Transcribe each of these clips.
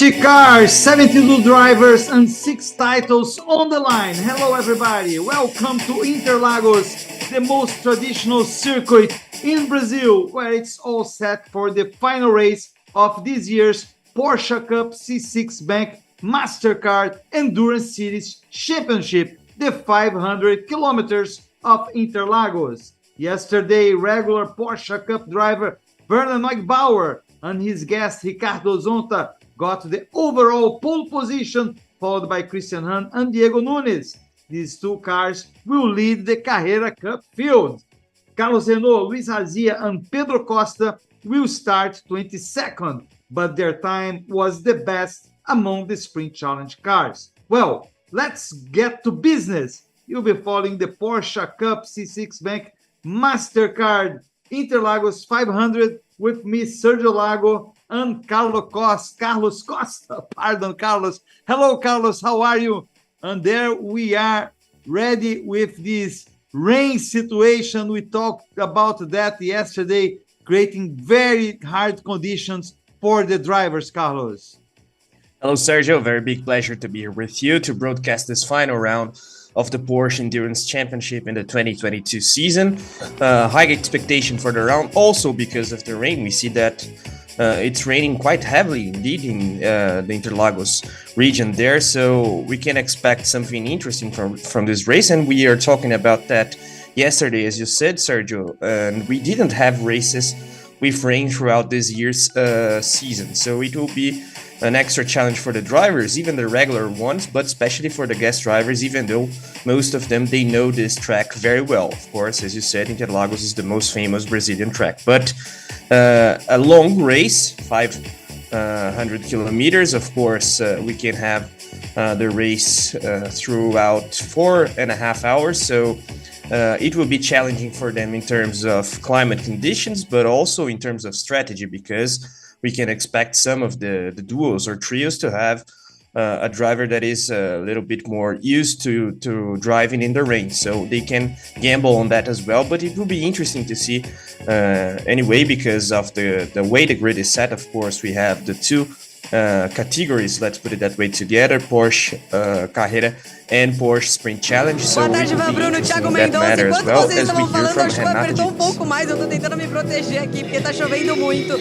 30 cars, 72 drivers, and 6 titles on the line. Hello, everybody. Welcome to Interlagos, the most traditional circuit in Brazil, where it's all set for the final race of this year's Porsche Cup C6 Bank Mastercard Endurance Series Championship, the 500 kilometers of Interlagos. Yesterday, regular Porsche Cup driver Werner Neubauer and his guest Ricardo Zonta got the overall pole position, followed by Christian Hahn and Diego Nunes. These two cars will lead the Carrera Cup field. Carlos Renault, Luis Razia, and Pedro Costa will start 22nd, but their time was the best among the Sprint Challenge cars. Well, let's get to business. You'll be following the Porsche Cup C6 Bank Mastercard Interlagos 500 with me, Sergio Lago, and Carlos Costa. Pardon, Carlos. Hello, Carlos. How are you? And there we are, ready with this rain situation. We talked about that yesterday, creating very hard conditions for the drivers, Carlos. Hello, Sergio. Very big pleasure to be here with you to broadcast this final round of the Porsche Endurance Championship in the 2022 season. High expectation for the round, also because of the rain. We see that it's raining quite heavily indeed in the Interlagos region there, so we can expect something interesting from this race, and we are talking about that yesterday, as you said, Sergio, and we didn't have races with rain throughout this year's season, so it will be an extra challenge for the drivers, even the regular ones, but especially for the guest drivers, even though most of them, they know this track very well. Of course, as you said, Interlagos is the most famous Brazilian track, but a long race, 500 kilometers, of course, we can have the race throughout 4.5 hours, so it will be challenging for them in terms of climate conditions, but also in terms of strategy, because we can expect some of the duos or trios to have a driver that is a little bit more used to driving in the rain. So they can gamble on that as well. But it will be interesting to see anyway, because of the way the grid is set. Of course, we have the two categories, let's put it that way, together, Porsche Carrera and Porsche Sprint Challenge. So Boa tarde, Bruno, Thiago Mendonça. Enquanto vocês estavam falando, a chuva apertou um pouco mais. Eu tô tentando me proteger aqui, porque tá chovendo muito.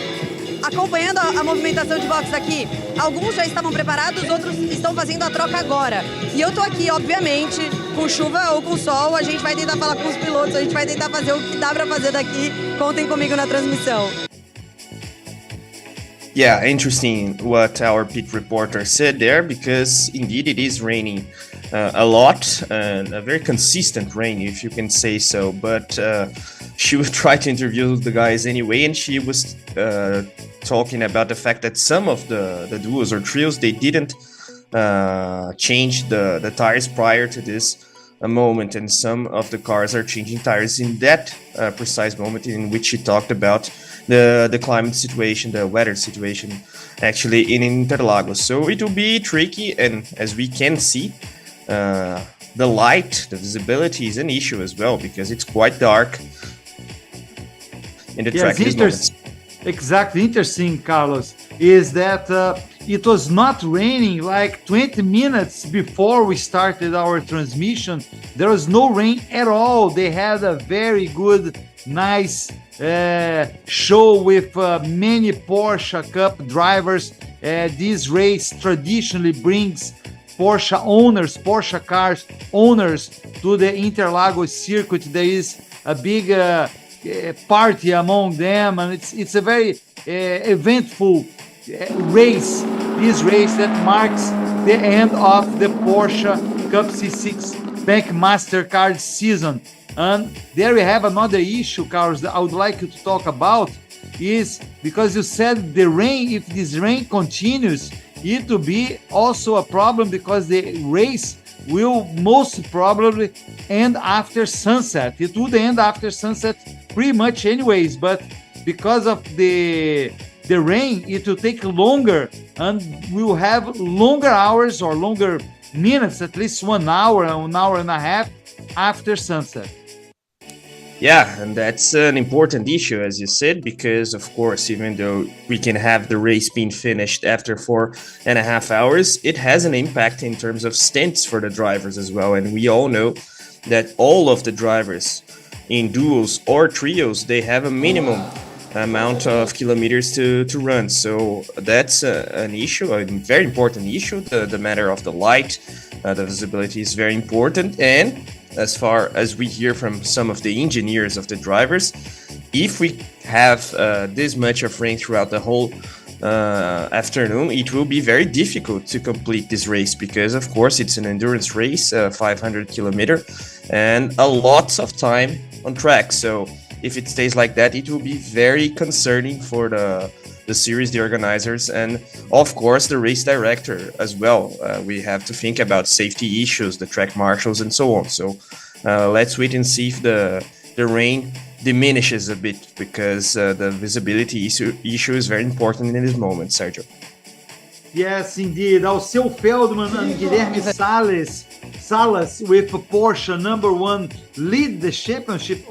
Acompanhando a movimentação de boxes aqui, alguns já estavam preparados, outros estão fazendo a troca agora. E eu tô aqui, obviamente, com chuva ou com sol, a gente vai tentar falar com os pilotos, a gente vai tentar fazer o que dá para fazer daqui. Contem comigo na transmissão. Yeah, interesting what our pit reporter said there, because indeed it is raining a lot, and a very consistent rain, if you can say so, but she would try to interview the guys anyway, and she was talking about the fact that some of the duos or trios, they didn't change the tires prior to this moment, and some of the cars are changing tires in that precise moment in which she talked about the climate situation, the weather situation actually in Interlagos. So it will be tricky, and as we can see, the light, the visibility is an issue as well, because it's quite dark in the track. Exactly. Interesting, Carlos, is that it was not raining like 20 minutes before we started our transmission. There was no rain at all. They had a very good, nice show with many Porsche Cup drivers. This race traditionally brings Porsche owners, Porsche cars owners to the Interlagos circuit. There is a big party among them, and it's a very eventful race. This race that marks the end of the Porsche Cup C6 Bank Mastercard season. And there we have another issue, Carlos, that I would like you to talk about, is because you said the rain, if this rain continues, it will be also a problem, because the race will most probably end after sunset. It would end after sunset pretty much anyways, but because of the rain, it will take longer, and we will have longer hours or longer minutes, at least 1 hour and a half after sunset. Yeah, and that's an important issue, as you said, because of course, even though we can have the race being finished after 4.5 hours, it has an impact in terms of stints for the drivers as well. And we all know that all of the drivers in duos or trios, they have a minimum amount of kilometers to run. So that's an issue, a very important issue. The matter of the light, the visibility is very important. And as far as we hear from some of the engineers of the drivers, if we have this much of rain throughout the whole afternoon, it will be very difficult to complete this race because, of course, it's an endurance race, 500 kilometer, and a lot of time on track. So if it stays like that, it will be very concerning for the series, the organizers, and of course the race director as well. We have to think about safety issues, the track marshals, and so on. So let's wait and see if the rain diminishes a bit, because the visibility issue is very important in this moment, Sergio. Yes, indeed. Alceu Feldman and Guilherme Salas with Porsche #1 lead the championship.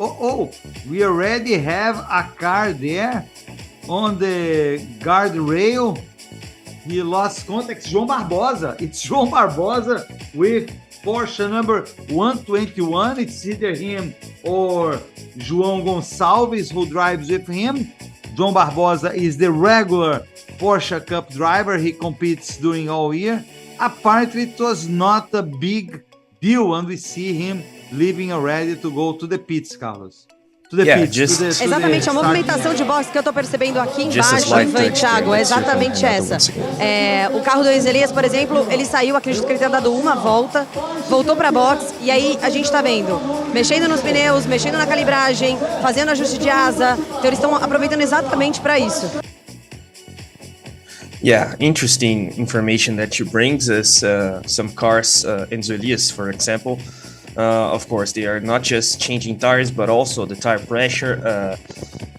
We already have a car there on the guardrail. He lost contact. João Barbosa. It's João Barbosa with Porsche #121. It's either him or João Gonçalves who drives with him. João Barbosa is the regular Porsche Cup driver. He competes during all year. Apparently, it was not a big deal, and we see him leaving already to go to the pits, Carlos. Exatamente, a movimentação de boxe que eu tô percebendo aqui embaixo, Ivan e Thiago, é exatamente essa. O carro do Enzo Elias, por exemplo, ele saiu, acredito que ele tenha dado uma volta, voltou pra boxe, e aí a gente tá vendo, mexendo nos pneus, mexendo na calibragem, fazendo ajuste de asa, então eles estão aproveitando exatamente para isso. Yeah, interesting information that you brings us. Some cars, Enzo Elias, for example, of course, they are not just changing tires, but also the tire pressure,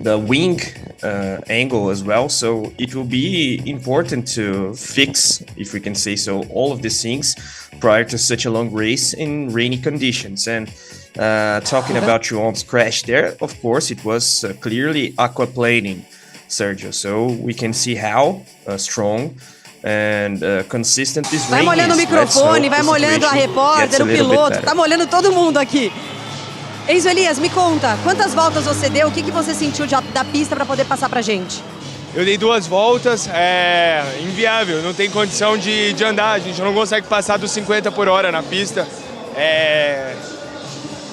the wing angle as well. So it will be important to fix, if we can say so, all of these things prior to such a long race in rainy conditions. And talking about João's crash there, of course, it was clearly aquaplaning, Sergio. So we can see how strong and consistent this rain is. Vai molhando o microfone, vai molhando a repórter, o piloto, tá molhando todo mundo aqui. Enzo Elias, me conta, quantas voltas você deu, o que você sentiu da pista para poder passar pra gente? Eu dei 2 voltas, é inviável, não tem condição de andar, a gente não consegue passar dos 50 por hora na pista.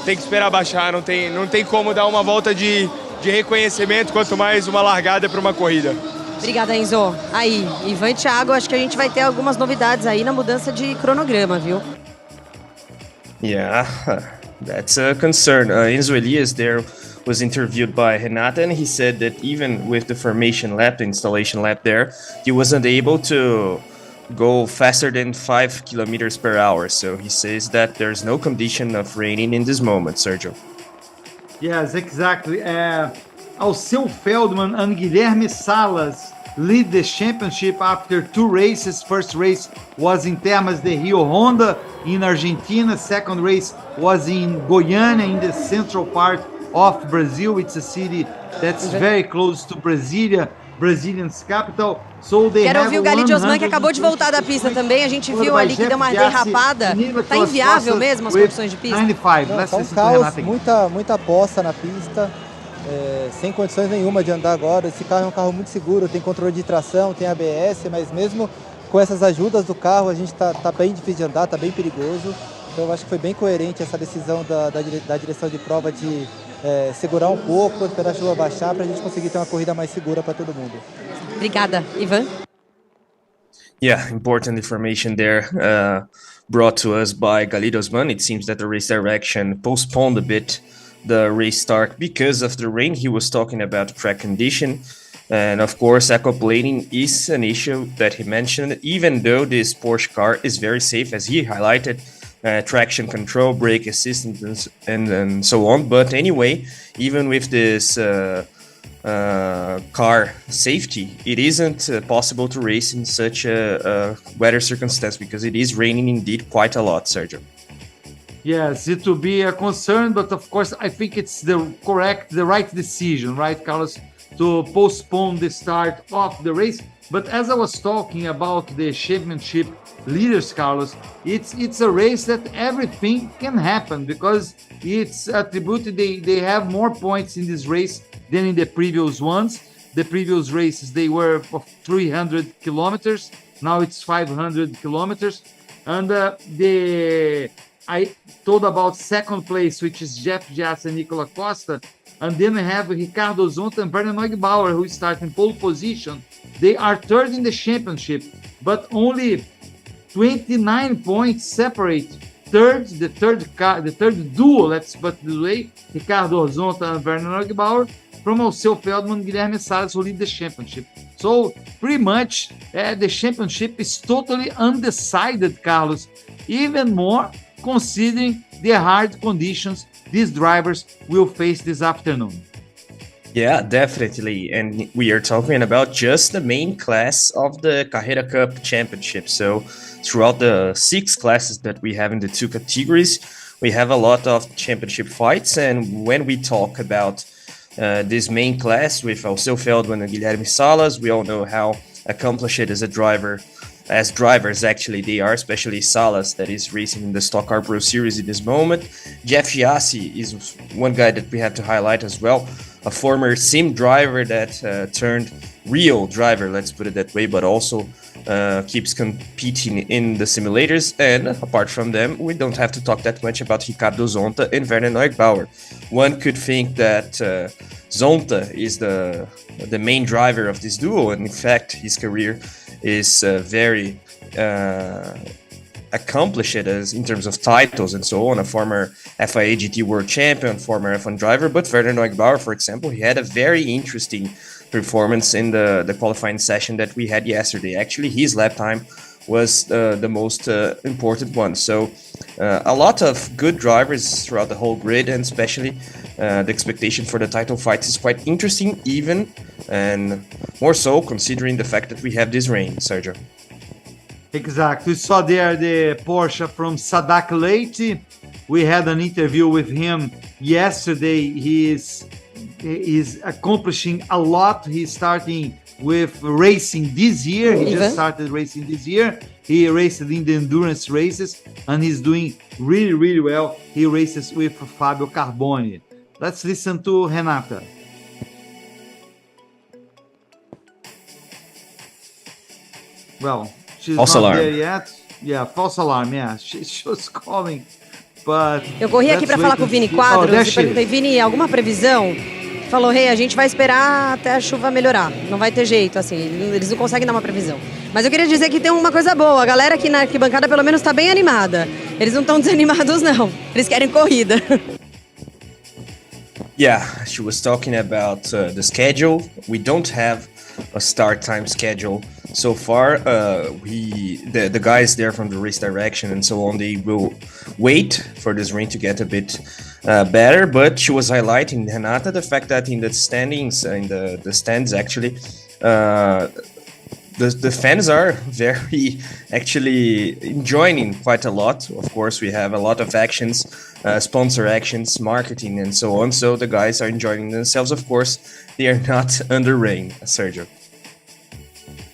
Tem que esperar baixar, não tem como dar uma volta de reconhecimento, quanto mais uma largada para uma corrida. Obrigada, Enzo. Aí, Ivan e Thiago, acho que a gente vai ter algumas novidades aí na mudança de cronograma, viu? Yeah, that's a concern. Enzo Elias there was interviewed by Renata, and he said that even with the formation lap, the installation lap there, he wasn't able to go faster than 5 kilometers per hour. So he says that there's no condition of raining in this moment, Sergio. Yes, exactly. Alceu Feldman and Guilherme Salas lead the championship after 2 races. First race was in Termas de Rio Honda in Argentina. Second race was in Goiânia, in the central part of Brazil. It's a city that's very close to Brasília, Brazilian's capital. So they Quero ouvir o Gali de Osman, que acabou de voltar da pista também. A gente viu ali que deu uma derrapada. Tá inviável mesmo as condições de pista? Não, tá um caos, muita poça na pista. Sem condições nenhuma de andar agora. Esse carro é um carro muito seguro, tem controle de tração, tem ABS, mas mesmo com essas ajudas do carro a gente tá bem difícil de andar, tá bem perigoso. Então eu acho que foi bem coerente essa decisão da direção de prova de segurar um pouco, esperar a chuva baixar para a gente conseguir ter uma corrida mais segura para todo mundo. Obrigada, Ivan. Yeah, important information there brought to us by Galito Osman. It seems that the race direction postponed a bit the race start because of the rain. He was talking about track condition, and of course aquaplaning is an issue that he mentioned, even though this Porsche car is very safe, as he highlighted, traction control, brake assistance, and so on. But anyway, even with this car safety, it isn't possible to race in such a weather circumstance because it is raining indeed quite a lot, Sergio. Yes, it will be a concern, but of course, I think it's the right decision, right, Carlos, to postpone the start of the race. But as I was talking about the championship leaders, Carlos, it's a race that everything can happen because it's attributed. They have more points in this race than in the previous ones. The previous races they were of 300 kilometers. Now it's 500 kilometers, and I told about second place, which is Jeff Jass and Nicola Costa. And then we have Ricardo Zonta and Werner Neugebauer, who start in pole position. They are third in the championship, but only 29 points separate the third duo, let's put it this way, Ricardo Zonta and Werner Neugebauer, from Alceu Feldman and Guilherme Salles, who lead the championship. So pretty much the championship is totally undecided, Carlos, even more considering the hard conditions these drivers will face this afternoon. Yeah, definitely. And we are talking about just the main class of the Carrera Cup Championship. So throughout the 6 classes that we have in the 2 categories, we have a lot of championship fights. And when we talk about this main class with Alceu Feldman and Guilherme Salas, we all know how accomplished as drivers actually they are, especially Salas that is racing in the Stock Car Pro Series in this moment. Jeff Giassi is one guy that we have to highlight as well, a former sim driver that turned real driver, let's put it that way, but also keeps competing in the simulators. And apart from them, we don't have to talk that much about Ricardo Zonta and Werner Neugebauer. One could think that Zonta is the main driver of this duo, and in fact his career is very accomplished as in terms of titles and so on, a former FIA GT World Champion, former F1 driver. But Werner Neugebauer, for example, he had a very interesting performance in the qualifying session that we had yesterday. Actually, his lap time was the most important one. So a lot of good drivers throughout the whole grid, and especially the expectation for the title fights is quite interesting, even and more so considering the fact that we have this rain, Sergio. Exactly. We saw there the Porsche from Sadak Leite. We had an interview with him yesterday. He is accomplishing a lot. He's starting with racing this year. He just started racing this year. He raced in the endurance races, and he's doing really, really well. He races with Fabio Carboni. Let's listen to Renata. Well, she's false not alarm. There yet. Yeah, false alarm. Yeah, she was calling, but eu corri aqui para falar com o Vini Quadros e perguntei, Vini, alguma previsão? Falou, a gente vai esperar até a chuva melhorar. Não vai ter jeito, assim, eles não conseguem dar uma previsão. Mas eu queria dizer que tem uma coisa boa, a galera aqui na arquibancada pelo menos está bem animada. Eles não estão desanimados, não. Eles querem corrida. Yeah, she was talking about the schedule. We don't have a start time schedule so far. The guys there from the race direction and so on, they will wait for this rain to get a bit better. But she was highlighting, Renata, the fact that in the standings, in the stands actually, the fans are very actually enjoying quite a lot. Of course, we have a lot of actions, sponsor actions, marketing, and so on. So the guys are enjoying themselves. Of course, they are not under rain, Sergio.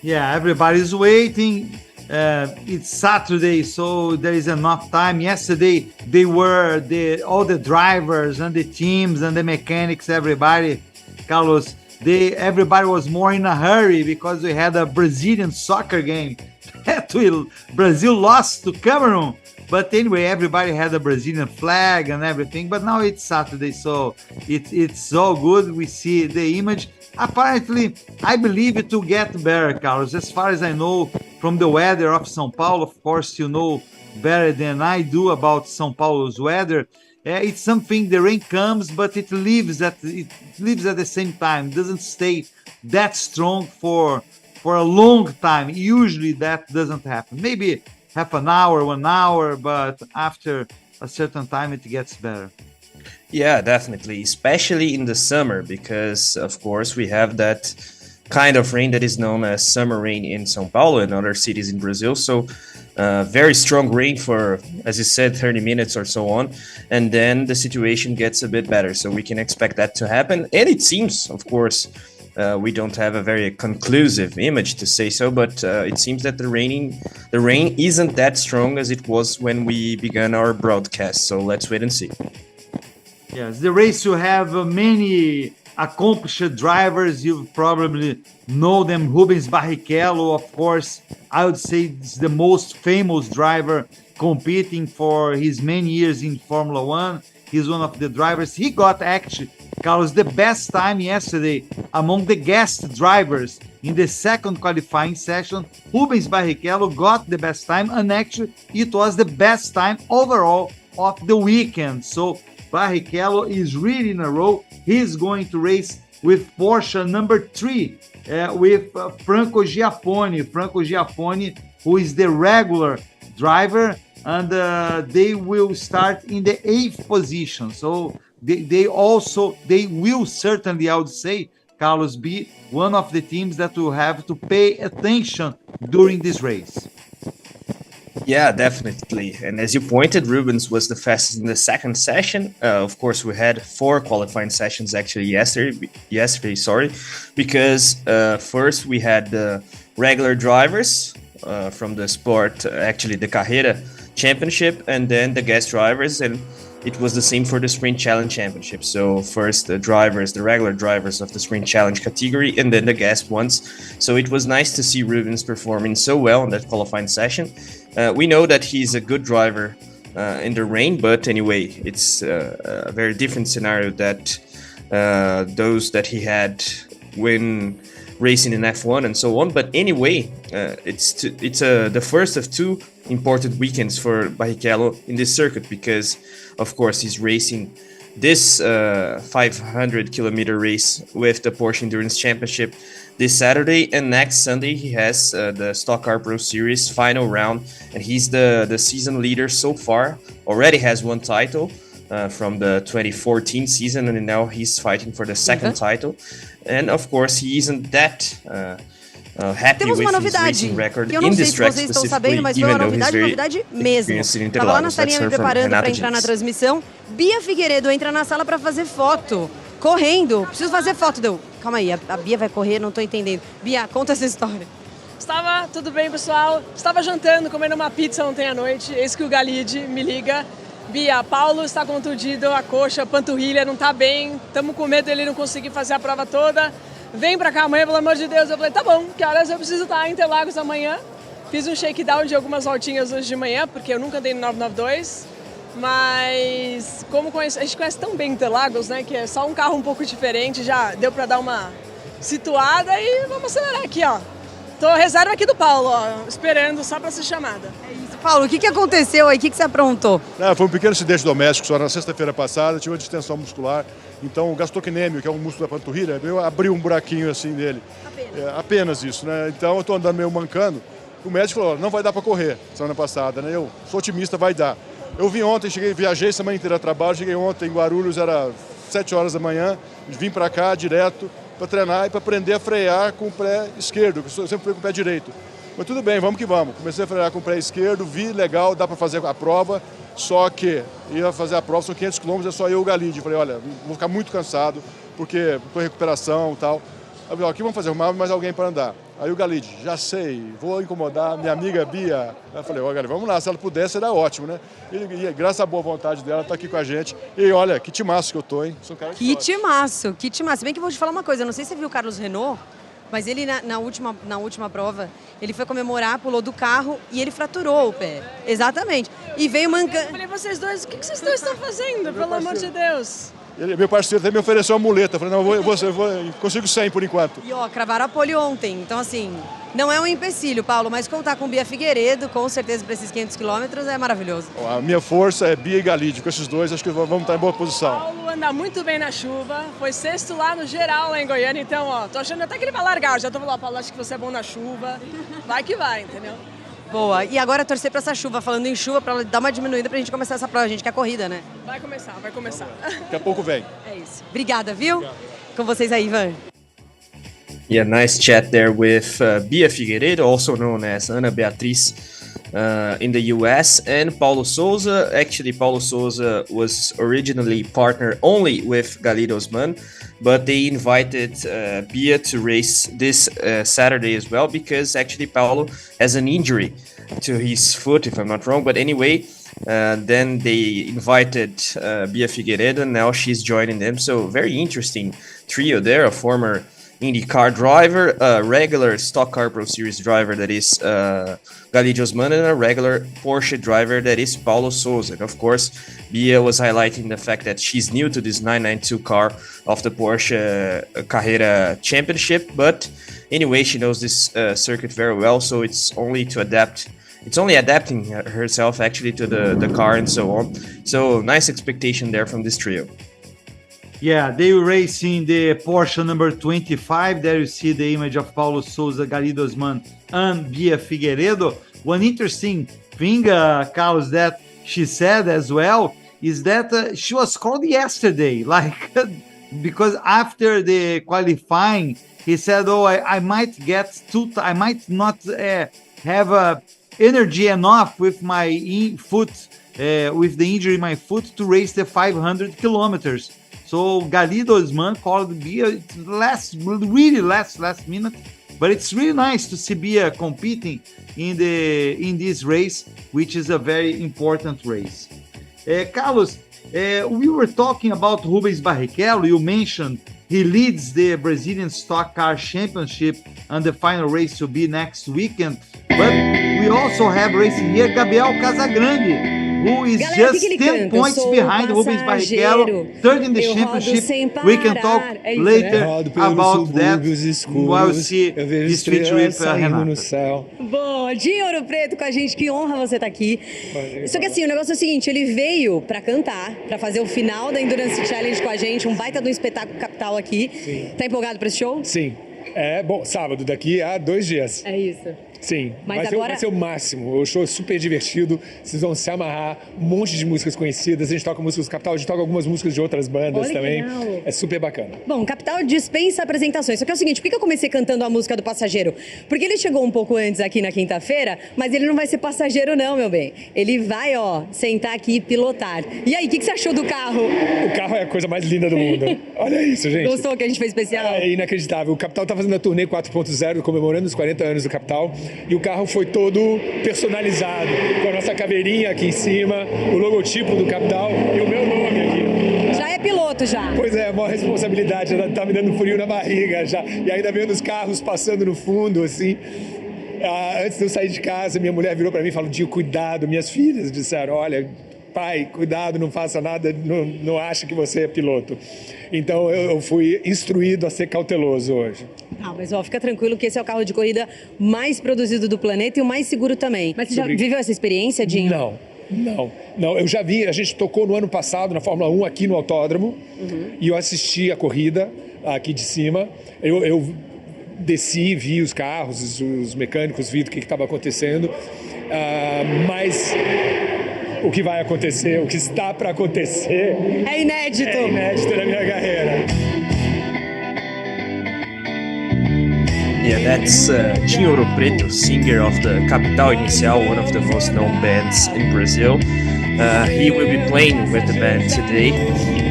Yeah, everybody's waiting. It's Saturday, so there is enough time. Yesterday, they were all the drivers and the teams and the mechanics, everybody, Carlos, everybody was more in a hurry because we had a Brazilian soccer game that Brazil lost to Cameroon. But anyway, everybody had a Brazilian flag and everything. But now it's Saturday, so it's all good. We see the image. Apparently, I believe it will get better, Carlos. As far as I know from the weather of São Paulo, of course, you know better than I do about São Paulo's weather. It's something, the rain comes, but it leaves at the same time. It doesn't stay that strong for a long time. Usually that doesn't happen. Maybe half an hour, 1 hour, but after a certain time it gets better. Yeah, definitely, especially in the summer, because of course we have that kind of rain that is known as summer rain in São Paulo and other cities in Brazil. So very strong rain for, as you said, 30 minutes or so on, and then the situation gets a bit better. So we can expect that to happen. And it seems, of course, we don't have a very conclusive image to say so, but it seems that the rain isn't that strong as it was when we began our broadcast. So let's wait and see. Yes, the race will have many accomplished drivers. You probably know them. Rubens Barrichello, of course, I would say is the most famous driver competing for his many years in Formula One. He's one of the drivers. He got actually, Carlos, the best time yesterday among the guest drivers in the second qualifying session. Rubens Barrichello got the best time, and actually it was the best time overall of the weekend. So Barrichello is really in a row. He's going to race with Porsche number 3 with Franco Giappone. Franco Giappone, who is the regular driver, and they will start in the 8th position. So they will certainly, I would say, Carlos, be one of the teams that will have to pay attention during this race. Yeah, definitely. And as you pointed, Rubens was the fastest in the second session. Of course, we had 4 qualifying sessions actually yesterday, because first we had the regular drivers from the sport, actually the Carrera Championship, and then the guest drivers, and it was the same for the Sprint Challenge Championship. So first the regular drivers of the Sprint Challenge category, and then the guest ones. So it was nice to see Rubens performing so well in that qualifying session. We know that he's a good driver in the rain, but anyway, it's a very different scenario that those that he had when racing in F1 and so on. But anyway, it's the first of 2 important weekends for Barrichello in this circuit, because of course he's racing this 500-kilometer race with the Porsche Endurance Championship this Saturday, and next Sunday he has the Stock Car Pro Series final round, and he's the season leader so far. Already has 1 title from the 2014 season, and now he's fighting for the second title. And of course he isn't that happy with his racing record in this track specifically, even though he's very experienced in Interlagos. Tava lá na salinha me preparando para entrar na transmissão. Bia Figueiredo entra na sala para fazer foto, correndo. Preciso fazer foto, deu. Calma aí, a Bia vai correr, não tô entendendo. Bia, conta essa história. Tudo bem, pessoal? Estava jantando, comendo uma pizza ontem à noite, eis que o Galide me liga. Bia, Paulo está contundido, a coxa, a panturrilha, não tá bem, estamos com medo dele não conseguir fazer a prova toda. Vem pra cá amanhã, pelo amor de Deus. Eu falei, tá bom, que horas eu preciso estar em Interlagos amanhã. Fiz um shakedown de algumas voltinhas hoje de manhã, porque eu nunca andei no 992. Mas como a gente conhece tão bem Interlagos, né, que é só um carro um pouco diferente, já deu pra dar uma situada e vamos acelerar aqui, ó. Tô reserva aqui do Paulo, ó, esperando só pra ser chamada. É isso. Paulo, o que aconteceu aí? O que você aprontou? Foi um pequeno acidente doméstico só na sexta-feira passada, tive uma distensão muscular. Então o gastrocnêmio, que é um músculo da panturrilha, eu abri um buraquinho assim nele. Apenas isso, né? Então eu tô andando meio mancando. O médico falou, não vai dar para correr semana passada, né? Eu sou otimista, vai dar. Eu vim ontem, viajei semana inteira a trabalho, cheguei ontem em Guarulhos, era 7 horas da manhã, vim para cá direto para treinar e para aprender a frear com o pé esquerdo, que eu sempre fui com o pé direito. Mas tudo bem, vamos que vamos. Comecei a frear com o pé esquerdo, vi, legal, dá para fazer a prova, só que ia fazer a prova, são 500 km, é só eu e o Galide. Falei, olha, vou ficar muito cansado, porque estou em recuperação e tal. Eu falei, ó, o que vamos fazer? Arrumar mais alguém para andar. Aí o Galide, já sei, vou incomodar minha amiga Bia. Eu falei, ó, Galide, vamos lá, se ela pudesse, era ótimo, né? E graças à boa vontade dela, tá aqui com a gente. E olha, que timaço que eu tô, hein? Sou um cara que timaço, que timaço. Se bem que eu vou te falar uma coisa, eu não sei se você viu o Carlos Renault, mas ele na última prova, ele foi comemorar, pulou do carro e ele fraturou o pé. Exatamente. E veio mancando. Eu falei, vocês dois, o que vocês dois estão fazendo, pelo amor de Deus? Meu parceiro também me ofereceu uma muleta. Eu falei, não, eu consigo 100 por enquanto. E ó, cravaram a pole ontem. Então, assim, não é um empecilho, Paulo, mas contar com Bia Figueiredo, com certeza, para esses 500 quilômetros é maravilhoso. A minha força é Bia e Galide. Com esses dois, acho que vamos estar em boa posição. Paulo anda muito bem na chuva, foi sexto lá no geral, lá em Goiânia. Então, ó, tô achando até que ele vai largar. Eu já tô falando, Paulo, acho que você é bom na chuva. Vai que vai, entendeu? Boa. E agora torcer para essa chuva, falando em chuva, para dar uma diminuída pra gente começar essa prova. A gente quer corrida, né? Vai começar. Daqui a pouco vem. É isso. Obrigada, viu? Obrigado. Com vocês aí, Ivan. Yeah, nice chat there with Bia Figueiredo, also known as Ana Beatriz in the US, and Paulo Souza. Actually, Paulo Souza was originally partnered only with Galid Osman, but they invited Bia to race this Saturday as well, because actually Paulo has an injury to his foot, if I'm not wrong. But anyway, then they invited Bia Figueiredo, and now she's joining them. So very interesting trio there, a former IndyCar driver, a regular Stock Car Pro Series driver that is Galid Osman, and a regular Porsche driver that is Paulo Souza. And of course, Bia was highlighting the fact that she's new to this 992 car of the Porsche Carrera Championship, but anyway, she knows this circuit very well, so it's only adapting herself actually to the car and so on. So nice expectation there from this trio. Yeah, they were racing the Porsche number 25. There you see the image of Paulo Souza, Galid Osman, and Bia Figueiredo. One interesting thing, Carlos, that she said as well is that she was called yesterday, because after the qualifying, he said, "Oh, I might not have energy enough with my foot, with the injury in my foot, to race the 500 kilometers." So Galid Osman called Bia last minute, but it's really nice to see Bia competing in this race, which is a very important race. Carlos, we were talking about Rubens Barrichello. You mentioned he leads the Brazilian Stock Car Championship, and the final race will be next weekend. But we also have racing here Gabriel Casagrande, who is just 10 points behind Rubens Barrichello, third in the championship. We can talk later about that while we see the street trip, Renata. Bom dia, Ouro Preto, com a gente. Que honra você estar aqui. Só que assim, o negócio é o seguinte, ele veio para cantar, para fazer o final da Endurance Challenge com a gente, um baita de um espetáculo capital aqui. Sim. Tá empolgado para esse show? Sim. Bom, sábado, daqui a 2 dias. É isso. Sim, mas agora... vai ser o máximo. O show é super divertido, vocês vão se amarrar, um monte de músicas conhecidas, a gente toca músicas do Capital, a gente toca algumas músicas de outras bandas também. Legal. É super bacana. Bom, Capital dispensa apresentações, só que é o seguinte, por que eu comecei cantando a música do Passageiro? Porque ele chegou um pouco antes aqui na quinta-feira, mas ele não vai ser passageiro não, meu bem. Ele vai, sentar aqui e pilotar. E aí, o que você achou do carro? O carro é a coisa mais linda do mundo. Olha isso, gente. Gostou que a gente fez especial? É inacreditável. O Capital tá fazendo a turnê 4.0, comemorando os 40 anos do Capital, e o carro foi todo personalizado, com a nossa caveirinha aqui em cima, o logotipo do Capital e o meu nome aqui. Já é piloto, já. Pois é, maior responsabilidade, já tá me dando frio na barriga já. E ainda vendo os carros passando no fundo, assim. Antes de eu sair de casa, minha mulher virou para mim e falou, Dio, cuidado. Minhas filhas disseram, olha, pai, cuidado, não faça nada, não acha que você é piloto. Então eu fui instruído a ser cauteloso hoje. Mas fica tranquilo que esse é o carro de corrida mais produzido do planeta e o mais seguro também. Mas você já viveu essa experiência, Dinho? Não, eu já vi, a gente tocou no ano passado na Fórmula 1 aqui no autódromo, e eu assisti a corrida aqui de cima, eu desci, vi os carros, os mecânicos, vi o que estava acontecendo, mas o que vai acontecer, o que está para acontecer... É inédito! É inédito na minha carreira. Yeah, that's Dinho Ouro Preto, singer of the Capital Inicial, one of the most known bands in Brazil. He will be playing with the band today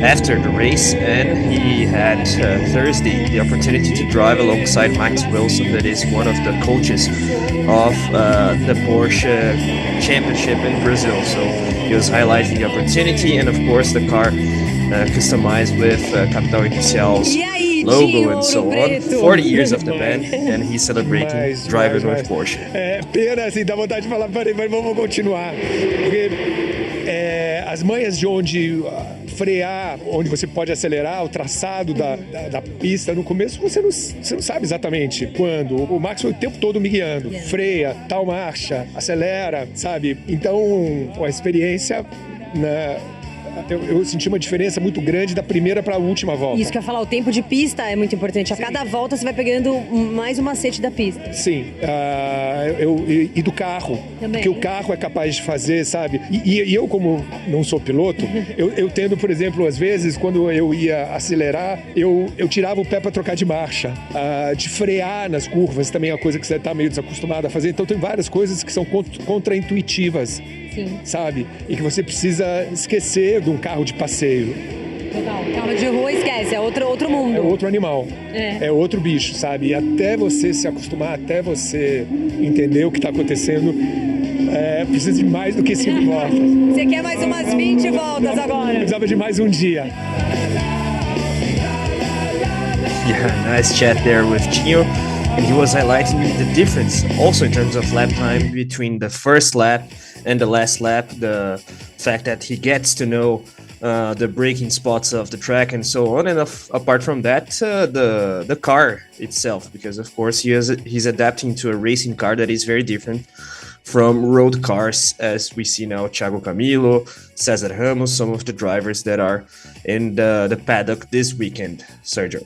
after the race, and he had Thursday the opportunity to drive alongside Max Wilson, that is one of the coaches of the Porsche Championship in Brazil. So he was highlighting the opportunity, and of course the car customized with Capital Inicial's logo and so on. 40 years of the band, and he's celebrating driving with Porsche. Pena, assim, dá vontade de falar, peraí, mas vamos continuar. Porque as manhas de onde frear, onde você pode acelerar, o traçado da pista, no começo você não sabe exatamente quando. O Max foi o tempo todo me guiando. Freia, tal marcha, acelera, sabe? Então, a experiência... Eu senti uma diferença muito grande da primeira para a última volta. Isso que eu ia falar, o tempo de pista é muito importante. A cada volta você vai pegando mais um macete da pista. Sim, e do carro. que o carro é capaz de fazer, sabe? E eu, como não sou piloto, eu tendo, por exemplo, às vezes, quando eu ia acelerar, eu tirava o pé para trocar de marcha. De frear nas curvas também é uma coisa que você está meio desacostumado a fazer. Então tem várias coisas que são contraintuitivas, sabe? E que você precisa esquecer de um carro de passeio. Total, carro de rua esquece, é outro mundo. É outro animal, é outro bicho, sabe? E até você se acostumar, até você entender o que está acontecendo, precisa de mais do que 5 voltas. Você quer mais umas 20 voltas agora? Precisava de mais um dia. Yeah, nice chat there with Gio. And he was highlighting the difference also in terms of lap time between the first lap and the last lap. The fact that he gets to know the braking spots of the track and so on. And apart from that, the car itself, because of course he's adapting to a racing car that is very different from road cars, as we see now Thiago Camilo, César Ramos, some of the drivers that are in the paddock this weekend, Sergio.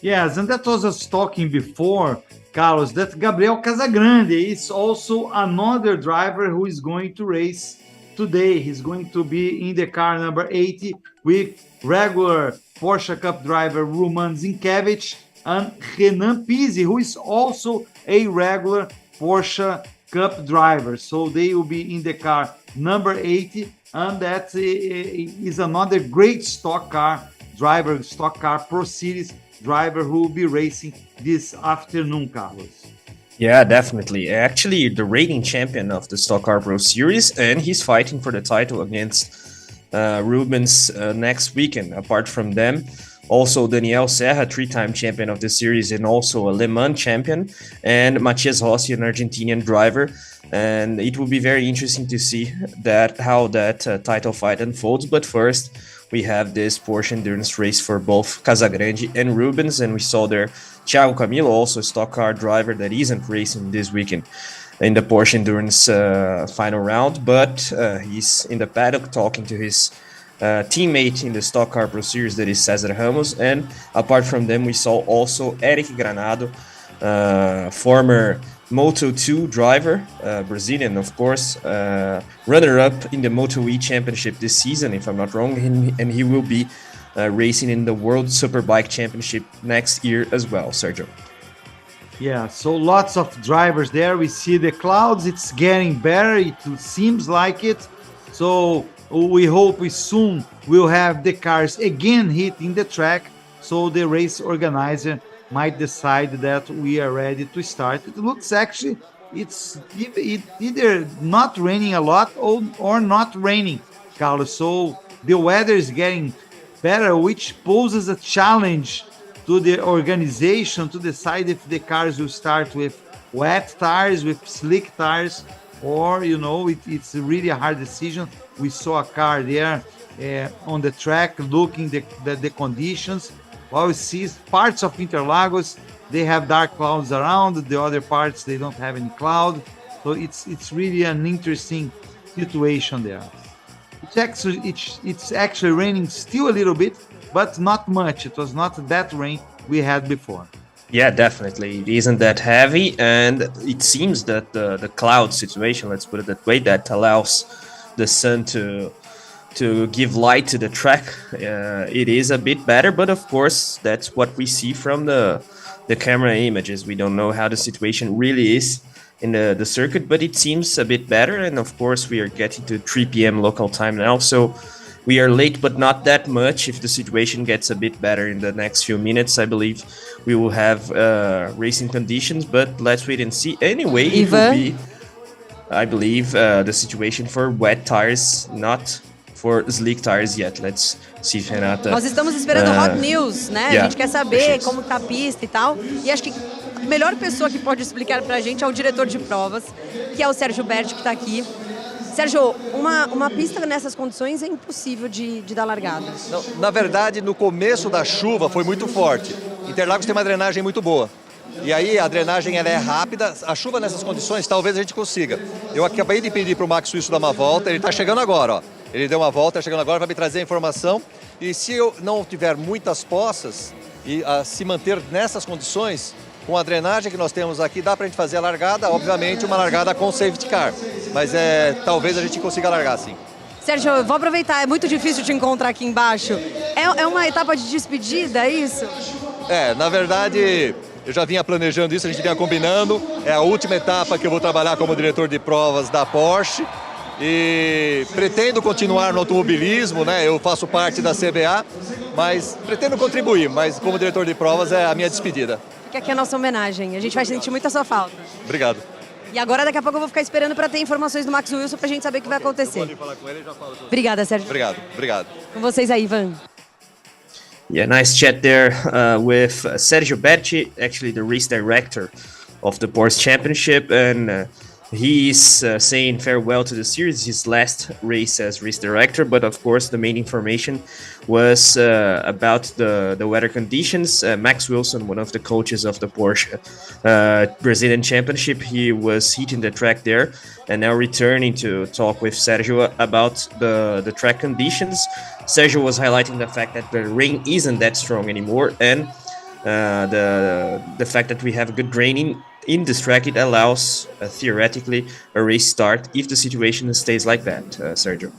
Yes, and that was us talking before, Carlos, that Gabriel Casagrande is also another driver who is going to race today. He's going to be in the car number 80 with regular Porsche Cup driver Roman Zinkiewicz and Renan Pizzi, who is also a regular Porsche Cup driver. So they will be in the car number 80, and that is another great stock car driver, stock car Pro Series driver who will be racing this afternoon, Carlos. Yeah, definitely. Actually, the reigning champion of the Stock Car Pro Series, and he's fighting for the title against Rubens next weekend. Apart from them, also Daniel Serra, 3-time champion of the series and also a Le Mans champion, and Matias Rossi, an Argentinian driver. And it will be very interesting to see how that title fight unfolds. But first, we have this Porsche endurance race for both Casagrande and Rubens, and we saw there Thiago Camilo, also a stock car driver that isn't racing this weekend in the Porsche endurance final round, but he's in the paddock talking to his teammate in the Stock Car Pro Series, that is César Ramos. And apart from them, we saw also Eric Granado, former Moto2 driver, Brazilian, of course, runner-up in the Moto E Championship this season, if I'm not wrong, and he will be racing in the World Superbike Championship next year as well, Sergio. Yeah, so lots of drivers there. We see the clouds, it's getting better, it seems like it. So we hope we soon will have the cars again hitting the track, so the race organizer might decide that we are ready to start. It looks actually it's either not raining a lot or not raining, Carlos. So the weather is getting better, which poses a challenge to the organization to decide if the cars will start with wet tires, with slick tires, or it's really a hard decision. We saw a car there on the track looking the conditions. While we see parts of Interlagos, they have dark clouds around. The other parts, they don't have any cloud. So it's really an interesting situation there. It's actually raining still a little bit, but not much. It was not that rain we had before. Yeah, definitely. It isn't that heavy, and it seems that the cloud situation, let's put it that way, that allows the sun to give light to the track, it is a bit better. But of course, that's what we see from the camera images. We don't know how the situation really is in the circuit, but it seems a bit better. And of course, we are getting to 3 p.m. local time now, so we are late, but not that much. If the situation gets a bit better in the next few minutes, I believe we will have racing conditions, but let's wait and see. Anyway, it will be, I believe, the situation for wet tires, not for slick tires yet. Let's see if Renata... Nós estamos esperando hot news, né? Yeah, a gente quer saber como tá a pista e tal. E acho que a melhor pessoa que pode explicar pra gente é o diretor de provas, que é o Sérgio Berti, que tá aqui. Sérgio, uma pista nessas condições é impossível de dar largada. Não, na verdade, no começo da chuva foi muito forte. Interlagos tem uma drenagem muito boa. E aí a drenagem ela é rápida. A chuva nessas condições talvez a gente consiga. Eu acabei de pedir para o Max Suíço dar uma volta. Ele está chegando agora, ó. Ele deu uma volta, está chegando agora, vai me trazer a informação. E se eu não tiver muitas poças e se manter nessas condições, Com a drenagem que nós temos aqui, dá para a gente fazer a largada, obviamente uma largada com safety car, mas talvez a gente consiga largar sim. Sérgio, eu vou aproveitar, é muito difícil te encontrar aqui embaixo. É uma etapa de despedida, é isso? Na verdade, eu já vinha planejando isso, a gente vinha combinando. É a última etapa que eu vou trabalhar como diretor de provas da Porsche. E pretendo continuar no automobilismo, né? Eu faço parte da CBA, mas pretendo contribuir, mas como diretor de provas é a minha despedida. Fica aqui a nossa homenagem, a gente vai sentir muito a sua falta. Obrigado. E agora, daqui a pouco, eu vou ficar esperando para ter informações do Max Wilson pra gente saber o que vai acontecer. Eu vou falar com ele e já falo. Obrigada, Sérgio. Obrigado. Com vocês aí, Ivan. Yeah, nice chat there with Sergio Berti, actually the race director of the Porsche Championship, and he is saying farewell to the series, his last race as race director, but of course the main information was about the weather conditions. Max Wilson, one of the coaches of the Porsche Brazilian Championship, he was heating the track there and now returning to talk with Sergio about the track conditions. Sergio was highlighting the fact that the rain isn't that strong anymore, and the fact that we have good raining in this track, it allows theoretically a race start if the situation stays like that, Sergio.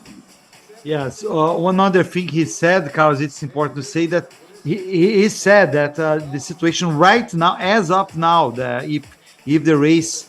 Yes, one other thing he said, Carlos, it's important to say that he said that the situation right now, as of now, if the race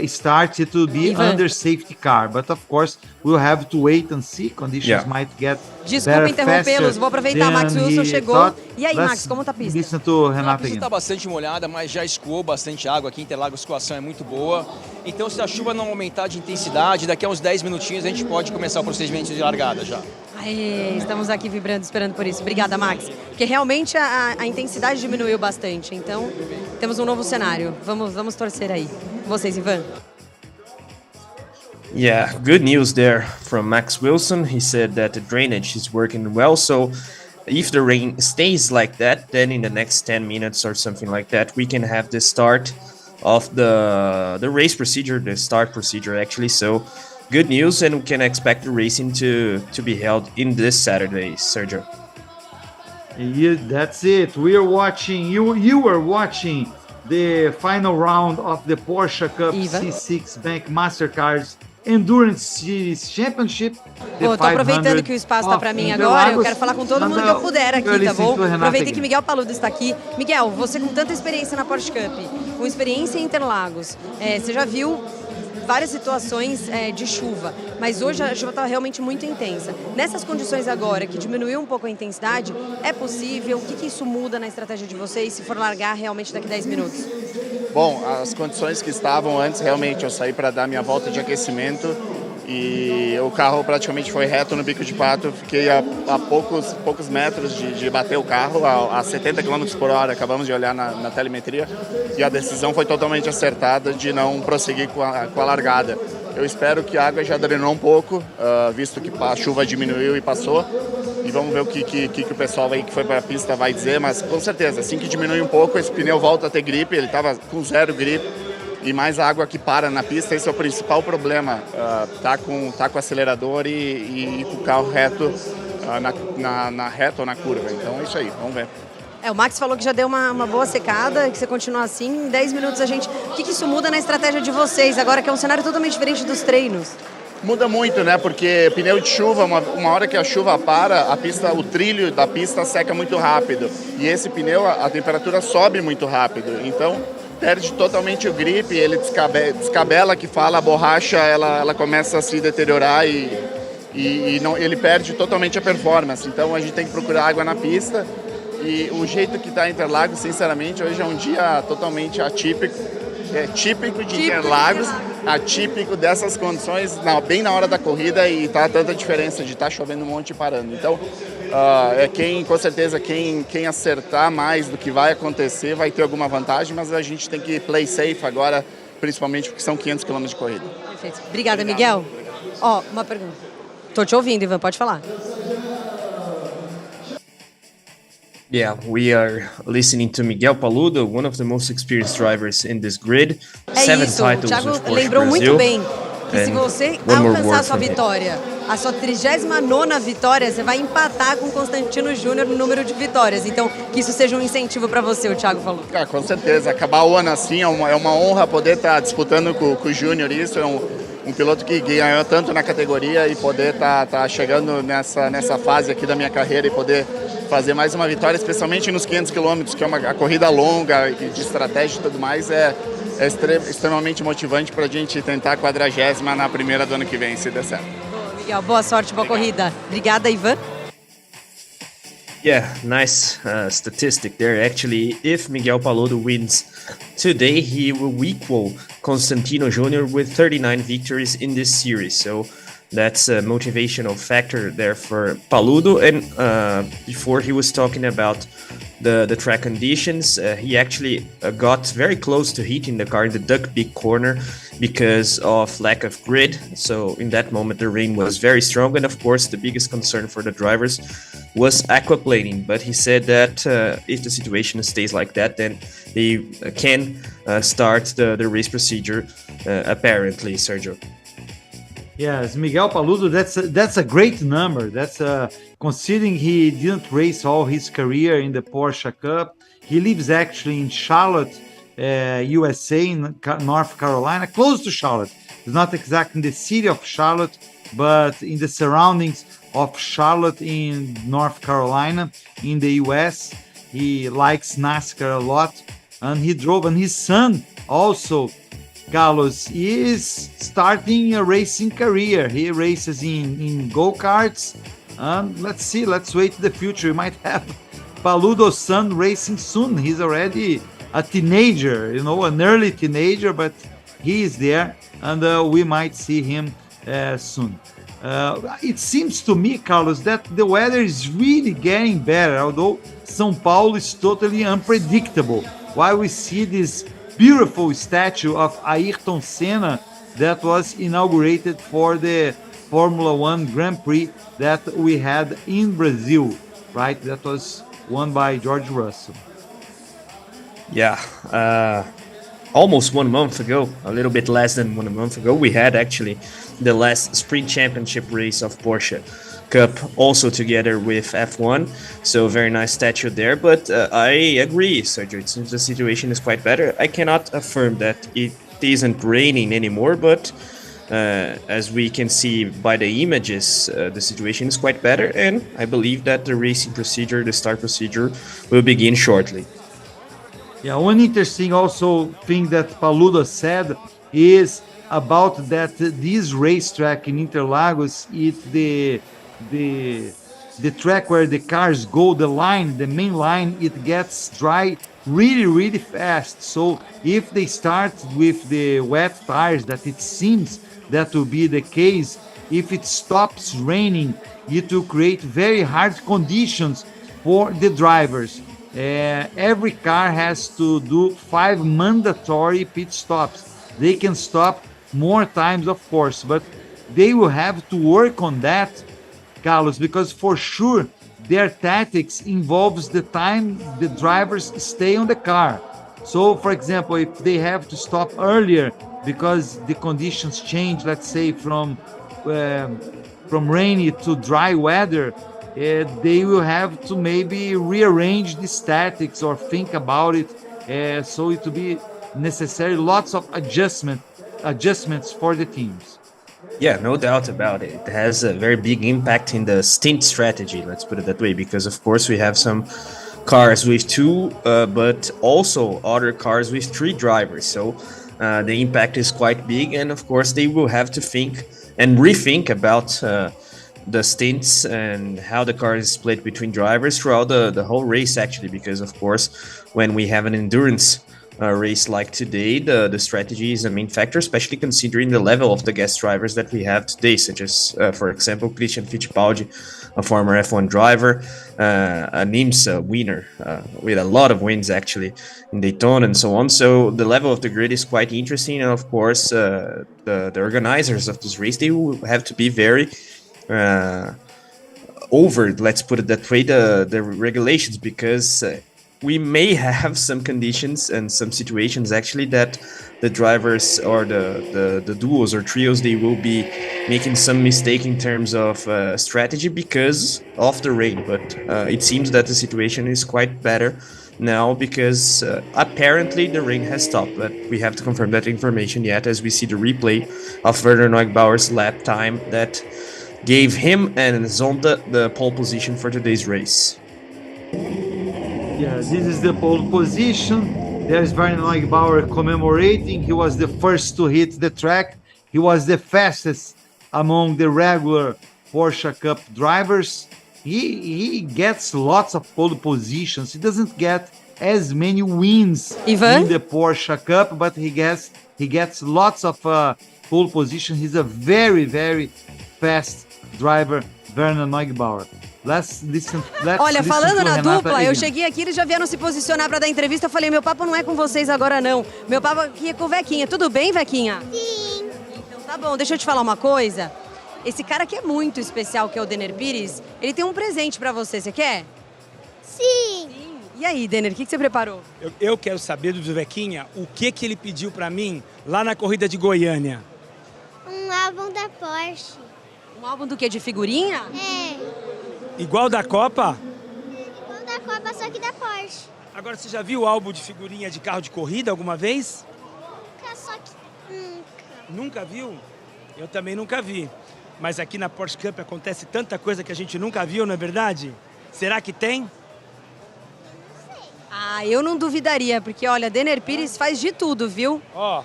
starts, it will be under safety car. But of course, we'll have to wait and see. Conditions might get Desculpa interrompê-los, vou aproveitar, Max Wilson chegou. E aí, Max, como tá a pista? A pista está bastante molhada, mas já escoou bastante água aqui. Em Interlagos a situação é muito boa. Então, se a chuva não aumentar de intensidade, daqui a uns 10 minutinhos a gente pode começar o procedimento de largada já. Aê, estamos aqui vibrando, esperando por isso. Obrigada, Max. Porque realmente a intensidade diminuiu bastante. Então, temos um novo cenário. Vamos torcer aí. Vocês, Ivan. Yeah, good news there from Max Wilson. He said that the drainage is working well, so if the rain stays like that, then in the next 10 minutes or something like that, we can have the start of the race procedure, the start procedure actually. So good news, and we can expect the racing to be held in this Saturday, Sergio. Yeah, that's it. We are watching, you are watching the final round of the Porsche Cup C6 Bank Mastercars Endurance Series Championship. Tô aproveitando que o espaço tá para mim agora, eu quero falar com todo mundo que eu puder aqui, tá bom? Aproveitei que Miguel Paludo está aqui. Miguel, você com tanta experiência na Porsche Cup, com experiência em Interlagos, você já viu várias situações de chuva, mas hoje a chuva está realmente muito intensa. Nessas condições agora, que diminuiu um pouco a intensidade, é possível? O que isso muda na estratégia de vocês se for largar realmente daqui a 10 minutos? Bom, as condições que estavam antes, realmente, eu saí para dar minha volta de aquecimento e o carro praticamente foi reto no bico de pato. Fiquei a poucos metros de bater o carro, a 70 km por hora. Acabamos de olhar na telemetria e a decisão foi totalmente acertada de não prosseguir com a largada. Eu espero que a água já drenou um pouco, visto que a chuva diminuiu e passou. E vamos ver o que o pessoal aí que foi para a pista vai dizer, mas com certeza, assim que diminui um pouco, esse pneu volta a ter gripe, ele estava com 0 gripe e mais água que para na pista, esse é o principal problema, tá com o acelerador e com o carro reto na reta ou na curva, então é isso aí, vamos ver. O Max falou que já deu uma boa secada, que você continua assim, em 10 minutos a gente... O que isso muda na estratégia de vocês, agora que é um cenário totalmente diferente dos treinos? Muda muito, né? Porque pneu de chuva, uma hora que a chuva para, o trilho da pista seca muito rápido. E esse pneu, a temperatura sobe muito rápido. Então, perde totalmente o grip, ele descabela, que fala, a borracha, ela começa a se deteriorar e não, ele perde totalmente a performance. Então, a gente tem que procurar água na pista. E o jeito que está Interlagos, sinceramente, hoje é um dia totalmente atípico. É típico de Interlagos, atípico dessas condições, bem na hora da corrida, e tá tanta diferença de estar chovendo um monte e parando. Então, com certeza, quem acertar mais do que vai acontecer vai ter alguma vantagem, mas a gente tem que play safe agora, principalmente porque são 500 km de corrida. Perfeito. Obrigada, Miguel. Uma pergunta. Tô te ouvindo, Ivan, pode falar. Yeah, we are listening to Miguel Paludo, one of the most experienced drivers in this grid. 7 isso, titles o Thiago with Porsche lembrou Brasil. Muito bem que se você alcançar a sua vitória a sua 39ª vitória, você vai empatar com o Constantino Júnior no número de vitórias. Então, que isso seja um incentivo para você, o Thiago falou. Com certeza. Acabar o ano assim é uma honra poder estar disputando com o Júnior. Isso é um piloto que ganhou tanto na categoria e poder estar chegando nessa fase aqui da minha carreira e poder fazer mais uma vitória, especialmente nos 500 quilômetros, que é uma corrida longa, de estratégia e tudo mais, é extremamente motivante para a gente tentar a 40ª na primeira do ano que vem, se der certo. Miguel, boa sorte, boa corrida. Obrigada, Ivan. Yeah, nice statistic there. Actually, if Miguel Paludo wins today, he will equal Constantino Jr. with 39 victories in this series. So that's a motivational factor there for Paludo. And before he was talking about the track conditions, he actually got very close to hitting the car in the duck big corner because of lack of grid. So in that moment, the rain was very strong. And of course, the biggest concern for the drivers was aquaplaning. But he said that if the situation stays like that, then they can start the race procedure apparently, Sergio. Yes, Miguel Paludo, that's a great number. That's considering he didn't race all his career in the Porsche Cup. He lives actually in Charlotte, USA, in North Carolina, close to Charlotte. It's not exactly in the city of Charlotte, but in the surroundings of Charlotte in North Carolina, in the US. He likes NASCAR a lot, and he drove, and his son also, Carlos, is starting a racing career. He races in go-karts, and let's wait to the future. We might have Paludo's son racing soon. He's already a teenager, an early teenager, but he is there, and we might see him soon. It seems to me, Carlos, that the weather is really getting better, although São Paulo is totally unpredictable. While we see this beautiful statue of Ayrton Senna that was inaugurated for the Formula One Grand Prix that we had in Brazil, right? That was won by George Russell. Yeah, almost 1 month ago, a little bit less than 1 month ago, we had actually the last sprint championship race of Porsche Cup, also together with F1. So very nice statue there. But I agree, Sergio, it seems the situation is quite better. I cannot affirm that it isn't raining anymore, but as we can see by the images, the situation is quite better. And I believe that the racing procedure, the start procedure, will begin shortly. Yeah, one interesting also thing that Paludo said is about that this racetrack in Interlagos is the track where the cars go, the main line, it gets dry really, really fast. So if they start with the wet tires, that it seems that will be the case, if it stops raining, it will create very hard conditions for the drivers. Every car has to do 5 mandatory pit stops. They can stop more times, of course, but they will have to work on that, Carlos, because for sure their tactics involves the time the drivers stay on the car. So, for example, if they have to stop earlier because the conditions change, let's say from rainy to dry weather, they will have to maybe rearrange the statics or think about it. So it will be necessary lots of adjustments for the teams. Yeah, no doubt about it. It has a very big impact in the stint strategy, let's put it that way, because of course we have some cars with 2, but also other cars with 3 drivers. So the impact is quite big, and of course they will have to think and rethink about the stints and how the car is split between drivers throughout the whole race, actually, because of course when we have an endurance race like today, the strategy is a main factor, especially considering the level of the guest drivers that we have today, such as, for example, Christian Fittipaldi, a former F1 driver, a IMSA winner with a lot of wins actually in Daytona and so on. So the level of the grid is quite interesting, and of course the organizers of this race, they will have to be very over, let's put it that way, the regulations, because we may have some conditions and some situations actually that the drivers or the duos or trios, they will be making some mistake in terms of strategy because of the rain. But it seems that the situation is quite better now because apparently the rain has stopped, but we have to confirm that information yet as we see the replay of Werner Neugebauer's lap time that gave him and Zonta the pole position for today's race. Yeah, this is the pole position. There's Werner Neugebauer commemorating. He was the first to hit the track. He was the fastest among the regular Porsche Cup drivers. He gets lots of pole positions. He doesn't get as many wins in the Porsche Cup, but he gets lots of pole position. He's a very, very fast driver, Werner Neugebauer. Olha, falando na dupla, again. eu cheguei aqui, eles já vieram se posicionar para dar entrevista. Eu falei, meu papo não é com vocês agora não. Meu papo aqui é com o Vequinha. Tudo bem, Vequinha? Sim. Então tá bom, deixa eu te falar uma coisa. Esse cara que é muito especial, que é o Denner Pires, ele tem um presente para você. Você quer? Sim. E aí, Denner, o que você preparou? Eu quero saber do Vequinha o que ele pediu para mim lá na corrida de Goiânia. Um álbum da Porsche. Um álbum do quê? De figurinha? É. Igual da Copa? Igual da Copa, só que da Porsche. Agora, você já viu o álbum de figurinha de carro de corrida alguma vez? Nunca, só que nunca. Nunca viu? Eu também nunca vi. Mas aqui na Porsche Cup acontece tanta coisa que a gente nunca viu, não é verdade? Será que tem? Ah, eu não duvidaria, porque olha, Denner Pires faz de tudo, viu? Ó,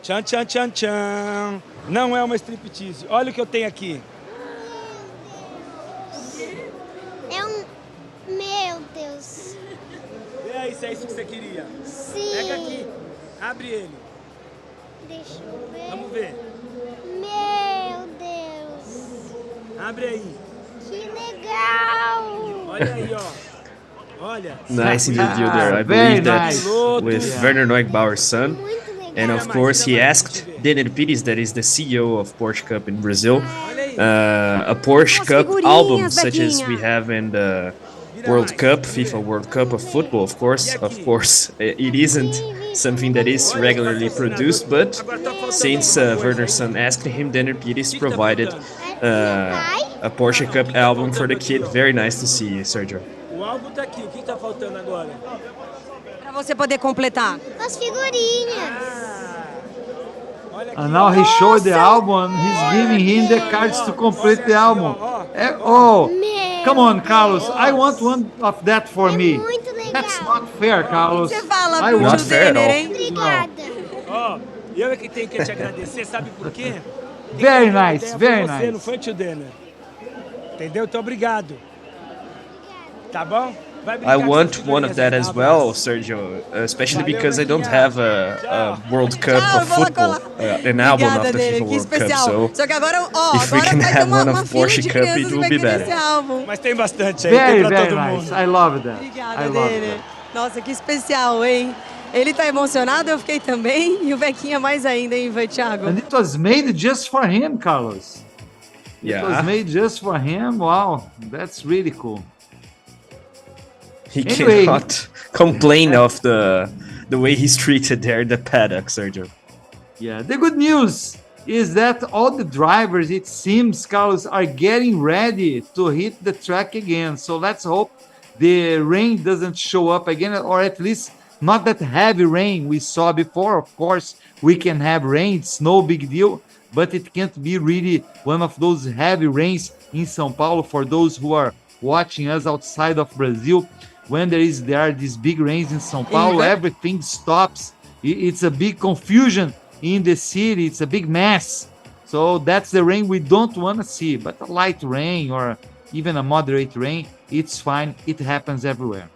tchan, tchan, tchan, tchan. Não é uma striptease. Olha o que eu tenho aqui. Meu Deus. E aí, se é isso que você queria? Sim. Pega aqui. Abre ele. Deixa eu ver. Vamos ver. Meu Deus. Abre aí. Que legal. Olha aí, ó. Olha. Nice interview there. I believe that's with Werner Neugebauer's son. And of course, he asked Denner Pires, that is the CEO of Porsche Cup in Brazil, a Porsche Cup album such as we have in the World Cup, FIFA World Cup of football, of course. Of course, it isn't something that is regularly produced, but since Werner's son asked him, Denner Pires provided a Porsche Cup album for the kid. Very nice to see, Sergio. O álbum tá aqui. O que tá faltando agora? Para você poder completar. As figurinhas. And now he showed the album. He's giving him the cards to complete the album. Oh, come on, Carlos. I want one of that for me. Muito legal. That's not fair, Carlos. Você fala I pro want Denner, hein? Obrigada. Ó, eu é que tenho que te agradecer, sabe por quê? Very nice, very Você, nice. não foi, tio Denner? Entendeu? Então, obrigado. Tá bom? I want one of that as well, Sergio, especially because I don't have a World Cup of football, an album of the FIFA World Cup, so Só que agora, ó, if we agora can vai ter have uma one of fila Porsche de Cup, crianças it que will vai be querer esse better. álbum. Mas tem bastante aí, Very, tem pra very todo nice. mundo. I love that. Obrigada, I love Denner. that. Nossa, que especial, hein? Ele tá emocionado, eu fiquei também. E o Vequinha mais ainda, hein, Thiago? And it was made just for him, Carlos. It was yeah, made just for him. Wow, that's really cool. he Anyway. cannot complain of the way he's treated there in the paddock, Sergio. Yeah, the good news is that all the drivers, it seems, Carlos, are getting ready to hit the track again. So let's hope the rain doesn't show up again, or at least not that heavy rain we saw before. Of course, we can have rain, it's no big deal, but it can't be really one of those heavy rains in São Paulo for those who are watching us outside of Brazil. When there are these big rains in São Paulo, everything stops. It's a big confusion in the city. It's a big mess. So that's the rain we don't want to see. But a light rain or even a moderate rain, it's fine. It happens everywhere.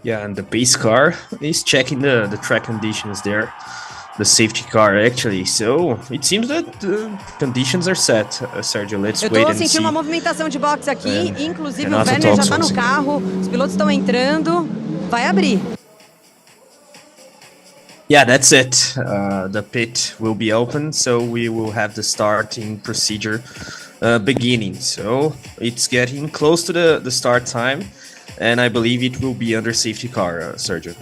Yeah, and the pace car is checking the track conditions there. The safety car, actually. So it seems that conditions are set, Sergio. Let's Eu wait tô and see. sentindo uma movimentação de boxe aqui, inclusive o Renato Werner já talks tá no also. carro, os pilotos estão entrando, vai abrir. Yeah, that's it. The pit will be open, so we will have the starting procedure beginning. So it's getting close to the start time. and I believe it will be under safety car, Sergio.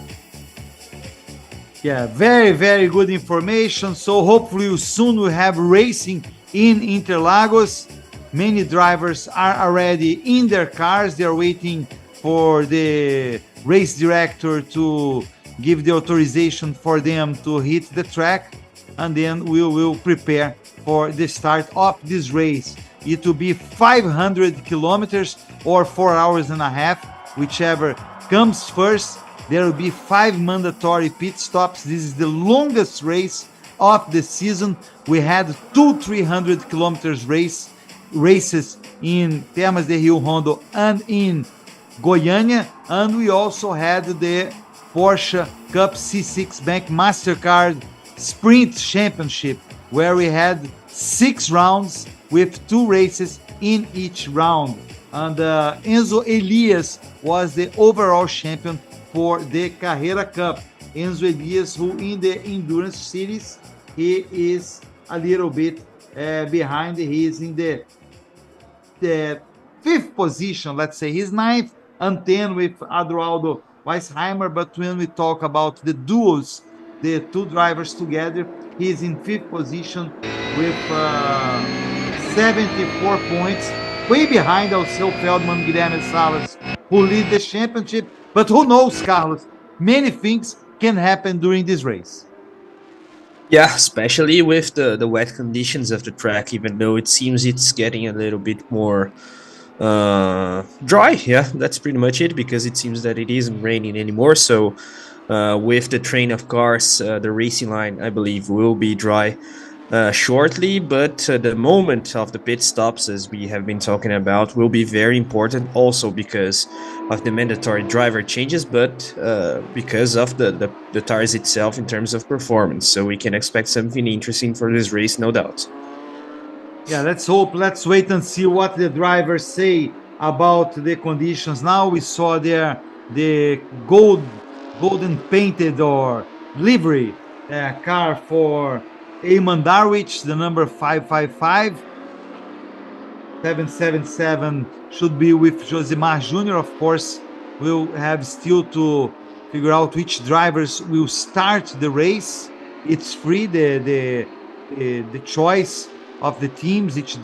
Yeah, very, very good information. So hopefully soon we'll have racing in Interlagos. Many drivers are already in their cars. They're waiting for the race director to give the authorization for them to hit the track. And then we will prepare for the start of this race. It will be 500 kilometers or 4 hours and a half, whichever comes first. There will be 5 mandatory pit stops. This is the longest race of the season. We had 300 kilometers races in Termas de Rio Hondo and in Goiânia, and we also had the Porsche Cup C6 Bank Mastercard Sprint Championship, where we had 6 rounds with 2 races in each round. And Enzo Elias was the overall champion for the Carrera Cup. Enzo Elias, who in the endurance series, he is a little bit behind. He is in the 5th position, let's say. He's 9th and 10 with Adroaldo Weisheimer, but when we talk about the duos, the 2 drivers together, he's in 5th position with 74 points, way behind Alceu Feldman, Guilherme Salas, who lead the championship. But who knows, Carlos? Many things can happen during this race. Yeah, especially with the wet conditions of the track, even though it seems it's getting a little bit more dry. Yeah, that's pretty much it, because it seems that it isn't raining anymore. So with the train of cars, the racing line, I believe, will be dry shortly, but the moment of the pit stops, as we have been talking about, will be very important, also because of the mandatory driver changes, but because of the tires itself in terms of performance. So we can expect something interesting for this race, no doubt. Yeah, let's hope. Let's wait and see what the drivers say about the conditions. Now we saw there the golden painted or livery car for Eamon Darwich, the number 555. 777 should be with Josimar Jr. Of course, we'll have still to figure out which drivers will start the race. It's free, the choice of the teams, which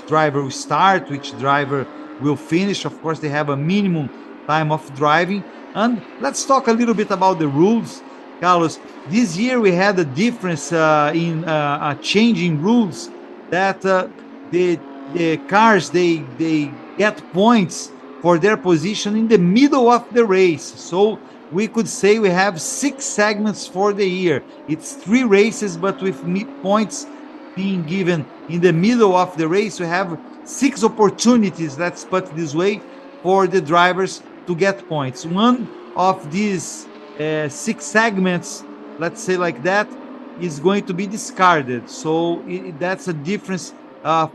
driver will start, which driver will finish. Of course, they have a minimum time of driving. And let's talk a little bit about the rules, Carlos. This year we had a difference in changing rules that the cars they get points for their position in the middle of the race. So we could say we have 6 segments for the year. It's 3 races, but with points being given in the middle of the race. We have 6 opportunities, let's put it this way, for the drivers to get points. One of these 6 segments, let's say like that, is going to be discarded. So that's a difference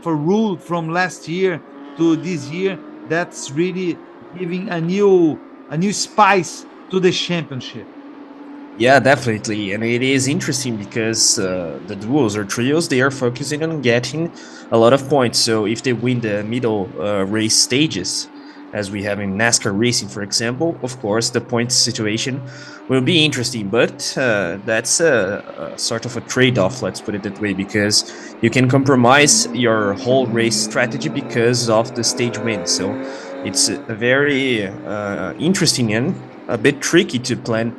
for rule from last year to this year. That's really giving a new spice to the championship. Yeah, definitely. And it is interesting because the duos or trios, they are focusing on getting a lot of points. So if they win the middle race stages, as we have in NASCAR racing, for example, of course, the points situation will be interesting. But that's a sort of a trade-off, let's put it that way, because you can compromise your whole race strategy because of the stage win. So it's a very interesting and a bit tricky to plan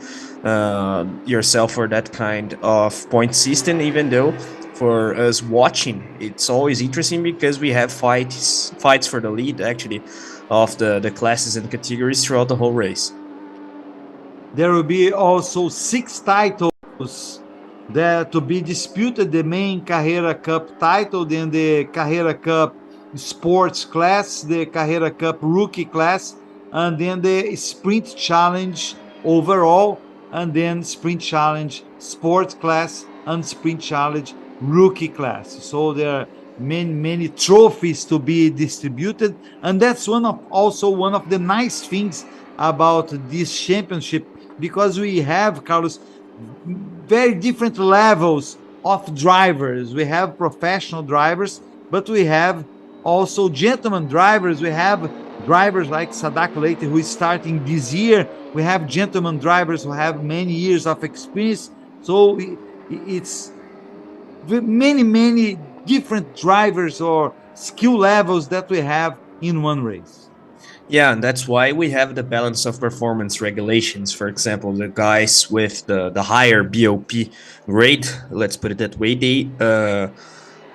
yourself for that kind of point system, even though for us watching it's always interesting because we have fights for the lead actually of the classes and categories throughout the whole race. There will be also 6 titles that to be disputed: the main Carrera Cup title, then the Carrera Cup Sports class, the Carrera Cup Rookie class, and then the Sprint Challenge overall, and then Sprint Challenge Sports class and Sprint Challenge Rookie class. So there are many trophies to be distributed, and that's also one of the nice things about this championship, because we have, Carlos, very different levels of drivers. We have professional drivers, but we have also gentleman drivers. We have drivers like Sadako Leite, who is starting this year. We have gentleman drivers who have many years of experience. So it's many different drivers or skill levels that we have in one race. Yeah, and that's why we have the balance of performance regulations. For example, the guys with the higher BOP grade, let's put it that way, they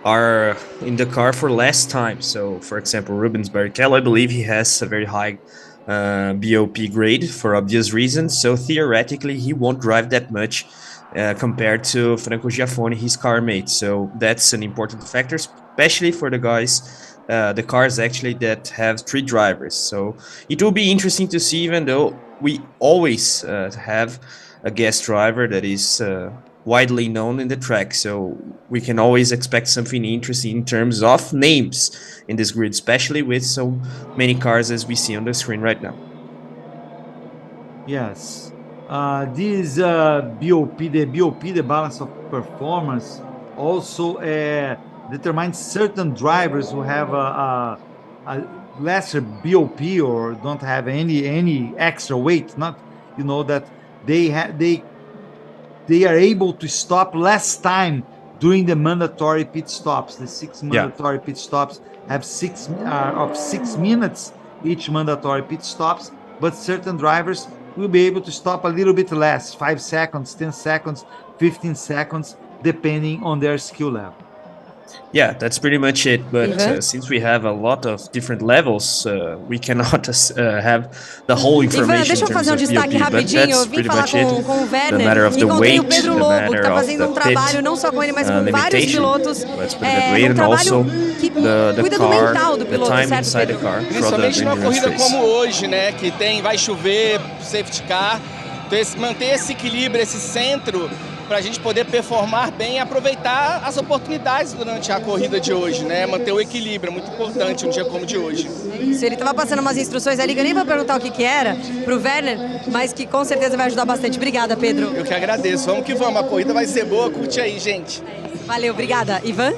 are in the car for less time. So, for example, Rubens Barrichello, I believe he has a very high BOP grade for obvious reasons. So theoretically, he won't drive that much compared to Franco Giaffoni, his car mate. So that's an important factor, especially for the guys. The cars actually that have 3 drivers. So it will be interesting to see, even though we always have a guest driver that is widely known in the track. So we can always expect something interesting in terms of names in this grid, especially with so many cars as we see on the screen right now. Yes. This BOP, the balance of performance, also determines certain drivers who have a lesser BOP or don't have any extra weight. Not, that they are able to stop less time during the mandatory pit stops. The 6 mandatory pit stops have 6 minutes each mandatory pit stops, but certain drivers will be able to stop a little bit less, 5 seconds, 10 seconds, 15 seconds, depending on their skill level. Yeah, that's pretty much it. But since we have a lot of different levels, we cannot have the whole information. Ivan, deixa eu fazer destaque rapidinho. Eu vim falar com o Werner, encontrei o Pedro Lobo, que está fazendo trabalho não só com ele, mas com vários pilotos. Um trabalho que cuida do mental do piloto, certo, Pedro? Principalmente numa corrida como hoje, né, que vai chover, safety car. Então, manter esse equilíbrio, esse centro, para a gente poder performar bem e aproveitar as oportunidades durante a corrida de hoje, né? Manter o equilíbrio, é muito importante um dia como o de hoje. Isso, ele estava passando umas instruções ali, que eu nem vou perguntar o que era para o Werner, mas que com certeza vai ajudar bastante. Obrigada, Pedro. Eu que agradeço. Vamos que vamos, a corrida vai ser boa, curte aí, gente. Valeu, obrigada. Ivan?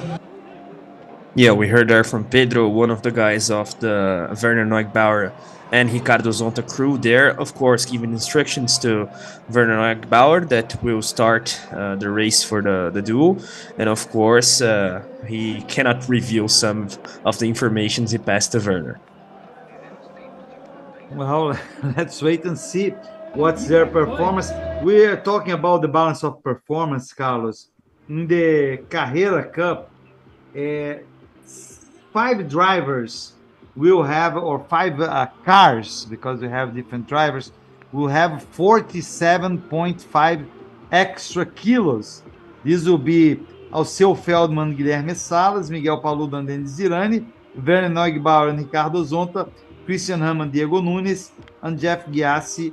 Yeah, we heard there from Pedro, one of the guys of the Werner Neugbauer and Ricardo Zonta crew there, of course, giving instructions to Werner Neugbauer that will start the race for the duel. And of course, he cannot reveal some of the information he passed to Werner. Well, let's wait and see what's their performance. We are talking about the balance of performance, Carlos. In the Carrera Cup, 5 drivers will have, or 5 cars, because we have different drivers, will have 47.5 extra kilos. This will be Alceu Feldman, Guilherme Salas, Miguel Paludo, André Zirani, Werner Neugbauer and Ricardo Zonta, Christian Hamann, Diego Nunes, and Jeff Giassi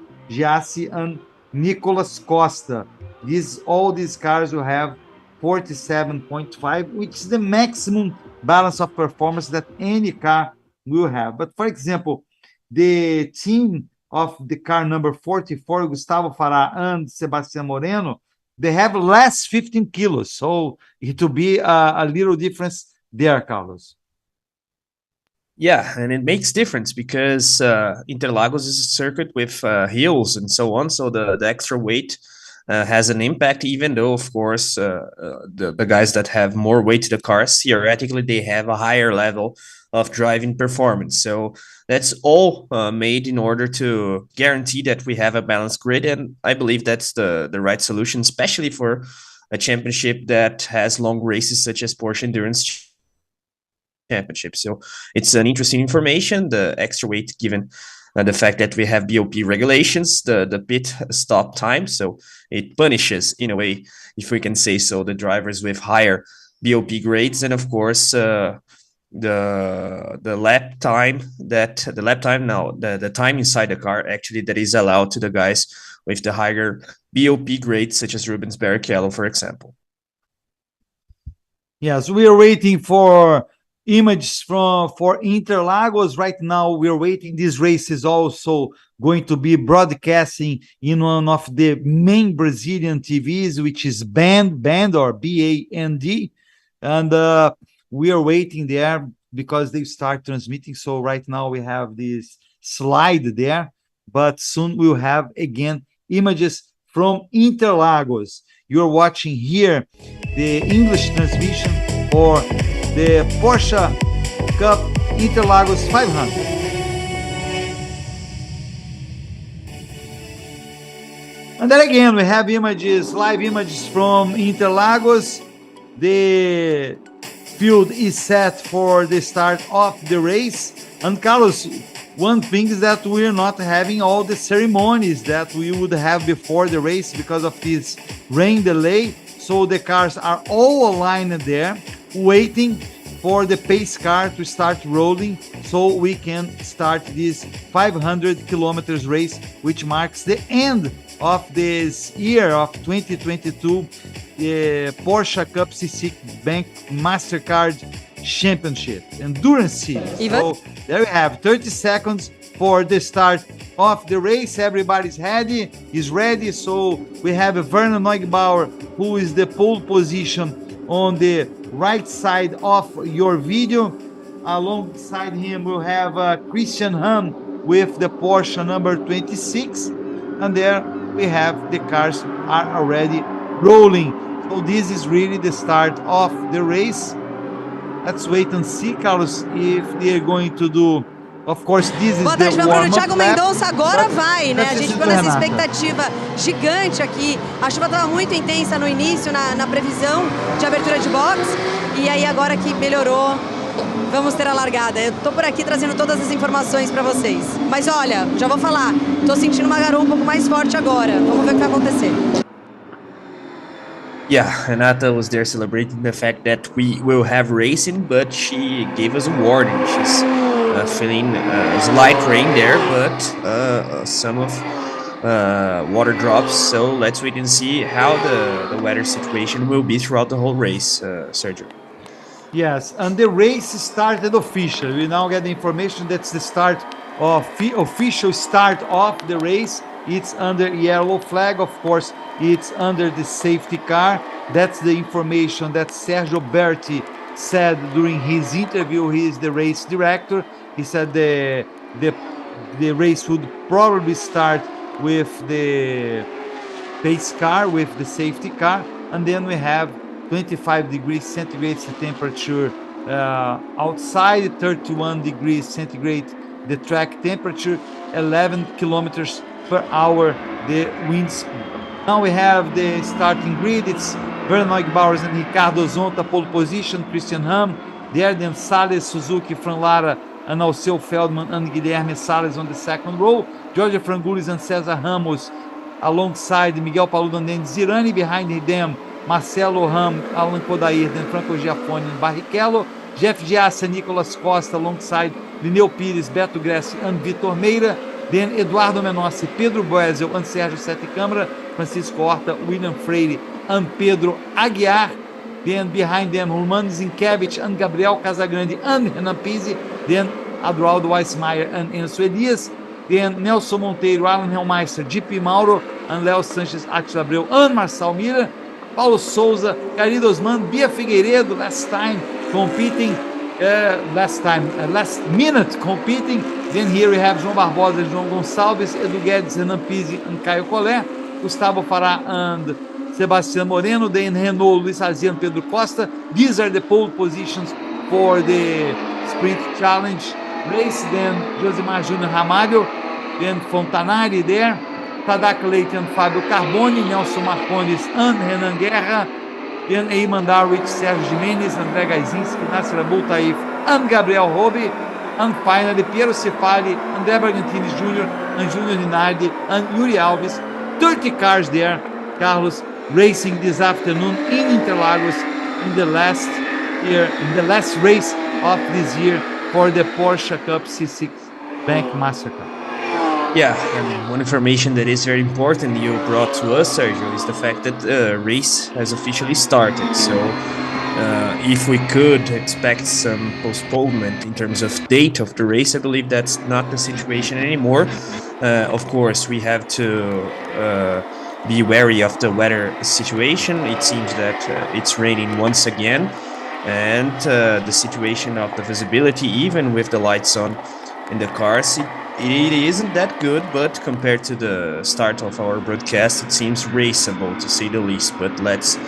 and Nicolas Costa. All these cars will have 47.5, which is the maximum balance of performance that any car will have. But for example, the team of the car number 44, Gustavo Farah and Sebastián Moreno, they have less 15 kilos. So it will be a little difference there, Carlos. Yeah, and it makes difference because Interlagos is a circuit with hills and so on. So the extra weight has an impact, even though, of course, the guys that have more weight to the cars, theoretically, they have a higher level of driving performance. So that's all made in order to guarantee that we have a balanced grid. And I believe that's the right solution, especially for a championship that has long races such as Porsche Endurance Championship. So it's an interesting information, the extra weight given the fact that we have BOP regulations, the pit stop time. So it punishes, in a way, if we can say so, the drivers with higher BOP grades. And of course, the time inside the car actually that is allowed to the guys with the higher BOP grades, such as Rubens Barrichello, for example. Yes, we are waiting for images for Interlagos. Right now, we're waiting. This race is also going to be broadcasting in one of the main Brazilian TVs, which is Band or BAND. And we are waiting there because they start transmitting. So right now we have this slide there, but soon we'll have again images from Interlagos. You're watching here the English transmission for the Porsche Cup Interlagos 500. And then again, we have images, live images from Interlagos. The field is set for the start of the race. And Carlos, one thing is that we're not having all the ceremonies that we would have before the race because of this rain delay. So the cars are all aligned there, waiting for the pace car to start rolling so we can start this 500 kilometers race, which marks the end of this year of 2022, the Porsche Cup C6 Bank MasterCard Championship Endurance Series. So there we have 30 seconds for the start of the race. Everybody's ready. So we have Vernon Neugebauer, who is the pole position on the right side of your video. Alongside him, we'll have Christian Hahn with the Porsche number 26. And there we have the cars are already rolling. So this is really the start of the race. Let's wait and see, Carlos, if they are going to do. Of course, this is Boa the tarde, meu Bruno. warm-up Thiago lap. Mendonça agora vai, né? A gente ficou nessa Renata. expectativa gigante aqui. A chuva estava muito intensa no início, na previsão de abertura de box. E aí agora que melhorou, vamos ter a largada. Eu tô por aqui trazendo todas as informações para vocês. Mas olha, já vou falar, tô sentindo uma garoa um pouco mais forte agora. Vamos ver o que vai acontecer. Yeah, Renata was there celebrating the fact that we will have racing, but she gave us a warning. She's feeling slight rain there, but some of water drops. So let's wait and see how the weather situation will be throughout the whole race, Sergio. Yes, and the race started officially. We now get the information that's the start of official start of the race. It's under yellow flag, of course. It's under the safety car. That's the information that Sergio Berti said during his interview. He is the race director. He said the race would probably start with the pace car, with the safety car, and then we have 25 degrees centigrade the temperature outside, 31 degrees centigrade the track temperature, 11 kilometers per hour the wind speed. Now we have the starting grid. It's Vernon Neugebauer and Ricardo Zonta pole position, Christian Hahn, Derden Salles, Suzuki, Fran Lara, and Alceu Feldman and Guilherme Salles on the second row, Jorge Frangulis and Cesar Ramos alongside Miguel Paludo and Denis Zirani, behind them Marcelo Ram, Alan Kodair, then Franco Giafone and Barrichello, Jeff Giassa, Nicolas Costa alongside Lineu Pires, Beto Gressi and Vitor Meira, then Eduardo Menossi, Pedro Boesel and Sérgio Sete Câmara, Francisco Horta, William Freire and Pedro Aguiar, then behind them Roman Zinkiewicz and Gabriel Casagrande and Renan Pizzi, then Adroaldo Weissmeier and Enzo Elias, then Nelson Monteiro, Alan Helmeister, GP Mauro and Léo Sanches, Atila Abreu and Marçal Mira, Paulo Souza, Carido Osman, Bia Figueiredo, last minute competing. Then here we have João Barbosa, João Gonçalves, Edu Guedes, Renan Pizzi and Caio Collet, Gustavo Farah and Sebastián Moreno, then Renault, Luis Azian, Pedro Costa. These are the pole positions for the sprint challenge race. Then Josimar Júnior Ramalho, then Fontanari there, Tadaka Leite and Fábio Carboni, Nelson Marcondes and Renan Guerra, then Eyman Darwich, Sérgio Jimenez, André Gaizinski, Nasser Abultaif and Gabriel Robi, and finally Piero Cefali, André Bragantini Jr. and Júnior Rinaldi and Yuri Alves. 30 cars there, Carlos, racing this afternoon in Interlagos in the last race of this year for the Porsche Cup C6 Bank MasterCard. Yeah, and one information that is very important you brought to us, Sergio, is the fact that the race has officially started. So if we could expect some postponement in terms of date of the race, I believe that's not the situation anymore. Of course, we have to be wary of the weather situation. It seems that it's raining once again. and the situation of the visibility, even with the lights on in the cars, it isn't that good, but compared to the start of our broadcast, it seems raceable to say the least. But let's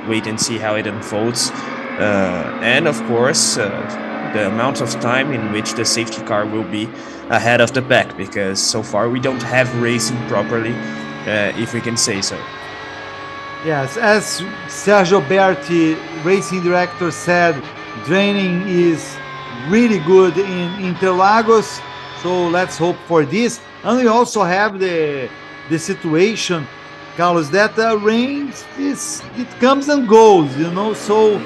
wait and see how it unfolds. And of course, the amount of time in which the safety car will be ahead of the pack, because so far we don't have racing properly, if we can say so. Yes, as Sergio Berti, racing director, said, training is really good in Interlagos. So let's hope for this. And we also have the situation, Carlos, that rain it comes and goes, you know. So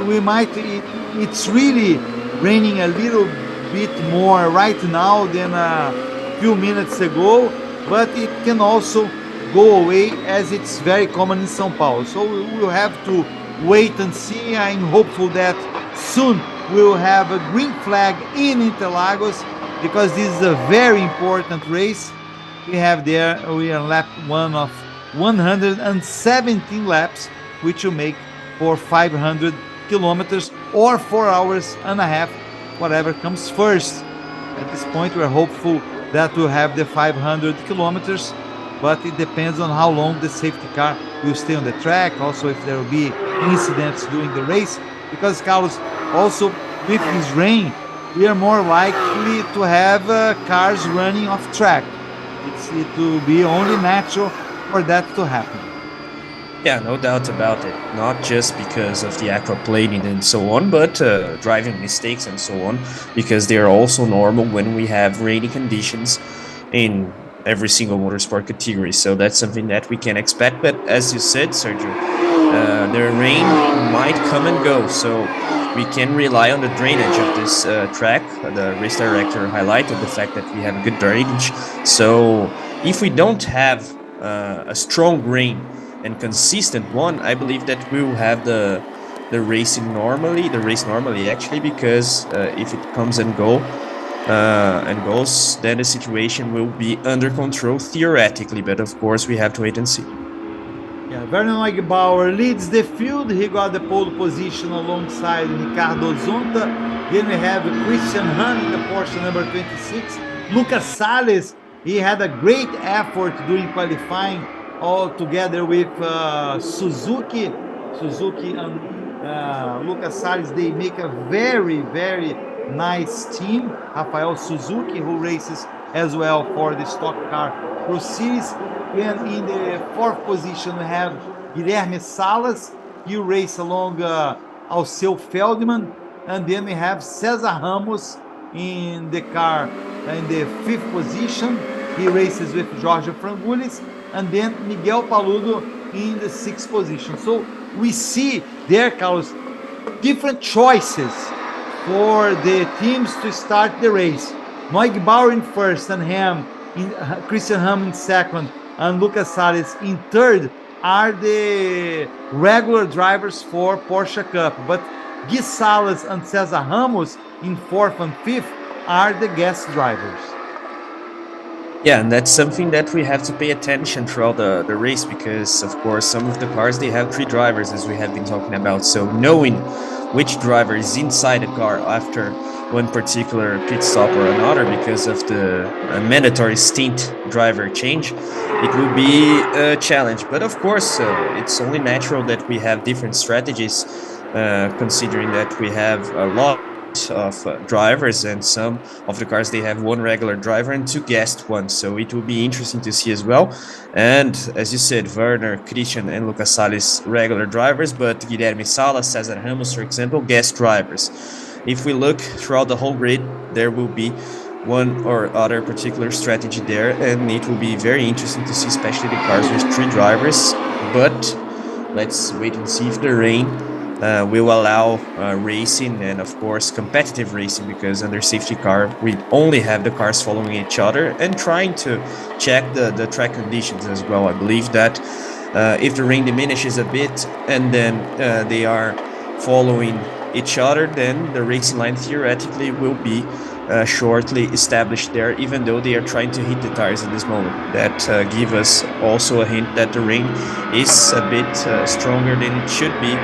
we might it's really raining a little bit more right now than a few minutes ago, but it can also go away as it's very common in São Paulo. So we will have to wait and see. I'm hopeful that soon we will have a green flag in Interlagos, because this is a very important race. We are lap one of 117 laps, which will make for 500 kilometers or 4 hours and a half, whatever comes first. At this point, we're hopeful that we'll have the 500 kilometers, but it depends on how long the safety car will stay on the track. Also, if there will be incidents during the race, because Carlos, also with this rain, we are more likely to have cars running off track. It will be only natural for that to happen. Yeah, no doubt about it. Not just because of the aquaplaning and so on, but driving mistakes and so on, because they are also normal when we have rainy conditions in every single motorsport category. So that's something that we can expect. But as you said, Sergio, the rain might come and go. So we can rely on the drainage of this track. The race director highlighted the fact that we have a good drainage. So if we don't have a strong rain and consistent one, I believe that we will have the race normally actually, because if it comes and goes, then the situation will be under control theoretically. But of course, we have to wait and see. Yeah, Werner Neugebauer leads the field. He got the pole position alongside Ricardo Zonta. Then we have Christian Hahn in the Porsche number 26. Lucas Salles, he had a great effort during qualifying, all together with Suzuki. Suzuki and Lucas Salles, they make a very, very nice team. Rafael Suzuki, who races as well for the Stock Car Pro Series. And in the fourth position, we have Guilherme Salas. He races along Alceu Feldman. And then we have Cesar Ramos in the car in the fifth position. He races with Jorge Frangulis. And then Miguel Paludo in the sixth position. So we see there, Carlos, different choices for the teams to start the race. Neugebauer in first, and Christian Ham in second, and Lucas Salles in third are the regular drivers for Porsche Cup. But Gui Salas and Cesar Ramos in fourth and fifth are the guest drivers. Yeah, and that's something that we have to pay attention throughout the race, because of course some of the cars, they have three drivers, as we have been talking about. So knowing which driver is inside the car after one particular pit stop or another, because of the mandatory stint driver change, it will be a challenge. But of course, it's only natural that we have different strategies, considering that we have a lot of drivers, and some of the cars, they have one regular driver and two guest ones. So it will be interesting to see as well. And as you said, Werner, Christian and Lucas Salles regular drivers, but Guilherme Salas, Cesar Ramos, for example, guest drivers. If we look throughout the whole grid, there will be one or other particular strategy there, and it will be very interesting to see, especially the cars with three drivers. But let's wait and see if the rain will allow racing, and of course competitive racing, because under safety car we only have the cars following each other and trying to check the track conditions as well. I believe that if the rain diminishes a bit and then they are following each other, then the racing line theoretically will be shortly established there, even though they are trying to hit the tires at this moment. That give us also a hint that the rain is a bit stronger than it should be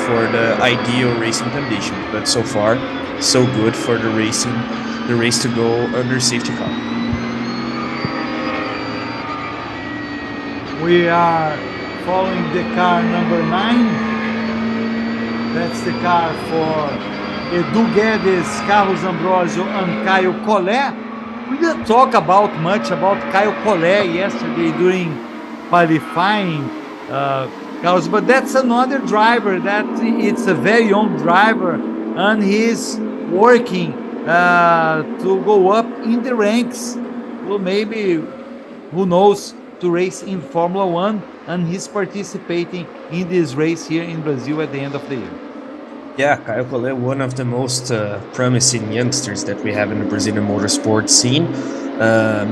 for the ideal racing condition. But so far, so good for the race to go under safety car. We are following the car number 9. That's the car for Edu Guedes, Carlos Ambrosio, and Caio Collet. We didn't talk much about Caio Collet yesterday during qualifying, Carlos, but that's another driver that it's a very young driver, and he's working to go up in the ranks. Well, maybe, who knows, to race in Formula One, and he's participating in this race here in Brazil at the end of the year. Yeah, Caio Collet, one of the most promising youngsters that we have in the Brazilian motorsport scene,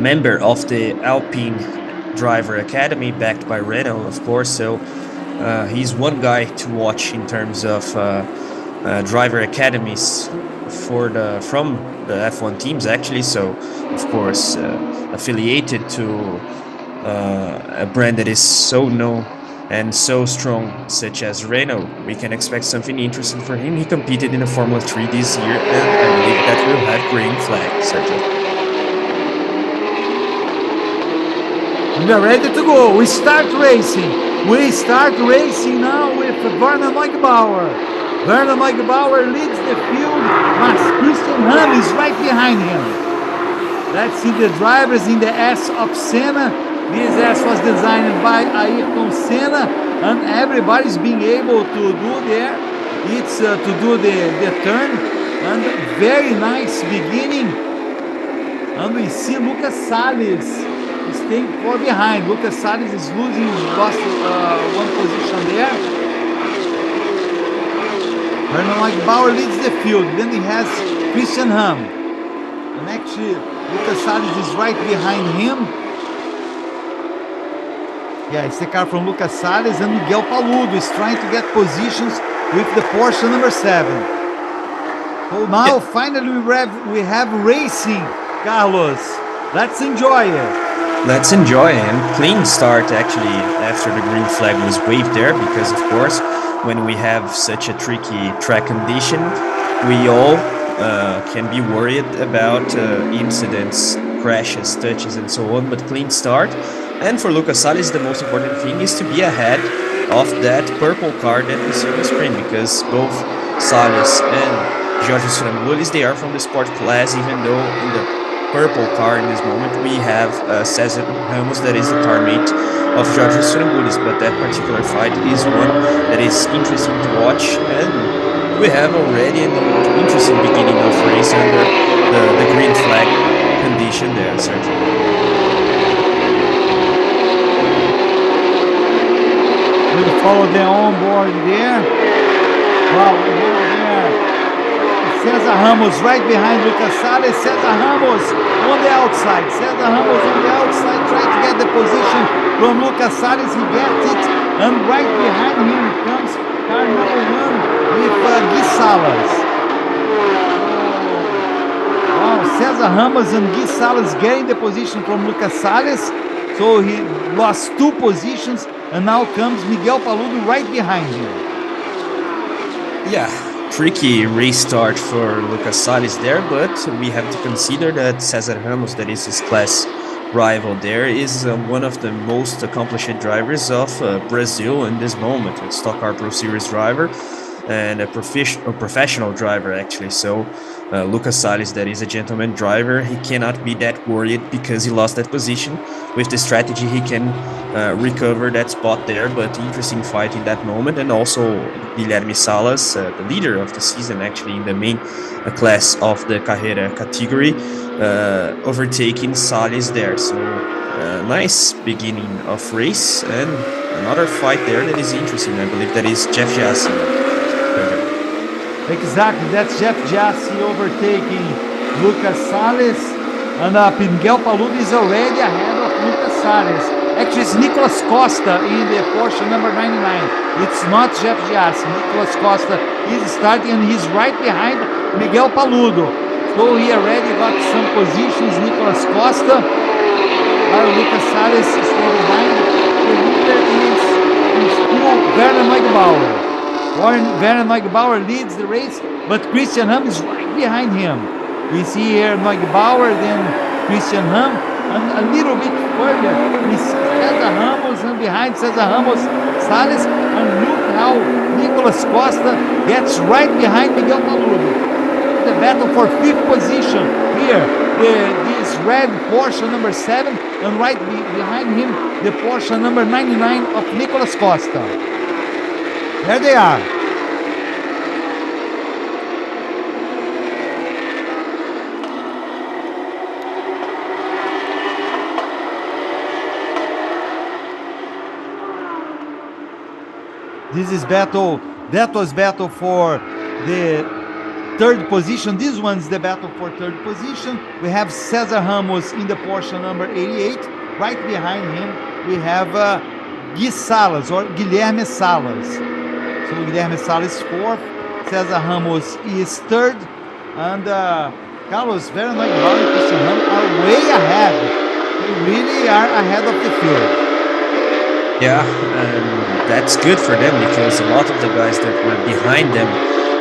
member of the Alpine Driver Academy, backed by Renault, of course. So he's one guy to watch in terms of driver academies from the F1 teams, actually. So, of course, affiliated to a brand that is so known and so strong, such as Renault, we can expect something interesting for him. He competed in the Formula 3 this year, and I believe that will have green flag, Sergio. We are ready to go. We start racing. We start racing now with Werner Neugebauer. Werner Neugebauer leads the field, but Christian Ham is right behind him. Let's see the drivers in the S of Senna. This S was designed by Ayrton Senna, and everybody's being able to do there. It's to do the turn, and very nice beginning. And we see Lucas Salles staying far behind. Lucas Salles is lost one position there. Werner Neugebauer leads the field. Then he has Christian Ham, and actually Lucas Salles is right behind him. Yeah, it's the car from Lucas Salles, and Miguel Paludo is trying to get positions with the Porsche number 7. So now finally we have racing, Carlos. Let's enjoy it. Let's enjoy it. And clean start, actually, after the green flag was waved there, because, of course, when we have such a tricky track condition, we all can be worried about incidents, crashes, touches, and so on, but clean start. And for Lucas Salles, the most important thing is to be ahead of that purple car that we see on the screen, because both Salles and Jorge Strangoulis, they are from the sport class, even though in the purple car in this moment we have Cesar Ramos, that is the car mate of Jorge Strangoulis. But that particular fight is one that is interesting to watch, and we have already an interesting beginning of race under the green flag condition there, Sergio. We'll follow the onboard there. Wow, we have there Cesar Ramos right behind Lucas Salles. Cesar Ramos on the outside. Cesar Ramos on the outside trying to get the position from Lucas Salles. He gets it. And right behind him comes car number 1 with Gui Salas. Wow, Cesar Ramos and Gui Salas getting the position from Lucas Salles. So he lost 2 positions. And now comes Miguel Paludo right behind him. Yeah, tricky restart for Lucas Salles there, but we have to consider that Cesar Ramos, that is his class rival there, is one of the most accomplished drivers of Brazil in this moment, a Stock Car Pro Series driver and a professional driver, actually. So Lucas Salles, that is a gentleman driver, he cannot be that worried because he lost that position. With the strategy, he can recover that spot there, but interesting fight in that moment. And also Guilherme Salas, the leader of the season, actually in the main class of the Carreira category, overtaking Salles there. So nice beginning of race, and another fight there that is interesting. I believe that is Jeff Jassy. Exactly, that's Jeff Jassy overtaking Lucas Salles, and Miguel Paludo is already ahead of Lucas Salles. Actually, it's Nicolas Costa in the Porsche number 99. It's not Jeff Jassy. Nicolas Costa is starting, and he's right behind Miguel Paludo. So he already got some positions, Nicolas Costa. Lucas Salles is behind. The leader is Werner Neugebauer. Werner Neugebauer leads the race, but Christian Ham is right behind him. We see here Neugebauer, then Christian Ham, and a little bit further, we see Cesar Ramos, and behind Cesar Ramos, Salles, and look how Nicolas Costa gets right behind Miguel Paludo. The battle for 5th position here. This red Porsche number 7, and right behind him, the Porsche number 99 of Nicolas Costa. There they are. This is battle. That was battle for the 3rd position. This one's the battle for 3rd position. We have Cesar Ramos in the Porsche number 88. Right behind him, we have Gui Salas or Guilherme Salas. So Guilherme Salas 4th. Cesar Ramos is 3rd. And Carlos, Werner Neugebauer and Christian Ham are way ahead. They really are ahead of the field. Yeah, and that's good for them because a lot of the guys that were behind them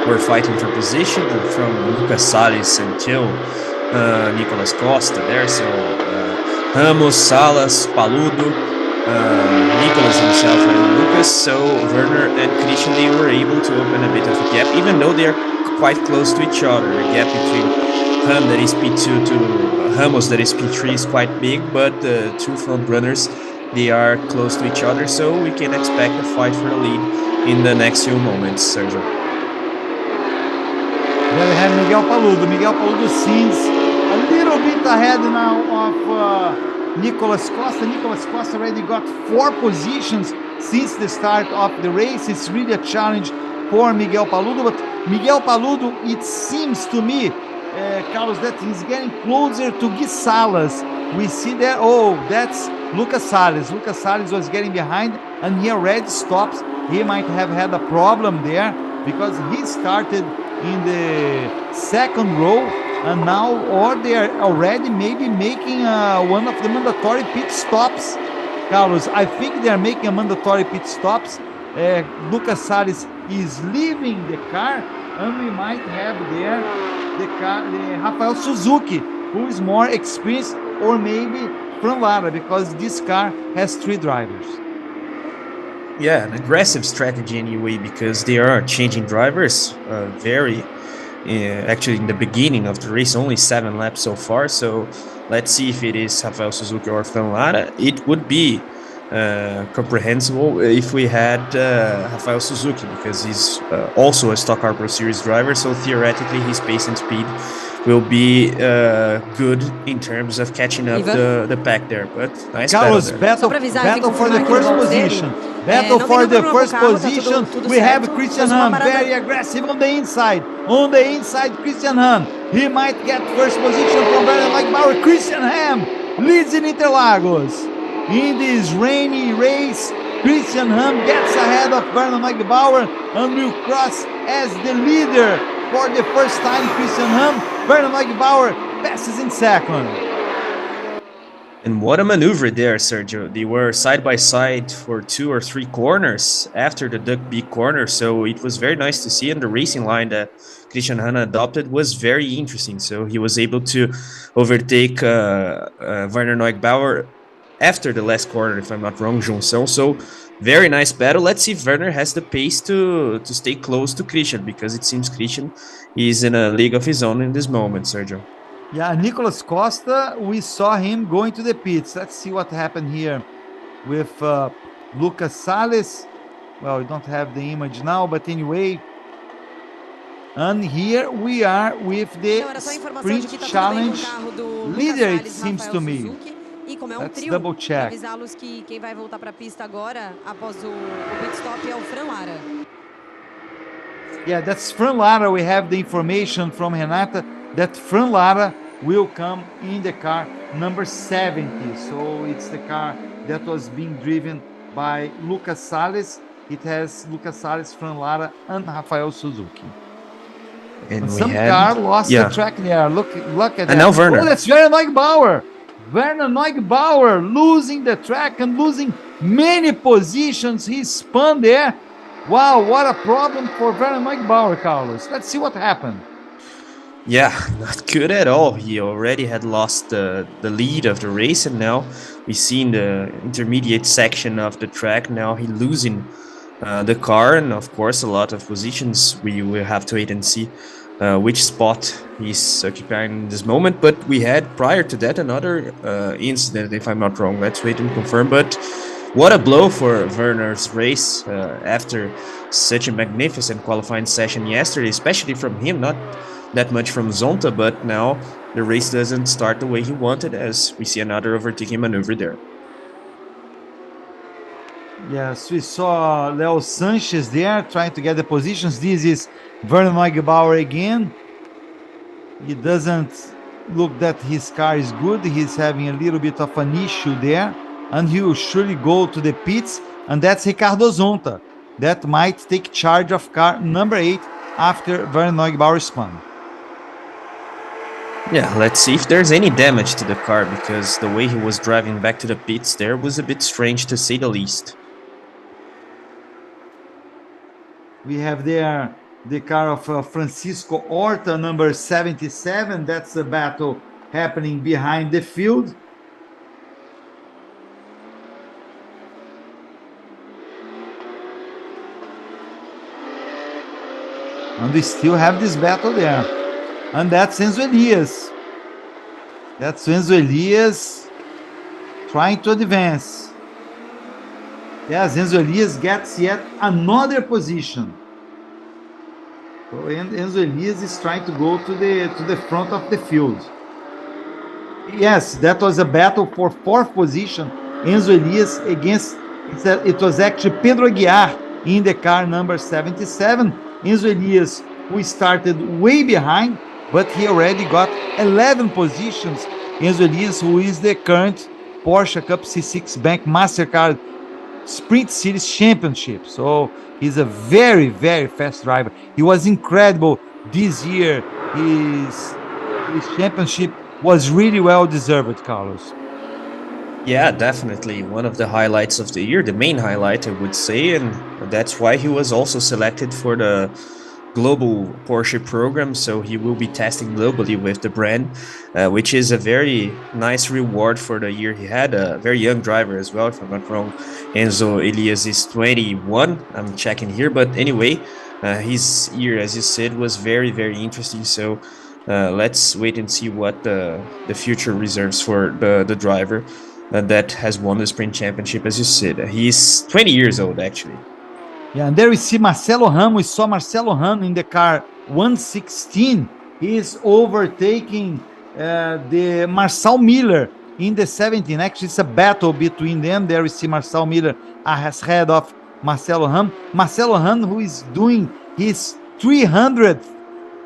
were fighting for position, from Lucas Salles until Nicolas Costa there. So Ramos, Salas, Paludo, Nicolas himself, and Lucas. So Werner and Christian, they were able to open a bit of a gap, even though they are quite close to each other. The gap between Ham, that is P2, to Ramos, that is P3, is quite big, but the two front runners, they are close to each other, so we can expect a fight for the lead in the next few moments, Sergio. There we have Miguel Paludo. Miguel Paludo seems a little bit ahead now of Nicolas Costa. Nicolas Costa already got 4 positions since the start of the race. It's really a challenge for Miguel Paludo, but Miguel Paludo, it seems to me, Carlos, that he's getting closer to Gui Salas. We see there, that's Lucas Salles. Lucas Salles was getting behind, and he already stops. He might have had a problem there because he started in the 2nd row, and now, or they are already maybe making one of the mandatory pit stops. Carlos, I think they are making a mandatory pit stops. Lucas Salles is leaving the car, and we might have there the Rafael Suzuki, who is more experienced, or maybe Fran Lara, because this car has 3 drivers. Yeah, an aggressive strategy anyway, because they are changing drivers actually in the beginning of the race, only 7 laps so far. So let's see if it is Rafael Suzuki or Fran Lara. It would be comprehensible if we had Rafael Suzuki, because he's also a Stock Car Pro Series driver, so theoretically his pace and speed will be good in terms of catching up the pack there. But nice Carlos, battle for the 1st position. Battle for the 1st position. We have Christian Ham, very aggressive on the inside. On the inside, Christian Ham. He might get 1st position from Werner Neugebauer. Christian Ham leads in Interlagos. In this rainy race, Christian Ham gets ahead of Werner Neugebauer and will cross as the leader for the first time. Christian Ham, Werner Neugebauer passes in 2nd. And what a maneuver there, Sergio. They were side by side for 2 or 3 corners after the duck beak corner, so it was very nice to see. And the racing line that Christian Ham adopted was very interesting. So he was able to overtake Werner Neugebauer after the last corner, if I'm not wrong, Junção. So very nice battle. Let's see if Werner has the pace to stay close to Christian, because it seems Christian is in a league of his own in this moment, Sergio. Yeah, Nicolas Costa, we saw him going to the pits. Let's see what happened here with Lucas Salles. Well, we don't have the image now, but anyway. And here we are with the Sprint Challenge leader, it seems to me. E como é Let's trio, double check. avisá-los que quem vai voltar para a pista agora, após o pit stop, é o Fran Lara. Yeah, that's Fran Lara. We have the information from Renata that Fran Lara will come in the car number 70. So it's the car that was being driven by Lucas Salles. It has Lucas Salles, Fran Lara, and Rafael Suzuki. And some car lost the track there. Look at that. And now Werner. Oh, that's Werner Neugebauer. Werner Neugebauer losing the track and losing many positions. He spun there. Wow, what a problem for Werner Neugebauer, Carlos. Let's see what happened. Yeah, not good at all. He already had lost the lead of the race, and now we see in the intermediate section of the track, now he losing the car, and of course a lot of positions. We will have to wait and see which spot he's occupying in this moment. But we had prior to that another incident, if I'm not wrong. Let's wait and confirm. But what a blow for Werner's race after such a magnificent qualifying session yesterday, especially from him, not that much from Zonta, but now the race doesn't start the way he wanted, as we see another overtaking maneuver there. Yes, we saw Leo Sanchez there trying to get the positions. This is Werner Neugebauer again. He doesn't look that his car is good. He's having a little bit of an issue there, and he will surely go to the pits. And that's Ricardo Zonta that might take charge of car number 8 after Werner Neugebauer spun. Yeah, let's see if there's any damage to the car, because the way he was driving back to the pits there was a bit strange, to say the least. We have there the car of Francisco Horta, number 77. That's the battle happening behind the field. And we still have this battle there. And that's Enzo Elias. That's Enzo Elias trying to advance. Yes, Enzo Elias gets yet another position. So Enzo Elias is trying to go to the front of the field. Yes, that was a battle for 4th position. Enzo Elias against, it was actually Pedro Aguiar in the car number 77. Enzo Elias, who started way behind, but he already got 11 positions. Enzo Elias, who is the current Porsche Cup C6 Bank MasterCard Sprint Series Championship. So he's a very, very fast driver. He was incredible this year. His championship was really well deserved, Carlos. Yeah, definitely one of the highlights of the year, the main highlight, I would say, and that's why he was also selected for the global Porsche program, so he will be testing globally with the brand, which is a very nice reward for the year he had. A very young driver as well, if I'm not wrong. Enzo Elias is 21, I'm checking here, but anyway, his year, as you said, was very, very interesting, so let's wait and see what the future reserves for the driver that has won the sprint championship, as you said. He's 20 years old, actually. Yeah, and there we see Marcelo Ram. We saw Marcelo Ram in the car 116. He is overtaking the Marcel Miller in the 17. Actually, it's a battle between them. There we see Marcel Miller ahead of Marcelo Ram. Marcelo Ram, who is doing his 300th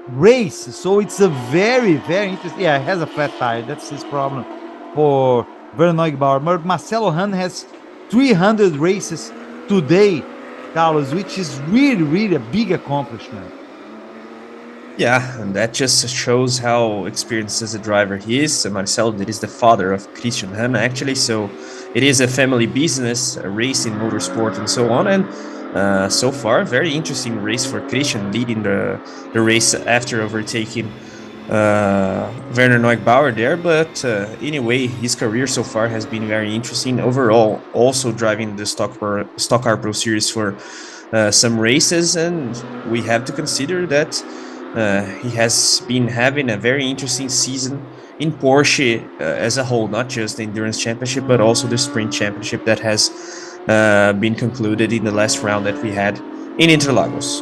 race. So it's a very, very interesting. Yeah, he has a flat tire. That's his problem for Werner Neugebauer. But Marcelo Ram has 300 races today, Carlos, which is really, really a big accomplishment. Yeah, and that just shows how experienced as a driver he is. Marcelo, that is the father of Christian Ram, actually, so it is a family business, a racing, motorsport, and so on. And so far, very interesting race for Christian, leading the race after overtaking Werner Neugebauer there. But anyway, his career so far has been very interesting overall. Also driving the Stock Car Pro Series for some races, and we have to consider that he has been having a very interesting season in Porsche as a whole, not just the Endurance Championship, but also the Sprint Championship that has been concluded in the last round that we had in Interlagos.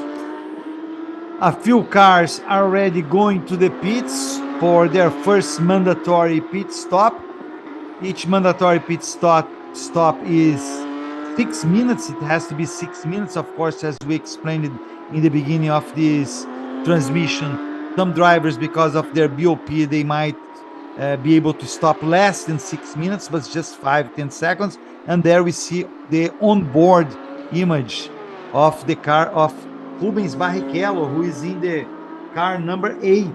A few cars are already going to the pits for their first mandatory pit stop. Each mandatory pit stop is 6 minutes. It has to be 6 minutes, of course, as we explained it in the beginning of this transmission. Some drivers, because of their BOP, they might be able to stop less than 6 minutes, but just 5-10 seconds. And there we see the onboard image of the car of Rubens Barrichello, who is in the car number 8.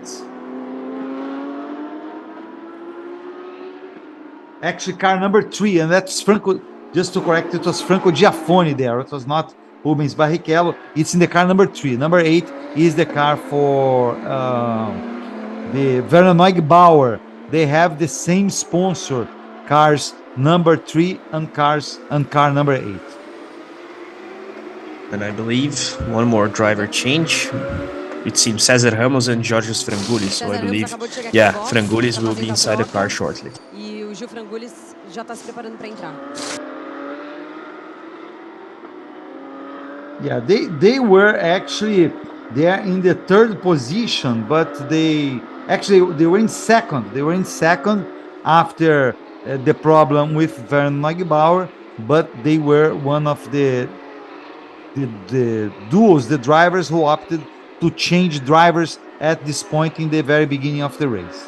Actually, car number 3, and that's Franco, just to correct, it was Franco Giaffoni there. It was not Rubens Barrichello. It's in the car number 3. Number 8 is the car for the Werner Neugebauer. They have the same sponsor, cars number 3 and car number 8. And I believe one more driver change. It seems Cesar Ramos and Georgios Frangoulis. So I believe, yeah, Frangoulis will be inside the car shortly. E o Gil Frangoulis já está se preparando para entrar. Yeah, they were actually there in the 3rd position, but they were in second. They were in second after the problem with Werner Neugebauer, but they were one of the duos, the drivers who opted to change drivers at this point in the very beginning of the race.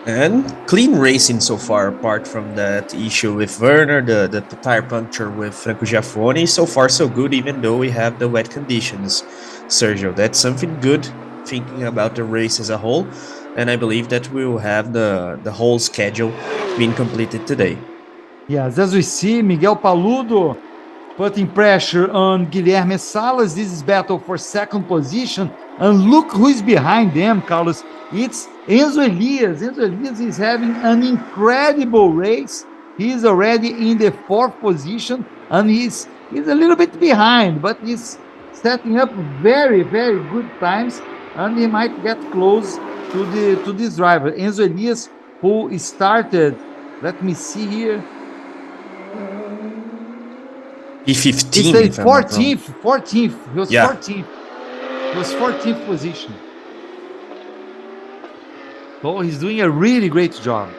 And clean racing so far, apart from that issue with Werner, the tire puncture with Franco Giaffoni. So far, so good, even though we have the wet conditions, Sergio. That's something good, thinking about the race as a whole. And I believe that we will have the whole schedule being completed today. Yes, as we see, Miguel Paludo putting pressure on Guilherme Salas. This is battle for second position. And look who is behind them, Carlos. It's Enzo Elias. Enzo Elias is having an incredible race. He's already in the 4th position, and he's a little bit behind, but he's setting up very, very good times, and he might get close to this driver. Enzo Elias, who started, let me see here, P15. He said 14th. He was 14th. He was 14th position. So he's doing a really great job.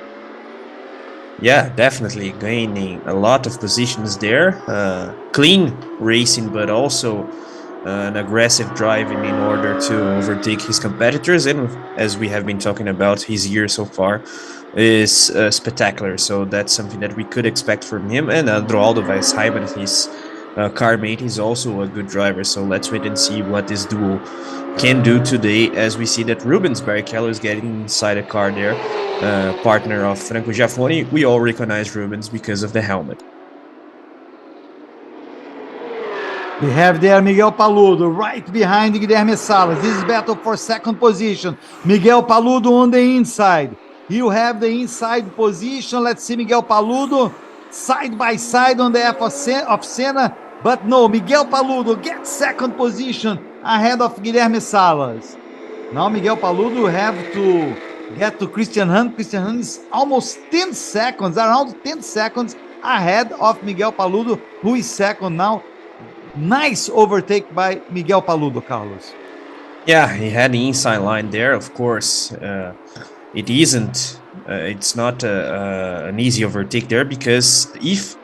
Yeah, definitely gaining a lot of positions there. Clean racing, but also an aggressive driving in order to overtake his competitors. And as we have been talking about, his year so far is spectacular. So that's something that we could expect from him. And Androaldo Weisheimer, his car mate, is also a good driver. So let's wait and see what this duo can do today, as we see that Rubens Barrichello is getting inside a car there, partner of Franco Giaffoni. We all recognize Rubens because of the helmet. We have there Miguel Paludo right behind Guilherme Salas. This is battle for second position. Miguel Paludo on the inside. You have the inside position. Let's see Miguel Paludo side by side on the F of Senna. But no, Miguel Paludo gets second position ahead of Guilherme Salas. Now Miguel Paludo have to get to Christian Hunt. Christian Hunt is almost 10 seconds, around 10 seconds ahead of Miguel Paludo, who is second now. Nice overtake by Miguel Paludo, Carlos. Yeah, he had the inside line there, of course. It's not an easy overtake there, because if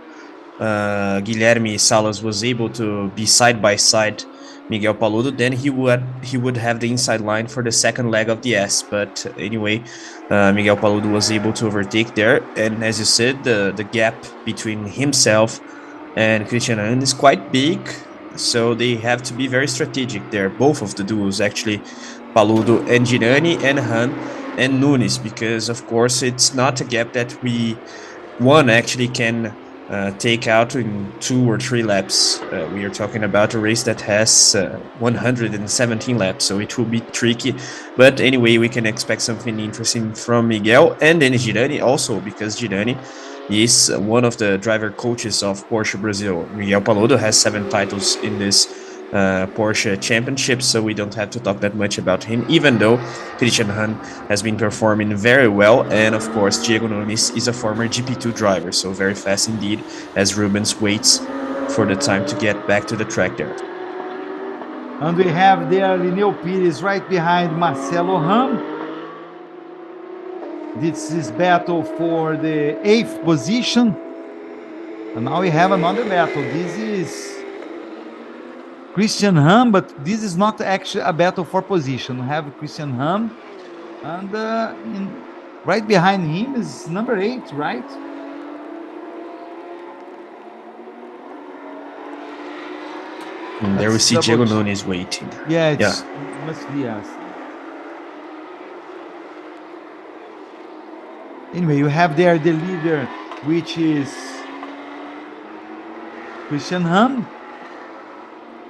Guilherme Salas was able to be side by side Miguel Paludo, then he would have the inside line for the second leg of the S. But anyway, Miguel Paludo was able to overtake there, and as you said, the gap between himself and Christian Hunt is quite big, so they have to be very strategic there, both of the duos actually, Paludo and Girani, and Hunt and Nunes, because of course it's not a gap that one actually can take out in 2 or 3 laps. We are talking about a race that has 117 laps, so it will be tricky. But anyway, we can expect something interesting from Miguel, and then Girani also, because Girani is one of the driver coaches of Porsche Brazil. Miguel Paludo has 7 titles in this Porsche championship, so we don't have to talk that much about him, even though Christian Hunt has been performing very well, and of course Diego Nunes is a former GP2 driver, so very fast indeed, as Rubens waits for the time to get back to the track there. And we have there Lineu Pires right behind Marcelo Ram. This is battle for the 8th position, and now we have another battle. This is Christian Ham, but this is not actually a battle for position. We have Christian Ham, and right behind him is number 8, right? And there we see Diego Nunes waiting. Yeah, it must be us. Anyway, you have there the leader, which is Christian Ham.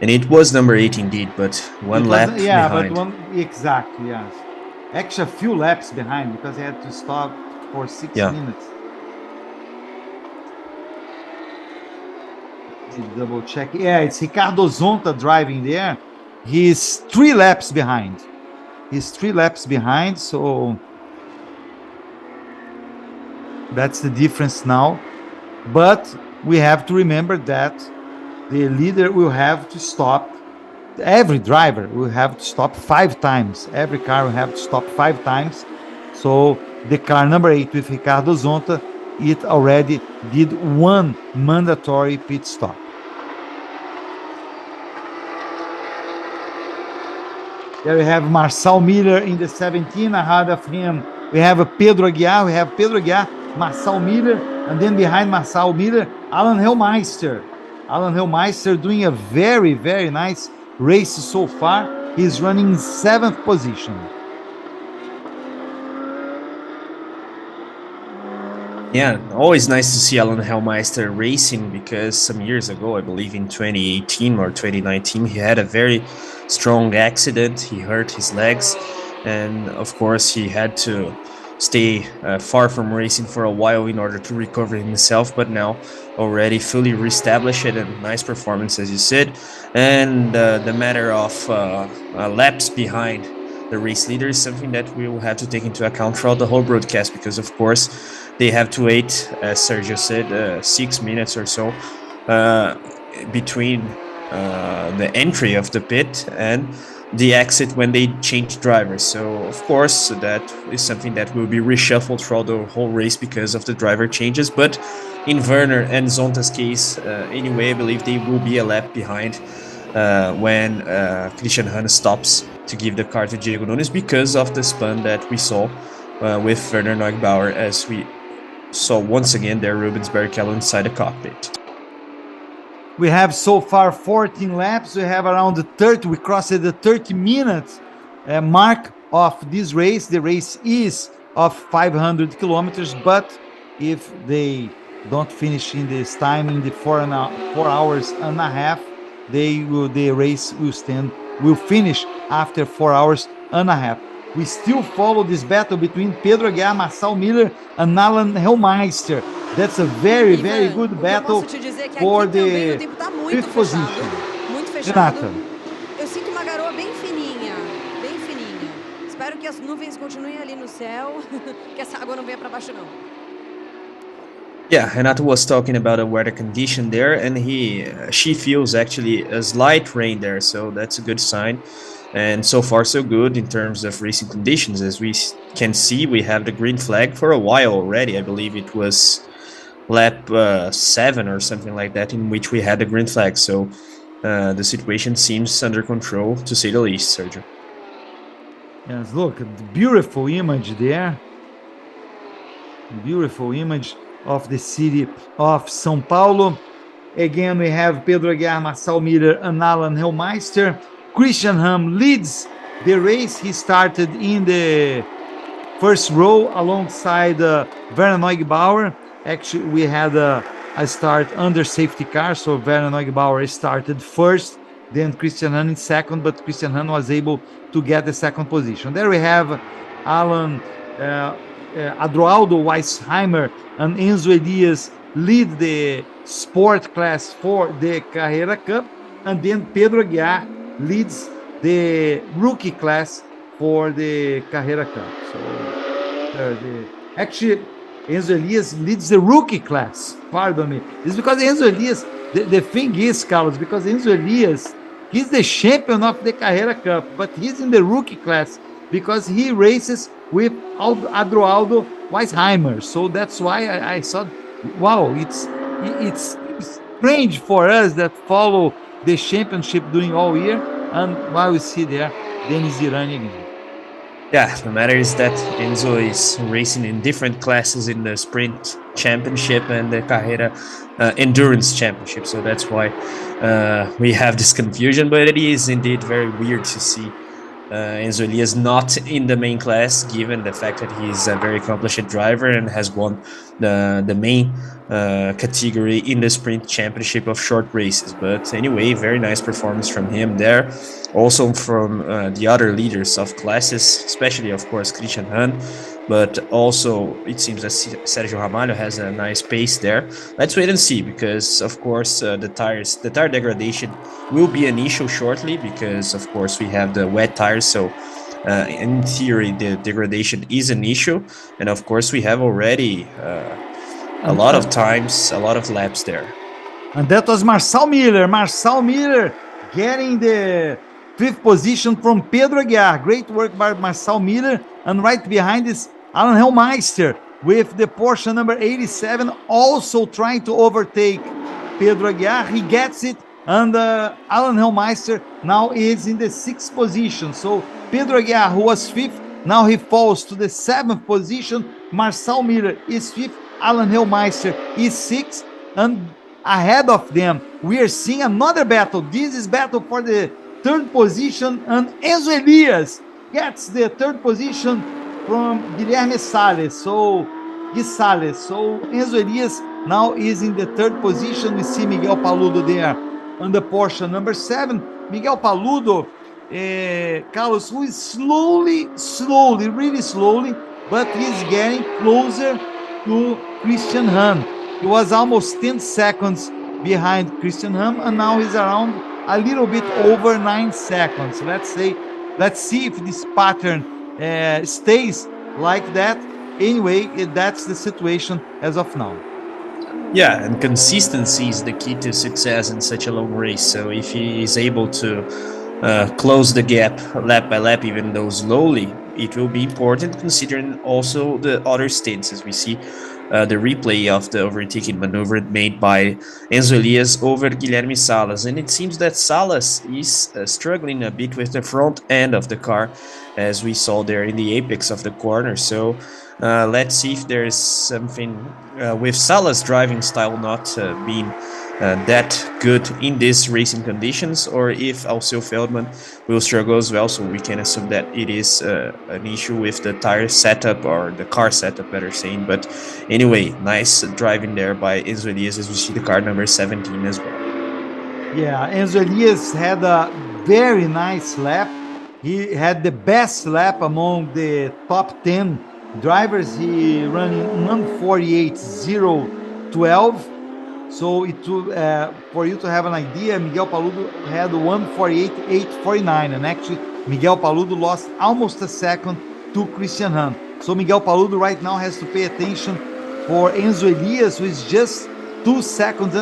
And it was number 8 indeed, but one lap behind. Exactly, yes. Actually, a few laps behind because he had to stop for 6 minutes. Double check. Yeah, it's Ricardo Zonta driving there. He's 3 laps behind. So that's the difference now. But we have to remember that the leader will have to stop. Every driver will have to stop 5 times. Every car will have to stop 5 times. So the car number 8 with Ricardo Zonta, it already did 1 mandatory pit stop. There we have Marçal Miller in the 17. Ahead of him, we have Pedro Aguiar. Marçal Miller, and then behind Marçal Miller, Alan Hellmeister. Alan Hellmeister doing a very, very nice race so far. He's running 7th position. Yeah, always nice to see Alan Hellmeister racing, because some years ago, I believe in 2018 or 2019, he had a very strong accident. He hurt his legs, and of course he had to stay far from racing for a while in order to recover himself, but now already fully reestablished and nice performance, as you said. And the matter of laps behind the race leader is something that we will have to take into account throughout the whole broadcast, because of course they have to wait, as Sergio said, 6 minutes or so between the entry of the pit and the exit when they change drivers. So of course that is something that will be reshuffled throughout the whole race because of the driver changes. But in Werner and Zonta's case, anyway, I believe they will be a lap behind when Christian Hahn stops to give the car to Diego Nunes, because of the spun that we saw with Werner Neugebauer, as we saw once again there Rubens Barrichello inside the cockpit. We have so far 14 laps. We have around the 30. We crossed the 30 minutes mark of this race. The race is of 500 kilometers, but if they don't finish in this time, in the 4 hours and a half, the race will finish after 4 hours and a half. We still follow this battle between Pedro Aguiar, Marçal Miller, and Alan Hellmeister. That's a very, very good battle for the 5th position. Muito fechado. Eu sinto uma garoa bem fininha, bem fininha. Espero que as nuvens continuem ali no céu, que essa água não venha para baixo não. Yeah, Renato was talking about a weather condition there, and she feels actually a slight rain there, so that's a good sign. And so far so good in terms of racing conditions. As we can see, we have the green flag for a while already. I believe it was lap 7 or something like that in which we had the green flag. So the situation seems under control, to say the least, Sergio. Yes, look, the beautiful image there. Beautiful image of the city of São Paulo. Again, we have Pedro Aguiar, Marçal Miller, and Alan Hellmeister. Christian Hahn leads the race. He started in the first row alongside Werner Neugebauer. Actually, we had a start under safety car, so Werner Neugebauer started first, then Christian Hahn in second, but Christian Hahn was able to get the second position. There we have Alan Adroaldo Weisheimer and Enzo Elias lead the sport class for the Carrera Cup, and then Pedro Aguiar leads the rookie class for the Carrera Cup. So actually Enzo Elias leads the rookie class. Pardon me. It's because Enzo Elias, the thing is, Carlos, because Enzo Elias, he's the champion of the Carrera Cup, but he's in the rookie class because he races with Adroaldo Weisheimer. So that's why I thought, wow, it's strange for us that follow the championship during all year, and while we see there Denis Irani again. Yeah, the matter is that Enzo is racing in different classes in the sprint championship and the Carrera endurance championship, so that's why we have this confusion. But it is indeed very weird to see Enzo Elias not in the main class, given the fact that he's a very accomplished driver and has won the main category in the sprint championship of short races. But anyway, very nice performance from him there. Also from the other leaders of classes, especially of course Christian Hahn, but also it seems that Sergio Ramalho has a nice pace there. Let's wait and see, because of course the tire degradation will be an issue shortly, because of course we have the wet tires. So in theory, the degradation is an issue, and of course we have already a lot of times, a lot of laps there. And that was Marçal Miller. Marçal Miller getting the 5th position from Pedro Aguiar. Great work by Marçal Miller. And right behind is Alan Hellmeister with the Porsche number 87, also trying to overtake Pedro Aguiar. He gets it, and Alan Hellmeister now is in the 6th position. So Pedro Aguiar, who was 5th, now he falls to the 7th position. Marçal Miller is 5th. Alan Hellmeister is 6th, and ahead of them, we are seeing another battle. This is battle for the 3rd position, and Enzo Elias gets the 3rd position from Guilherme Salles. So Enzo Elias now is in the 3rd position. We see Miguel Paludo there on the Porsche number 7. Miguel Paludo, Carlos, who is slowly, really slowly, but he's getting closer to Christian Hahn. He was almost 10 seconds behind Christian Hahn, and now he's around a little bit over 9 seconds. Let's see if this pattern stays like that. Anyway, that's the situation as of now. Yeah, and consistency is the key to success in such a long race. So if he is able to close the gap lap by lap, even though slowly, it will be important, considering also the other stints, as we see the replay of the overtaking maneuver made by Enzo Elias over Guilherme Salas. And it seems that Salas is struggling a bit with the front end of the car, as we saw there in the apex of the corner. So let's see if there's something with Salas' driving style not being that good in these racing conditions, or if Alceu Feldman will struggle as well. So we can assume that it is an issue with the tire setup, or the car setup, better saying. But anyway, nice driving there by Enzo Elias, as we see the car number 17 as well. Yeah, Enzo Elias had a very nice lap. He had the best lap among the top 10 drivers. He running 1:48.012. So for you to have an idea, Miguel Paludo had 1:48.849, and actually Miguel Paludo lost almost a second to Christian Hahn. So Miguel Paludo right now has to pay attention for Enzo Elias, who is just 2.5 seconds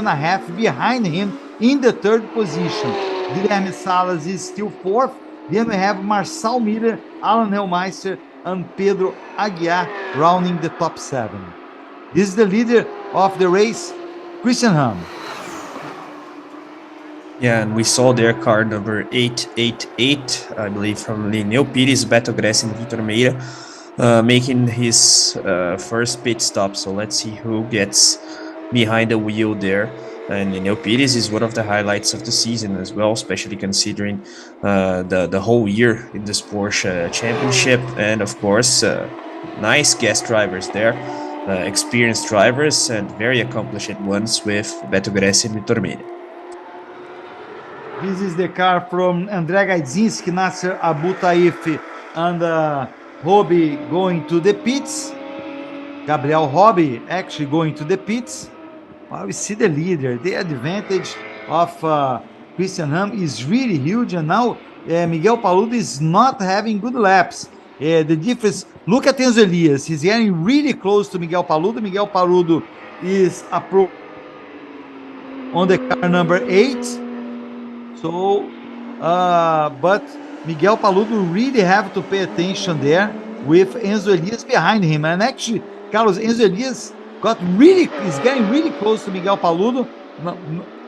behind him in the 3rd position. Guilherme Salas is still 4th. Then we have Marçal Miller, Alan Hellmeister, and Pedro Aguiar rounding the top 7. This is the leader of the race, Christian Hahn. Yeah, and we saw their car number 888, I believe, from Lineu Pires, Beto Gressi, and Vitor Meira, making his first pit stop. So let's see who gets behind the wheel there. And Lineu Pires is one of the highlights of the season as well, especially considering the whole year in this Porsche championship. And of course, nice guest drivers there, experienced drivers and very accomplished ones with Beto Gressi and Vitor Meira. This is the car from André Gaidzinski, Nasser Abu Taif, and Hobby going to the pits. Gabriel Hobby actually going to the pits. Well, we see the leader. The advantage of Christian Hahn is really huge, and now Miguel Paludo is not having good laps. The difference, look at Enzo Elias. He's getting really close to Miguel Paludo. Miguel Paludo is on the car number 8. So, but Miguel Paludo really have to pay attention there with Enzo Elias behind him. And actually, Carlos, Enzo Elias is getting really close to Miguel Paludo.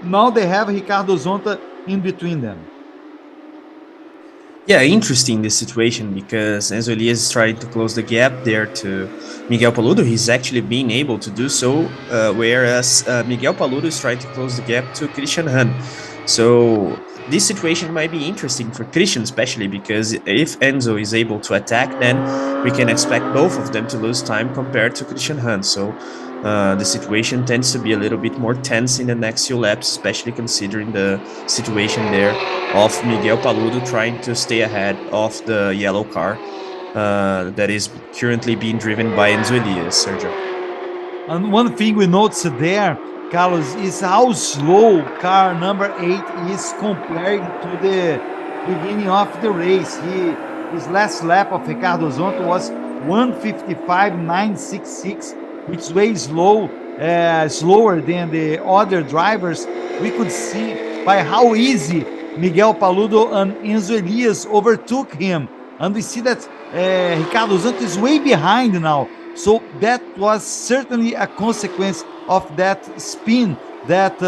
Now they have Ricardo Zonta in between them. Yeah, interesting this situation, because Enzo Elias is trying to close the gap there to Miguel Paludo. He's actually being able to do so, whereas Miguel Paludo is trying to close the gap to Christian Hahn. So this situation might be interesting for Christian, especially because if Enzo is able to attack, then we can expect both of them to lose time compared to Christian Hahn. So the situation tends to be a little bit more tense in the next few laps, especially considering the situation there of Miguel Paludo trying to stay ahead of the yellow car that is currently being driven by Enzo Elias, Sergio. And one thing we noticed there, Carlos, is how slow car number 8 is compared to the beginning of the race. His last lap of Ricardo Zonta was 1:55.966, which is way slower than the other drivers. We could see by how easy Miguel Paludo and Enzo Elias overtook him. And we see that Ricardo Zonta is way behind now. So that was certainly a consequence of that spin that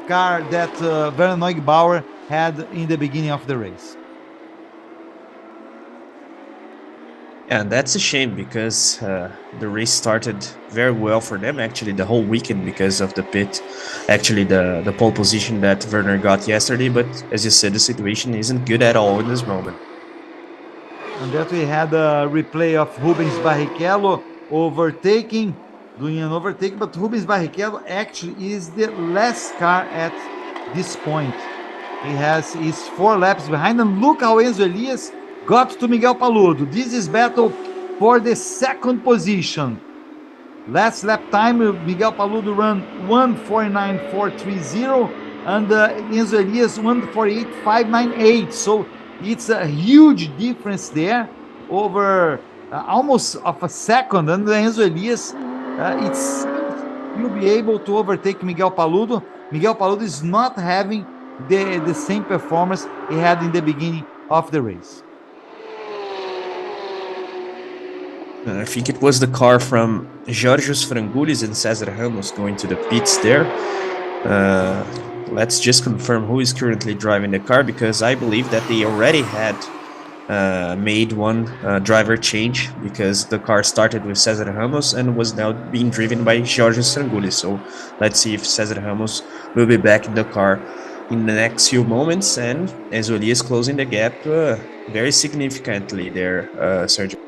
car that Werner Neugebauer had in the beginning of the race. Yeah, and that's a shame because the race started very well for them, actually, the whole weekend because of the pit, actually the pole position that Werner got yesterday. But as you said, the situation isn't good at all in this moment. And that we had a replay of Rubens Barrichello doing an overtake, but Rubens Barrichello actually is the last car at this point. He's 4 laps behind, and look how Enzo Elias got to Miguel Paludo. This is battle for the second position. Last lap time, Miguel Paludo ran 1:49.430, and Enzo Elias 1:48.598. So it's a huge difference there, over almost of a second. And Enzo Elias, will be able to overtake Miguel Paludo. Miguel Paludo is not having the same performance he had in the beginning of the race. I think it was the car from Georgios Frangoulis and Cesar Ramos going to the pits there. Let's just confirm who is currently driving the car, because I believe that they already had made one driver change, because the car started with Cesar Ramos and was now being driven by Georgios Frangoulis. So let's see if Cesar Ramos will be back in the car in the next few moments, and Enzo Elias closing the gap very significantly there, Sergio.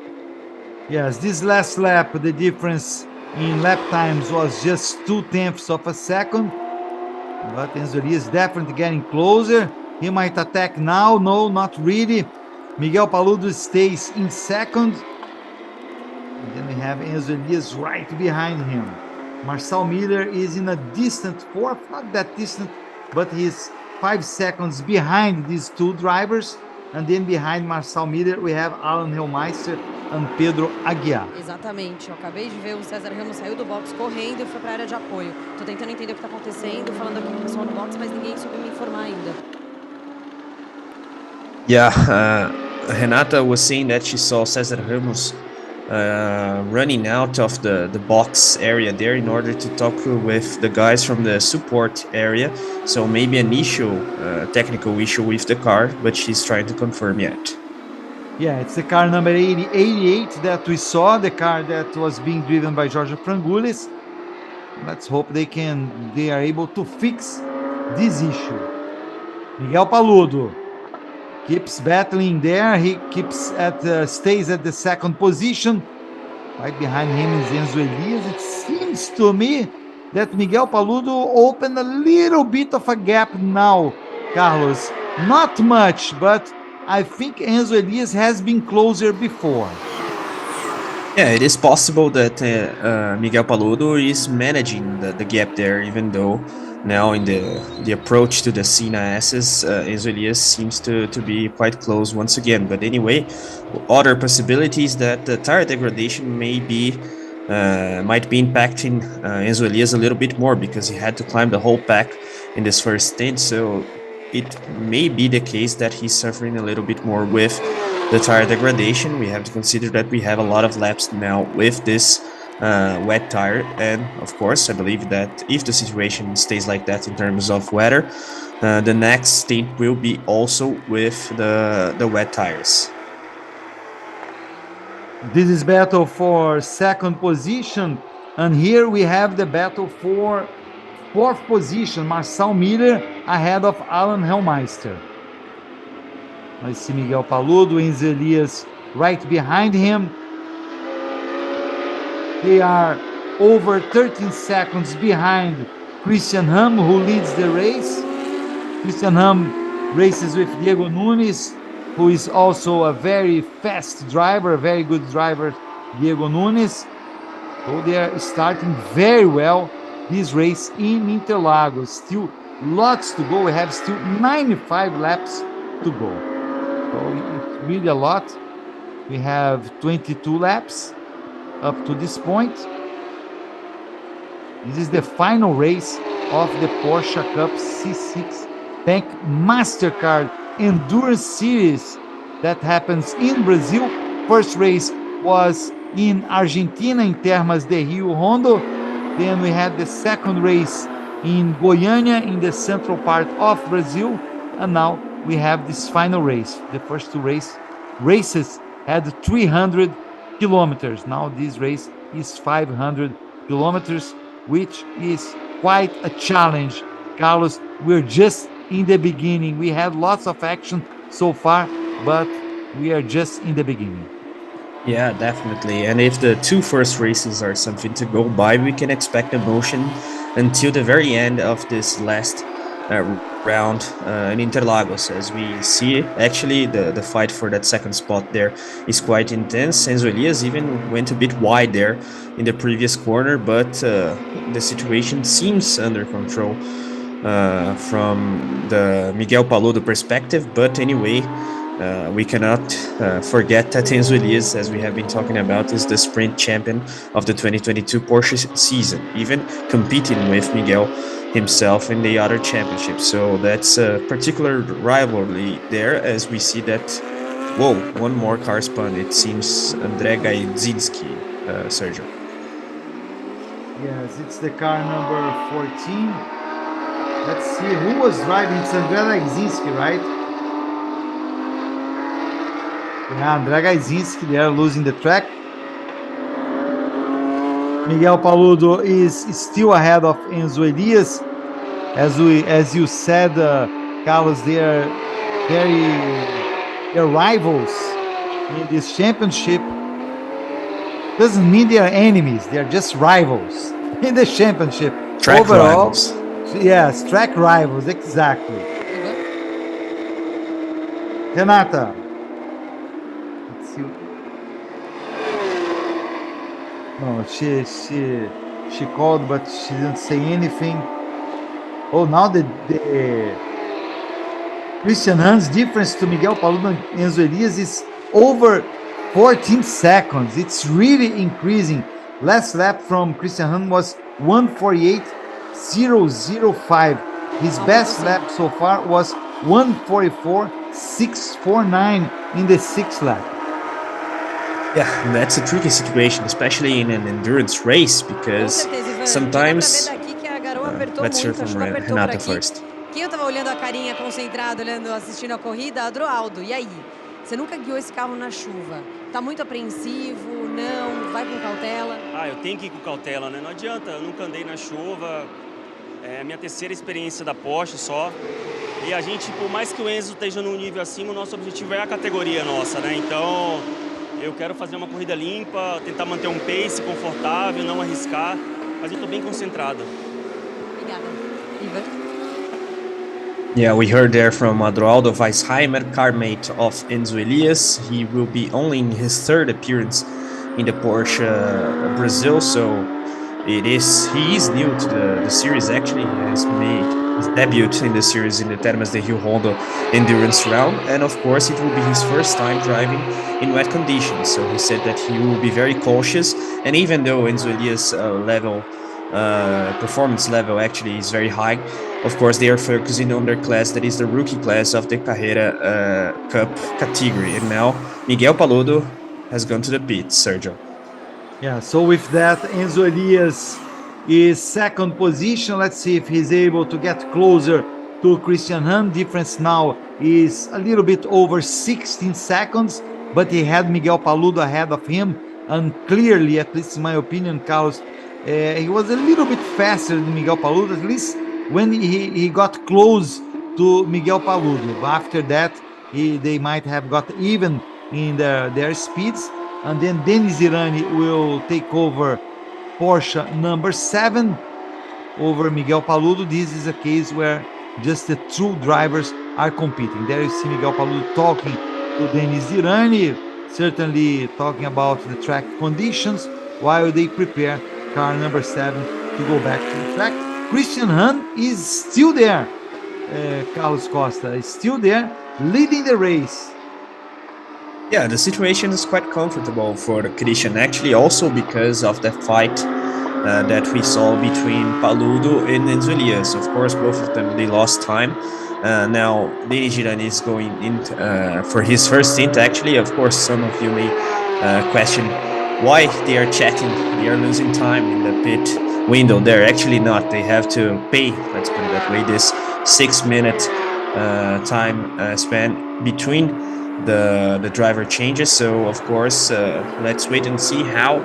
Yes, this last lap, the difference in lap times was just 0.2 of a second. But Enzo Elias is definitely getting closer. He might attack now. No, not really. Miguel Paludo stays in second. And then we have Enzo Elias right behind him. Marcel Miller is in a distant fourth, not that distant, but he's 5 seconds behind these two drivers. And then behind Marcel Miller, we have Alan Hellmeister and Pedro Aguiar. Exatamente. Eu acabei de ver o César Ramos saiu do box correndo e foi para a área de apoio. Tô tentando entender o que está acontecendo, falando aqui com o pessoal no box, mas ninguém soube me informar ainda. Yeah, Renata was saying that she saw Cesar Ramos running out of the box area there in order to talk with the guys from the support area. So maybe an issue, technical issue with the car, but she's trying to confirm yet. Yeah, it's the car number 88 that we saw, the car that was being driven by Giorgio Frangoulis. Let's hope they are able to fix this issue. Miguel Paludo keeps battling there. He stays at the second position. Right behind him is Enzo Elias. It seems to me that Miguel Paludo opened a little bit of a gap now, Carlos. Not much, but I think Enzo Elias has been closer before. Yeah, it is possible that Miguel Paludo is managing the gap there, even though now in the approach to the Senna S's, Enzo Elias seems to be quite close once again. But anyway, other possibilities that the tire degradation might be impacting Enzo Elias a little bit more, because he had to climb the whole pack in this first stint. So it may be the case that he's suffering a little bit more with the tire degradation. We have to consider that we have a lot of laps now with this wet tire, and of course I believe that if the situation stays like that in terms of weather, the next stint will be also with the wet tires. This is battle for second position, and here we have the battle for fourth position. Marcel Miller ahead of Alan Hellmeister. I see Miguel Paludo and Enzo Elias right behind him. They are over 13 seconds behind Christian Ham, who leads the race. Christian Ham races with Diego Nunes, who is also a very fast driver, a very good driver, Diego Nunes. So they are starting very well this race in Interlagos. Still lots to go. We have still 95 laps to go. So it's really a lot. We have 22 laps up to this point. This is the final race of the Porsche Cup C6 Bank MasterCard Endurance Series that happens in Brazil. First race was in Argentina, in Termas de Rio Hondo. Then we had the second race in Goiânia, in the central part of Brazil. And now we have this final race. The first two races had 300 kilometers. Now this race is 500 kilometers, which is quite a challenge. Carlos, we're just in the beginning. We had lots of action so far, but we are just in the beginning. Yeah, definitely. And if the two first races are something to go by, we can expect emotion until the very end of this last round in Interlagos. As we see, actually, the fight for that second spot there is quite intense. Enzo Elias even went a bit wide there in the previous corner, but the situation seems under control from the Miguel Paludo perspective. But anyway, we cannot forget that Enzo Elias, as we have been talking about, is the sprint champion of the 2022 Porsche season, even competing with Miguel himself in the other championships. So that's a particular rivalry there, as we see that, whoa, one more car spun. It seems André Gaidzinski, Sergio. Yes, it's the car number 14. Let's see who was driving. It's André Gaidzinski, right? Yeah, André Gaidzinski, they are losing the track. Miguel Paludo is still ahead of Enzo Elias. As you said, Carlos, they're rivals in this championship. Doesn't mean they are enemies. They are just rivals in the championship. Track rivals. Yes, track rivals, exactly. Renata. No, she called, but she didn't say anything. Oh, now the Christian Ham's difference to Miguel Paludo and Enzo Elias is over 14 seconds. It's really increasing. Last lap from Christian Ham was 1:48.005. His best lap so far was 1:44.649 in the sixth lap. Yeah, that's a tricky situation, especially in an endurance race, because sometimes... let's hear from Renata first. Quem eu tava olhando a carinha concentrado, assistindo a corrida, Adroaldo. E aí? Você nunca guiou esse carro na chuva? Tá muito apreensivo? Não? Vai com cautela? Eu tenho que ir com cautela, né? Não adianta, eu nunca andei na chuva. É a minha terceira experiência da Porsche só. E a gente, por mais que o Enzo esteja num nível acima, o nosso objetivo é a categoria nossa, né? Então, eu quero fazer uma corrida limpa, tentar manter um pace confortável, não arriscar, mas eu tô bem concentrado. Obrigada. Ivan? Yeah, we heard there from Adroaldo Weisheimer, carmate of Enzo Elias. He will be only in his third appearance in the Porsche Brazil, so he is new to the series. Actually, he has made his debut in the series in the Termas de Rio Hondo endurance round, and of course it will be his first time driving in wet conditions, so he said that he will be very cautious. And even though Enzo Elias' performance level actually is very high, of course they are focusing on their class, that is the rookie class of the Carreira Cup category. And now Miguel Paludo has gone to the pits, Sergio. Yeah, so with that, Enzo Elias is second position. Let's see if he's able to get closer to Christian Ham. Difference now is a little bit over 16 seconds, but he had Miguel Paludo ahead of him, and clearly, at least in my opinion, Carlos, he was a little bit faster than Miguel Paludo, at least when he got close to Miguel Paludo. After that, they might have got even in their speeds, and then Denis Irani will take over Porsche number 7 over Miguel Paludo. This is a case where just the two drivers are competing. There you see Miguel Paludo talking to Denis Dirani, certainly talking about the track conditions while they prepare car number 7 to go back to the track. Christian Hahn is still there. Carlos Costa is still there, leading the race. Yeah, the situation is quite comfortable for the Christian, actually, also because of the fight that we saw between Paludo and Enzo Elias. Of course, both of them, they lost time. Now, Denis Girani is going in for his first stint, actually. Of course, some of you may question why they are chatting. They are losing time in the pit window. They're actually not. They have to pay, let's put it that way, this 6-minute time span between the driver changes. So of course, let's wait and see how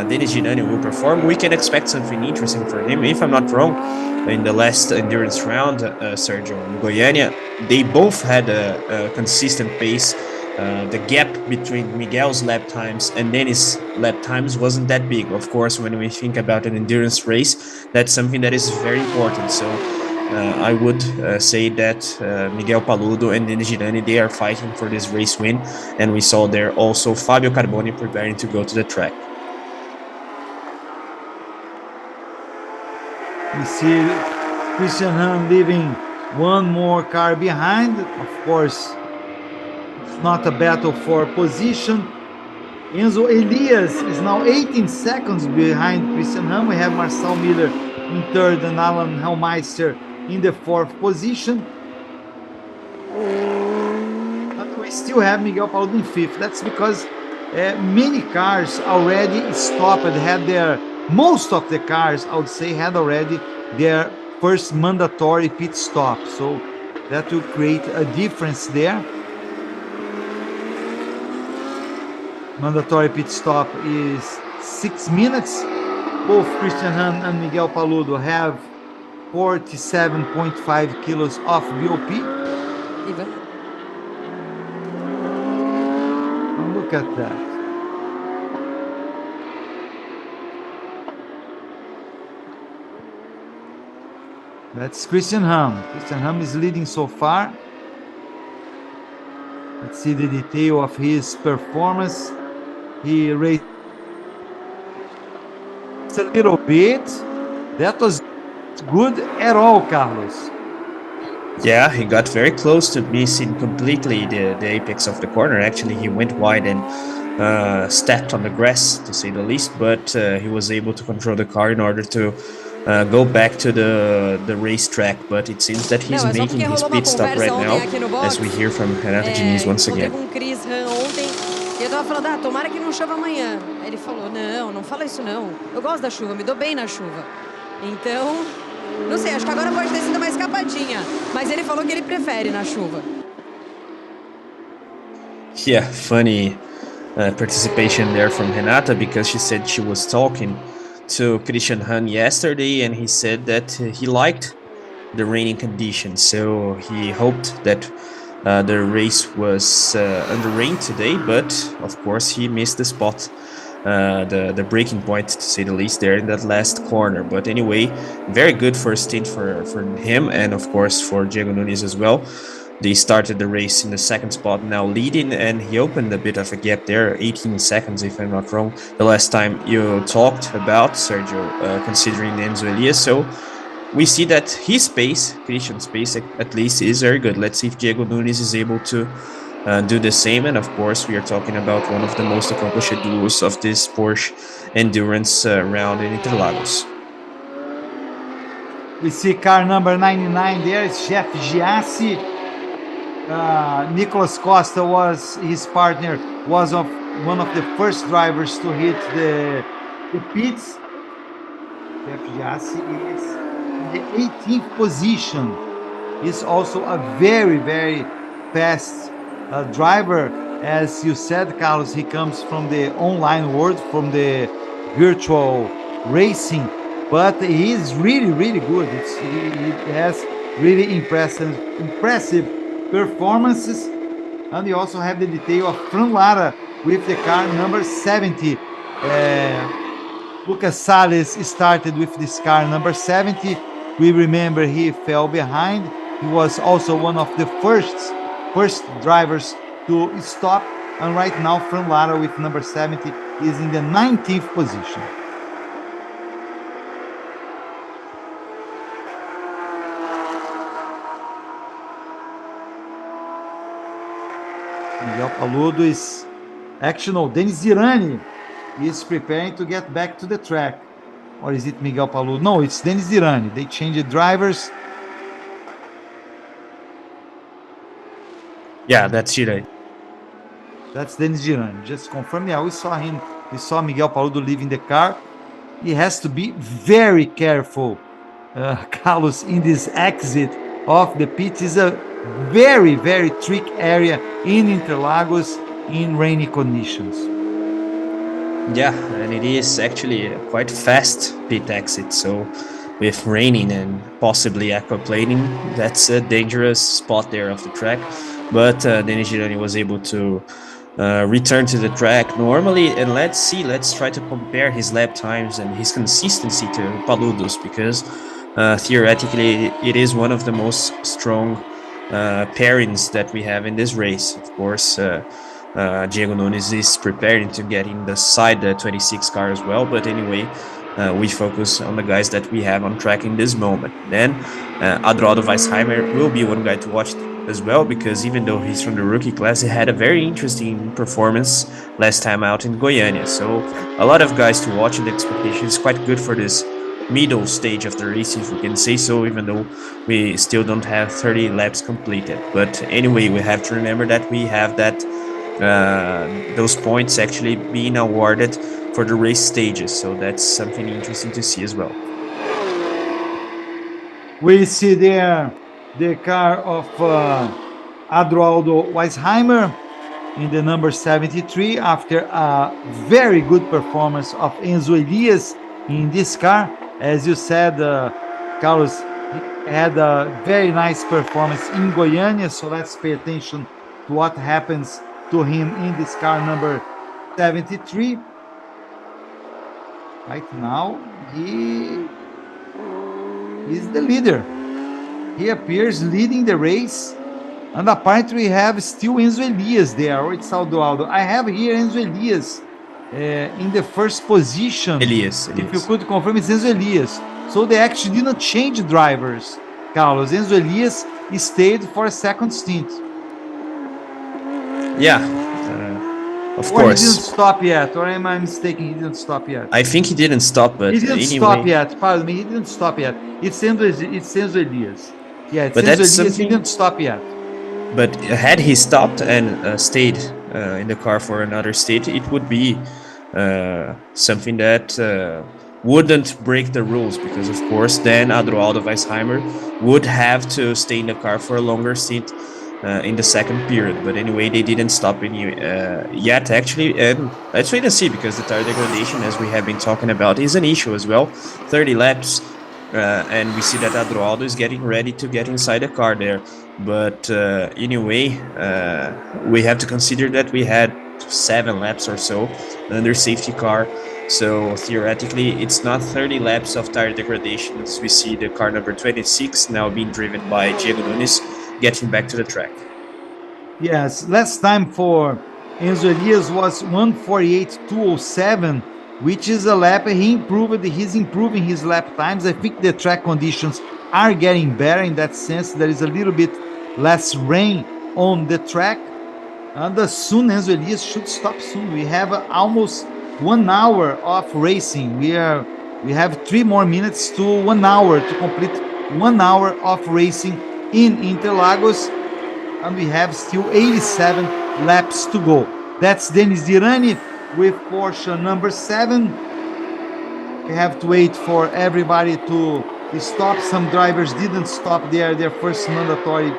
Denis Girani will perform. We can expect something interesting for him. If I'm not wrong, in the last endurance round, Sergio and Goiânia, they both had a consistent pace. The gap between Miguel's lap times and Denis' lap times wasn't that big. Of course, when we think about an endurance race, that's something that is very important. So I would say that Miguel Paludo and Denis Girani, they are fighting for this race win. And we saw there also Fabio Carboni preparing to go to the track. We see Christian Hahn leaving one more car behind. Of course, it's not a battle for position. Enzo Elias is now 18 seconds behind Christian Hahn. We have Marcel Miller in third and Alan Hellmeister in the fourth position. But we still have Miguel Paludo in fifth. That's because many cars already stopped, most of the cars, I would say, had already their first mandatory pit stop. So that will create a difference there. Mandatory pit stop is 6 minutes. Both Christian Hahn and Miguel Paludo have 47.5 kilos of BOP. And look at that. That's Christian Hahn. Christian Hahn is leading so far. Let's see the detail of his performance. He raced a little bit. That was good at all, Carlos. Yeah, he got very close to missing completely the apex of the corner. Actually, he went wide and stepped on the grass, to say the least, but he was able to control the car in order to go back to the racetrack. But it seems that he's making his pit stop right now, as we hear from Renato Diniz once again. E eu tava falando, tomara que não chova amanhã. Aí ele falou, não fala isso não. Eu gosto da chuva, me dou bem na chuva. Então, não sei, acho que agora pode ter sido uma escapadinha. Mas ele falou que ele prefere na chuva. Yeah, funny participation there from Renata, because she said she was talking to Christian Hahn yesterday and he said that he liked the raining conditions. So he hoped that the race was under rain today, but of course he missed the spot, the breaking point, to say the least, there in that last corner. But anyway, very good first stint for him, and of course for Diego Nunes as well. They started the race in the second spot, now leading, and he opened a bit of a gap there, 18 seconds if I'm not wrong, the last time you talked about, Sergio, considering Enzo Elias. So we see that his pace, Christian's pace at least, is very good. Let's see if Diego Nunes is able to do the same. And of course, we are talking about one of the most accomplished duos of this Porsche endurance round in Interlagos. We see car number 99 there, it's Jeff Giassi. Nicolas Costa was his partner, was one of the first drivers to hit the pits. Jeff Giassi is the 18th position. He's also a very, very fast driver. As you said, Carlos, he comes from the online world, from the virtual racing, but he is really, really good. He has really impressive performances. And you also have the detail of Fran Lara with the car number 70. Lucas Salles started with this car number 70. We remember he fell behind. He was also one of the first drivers to stop. And right now, Fran Lara with number 70 is in the 19th position. Miguel Paludo is actually, Denis Zirani is preparing to get back to the track. Or is it Miguel Paludo? No, it's Denis Zirani. They changed drivers. Yeah, that's Zirani. That's Denis Zirani. Just confirm. Yeah, we saw him. We saw Miguel Paludo leaving the car. He has to be very careful, Carlos, in this exit of the pit. Is a very, very tricky area in Interlagos in rainy conditions. Yeah, and it is actually a quite fast pit exit. So with raining and possibly aquaplaning, that's a dangerous spot there of the track. But Denis Girani was able to return to the track normally. And let's try to compare his lap times and his consistency to Paludo's, because theoretically it is one of the most strong pairings that we have in this race. Of course, Diego Nunes is preparing to get in the side 26 car as well, but anyway, we focus on the guys that we have on track in this moment. Then Adroaldo Weissheimer will be one guy to watch as well, because even though he's from the rookie class, he had a very interesting performance last time out in Goiânia. So a lot of guys to watch, and the expectation is quite good for this middle stage of the race, if we can say so, even though we still don't have 30 laps completed. But anyway, we have to remember that we have that those points actually being awarded for the race stages, so that's something interesting to see as well. We see there the car of Adroaldo Weissheimer in the number 73 after a very good performance of Enzo Elias in this car. As you said, Carlos had a very nice performance in Goiânia, so let's pay attention to what happens to him in this car number 73. Right now, he is the leader. He appears leading the race. And apparently we have still Enzo Elias there, or it's Adroaldo. I have here Enzo Elias in the first position. Elias. If you could confirm, it's Enzo Elias. So they actually didn't change drivers, Carlos. Enzo Elias stayed for a second stint. Yeah, of or course. He didn't stop yet, or am I mistaken? He didn't stop yet. I think he didn't stop, but he didn't anyway. stop yet. Pardon me, he didn't stop yet. It's Enzo Elias. Yeah, it's but Enzo that's Elias. He didn't stop yet. But had he stopped and stayed in the car for another stage, it would be something that wouldn't break the rules, because of course then Adroaldo Weissheimer would have to stay in the car for a longer stint in the second period. But anyway, they didn't stop yet actually, and let's wait and see, because the tire degradation, as we have been talking about, is an issue as well. 30 laps, and we see that Adroaldo is getting ready to get inside the car there. But anyway, we have to consider that we had 7 laps or so under safety car. So theoretically, it's not 30 laps of tire degradation, as we see the car number 26 now being driven by Diego Nunes getting back to the track. Yes, last time for Enzo Elias was 1:48.207, which is a lap. He's improving his lap times. I think the track conditions are getting better in that sense. There is a little bit less rain on the track. And soon Enzo Elias should stop soon. We have almost 1 hour of racing. We have 3 more minutes to 1 hour to complete 1 hour of racing in Interlagos, and we have still 87 laps to go. That's Denis Zirani with Porsche number 7. We have to wait for everybody to stop. Some drivers didn't stop their first mandatory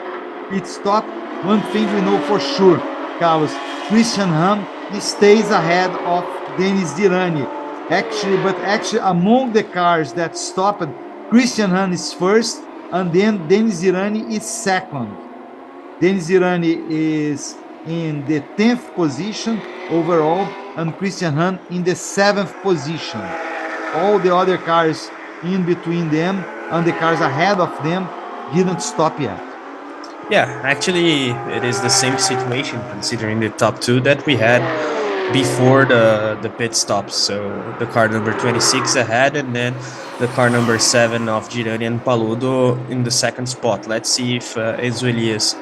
pit stop. One thing we know for sure, Carlos, Christian Ham stays ahead of Denis Zirani. Actually, among the cars that stopped, Christian Ham is first, and then Denis Zirani is second. Denis Zirani is in the 10th position overall, and Christian Ham in the 7th position. all the other cars in between them and the cars ahead of them didn't stop yet. Yeah, actually, it is the same situation considering the top two that we had before the pit stops. So the car number 26 ahead, and then the car number 7 of Girani and Paludo in the second spot. Let's see if Enzo Elias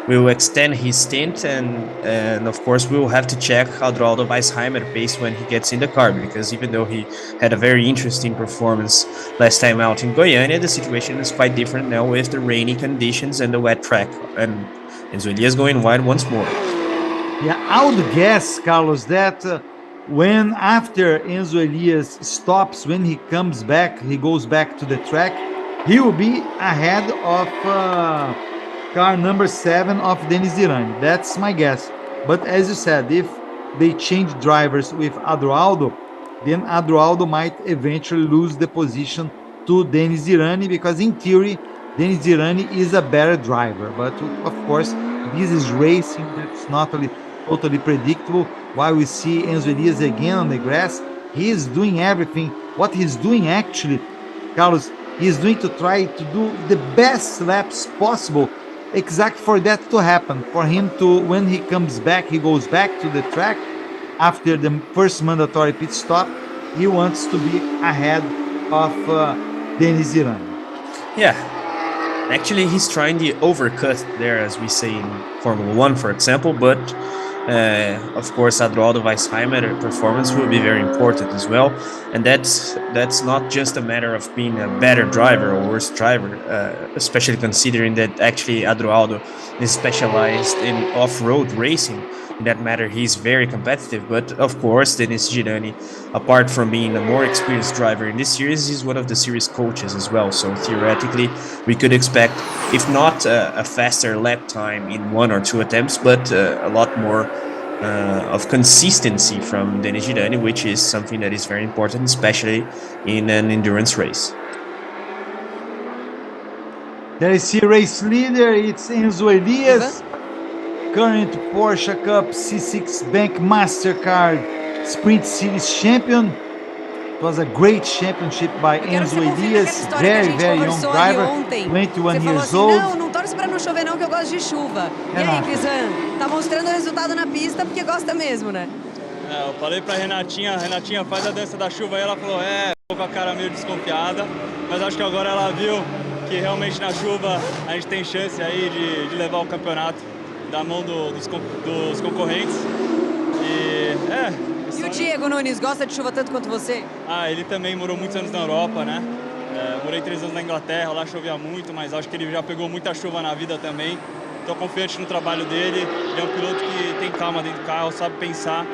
will extend his stint, and of course we will have to check how Adroaldo Weisheimer pace when he gets in the car, because even though he had a very interesting performance last time out in Goiânia, the situation is quite different now with the rainy conditions and the wet track, and Enzo Elias going wide once more. Yeah, I would guess, Carlos, that when after Enzo Elias stops, when he comes back, he goes back to the track, he will be ahead of car number 7 of Denis Irani. That's my guess. But as you said, if they change drivers with Adroaldo, then Adroaldo might eventually lose the position to Denis Irani, because in theory, Denis Irani is a better driver. But of course, this is racing. That's not totally predictable. While we see Enzo Elias again on the grass, he is doing everything. What he's doing actually, Carlos, he's doing to try to do the best laps possible, exact for that to happen, for him to, when he comes back, he goes back to the track after the first mandatory pit stop, he wants to be ahead of Denis Irani. Yeah, actually he's trying the overcut there, as we say in Formula 1, for example, but of course Adroaldo Weisheimer performance will be very important as well, and that's not just a matter of being a better driver or worse driver, especially considering that actually Adroaldo is specialized in off-road racing. In that matter, he's very competitive, but of course Denis Girani, apart from being a more experienced driver in this series, is one of the series coaches as well, so theoretically we could expect, if not a faster lap time in 1 or 2 attempts, but a lot more of consistency from Denis Girani, which is something that is very important, especially in an endurance race. There is the race leader, it's Enzo Elias, current Porsche Cup C6 Bank MasterCard Sprint Series champion. It was a great championship by Enzo Elias, very young driver, 21 years old. Não torce para não chover não, que eu gosto de chuva. E aí, Crisan, tá mostrando o resultado na pista porque gosta mesmo, né? Eu falei pra Renatinha faz a dança da chuva, aí ela falou, tô com a cara meio desconfiada, mas acho que agora ela viu que realmente na chuva a gente tem chance aí de levar o campeonato da mão dos concorrentes. E o Diego Nunes gosta de chuva tanto quanto você? Ele também morou muitos anos na Europa, né? Morei 3 anos na Inglaterra, lá chovia muito, mas acho que ele já pegou muita chuva na vida também. Estou confiante no trabalho dele. Ele é um piloto que tem calma dentro do carro, sabe pensar,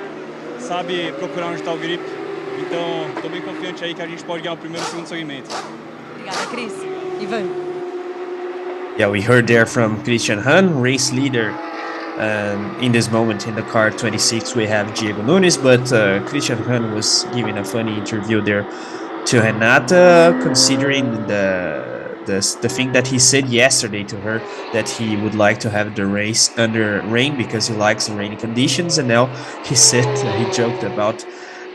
sabe procurar onde está o grip. Então, estou bem confiante aí que a gente pode ganhar o primeiro e o segundo segmento. Obrigada, Cris. Ivan. Yeah, we heard there from Christian Hahn, race leader. In this moment in the car 26 we have Diego Nunes, but Christian Hahn was giving a funny interview there to Renata, considering the thing that he said yesterday to her, that he would like to have the race under rain because he likes the rainy conditions, and now he said, he joked about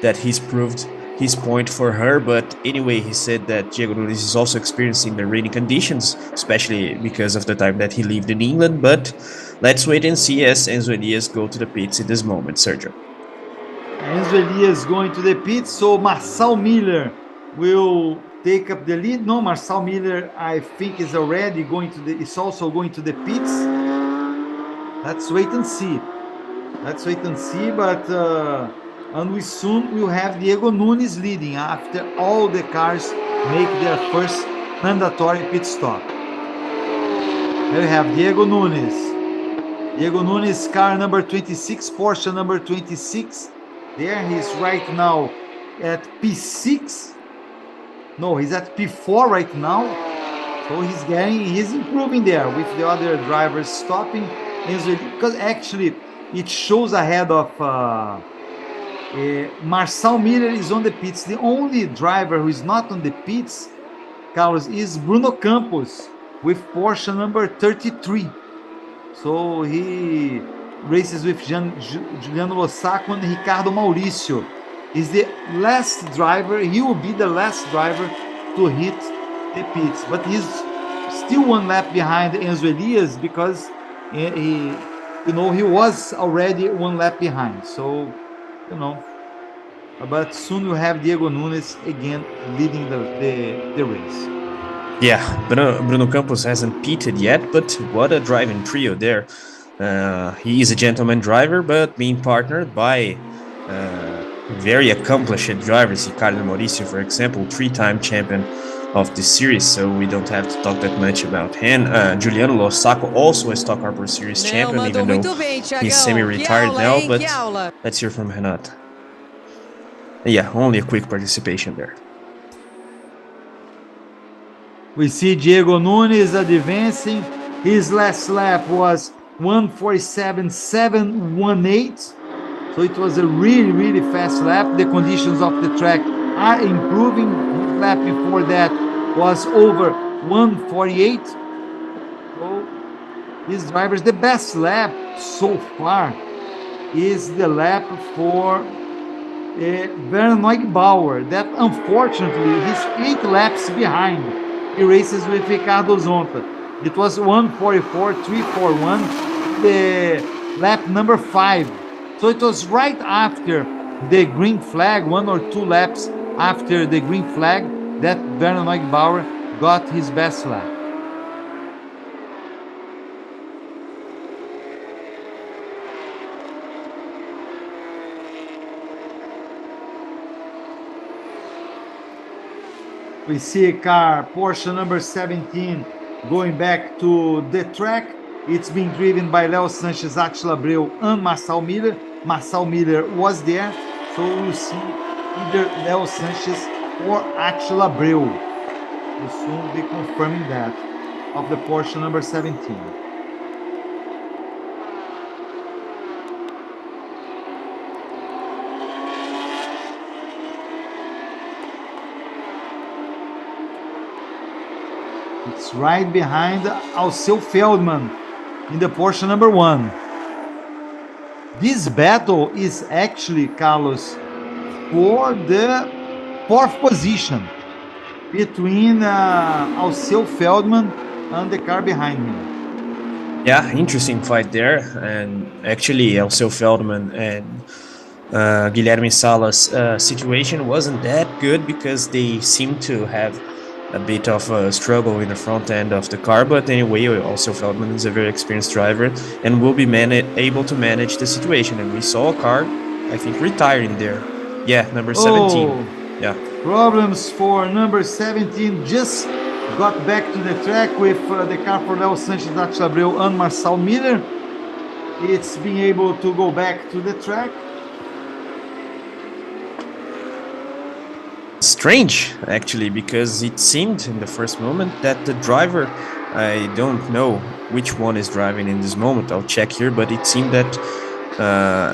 that he's proved his point for her, but anyway, he said that Diego Nunes is also experiencing the rainy conditions, especially because of the time that he lived in England, but let's wait and see as Enzo Elias go to the pits in this moment, Sergio. Enzo Elias going to the pits, so Marcel Miller will take up the lead. No, Marcel Miller, I think, is already going to is also going to the pits. Let's wait and see. But and we soon will have Diego Nunes leading after all the cars make their first mandatory pit stop. There we have Diego Nunes. Diego Nunes, car number 26, Porsche number 26. There he's right now at P6. No, he's at P4 right now. So he's improving there with the other drivers stopping. Because actually it shows ahead of Marcel Miller is on the pits. The only driver who is not on the pits, Carlos, is Bruno Campos with Porsche number 33. So he races with Juliano Lossaco and Ricardo Maurício is the last driver. He will be the last driver to hit the pits, but he's still 1 lap behind Enzo Elias because he was already 1 lap behind. So, but soon we'll have Diego Nunes again leading the race. Yeah, Bruno Campos hasn't pitted yet, but what a driving trio there. He is a gentleman driver, but being partnered by very accomplished drivers. Ricardo Mauricio, for example, 3-time champion of the series, so we don't have to talk that much about him. Juliano Lossaco, also a Stock Car Pro Series champion, even though he's semi-retired now, but let's hear from Renata. Yeah, only a quick participation there. We see Diego Nunes advancing. His last lap was 1:47.718. So it was a really, really fast lap. The conditions of the track are improving. His lap before that was over 1:48. So these drivers, the best lap so far is the lap for Werner Neugebauer. That unfortunately he's 8 laps behind. He races with Ricardo Zonta. It was 1:44.341, the lap number 5. So it was right after the green flag, 1 or 2 laps after the green flag, that Werner Neugebauer got his best lap. We see a car, Porsche number 17, going back to the track. It's being driven by Léo Sanches, Attila Abreu, and Marcel Miller. Marcel Miller was there, so we'll see either Léo Sanches or Attila Abreu. We'll soon be confirming that of the Porsche number 17. It's right behind Alceu Feldman in the Porsche number 1. This battle is actually, Carlos, for the 4th position between Alceu Feldman and the car behind him. Yeah, interesting fight there. And actually, Alceu Feldman and Guilherme Salas' situation wasn't that good because they seem to have a bit of a struggle in the front end of the car, but anyway, also Feldman is a very experienced driver and will be able to manage the situation. And we saw a car, I think, retiring there. Yeah, number 17. Yeah. Problems for number 17. Just got back to the track with the car for Léo Sanches, Attila Abreu, and Marcel Miller. It's being able to go back to the track. Strange, actually, because it seemed in the first moment that the driver, I don't know which one is driving in this moment, I'll check here, but it seemed that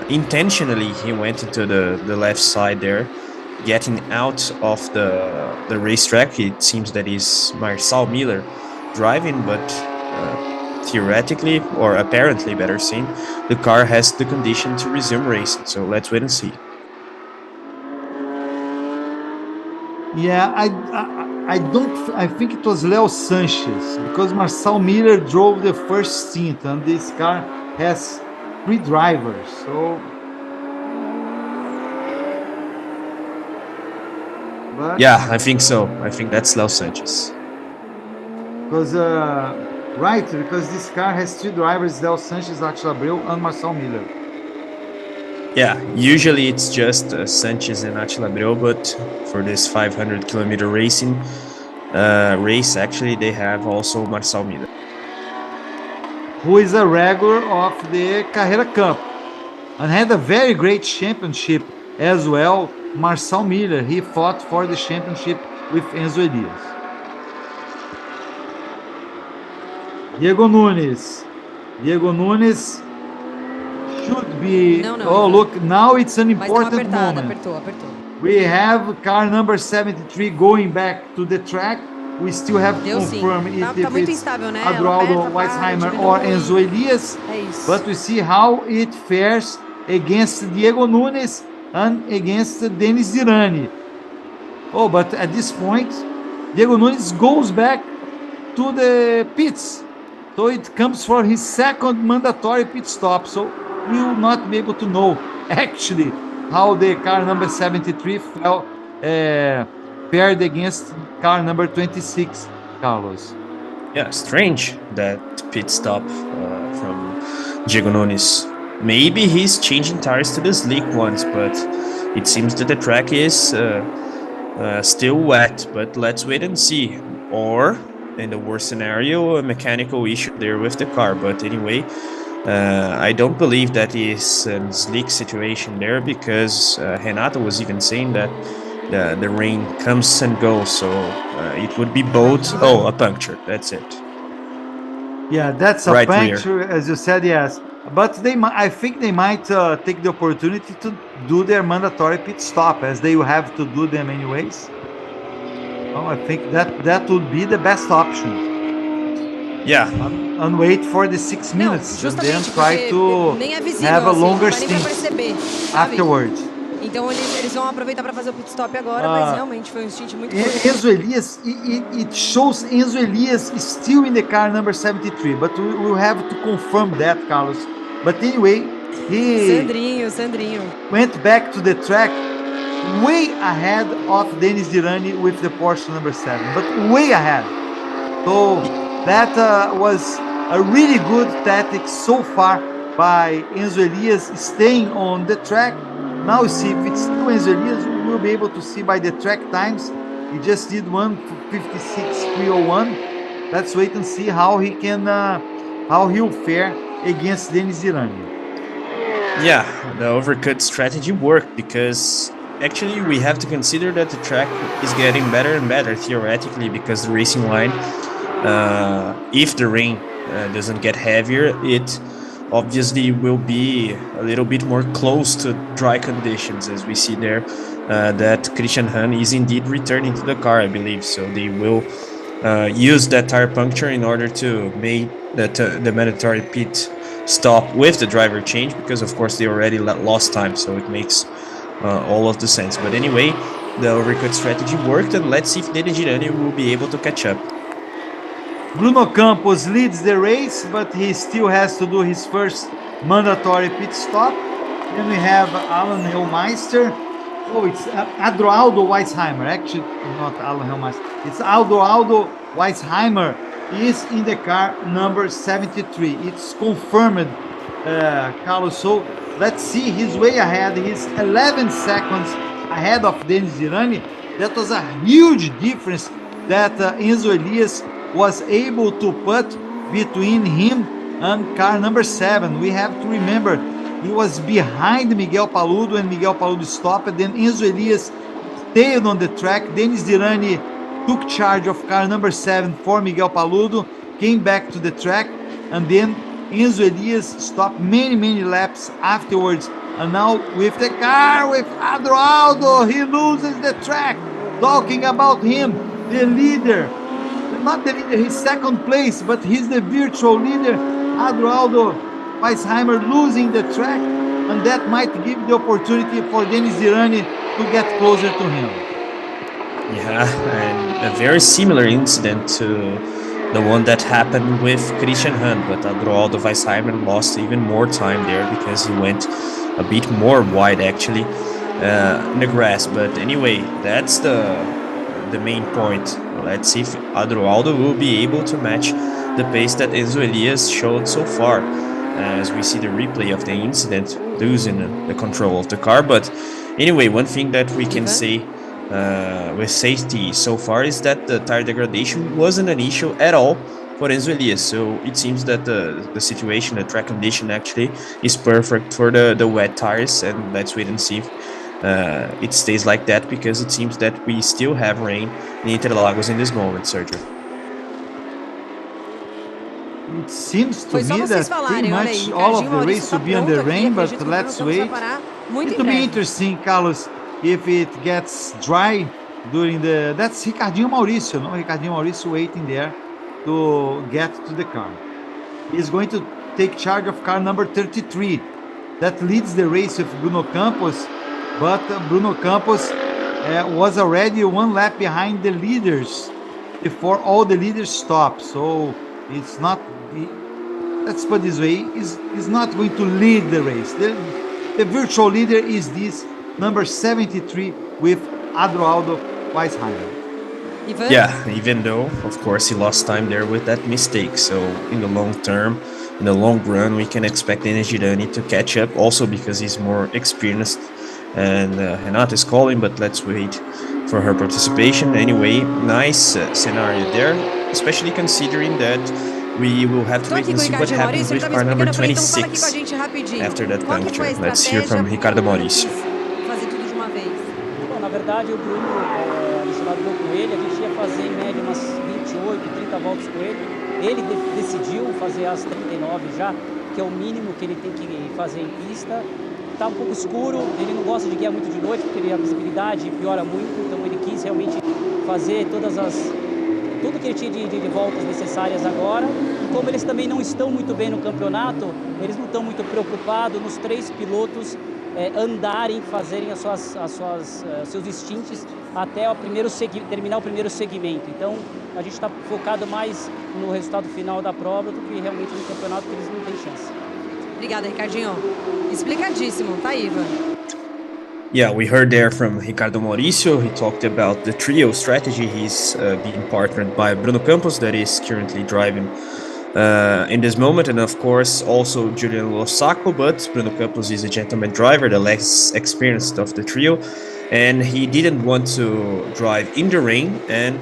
intentionally he went into the left side there, getting out of the racetrack. It seems that is Marcel Miller driving, but theoretically, or apparently better seen, the car has the condition to resume racing, so let's wait and see. Yeah, I think it was Léo Sanches, because Marcel Miller drove the first stint, and this car has 3 drivers, so. But yeah, I think so. I think that's Léo Sanches. Because because this car has 3 drivers: Léo Sanches, Attila Abreu, and Marcel Miller. Yeah, usually it's just Sanches and Attila Abreu, but for this 500-kilometer racing race, actually, they have also Marcel Miller, who is a regular of the Carrera Cup and had a very great championship as well. Marcel Miller, he fought for the championship with Enzo Elias. Diego Nunes should be. Look, now it's an important moment. We have car number 73 going back to the track. We still have to confirm if it's Adroaldo Weisheimer or Enzo Elias. But we see how it fares against Diego Nunes and against Denis Zirani. Oh, but at this point, Diego Nunes goes back to the pits. So it comes for his second mandatory pit stop. So we will not be able to know actually how the car number 73 fared against car number 26, Carlos. Yeah, strange that pit stop from Diego Nunes. Maybe he's changing tires to the slick ones, but it seems that the track is still wet. But let's wait and see. Or, in the worst scenario, a mechanical issue there with the car. But anyway, I don't believe that is a slick situation there, because Renato was even saying that the rain comes and goes, so it would be both. Oh, a puncture. That's it. Yeah, that's a Right puncture, rear. as you said, yes. But I think they might take the opportunity to do their mandatory pit stop, as they will have to do them anyways. Oh, I think that would be the best option. Yeah. And wait for the 6 minutes and then try to nem é visível, have a assim, longer não vai nem pra stint perceber, sabe? afterwards. Então eles vão aproveitar para fazer o pit stop agora, mas realmente foi um stint muito curto. Enzo Elias, it shows Enzo Elias is still in the car number 73, but we will have to confirm that, Carlos. But anyway, he Sandrinho. went back to the track way ahead of Denis Zirani with the Porsche number 7, but way ahead. So that was a really good tactic so far by Enzo Elias, staying on the track. Now see if it's still Enzo Elias, we'll be able to see by the track times. He just did 1:56.301. Let's wait and see how he'll fare against Denis Zirani. Yeah, the overcut strategy worked, because actually we have to consider that the track is getting better and better theoretically, because the racing line, if the rain doesn't get heavier, it obviously will be a little bit more close to dry conditions, as we see there that Christian Hahn is indeed returning to the car, I believe. So they will use that tire puncture in order to make the mandatory pit stop with the driver change, because of course they already lost time, so it makes all of the sense. But anyway, the overcut strategy worked, and let's see if Denis Zirani will be able to catch up. Bruno Campos leads the race, but he still has to do his first mandatory pit stop. Then we have Alan Hellmeister. Oh, it's Adroaldo Weisheimer. Actually, not Alan Hellmeister. It's Adroaldo Weisheimer. He is in the car number 73. It's confirmed, Carlos. So let's see, he's way ahead. He's 11 seconds ahead of Denis Zirani. That was a huge difference that Enzo Elias was able to put between him and car number 7. We have to remember, he was behind Miguel Paludo, and Miguel Paludo stopped. Then Enzo Elias stayed on the track. Denis Zirani took charge of car number 7 for Miguel Paludo, came back to the track, and then Enzo Elias stopped many laps afterwards. And now with the car with Adroaldo, he loses the track. Talking about him, the leader, not the leader, he's second place, but he's the virtual leader, Adroaldo Weisheimer, losing the track, and that might give the opportunity for Denis Zirani to get closer to him. Yeah, and a very similar incident to the one that happened with Christian Hahn, but Adroaldo Weisheimer lost even more time there because he went a bit more wide actually in the grass. But anyway, that's the main point. Let's see if Adroaldo will be able to match the pace that Enzo Elias showed so far, as we see the replay of the incident, losing the control of the car. But anyway, one thing that we can say with safety so far is that the tire degradation wasn't an issue at all for Enzo Elias. So it seems that the situation, the track condition actually is perfect for the wet tires, and let's wait and see if it stays like that, because it seems that we still have rain in Interlagos in this moment, Sergio. It seems to me that pretty much all of the race will be under rain, but let's wait. It will be interesting, Carlos, if it gets dry during the... That's Ricardinho Maurício, no? Ricardinho Maurício waiting there to get to the car. He's going to take charge of car number 33. That leads the race with Bruno Campos but Bruno Campos was already one lap behind the leaders before all the leaders stopped. So it's not, let's put it this way, is not going to lead the race. The virtual leader is this number 73 with Adroaldo Weisheimer. Yeah, even though, of course, he lost time there with that mistake. So in the long term, in the long run, we can expect Enes Girani to catch up, also because he's more experienced. And Renata is calling, but let's wait for her participation. Anyway, nice scenario there, especially considering that we will have to wait and see what happens with car number 26 after that puncture. Let's hear from Ricardo Maurício. Fazer tudo de uma vez. Bom, na verdade, o Bruno, adicionado com ele, a gente ia fazer em média umas 28, 30 voltas com ele. Ele decidiu fazer as 39 já, que é o mínimo que ele tem que fazer em pista. Está um pouco escuro, ele não gosta de guiar muito de noite, porque a visibilidade piora muito, então ele quis realmente fazer tudo que ele tinha de voltas necessárias agora. E como eles também não estão muito bem no campeonato, eles não estão muito preocupados nos três pilotos andarem, fazerem seus stints até terminar o primeiro segmento. Então a gente está focado mais no resultado final da prova do que realmente no campeonato, que eles não têm chance. Obrigada, Ricardinho. Explicadíssimo, tá, Ivan? Yeah, we heard there from Ricardo Maurício. He talked about the trio strategy. He's being partnered by Bruno Campos, that is currently driving in this moment, and of course also Julian Lossaco, but Bruno Campos is a gentleman driver, the less experienced of the trio, and he didn't want to drive in the rain and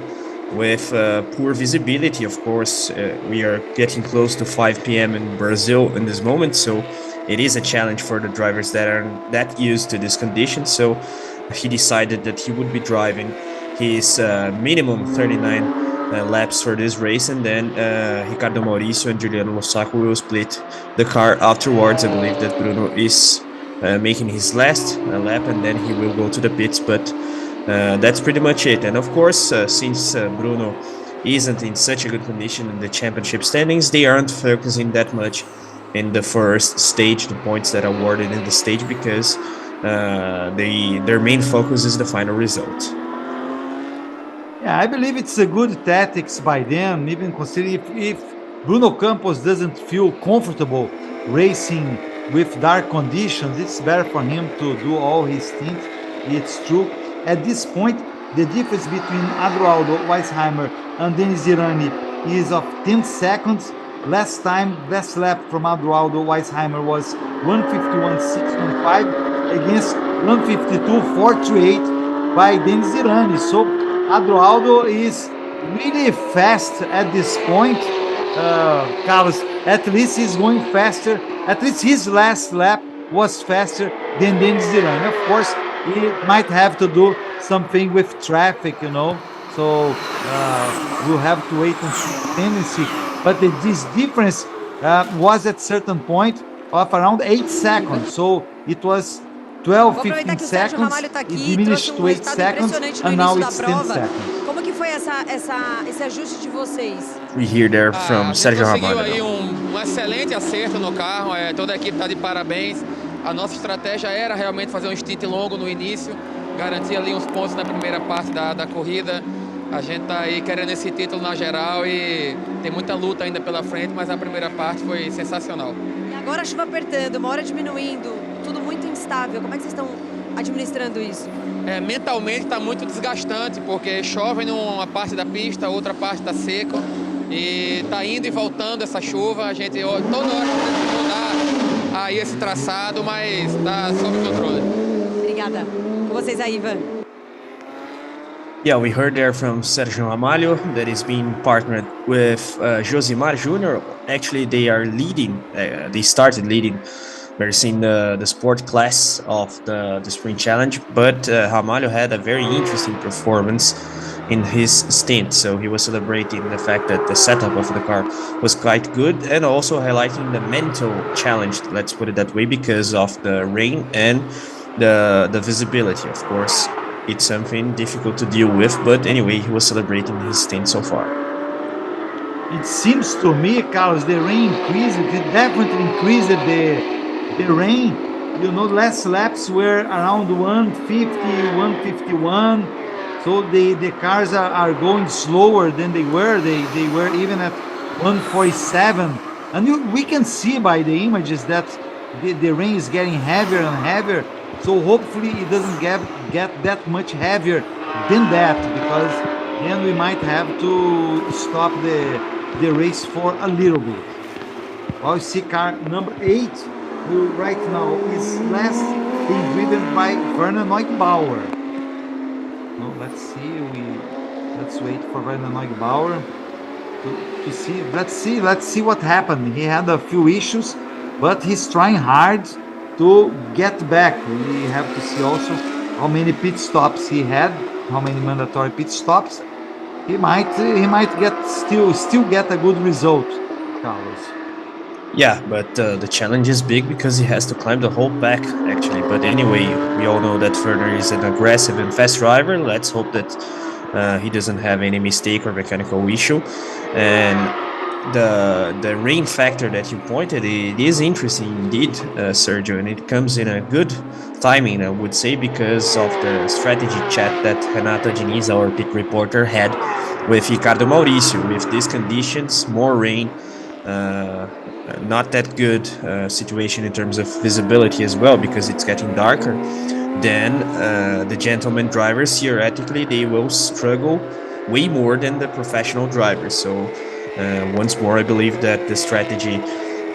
with poor visibility. Of course, we are getting close to 5 p.m. in Brazil in this moment, so it is a challenge for the drivers that are that used to this condition. So he decided that he would be driving his minimum 39 laps for this race, and then Ricardo Maurício and Juliano Lossaco will split the car afterwards. I believe that Bruno is making his last lap, and then he will go to the pits, but that's pretty much it. And of course, since Bruno isn't in such a good condition in the championship standings, they aren't focusing that much in the first stage, the points that are awarded in the stage, because their main focus is the final result. Yeah, I believe it's a good tactics by them, even considering if Bruno Campos doesn't feel comfortable racing with dark conditions, it's better for him to do all his stints. It's true. At this point, the difference between Adroaldo Weisheimer and Enes Girani is of 10 seconds. Last lap from Adroaldo Weisheimer was 151.615 against 152.428 by Enes Girani. So Adroaldo is really fast at this point. Carlos, at least he's going faster. At least his last lap was faster than Enes Girani. Of course, he might have to do something with traffic, you know. So we'll have to wait and see tendency. But this difference was at certain point of around 8 seconds. So it was 12, 15 seconds, it diminished to 8 seconds, and now it's 10 seconds. Como que foi esse ajuste de vocês? We hear there from Sérgio Ramalho. Conseguiu aí um excelente acerto no carro, toda a equipe está de parabéns. A nossa estratégia era realmente fazer um stint longo no início, garantir ali uns pontos na primeira parte da corrida. A gente está aí querendo esse título na geral e tem muita luta ainda pela frente, mas a primeira parte foi sensacional. E agora a chuva apertando, uma hora diminuindo, tudo muito instável. Como é que vocês estão administrando isso? Mentalmente está muito desgastante, porque chove numa parte da pista, outra parte está seca. E está indo e voltando essa chuva. A gente toda hora tenta mudar aí esse traçado, mas está sob controle. Obrigada. Com vocês aí, Ivan. Yeah, we heard there from Sergio Ramalho that is being partnered with Josimar Jr. Actually, they are leading. They started leading. We're seeing the sport class of the Sprint Challenge, but Ramalho had a very interesting performance in his stint. So he was celebrating the fact that the setup of the car was quite good, and also highlighting the mental challenge, let's put it that way, because of the rain and the visibility, of course. It's something difficult to deal with, but anyway, he was celebrating his stint so far. It seems to me, Carlos, the rain increased. It definitely increased the rain last laps were around 150, 151. So the cars are going slower than they were. They were even at 147. And we can see by the images that the rain is getting heavier and heavier. So hopefully it doesn't get that much heavier than that, because then we might have to stop the race for a little bit. Well, you see car number 8, who right now is last being driven by Werner Neubauer. No, let's wait for Werner Neubauer to see. Let's see what happened. He had a few issues, but he's trying hard to get back. We have to see also how many pit stops he had, how many mandatory pit stops. He might get still get a good result, Carlos. Yeah, but the challenge is big because he has to climb the whole pack, actually. But anyway, we all know that Werner is an aggressive and fast driver. Let's hope that he doesn't have any mistake or mechanical issue. And the rain factor that you pointed, it is interesting indeed, Sergio, and it comes in a good timing, I would say, because of the strategy chat that Renata Diniz, our pit reporter, had with Ricardo Mauricio. With these conditions, more rain, not that good situation in terms of visibility as well, because it's getting darker, then the gentleman drivers, theoretically, they will struggle way more than the professional drivers. So once more, I believe that the strategy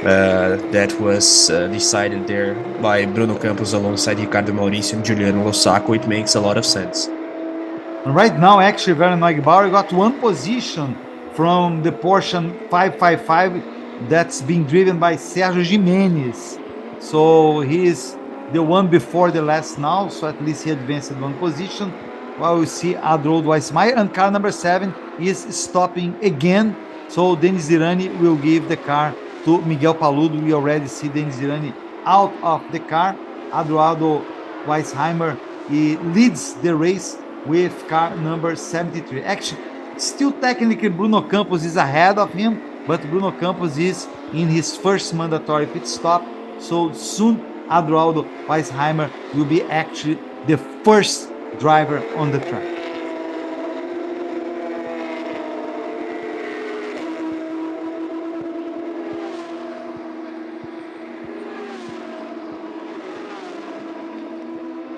that was decided there by Bruno Campos alongside Ricardo Mauricio and Giuliano Lossaco, it makes a lot of sense. And right now, actually, Werner Neubauer got one position from the Porsche 555 that's being driven by Sergio Jimenez. So he is the one before the last now, so at least he advanced one position. While we see Adrold Weissmeyer, and car number 7 is stopping again. So Denis Irani will give the car to Miguel Paludo. We already see Denis Irani out of the car. Adroaldo Weissheimer, he leads the race with car number 73. Actually, still technically Bruno Campos is ahead of him, but Bruno Campos is in his first mandatory pit stop. So soon Adroaldo Weissheimer will be actually the first driver on the track.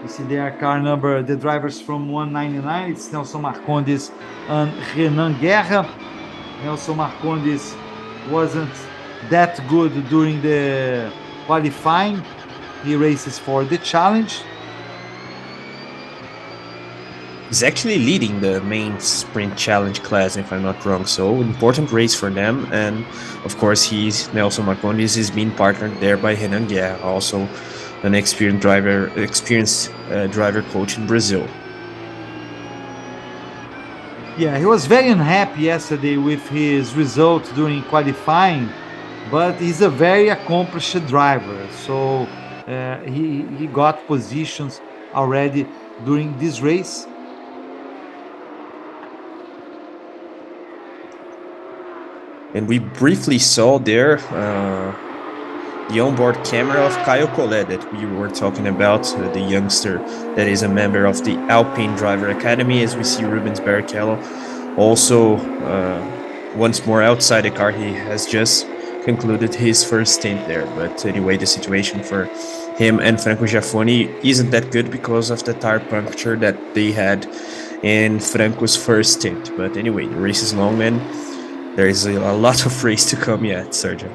You see there car number, the drivers from 199, it's Nelson Marcondes and Renan Guerra. Nelson Marcondes wasn't that good during the qualifying. He races for the challenge. He's actually leading the main sprint challenge class, if I'm not wrong. So important race for them. And of course, Nelson Marcondes is being partnered there by Renan Guerra, also an experienced driver coach in Brazil. Yeah, he was very unhappy yesterday with his result during qualifying, but he's a very accomplished driver. So he got positions already during this race. And we briefly saw there the onboard camera of Caio Collet that we were talking about, the youngster that is a member of the Alpine Driver Academy, as we see Rubens Barrichello also once more outside the car. He has just concluded his first stint there. But anyway, the situation for him and Franco Giaffoni isn't that good because of the tire puncture that they had in Franco's first stint. But anyway, the race is long and there is a lot of race to come yet, Sergio.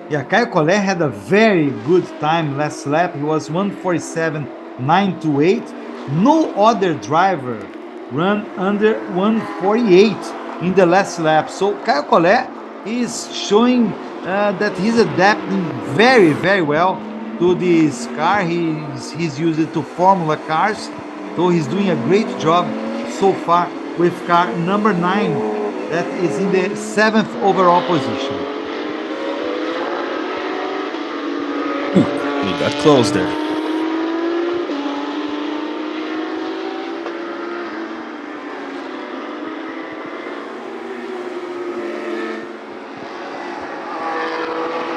Yeah, Caio Collet had a very good time last lap. He was 147.928. No other driver ran under 148 in the last lap. So Caio Collet is showing that he's adapting very, very well to this car. He's used it to Formula cars. So he's doing a great job so far with car number 9 that is in the 7th overall position. He got close there.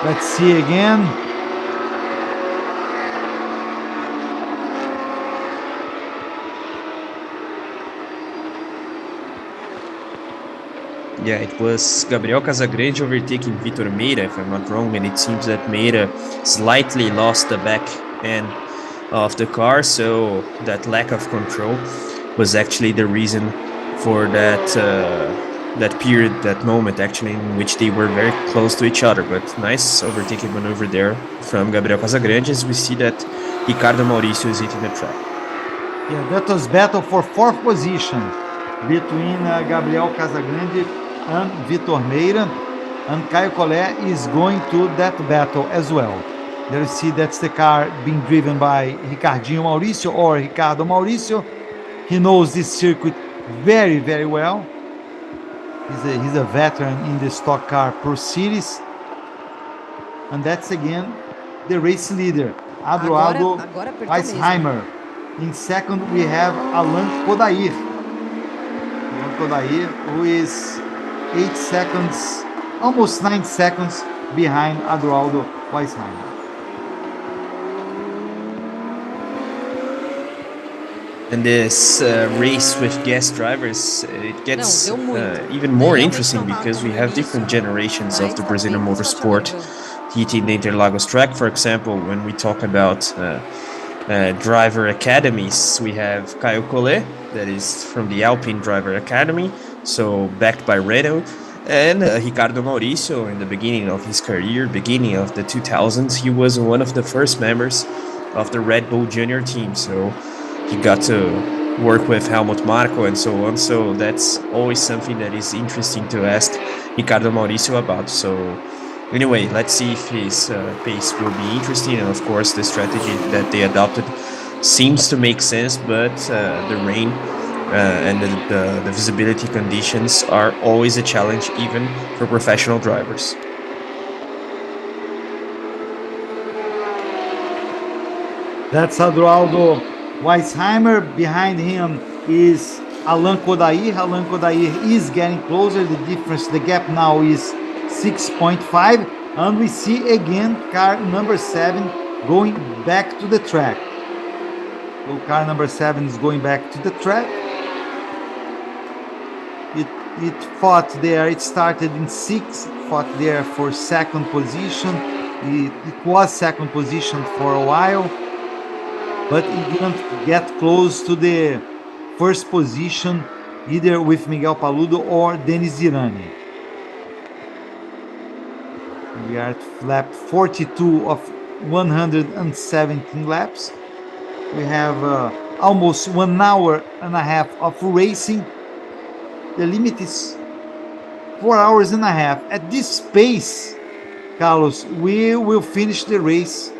Let's see again. Yeah, it was Gabriel Casagrande overtaking Vitor Meira, if I'm not wrong, and it seems that Meira slightly lost the back end of the car, so that lack of control was actually the reason for that period, that moment actually, in which they were very close to each other. But nice overtaking maneuver there from Gabriel Casagrande, as we see that Ricardo Mauricio is hitting the track. Yeah, that was battle for fourth position between Gabriel Casagrande and Vitor Meira, and Caio Collet is going to that battle as well. There you see that's the car being driven by Ricardinho Mauricio or Ricardo Mauricio. He knows this circuit very, very well. He's a veteran in the stock car Pro Series. And that's again the race leader, Adroaldo Weisheimer. In second, we have Alan Kodair. Alan Kodair, who is 8 seconds, almost 9 seconds behind Adroaldo Weisheimer. And this race with guest drivers, it gets even more interesting because we have different generations of the Brazilian motorsport hitting the Interlagos track. For example, when we talk about driver academies, we have Caio Collet, that is from the Alpine Driver Academy, so backed by Renault, and Ricardo Mauricio in the beginning of his career, beginning of the 2000s, he was one of the first members of the Red Bull Junior team, so he got to work with Helmut Marko and so on, so that's always something that is interesting to ask Ricardo Mauricio about. So anyway, let's see if his pace will be interesting, and of course the strategy that they adopted seems to make sense, but the rain and the visibility conditions are always a challenge even for professional drivers. That's Adroaldo Weisheimer. Behind him is Alan Kodair. Alan Kodair is getting closer. The difference, the gap now is 6.5. And we see again car number 7 going back to the track. So car number 7 is going back to the track. It fought there. It started in 6th, fought there for second position. It was second position for a while, but it didn't get close to the first position, either with Miguel Paludo or Denis Zirani. We are at lap 42 of 117 laps. We have almost 1 hour and a half of racing. The limit is 4 hours and a half. At this pace, Carlos, we will finish the race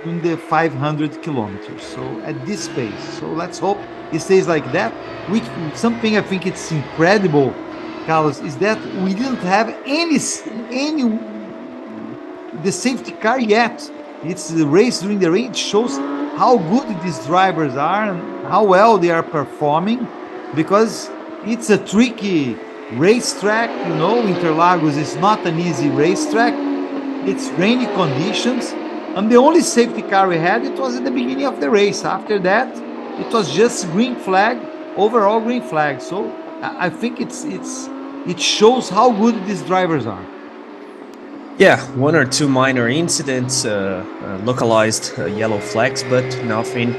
in the 500 kilometers. So at this pace. So let's hope it stays like that. Something I think it's incredible, Carlos, is that we didn't have any the safety car yet. It's the race during the race. It shows how good these drivers are and how well they are performing, because it's a tricky racetrack. You know, Interlagos is not an easy racetrack. It's rainy conditions. And the only safety car we had, it was at the beginning of the race. After that, it was just green flag, overall green flag. So I think it shows how good these drivers are. Yeah, 1 or 2 minor incidents, localized yellow flags, but nothing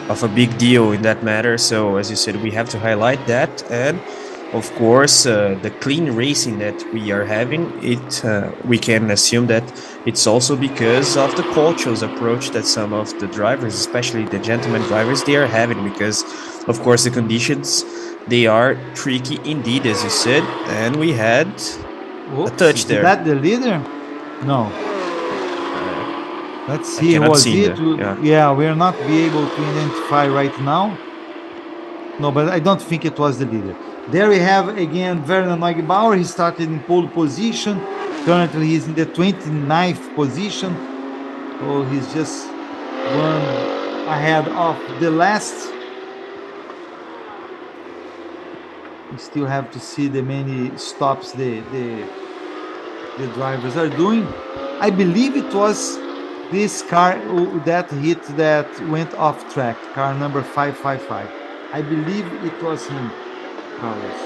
of a big deal in that matter. So as you said, we have to highlight that, and of course the clean racing that we are having, we can assume that it's also because of the cautious approach that some of the drivers, especially the gentleman drivers, they are having, because of course the conditions, they are tricky indeed, as you said, and we had a touch there. Is that the leader? No. Let's see. Was it? Yeah, we are not be able to identify right now. No, but I don't think it was the leader. There we have again Werner Neugebauer. He started in pole position. Currently, he's in the 29th position. So he's just 1 ahead of the last. We still have to see the many stops the drivers are doing. I believe it was this car that went off track, car number 555. I believe it was him, Carlos.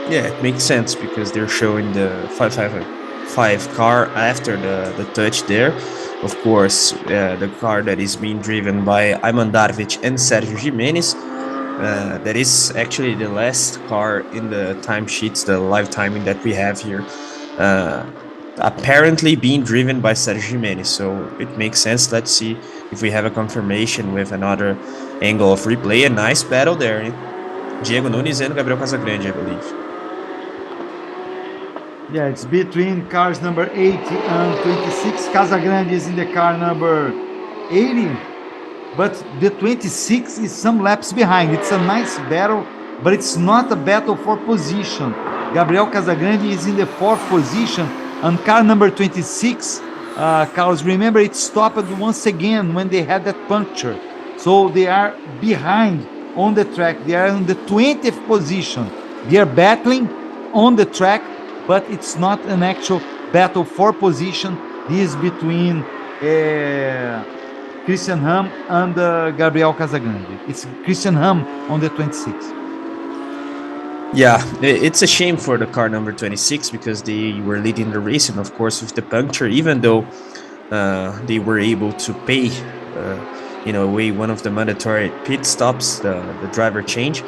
Yeah, it makes sense because they're showing the 555 car after the touch there. Of course, the car that is being driven by Ayman Darvic and Sergio Jimenez. That is actually the last car in the timesheets, the live timing that we have here. Uh, Apparently being driven by Sergio Jimenez, so it makes sense. Let's see if we have a confirmation with another angle of replay. A nice battle there, eh? Diego Nunes and Gabriel Casagrande, I believe. Yeah, it's between cars number 80 and 26. Casagrande is in the car number 80, but the 26 is some laps behind. It's a nice battle, but it's not a battle for position. Gabriel Casagrande is in the 4th position, and car number 26, Carlos, remember it stopped once again when they had that puncture. So they are behind on the track. They are in the 20th position. They are battling on the track, but it's not an actual battle for position. This is between Christian Ham and Gabriel Casagrande. It's Christian Ham on the 26. Yeah, it's a shame for the car number 26 because they were leading the race, and of course with the puncture, even though they were able to pay in a way one of the mandatory pit stops, the driver change,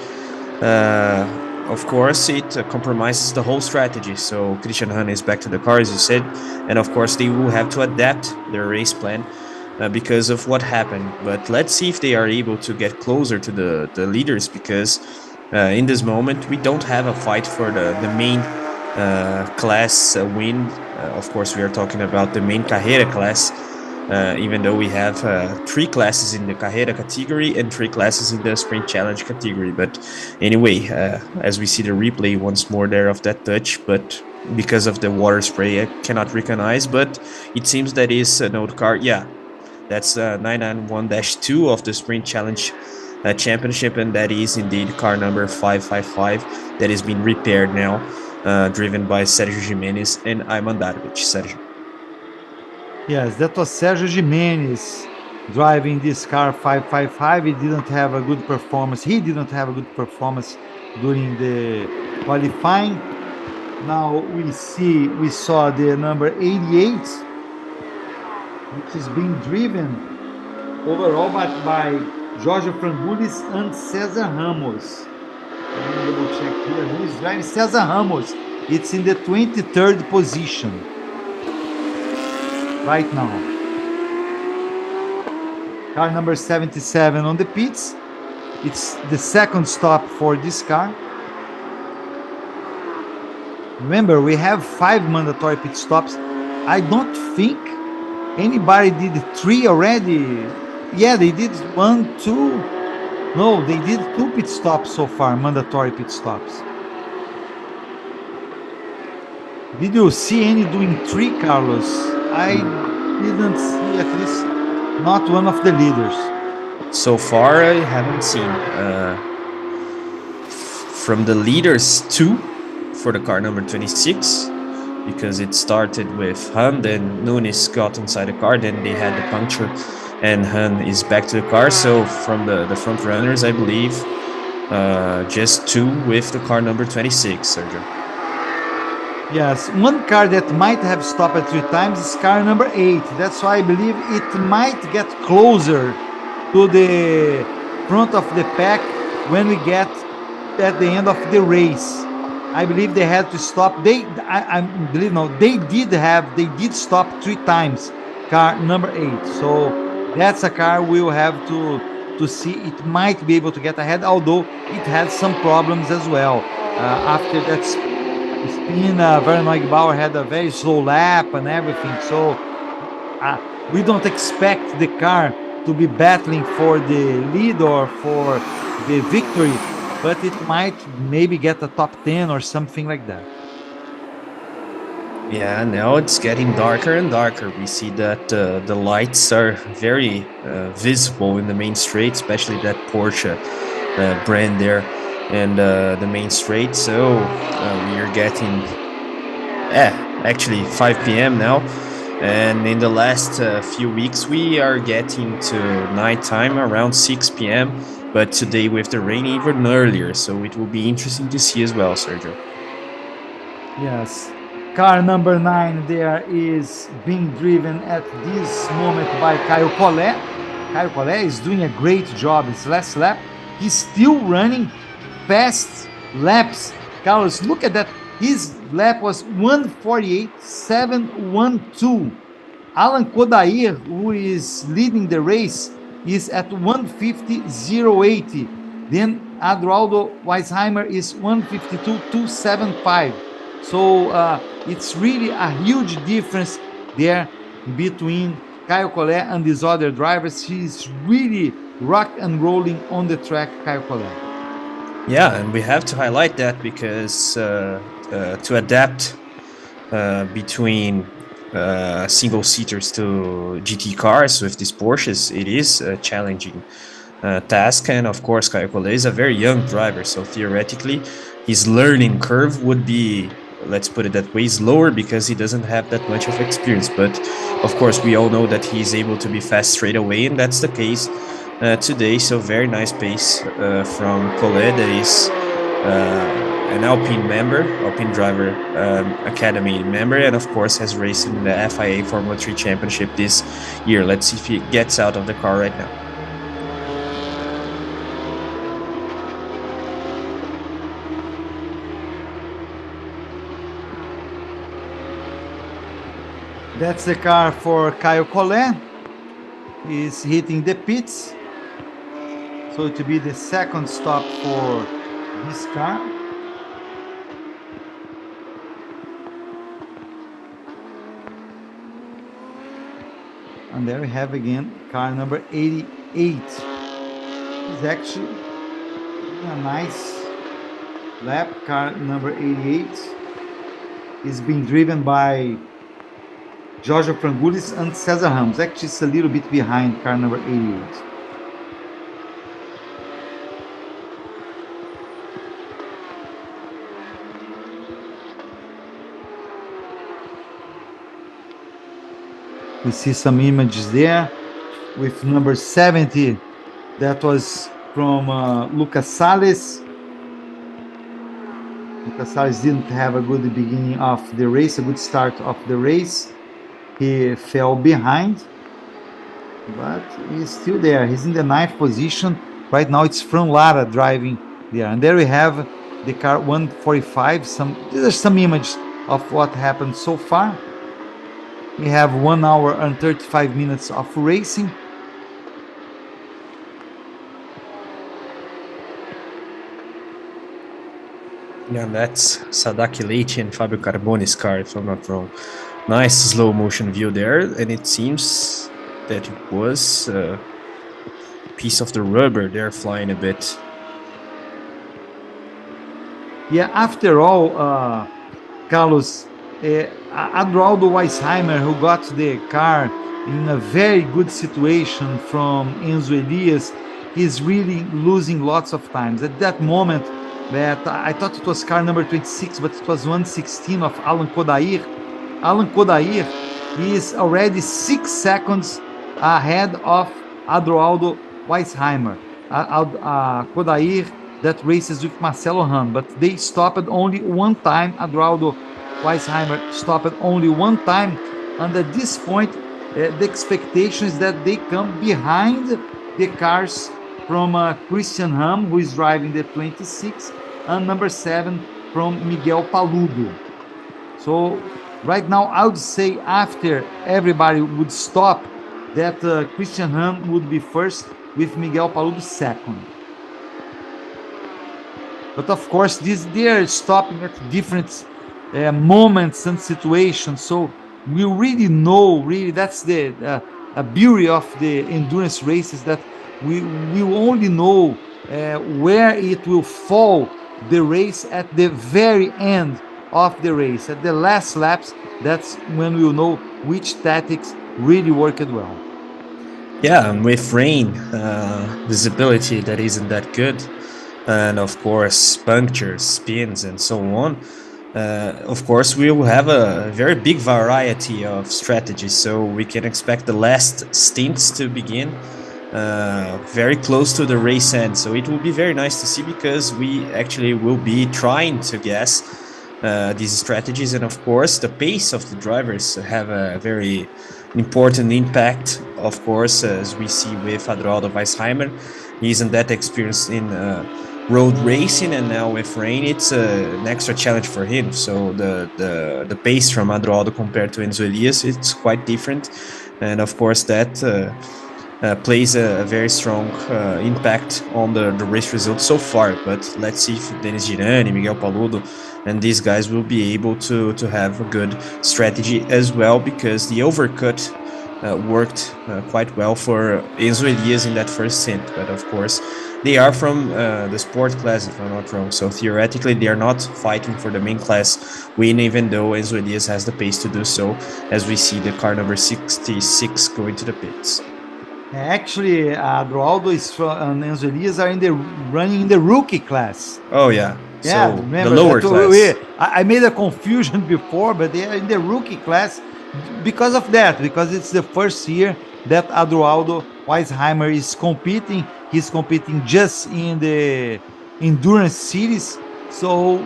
of course it compromises the whole strategy. So Christian Ham is back to the car, as you said, and of course they will have to adapt their race plan because of what happened. But let's see if they are able to get closer to the leaders, because in this moment we don't have a fight for the main class win. Of course we are talking about the main Carrera class, even though we have 3 classes in the Carrera category and 3 classes in the Sprint Challenge category. But anyway, as we see the replay once more there of that touch, but because of the water spray I cannot recognize, but it seems that is an old car. Yeah, that's 991-2 of the Sprint Challenge championship, and that is indeed car number 555 that is being repaired now, driven by Sergio Jimenez and Ayman Darvic. Sergio. Yes, that was Sergio Jimenez driving this car 555. He didn't have a good performance. He didn't have a good performance during the qualifying. Now we saw the number 88, which is being driven overall by Jorge Frangulis and Cesar Ramos. Let me double check here. Who is driving? Cesar Ramos. It's in the 23rd position right now. Car number 77 on the pits. It's the second stop for this car. Remember, we have 5 mandatory pit stops. I don't think anybody did 3 already. Yeah, they did 1, 2. No, they did 2 pit stops so far, mandatory pit stops. Did you see any doing 3, Carlos? I didn't see, at least not one of the leaders. So far, I haven't seen. From the leaders, 2 for the car number 26, because it started with Han, then Nunes got inside the car, then they had the puncture, and Han is back to the car. So from the front runners, I believe just 2 with the car number 26, Sergio. Yes, one car that might have stopped 3 times is car number 8. That's why I believe it might get closer to the front of the pack when we get at the end of the race. I believe they had to stop. They did stop 3 times. Car number 8. So that's a car we'll have to see. It might be able to get ahead, although it had some problems as well. After that spin, Werner Bauer had a very slow lap and everything. So we don't expect the car to be battling for the lead or for the victory, but it might maybe get a top 10 or something like that. Yeah, now it's getting darker and darker. We see that the lights are very visible in the main straight, especially that Porsche brand there and the main straight. So we are getting actually 5 p.m. now, and in the last few weeks we are getting to nighttime around 6 p.m. but today with the rain even earlier, so it will be interesting to see as well, Sergio. Yes. Car number 9 there is being driven at this moment by Caio Collet. Caio Collet is doing a great job. His last lap, he's still running fast laps. Carlos, look at that. His lap was 1:48.712. Alan Kodair, who is leading the race, is at 1:50.080. Then Adroaldo Weisheimer is 1:52.275. So it's really a huge difference there between Caio Collet and these other drivers. He's really rock and rolling on the track, Caio Collet. Yeah, and we have to highlight that because to adapt between single seaters to GT cars with these Porsches, it is a challenging task. And of course, Caio Collet is a very young driver, so theoretically, his learning curve would be, let's put it that way, slower because he doesn't have that much of experience. But of course, we all know that he's able to be fast straight away, and that's the case today. So very nice pace from Collet, that is an Alpine member, Alpine Driver Academy member, and of course has raced in the FIA Formula 3 Championship this year. Let's see if he gets out of the car right now. That's the car for Caio Collet. He's hitting the pits. So to be the second stop for this car. And there we have again car number 88. It's actually a nice lap. Car number 88 is being driven by Giorgio Frangulis and Cesar Ramos. Actually, it's a little bit behind car number 88. We see some images there with number 70. That was from Lucas Salles. Lucas Salles didn't have a good beginning of the race, a good start of the race. He fell behind, but he's still there. He's in the 9th position. Right now it's Fran Lara driving there. And there we have the car 145. These are some images of what happened so far. We have 1 hour and 35 minutes of racing. Yeah, that's Sadaki Leite and Fabio Carboni's car, if I'm not wrong. Nice slow motion view there, and it seems that it was a piece of the rubber there flying a bit. Yeah, after all, Carlos, Adroaldo Weisheimer, who got the car in a very good situation from Enzo Elias, is really losing lots of times. At that moment, that I thought it was car number 26, but it was 116 of Alan Kodair. Alan Kodair is already 6 seconds ahead of Adroaldo Weisheimer. Kodair that races with Marcelo Hahn, but they stopped only one time. Adroaldo Weisheimer stopped only one time, and at this point, the expectation is that they come behind the cars from Christian Ham, who is driving the 26, and number 7 from Miguel Paludo. So right now, I would say after everybody would stop, that Christian Ham would be first with Miguel Paludo second. But of course, they are stopping at different moments and situations. So we really know, that's the beauty of the endurance races, that we will only know where it will fall the race at the very end of the race, at the last laps. That's when we'll know which tactics really worked well. Yeah, and with rain, visibility that isn't that good, and of course punctures, spins, and so on. Of course, we will have a very big variety of strategies, so we can expect the last stints to begin very close to the race end. So it will be very nice to see, because we actually will be trying to guess these strategies. And of course, the pace of the drivers have a very important impact, of course, as we see with Adroaldo Weisheimer. He isn't that experienced in road racing, and now with rain, it's an extra challenge for him. So the pace from Adroaldo compared to Enzo Elias, it's quite different. And of course, that plays a very strong impact on the race results so far. But let's see if Denis Girani, Miguel Paludo, and these guys will be able to have a good strategy as well, because the overcut worked quite well for Enzo Elias in that first stint. But of course, they are from the sport class, if I'm not wrong. So theoretically, they are not fighting for the main class win, even though Enzo Elias has the pace to do so, as we see the car number 66 going to the pits. Actually, Adroaldo and Enzo Elias are running in the rookie class. Oh, yeah. Yeah, so remember the lower that class. I made a confusion before, but they are in the rookie class because of that, because it's the first year that Adroaldo Weisheimer is competing. He's competing just in the endurance series. So,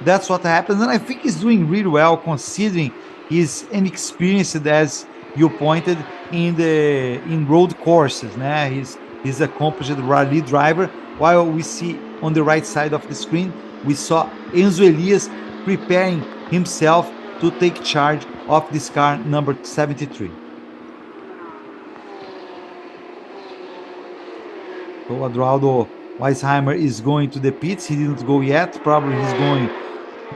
that's what happens. And I think he's doing really well considering he's inexperienced, as you pointed, in road courses. Né? He's accomplished rally driver, while we see on the right side of the screen, we saw Enzo Elias preparing himself to take charge of this car number 73. So Adroaldo Weisheimer is going to the pits. He didn't go yet. Probably he's going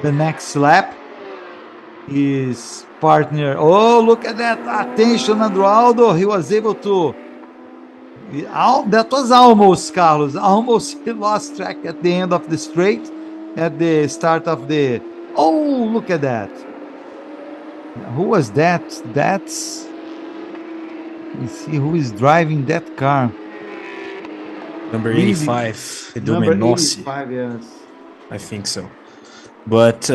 the next lap. His partner, oh, look at that. Attention, Adroaldo. He was able to. That was almost, Carlos. Almost he lost track at the end of the straight, at the start of the. Oh, look at that. Who was that? That's. Let's see who is driving that car. Number 85, Edu Number Menossi. 85, yes. I think so. But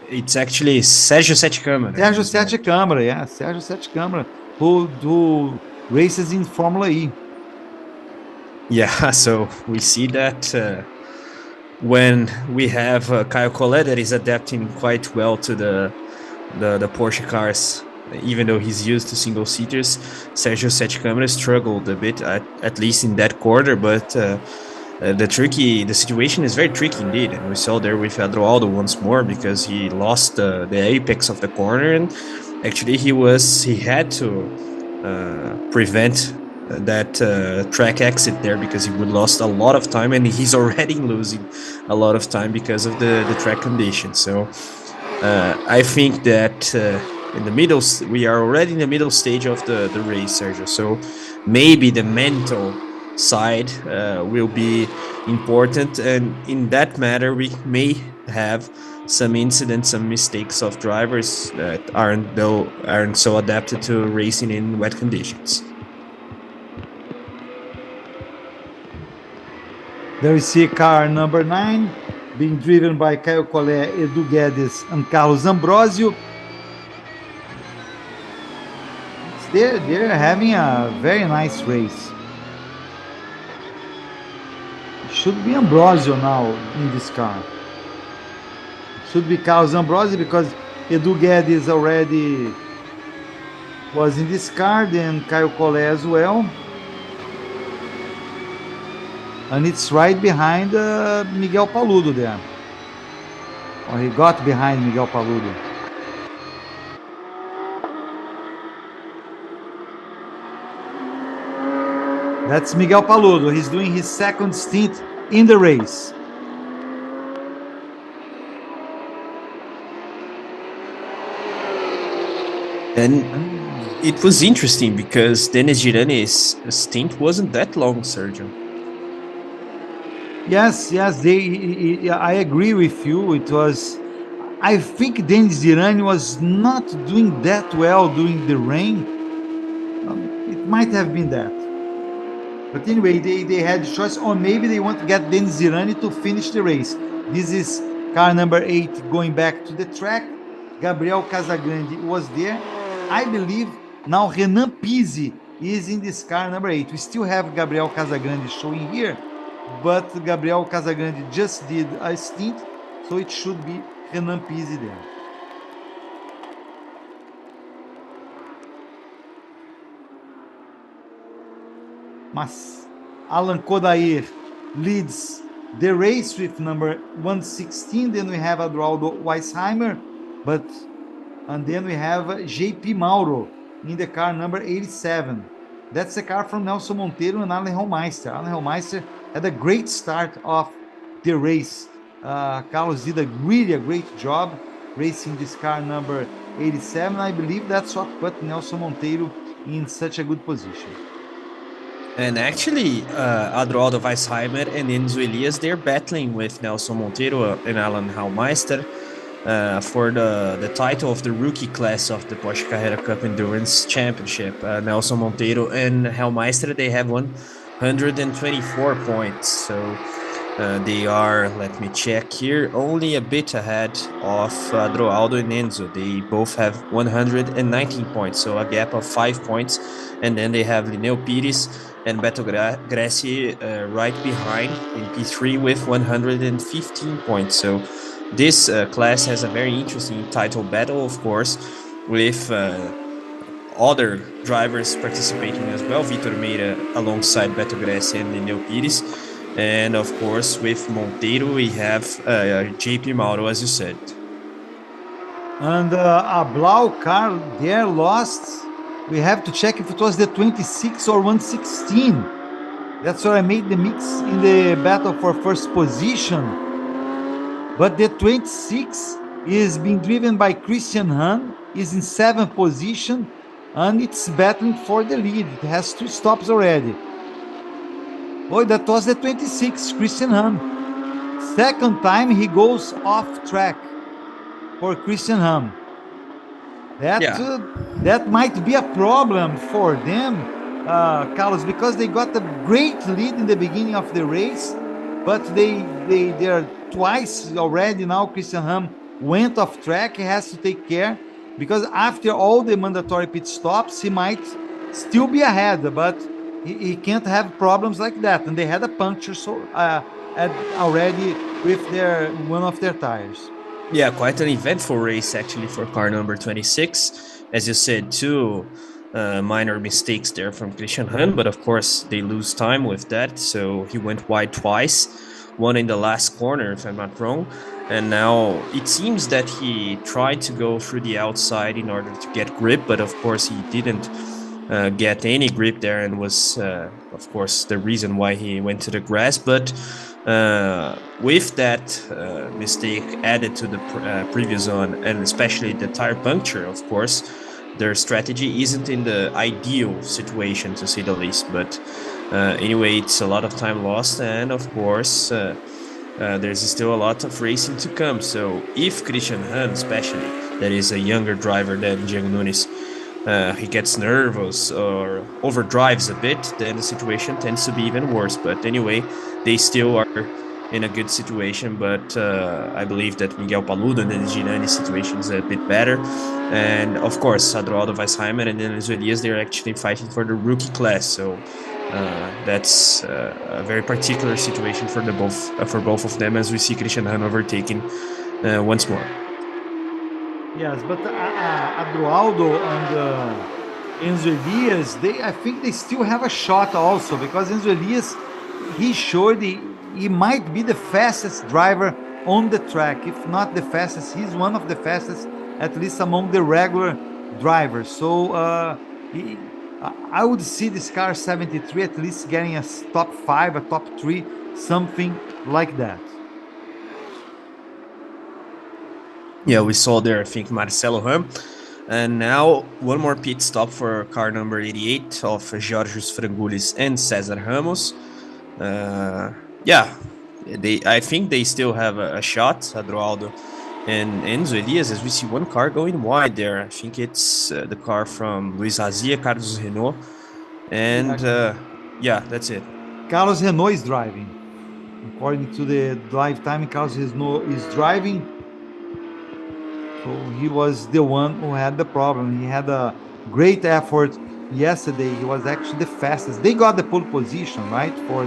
it's actually Sérgio Sete Câmara. Sérgio Sete Câmara, yeah. Sérgio Sete Câmara, who races in Formula E. Yeah, so we see that when we have Caio Collet that is adapting quite well to the Porsche cars, even though he's used to single seaters, Sérgio Sete Câmara struggled a bit, at least in that quarter. But the situation is very tricky indeed, and we saw there with Adroaldo once more, because he lost the apex of the corner, and actually he had to prevent that track exit there, because he would lost a lot of time, and he's already losing a lot of time because of the track conditions. So I think that in the middle, we are already in the middle stage of the race, Sergio. So maybe the mental side will be important, and in that matter, we may have some incidents, some mistakes of drivers that aren't so adapted to racing in wet conditions. There we see car number 9 being driven by Caio Collet, Edu Guedes, and Carlos Ambrosio. They're having a very nice race. It should be Ambrosio now in this car. It should be Carlos Ambrosio, because Edu Guedes already was in this car, then Caio Collet as well. And it's right behind Miguel Paludo there. Or he got behind Miguel Paludo. That's Miguel Paludo. He's doing his second stint in the race. And it was interesting because Denis Girani's stint wasn't that long, Sergio. Yes, I agree with you. It was, I think Denis Girani was not doing that well during the rain. It might have been that. But anyway, they had choice, or maybe they want to get Denis Girani to finish the race. This is car number 8 going back to the track. Gabriel Casagrande was there. I believe now Renan Pizzi is in this car number 8. We still have Gabriel Casagrande showing here, but Gabriel Casagrande just did a stint, so it should be Renan Pizzi there. Mas Alan Kodair leads the race with number 116. Then we have Adroaldo Weissheimer, and then we have JP Mauro in the car number 87. That's the car from Nelson Monteiro and Alan Hellmeister. Alan Hellmeister had a great start of the race. Carlos did really a great job racing this car number 87. I believe that's what put Nelson Monteiro in such a good position. And actually, Adroaldo Weissheimer and Enzo Elias, they're battling with Nelson Monteiro and Alan Hallmeister for the title of the rookie class of the Porsche Carrera Cup Endurance Championship. Nelson Monteiro and Hallmeister, they have 124 points. So they are, let me check here, only a bit ahead of Adroaldo and Enzo. They both have 119 points, so a gap of 5 points. And then they have Lineu Pires and Beto Grassi right behind in P3 with 115 points. So this class has a very interesting title battle, of course, with other drivers participating as well. Vitor Meira alongside Beto Grassi and Lineu Pires. And of course, with Monteiro, we have JP Mauro, as you said. And a Blau car there lost. We have to check if it was the 26 or 116. That's where I made the mix in the battle for first position. But the 26 is being driven by Christian Hahn, is in 7th position, and it's battling for the lead. It has 2 stops already. Oh, that was the 26, Christian Hahn. Second time he goes off track for Christian Hahn. That might be a problem for them, Carlos, because they got a great lead in the beginning of the race, but they're twice already now. Christian Hahn went off track. He has to take care, because after all the mandatory pit stops, he might still be ahead, but he can't have problems like that. And they had a puncture already with one of their tires. Yeah, quite an eventful race actually for car number 26. As you said, 2 minor mistakes there from Christian Hahn, but of course they lose time with that. So he went wide twice, one in the last corner, if I'm not wrong. And now it seems that he tried to go through the outside in order to get grip, but of course he didn't get any grip there, and was, of course, the reason why he went to the grass. But with that mistake added to the previous one, and especially the tire puncture, of course, their strategy isn't in the ideal situation, to say the least. But anyway, it's a lot of time lost, and of course there's still a lot of racing to come. So if Christian Hahn, especially, that is a younger driver than Diego Nunes, he gets nervous or overdrives a bit, then the situation tends to be even worse. But anyway, they still are in a good situation, but I believe that Miguel Paludo and the Ginani situation is a bit better. And of course, Adroaldo Weissheimer and Enzo Elias, they're actually fighting for the rookie class. So that's a very particular situation for both of them, as we see Christian Hahn overtaking once more. Yes, but Adroaldo and Enzo Elias, I think they still have a shot also, because Enzo Elias, he showed he might be the fastest driver on the track. If not the fastest, he's one of the fastest, at least among the regular drivers. So I would see this car 73 at least getting a top 5, a top 3, something like that. Yeah, we saw there, I think, Marcelo Ram. And now one more pit stop for car number 88 of Georgios Frangoulis and Cesar Ramos. I think they still have a shot, Adroaldo and Enzo Elias, as we see one car going wide there. I think it's the car from Luis Razia, Carlos Renault. And that's it. Carlos Renault is driving. According to the drive time, Carlos Renault is driving. So he was the one who had the problem. He had a great effort yesterday. He was actually the fastest. They got the pole position, right, for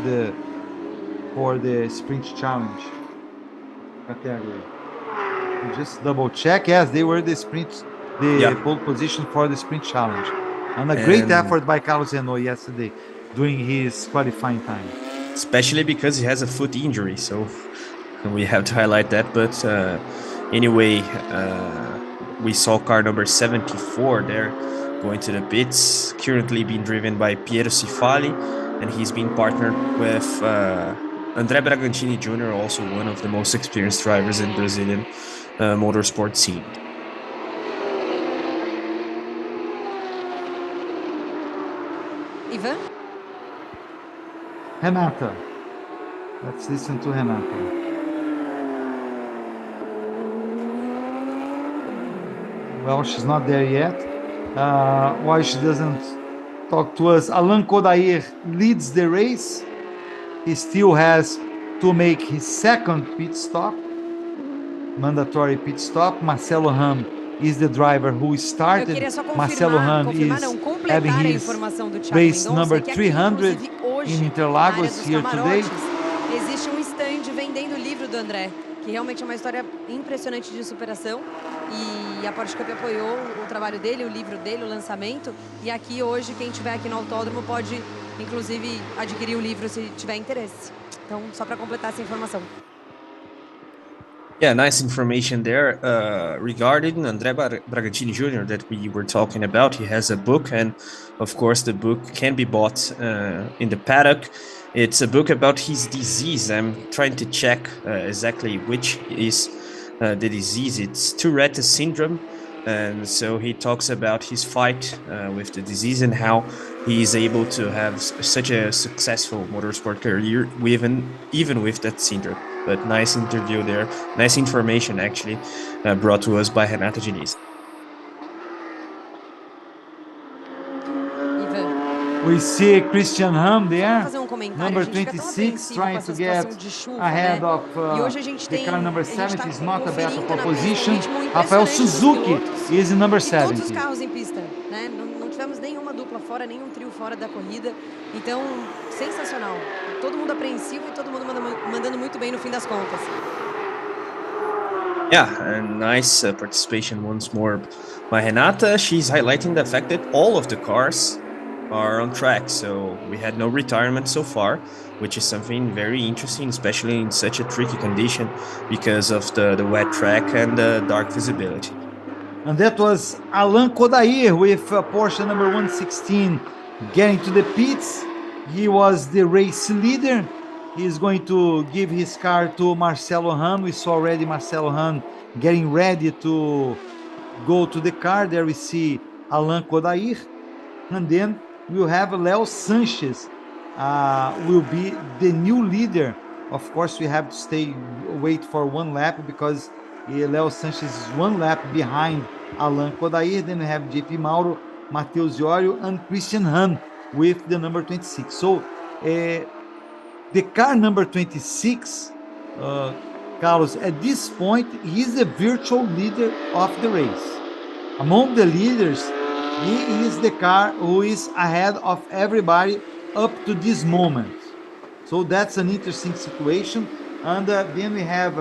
the sprint challenge category. Just double check. Yes, they were the pole position for the sprint challenge. And a great effort by Carlos Renault yesterday during his qualifying time. Especially because he has a foot injury, so we have to highlight that. But anyway, we saw car number 74 there going to the pits, currently being driven by Piero Cifali, and he's been partnered with André Bragantini Jr., also one of the most experienced drivers in Brazilian motorsport scene. Ivan? Renata. Let's listen to Renata. Well, she's not there yet. Why she doesn't talk to us? Alan Kodair leads the race. He still has to make his second pit stop, mandatory pit stop. Marcelo Ham is the driver who started. Marcelo Ham is having his race number 300 in Interlagos here today. Existe stand vendendo o livro do André, que realmente é uma história impressionante de superação. E a Porsche Cup apoiou o trabalho dele, o livro dele, o lançamento. E aqui hoje, quem estiver aqui no autódromo pode, inclusive, adquirir o livro se tiver interesse. Então, só para completar essa informação. Yeah, nice information there regarding André Bragantini Jr. that we were talking about. He has a book, and of course, the book can be bought in the paddock. It's a book about his disease. I'm trying to check exactly which is the disease. It's Tourette syndrome. And so he talks about his fight with the disease and how he is able to have such a successful motorsport career even with that syndrome. But nice interview there, nice information actually brought to us by Renata Diniz. We see Christian Ham there, number 26, trying to get ahead of the car number 70. Is not a battle for position. Rafael Suzuki is in number 70. Todos os carros em pista, né? Não tivemos nenhuma dupla fora, nenhum trio fora da corrida. Então, sensacional. Todo mundo apreensivo e todo mundo mandando muito bem no fim das contas. Yeah, and nice participation once more by Renata. She's highlighting the fact that all of the cars are on track, so we had no retirement so far, which is something very interesting, especially in such a tricky condition because of the wet track and the dark visibility. And that was Alan Kodair with Porsche number 116 getting to the pits. He was the race leader. He's going to give his car to Marcelo Ham. We saw already Marcelo Ham getting ready to go to the car. There we see Alan Kodair. And then we'll have Leo Sanchez will be the new leader. Of course, we have to wait for one lap because Leo Sanchez is one lap behind Alan Kodair. Then we have JP Mauro, Matheus Iorio, and Christian Ham with the number 26. So the car number 26, Carlos, at this point, he's the virtual leader of the race. Among the leaders, he is the car who is ahead of everybody up to this moment. So that's an interesting situation. And then we have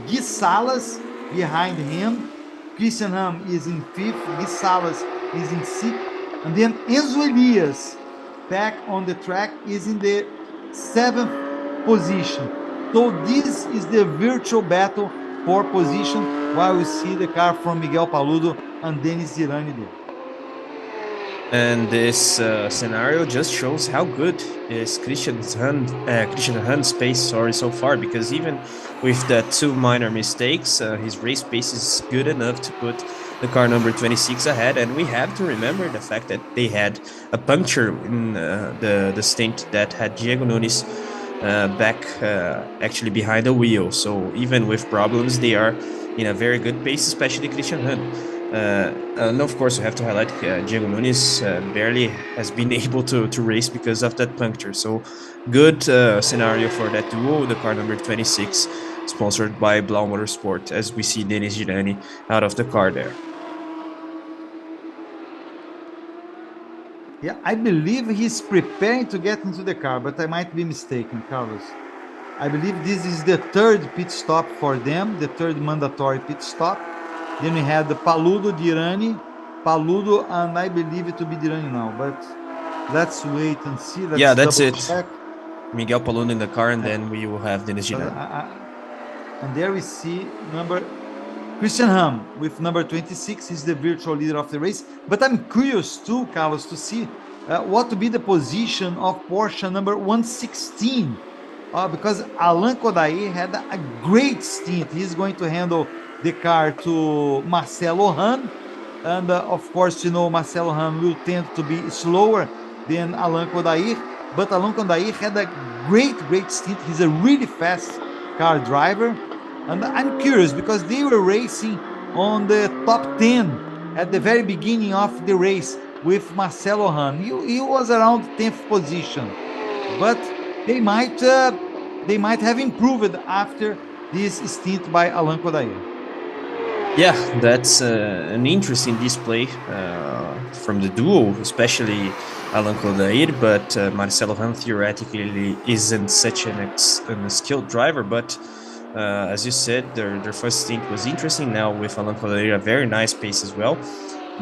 Gui Salas behind him. Christian Ham is in 5th. Gui Salas is in 6th. And then Enzo Elias back on the track is in the 7th position. So this is the virtual battle for position while we see the car from Miguel Paludo and Denis Zirani there. And this scenario just shows how good is Christian Hand's pace so far, because even with the 2 minor mistakes, his race pace is good enough to put the car number 26 ahead. And we have to remember the fact that they had a puncture in the stint that had Diego Nunes back actually behind the wheel. So even with problems, they are in a very good pace, especially Christian Hand. And of course, we have to highlight Diego Nunes barely has been able to race because of that puncture. So good scenario for that duo, the car number 26, sponsored by Blau Motorsport, as we see Denis Girani out of the car there. Yeah, I believe he's preparing to get into the car, but I might be mistaken, Carlos. I believe this is the third pit stop for them, the third mandatory pit stop. Then we had the Paludo, Dirani, Paludo, and I believe it to be Dirani now, but let's wait and see. Let's Yeah, that's double it. check. Miguel Paludo in the car, and then we will have Denis Girani. And there we see Christian Ham with number 26. He's the virtual leader of the race. But I'm curious too, Carlos, to see what to be the position of Porsche number 116. Because Alain Kodair had a great stint. He's going to handle the car to Marcelo Han. And of course, Marcelo Han will tend to be slower than Alain Kodair. But Alain Kodair had a great stint. He's a really fast car driver. And I'm curious because they were racing on the top 10 at the very beginning of the race with Marcelo Han. He was around 10th position. But they might have improved after this stint by Alain Kodair. Yeah, that's an interesting display from the duo, especially Alain Kodair, but Marcelo Han theoretically isn't such a skilled driver, but as you said, their first stint was interesting. Now with Alain Kodair, a very nice pace as well,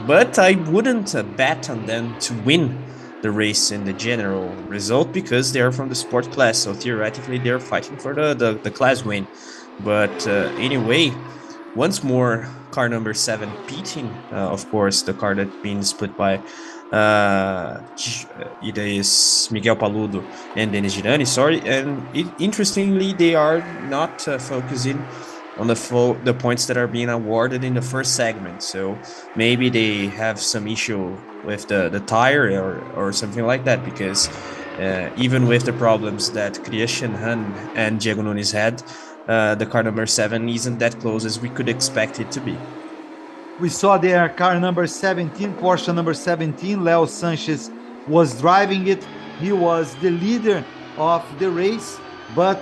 but I wouldn't bet on them to win the race in the general result because they are from the sport class, so theoretically they're fighting for the class win. But anyway, once more, car number 7 pitting, of course, the car that's being split by it is Miguel Paludo and Denis Girani, sorry. And interestingly, they are not focusing on the points that are being awarded in the first segment. So maybe they have some issue with the tire or something like that, because even with the problems that Christian Han and Diego Nunes had, the car number 7 isn't that close as we could expect it to be. We saw their car number 17, Porsche number 17. Leo Sanchez was driving it. He was the leader of the race, but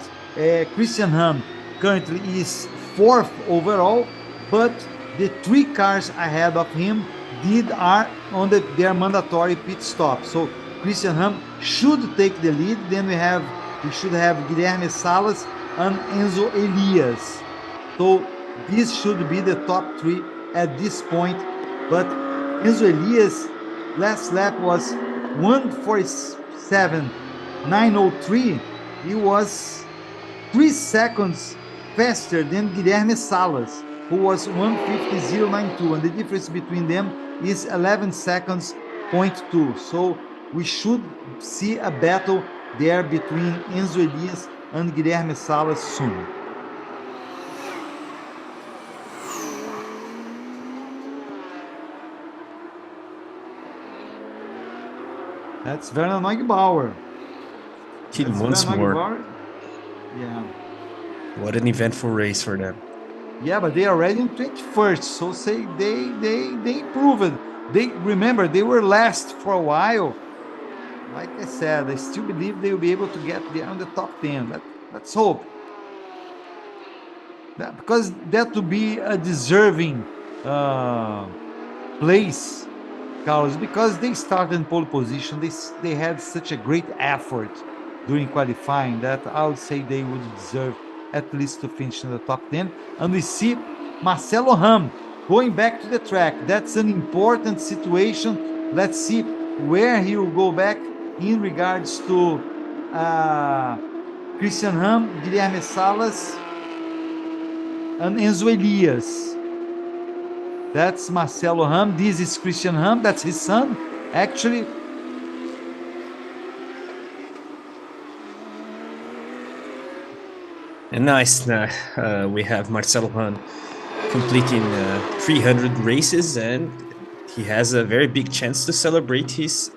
Christian Ham currently is 4th overall, but the 3 cars ahead of him are on their mandatory pit stop. So Christian Ham should take the lead. Then we should have Guilherme Salas and Enzo Elias. So this should be the top 3 at this point. But Enzo Elias last lap was 1:47.903. He was 3 seconds faster than Guilherme Salas, who was 1:50.092, and the difference between them is 11 seconds, 0.2. So we should see a battle there between Enzo Elias and Guilherme Salas soon. That's Werner Neugebauer. Kid once more. Yeah. What an eventful race for them. Yeah, but they are already in 21st, so say they improved. Remember they were last for a while. Like I said, I still believe they will be able to get there on the top 10. Let's hope. Because that would be a deserving place, Carlos, because they started in pole position. They had such a great effort during qualifying that I would say they would deserve at least to finish in the top 10. And we see Marcelo Ham going back to the track. That's an important situation. Let's see where he will go back in regards to Christian Ham, Guilherme Salas, and Enzo Elias. That's Marcelo Ham. This is Christian Ham. That's his son, actually. And nice. We have Marcelo Han completing 300 races, and he has a very big chance to celebrate his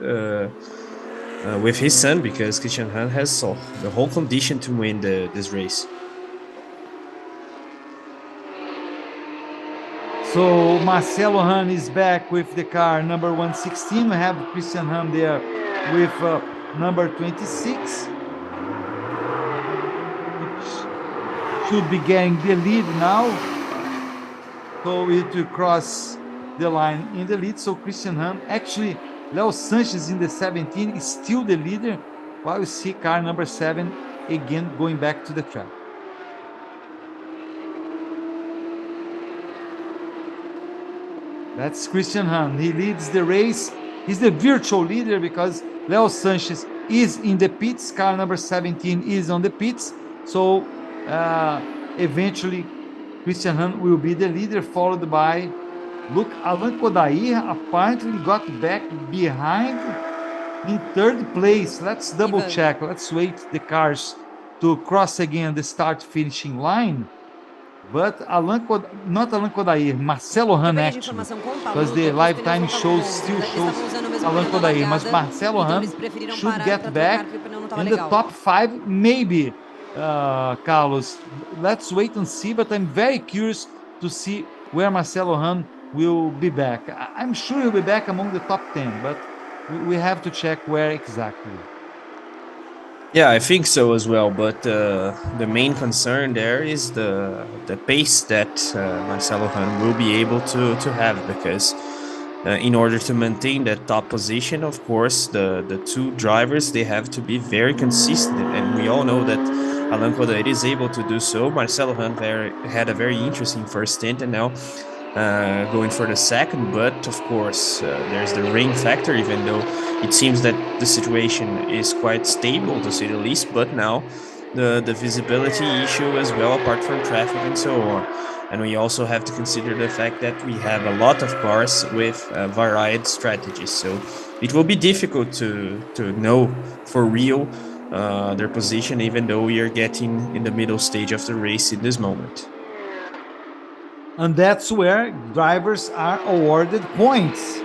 with his son, because Christian Han has the whole condition to win this race. So Marcelo Han is back with the car number 116. We have Christian Han there with number 26. Should be getting the lead now. So it will cross the line in the lead. So Christian Han, actually Leo Sanchez in the 17 is still the leader, while you see car number 7 again going back to the track. That's Christian Hahn. He leads the race. He's the virtual leader because Leo Sanchez is in the pits. Car number 17 is on the pits. So eventually, Christian Hahn will be the leader, followed by, look, Alan Kodair apparently got back behind in third place. Let's double check. Let's wait the cars to cross again the start finishing line. But not Alan Kodair, Marcelo Hahn actually, because the lifetime shows still shows Alan Kodair, mas Marcelo Hahn should get back in the top 5, maybe, Carlos. Let's wait and see, but I'm very curious to see where Marcelo Hahn will be back. I'm sure he'll be back among the top 10, but we have to check where exactly. Yeah, I think so as well. But the main concern there is the pace that Marcelo Hahn will be able to have, because in order to maintain that top position, of course, the two drivers, they have to be very consistent, and we all know that Alan Kodair is able to do so. Marcelo Hahn had a very interesting first stint, and now going for the second. But of course, there's the rain factor, even though it seems that the situation is quite stable, to say the least. But now the visibility issue as well, apart from traffic and so on. And we also have to consider the fact that we have a lot of cars with varied strategies. So it will be difficult to know for real their position, even though we are getting in the middle stage of the race in this moment. And that's where drivers are awarded points.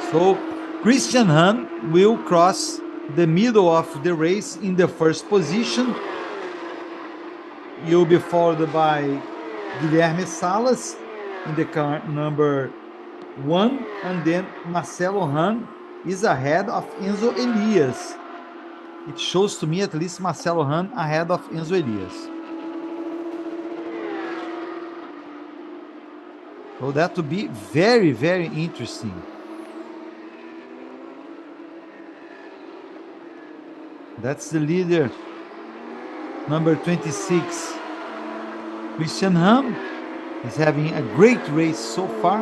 So Christian Hahn will cross the middle of the race in the first position. He'll be followed by Guilherme Salas in the car number 1, and then Marcelo Hahn is ahead of Enzo Elias. It shows to me at least Marcelo Hahn ahead of Enzo Elias. So that would be very, very interesting. That's the leader, number 26. Christian Hahn is having a great race so far.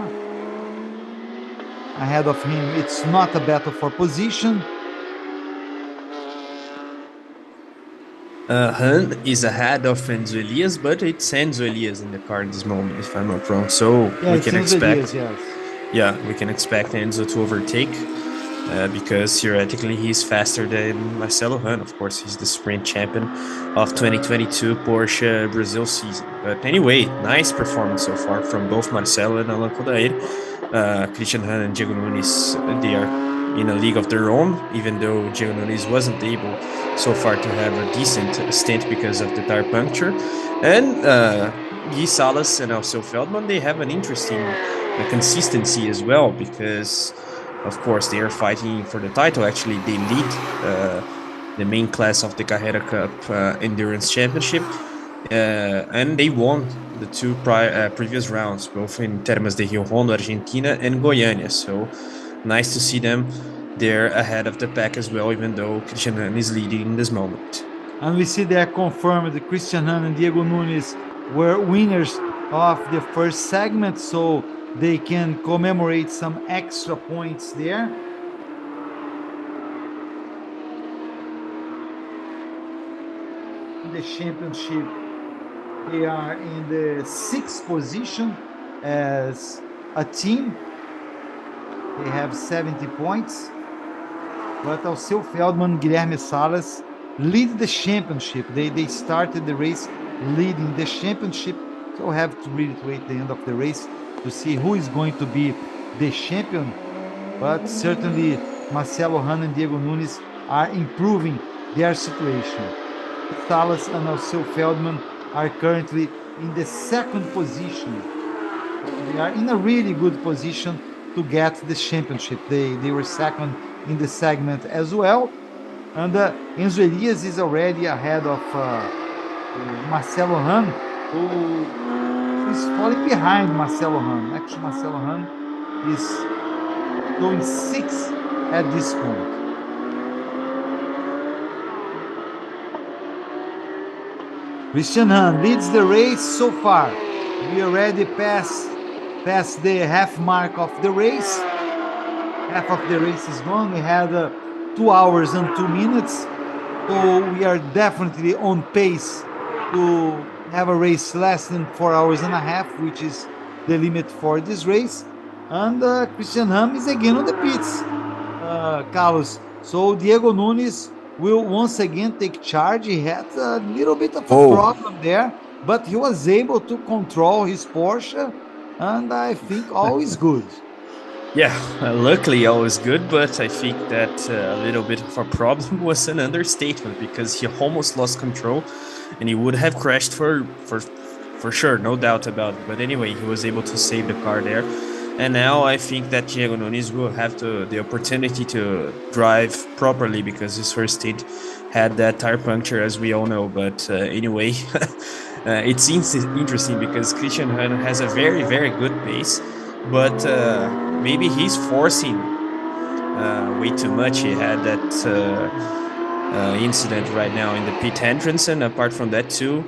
Ahead of him, it's not a battle for position. Hahn is ahead of Enzo Elias, but it's Enzo Elias in the car at this moment, if I'm not wrong. So we can expect, we can expect Enzo to overtake, because theoretically he's faster than Marcelo Hahn. Of course, he's the sprint champion of 2022 Porsche Brazil season. But anyway, nice performance so far from both Marcelo and Alan Kodair. Christian Hahn and Diego Nunes, they are in a league of their own, even though Diego Nunes wasn't able so far to have a decent stint because of the tire puncture. And Guy Salas and also Feldman, they have an interesting consistency as well, because of course they are fighting for the title. Actually, they lead the main class of the Carrera Cup Endurance Championship, and they won the two previous rounds, both in Termas de Rio Hondo, Argentina, and Goiânia. So nice to see them there ahead of the pack as well, even though Christian Hahn is leading in this moment. And we see there confirmed that Christian Hahn and Diego Nunes were winners of the first segment, so they can commemorate some extra points there. In the championship, they are in the 6th position as a team. They have 70 points. But Alceu Feldman and Guilherme Salas lead the championship. They started the race leading the championship. So we have to really wait the end of the race to see who is going to be the champion. But certainly Marcelo Hahn and Diego Nunes are improving their situation. Salas and Alceu Feldman are currently in the 2nd position. They are in a really good position to get the championship. They were 2nd in the segment as well. And Enzo Elias is already ahead of Marcelo Hahn, who is falling behind Marcelo Hahn. Actually, Marcelo Hahn is going 6th at this point. Christian Hahn leads the race so far. We already passed the half mark of the race. Half of the race is gone. We had 2 hours and 2 minutes. So we are definitely on pace to have a race less than 4 hours and a half, which is the limit for this race. And Christian Hahn is again on the pits, Carlos. So Diego Nunes will once again take charge. He had a little bit of a problem there, but he was able to control his Porsche, and I think all is good. Yeah, luckily all was good, but I think that a little bit of a problem was an understatement because he almost lost control, and he would have crashed for sure, no doubt about it. But anyway, he was able to save the car there, and now I think that Diego Nunes will have the opportunity to drive properly because his first stint had that tire puncture, as we all know. But anyway, it seems interesting because Christian Hahn has a very good pace, but maybe he's forcing way too much. He had that incident right now in the pit entrance, and apart from that too,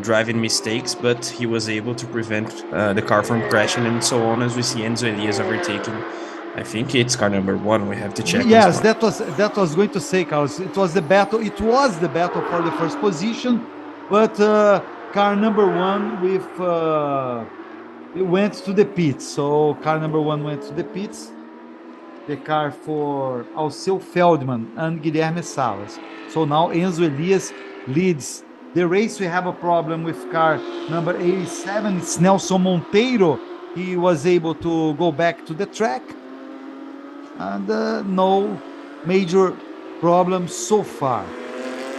driving mistakes, but he was able to prevent the car from crashing and so on, as we see Enzo Elias overtaking. I think it's car number 1. We have to check. Yes, that was going to say, Carlos. It was the battle. It was the battle for the first position, but car number 1 with it went to the pits. So car number 1 went to the pits. The car for Alceu Feldman and Guilherme Salas. So now Enzo Elias leads the race. We have a problem with car number 87. It's Nelson Monteiro. He was able to go back to the track, and no major problems so far.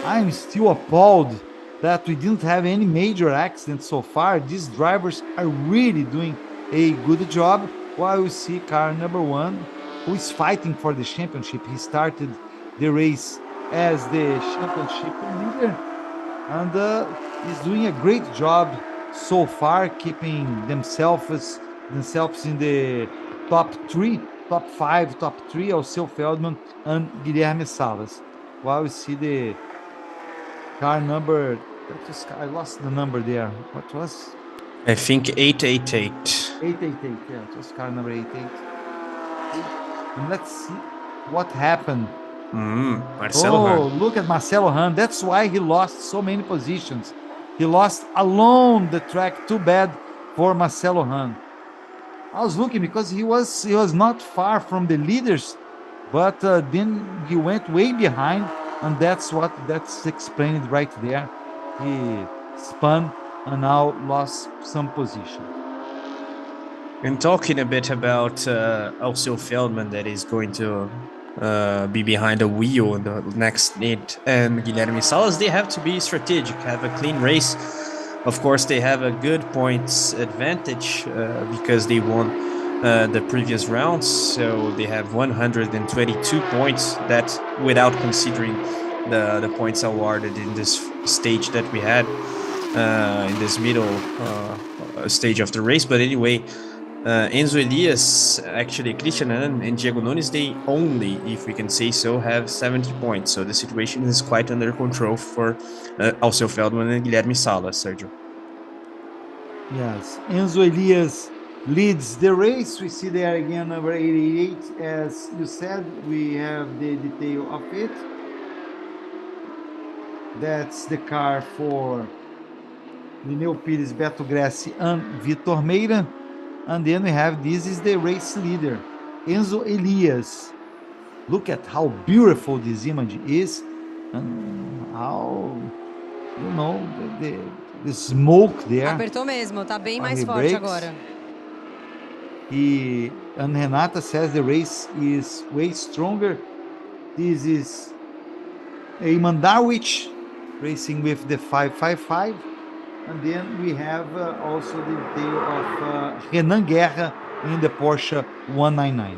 I'm still appalled that we didn't have any major accidents so far. These drivers are really doing a good job, while we see car number 1, who is fighting for the championship. He started the race as the championship leader, and is doing a great job so far, keeping themselves in the top 5, top 3, Alceu Feldman and Guilherme Salas. While we see the car number, I lost the number there. What was? I think 888. 888, yeah, it was car number 88. And let's see what happened. Marcelo Hahn. Look at Marcelo Hahn. That's why he lost so many positions. He lost alone the track. Too bad for Marcelo Hahn. I was looking because he was not far from the leaders, but then he went way behind, and that's explained right there. He spun and now lost some position. And talking a bit about Alceu Feldman, that is going to be behind the wheel in the next stint, and Guilherme Salas, they have to be strategic, have a clean race. Of course, they have a good points advantage because they won the previous rounds, so they have 122 points. That without considering the points awarded in this stage that we had in this middle stage of the race. But anyway, Enzo Elias, actually Christian Hahn and Diego Nunes, they only, if we can say so, have 70 points. So the situation is quite under control for Alceu Feldman and Guilherme Salas, Sergio. Yes, Enzo Elias leads the race. We see there again number 88. As you said, we have the detail of it. That's the car for Lineu Pires, Beto Grassi, and Vitor Meira. And then we have, this is the race leader, Enzo Elias. Look at how beautiful this image is, and how, the smoke there. Apertou mesmo, tá bem mais forte agora. And Renata says the race is way stronger. This is a Mandarwich racing with the 555. And then we have also the detail of Renan Guerra in the Porsche 199.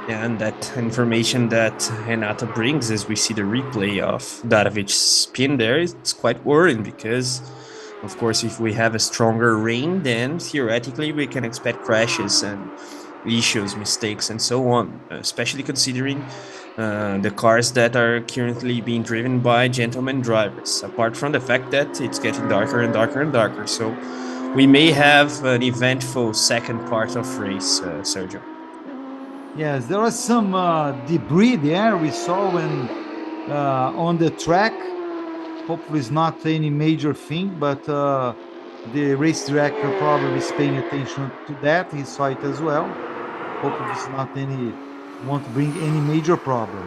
Yeah, and that information that Renata brings as we see the replay of Darovic's spin there, it's quite worrying because, of course, if we have a stronger rain, then theoretically we can expect crashes and issues, mistakes, and so on, especially considering the cars that are currently being driven by gentlemen drivers, apart from the fact that it's getting darker and darker and darker. So we may have an eventful second part of race, Sergio. Yes, there was some debris there we saw when on the track. Hopefully, it's not any major thing, but the race director probably is paying attention to that. He saw it as well. Hopefully, it's not any won't bring any major problem.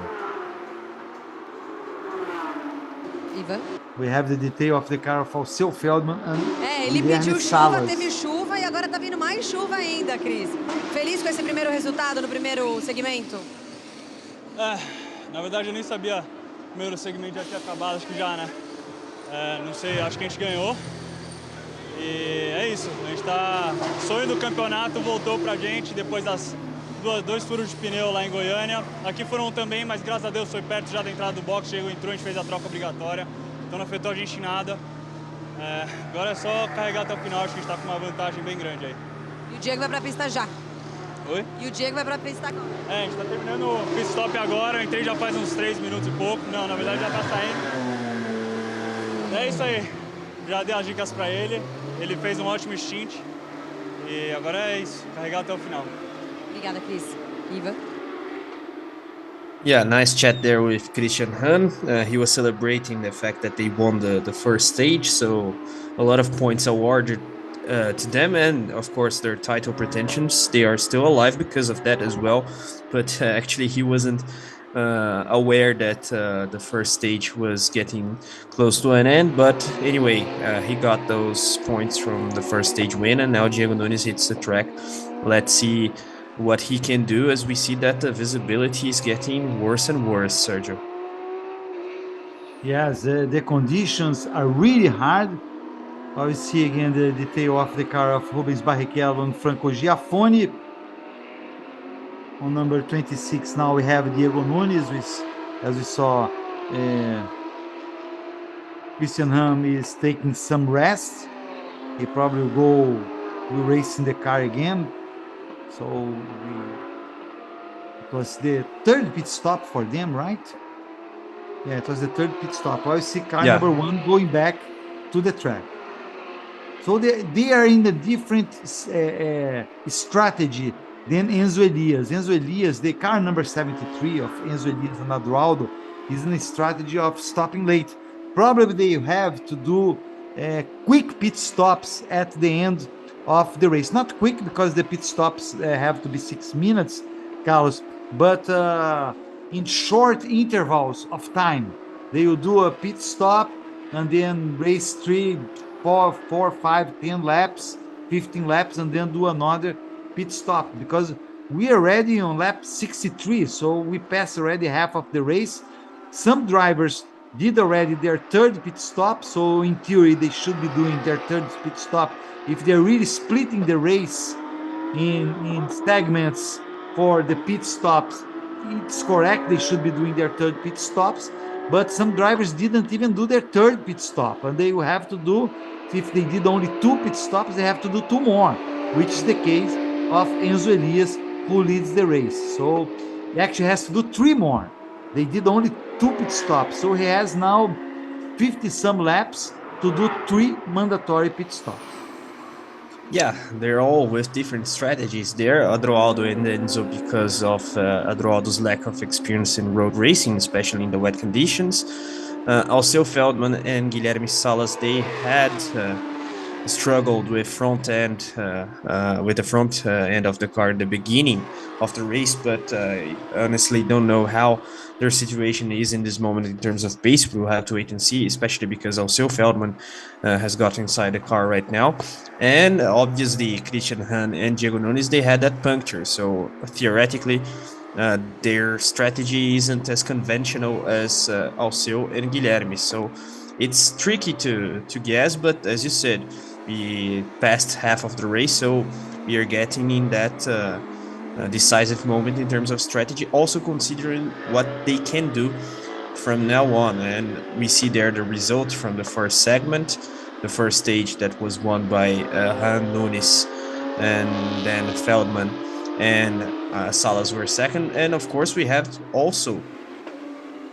Ivan? We have the detail of the car of Alceu Feldman and Ele Guilherme pediu chuva, Salas. teve chuva e agora tá vindo mais chuva ainda, Cris. Feliz com esse primeiro resultado no primeiro segmento? Na verdade eu nem sabia, o primeiro segmento já tinha acabado, acho que já, né? Não sei, acho que a gente ganhou. E é isso, a gente tá... O sonho do campeonato voltou pra gente depois das dois furos de pneu lá em Goiânia. Aqui foram também, mas graças a Deus foi perto já da entrada do box, entrou, a gente fez a troca obrigatória, então não afetou a gente em nada. Agora é só carregar até o final, acho que a gente tá com uma vantagem bem grande aí. E o Diego vai pra pista já. Oi? E o Diego vai pra pista agora. A gente tá terminando o pit stop agora, eu entrei já faz uns 3 minutos e pouco. Não, na verdade já tá saindo. É isso aí, já dei as dicas pra ele, ele fez um ótimo stint. E agora é isso, carregar até o final. Obrigada, Cris. Ivan? Yeah, nice chat there with Christian Hahn. He was celebrating the fact that they won the first stage, so a lot of points awarded to them, and of course their title pretensions. They are still alive because of that as well, but actually he wasn't aware that the first stage was getting close to an end. But anyway, he got those points from the first stage win, and now Diego Nunes hits the track. Let's see what he can do as we see that the visibility is getting worse and worse, Sergio. Yes, the conditions are really hard. We see again the detail of the car of Rubens Barrichello and Franco Giaffoni. On number 26 now we have Diego Nunes, which, as we saw, Christian Hahn is taking some rest. He probably will race in the car again. So it was the third pit stop for them, right? Yeah, it was the third pit stop. I see car number 1 going back to the track. So they are in a different strategy than Enzo Elias. Enzo Elias, the car number 73 of Enzo Elias and Adroaldo, is in a strategy of stopping late. Probably they have to do quick pit stops at the end of the race. Not quick because the pit stops have to be 6 minutes, Carlos, but in short intervals of time. They will do a pit stop and then race 3, 4, 5, 10 laps, 15 laps, and then do another pit stop, because we are already on lap 63, so we passed already half of the race. Some drivers did already their third pit stop, so in theory they should be doing their third pit stop. If they're really splitting the race in segments for the pit stops, it's correct, they should be doing their third pit stops, but some drivers didn't even do their third pit stop, and they will have to do, if they did only 2 pit stops, they have to do 2 more, which is the case of Enzo Elias, who leads the race. So he actually has to do 3 more. They did only 2 pit stops, so he has now 50 some laps to do 3 mandatory pit stops. Yeah, they're all with different strategies there, Adroaldo and Enzo, because of Adroaldo's lack of experience in road racing, especially in the wet conditions. Also, Feldman and Guilherme Salas, they had struggled with front end, with the front end of the car in the beginning of the race, but honestly don't know how their situation is in this moment in terms of pace. We'll have to wait and see, especially because also Feldman has got inside the car right now, and obviously Christian Hahn and Diego Nunes, they had that puncture, so theoretically their strategy isn't as conventional as Alceu and Guilherme, so it's tricky to guess. But as you said, we passed half of the race, so we are getting in that decisive moment in terms of strategy, also considering what they can do from now on. And we see there the result from the first segment, the first stage that was won by Hahn, Nunes, and then Feldman and Salas were second, and of course we have also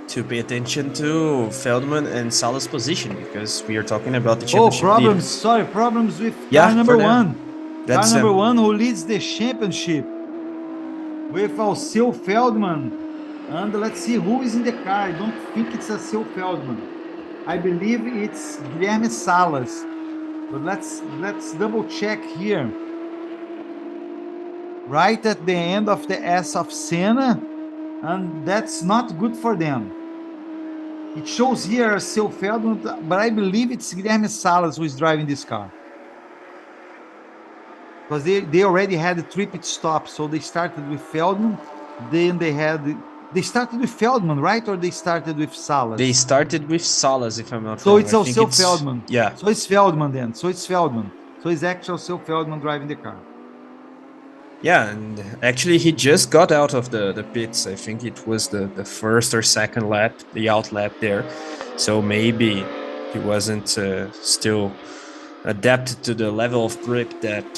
to pay attention to Feldman and Salas' position because we are talking about the championship leaders. Problems with car number one. Car That's number one who leads the championship with Alceu Feldman. And let's see who is in the car. I don't think it's Alceu Feldman. I believe it's Guilherme Salas. But let's double check here. Right at the end of the S of Senna, and that's not good for them. It shows here Alceu Feldman, but I believe it's Guilherme Salas who is driving this car. Because they already had 3 pit stops, so they started with Feldman, then they started with Feldman, right? Or they started with Salas? They started with Salas, if I'm not So wrong. it's also Feldman. Yeah. So it's Feldman then. So it's Feldman. So it's actually also Feldman driving the car. Yeah, and actually he just got out of the pits. I think it was the first or second lap, the out lap there. So maybe he wasn't still adapted to the level of grip that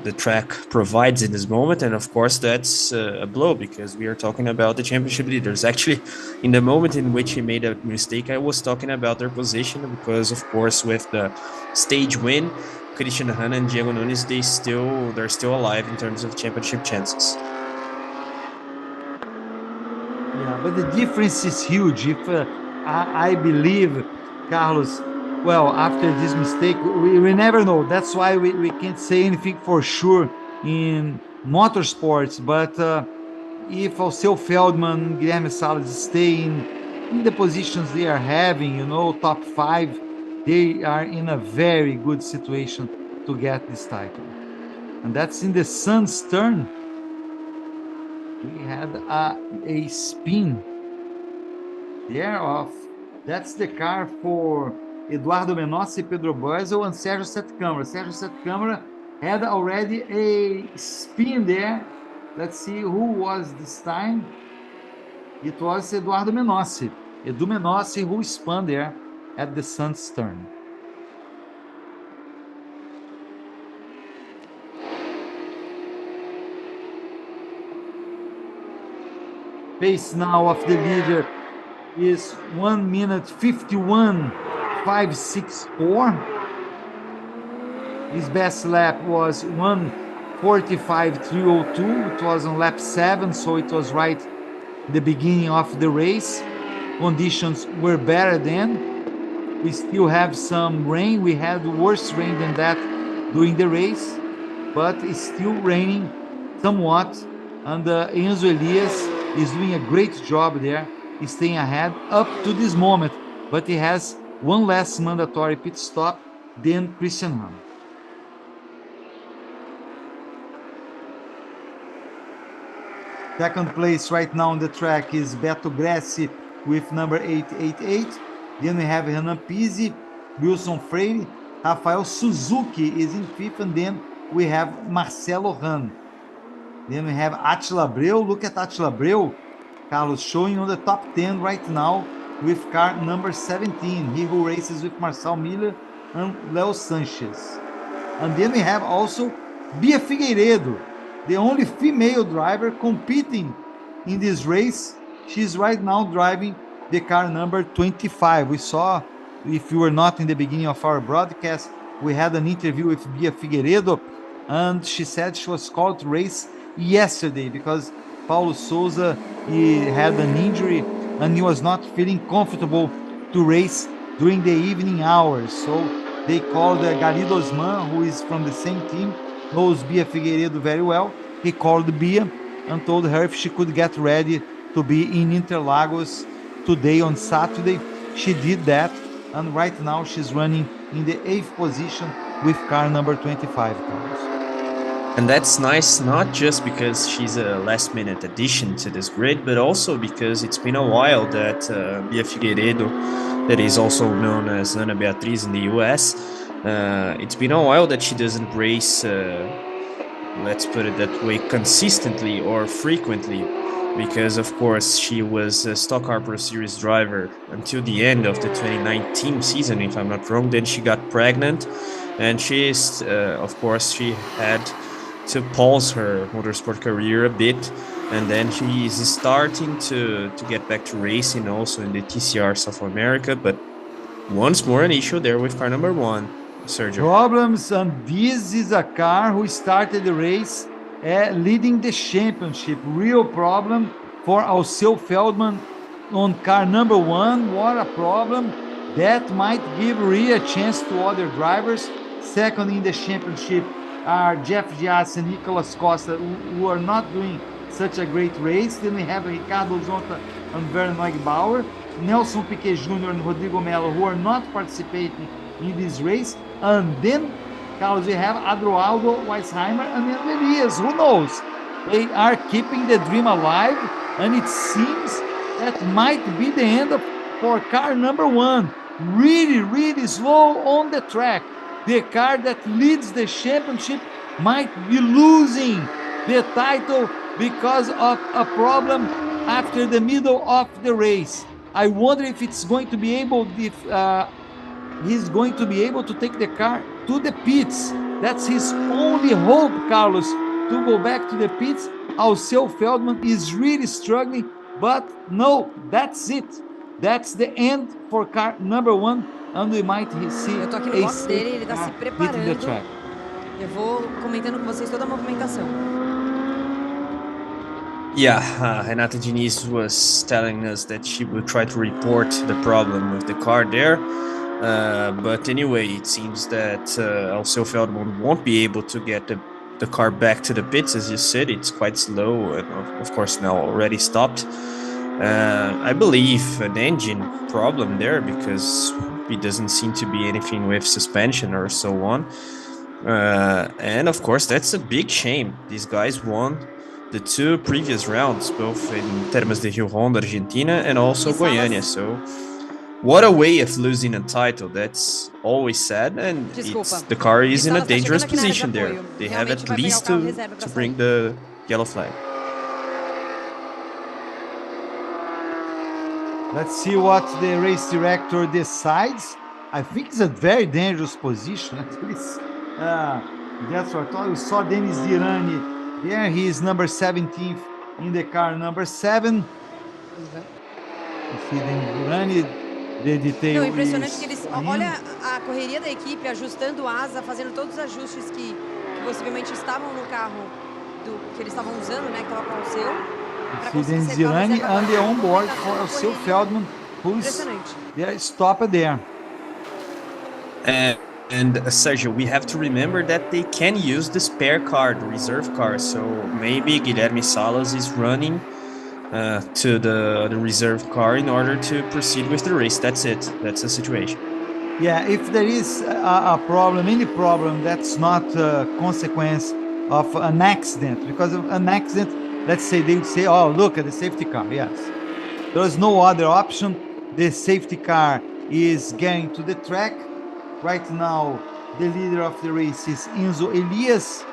the track provides in this moment. And of course that's a blow because we are talking about the championship leaders. Actually, in the moment in which he made a mistake, I was talking about their position because of course with the stage win, Christian Hanna and Diego Nunes, they're still alive in terms of championship chances. Yeah, but the difference is huge. If I believe, Carlos, well, after this mistake, we never know. That's why we can't say anything for sure in motorsports. But if Alceu Feldman, Guilherme Salas stay in the positions they are having, top 5, they are in a very good situation to get this title. And that's in the sun's turn. We had a spin there off. That's the car for Eduardo Menossi, Pedro Boesel, and Sergio Sete Câmara. Sergio Sete Câmara had already a spin there. Let's see who was this time. It was Eduardo Menossi. Edu Menossi who spun there at the sun's turn. Pace now of the leader is 1 minute 51.564. His best lap was 1:45.302. It was on lap 7, so it was right at the beginning of the race. Conditions were better then. We still have some rain. We had worse rain than that during the race, but it's still raining somewhat. And Enzo Elias is doing a great job there, staying ahead up to this moment, but he has one less mandatory pit stop than Christian Horner. Second place right now on the track is Beto Gressi with number 888. Then we have Renan Pizzi, Wilson Freire, Rafael Suzuki is in fifth, and then we have Marcelo Ran. Then we have Attila Abreu. Look at Attila Abreu, Carlos, showing on the top 10 right now with car number 17. He who races with Marcel Miller and Leo Sanchez. And then we have also Bia Figueiredo, the only female driver competing in this race. She's right now driving the car number 25. We saw, if you were not in the beginning of our broadcast, we had an interview with Bia Figueiredo, and she said she was called to race yesterday because Paulo Souza, he had an injury and he was not feeling comfortable to race during the evening hours. So they called Galido Osman, who is from the same team, knows Bia Figueiredo very well. He called Bia and told her if she could get ready to be in Interlagos today on Saturday. She did that, and right now she's running in the 8th position with car number 25, Carlos. And that's nice, not just because she's a last-minute addition to this grid, but also because it's been a while that Bia Figueiredo, that is also known as Ana Beatriz in the US, it's been a while that she doesn't race, let's put it that way, consistently or frequently, because of course she was a Stock Car Pro Series driver until the end of the 2019 season, if I'm not wrong. Then she got pregnant, and she is, of course, she had pause her motorsport career a bit, and then she is starting to get back to racing also in the TCR South America. But once more an issue there with car number 1, Sergio. Problems, and this is a car who started the race leading the championship. Real problem for Alceu Feldman on car number 1. What a problem. That might give really a chance to other drivers. Second in the championship are Jeff Gias and Nicolas Costa, who are not doing such a great race. Then we have Ricardo Zonta and Werner Neugebauer, Nelson Piquet Jr. and Rodrigo Mello, who are not participating in this race. And then, Carlos, we have Adroaldo Weisheimer and Elias. Who knows? They are keeping the dream alive, and it seems that might be the end for car number 1. Really, really slow on the track. The car that leads the championship might be losing the title because of a problem after the middle of the race. I wonder if it's going to be able, he's going to be able to take the car to the pits. That's his only hope, Carlos, to go back to the pits. Alceu Feldman is really struggling, but no, that's it. That's the end for car number 1, and we might see. Eu tô aqui no box dele, ele tá se preparando. Eu vou comentando com vocês toda a movimentação. Yeah, Renata Diniz was telling us that she will try to report the problem with the car there. But anyway, it seems that Alceu Feldman won't be able to get the car back to the pits. As you said, it's quite slow, and of course now already stopped. I believe an engine problem there, because it doesn't seem to be anything with suspension or so on. And of course, that's a big shame. These guys won the 2 previous rounds, both in Termas de Rio Hondo, Argentina, and also Goiânia. So what a way of losing a title. That's always sad, and the car is in a dangerous position there. They have at least to bring the yellow flag. Let's see what the race director decides. I think it's a very dangerous position. At least that's what I thought. We saw Denis Dirani there. He is number 17th in the car number 7. You see Denis Dirani. The detail. Não, impressionante que eles. Olha a correria da equipe, ajustando asa, fazendo todos os ajustes que possivelmente estavam no carro que eles estavam usando, né? Que estava com o seu. Denis Dirani and the onboard for Alceu Feldman, who's stopped there. And Sergio, we have to remember that they can use the spare car, the reserve car. So maybe Guilherme Salas is running to the reserve car in order to proceed with the race. That's it. That's the situation. Yeah, if there is a problem, any problem that's not a consequence of an accident, because of an accident, let's say they would say, oh, look at the safety car. Yes. There is no other option. The safety car is getting to the track. Right now, the leader of the race is Enzo Elias.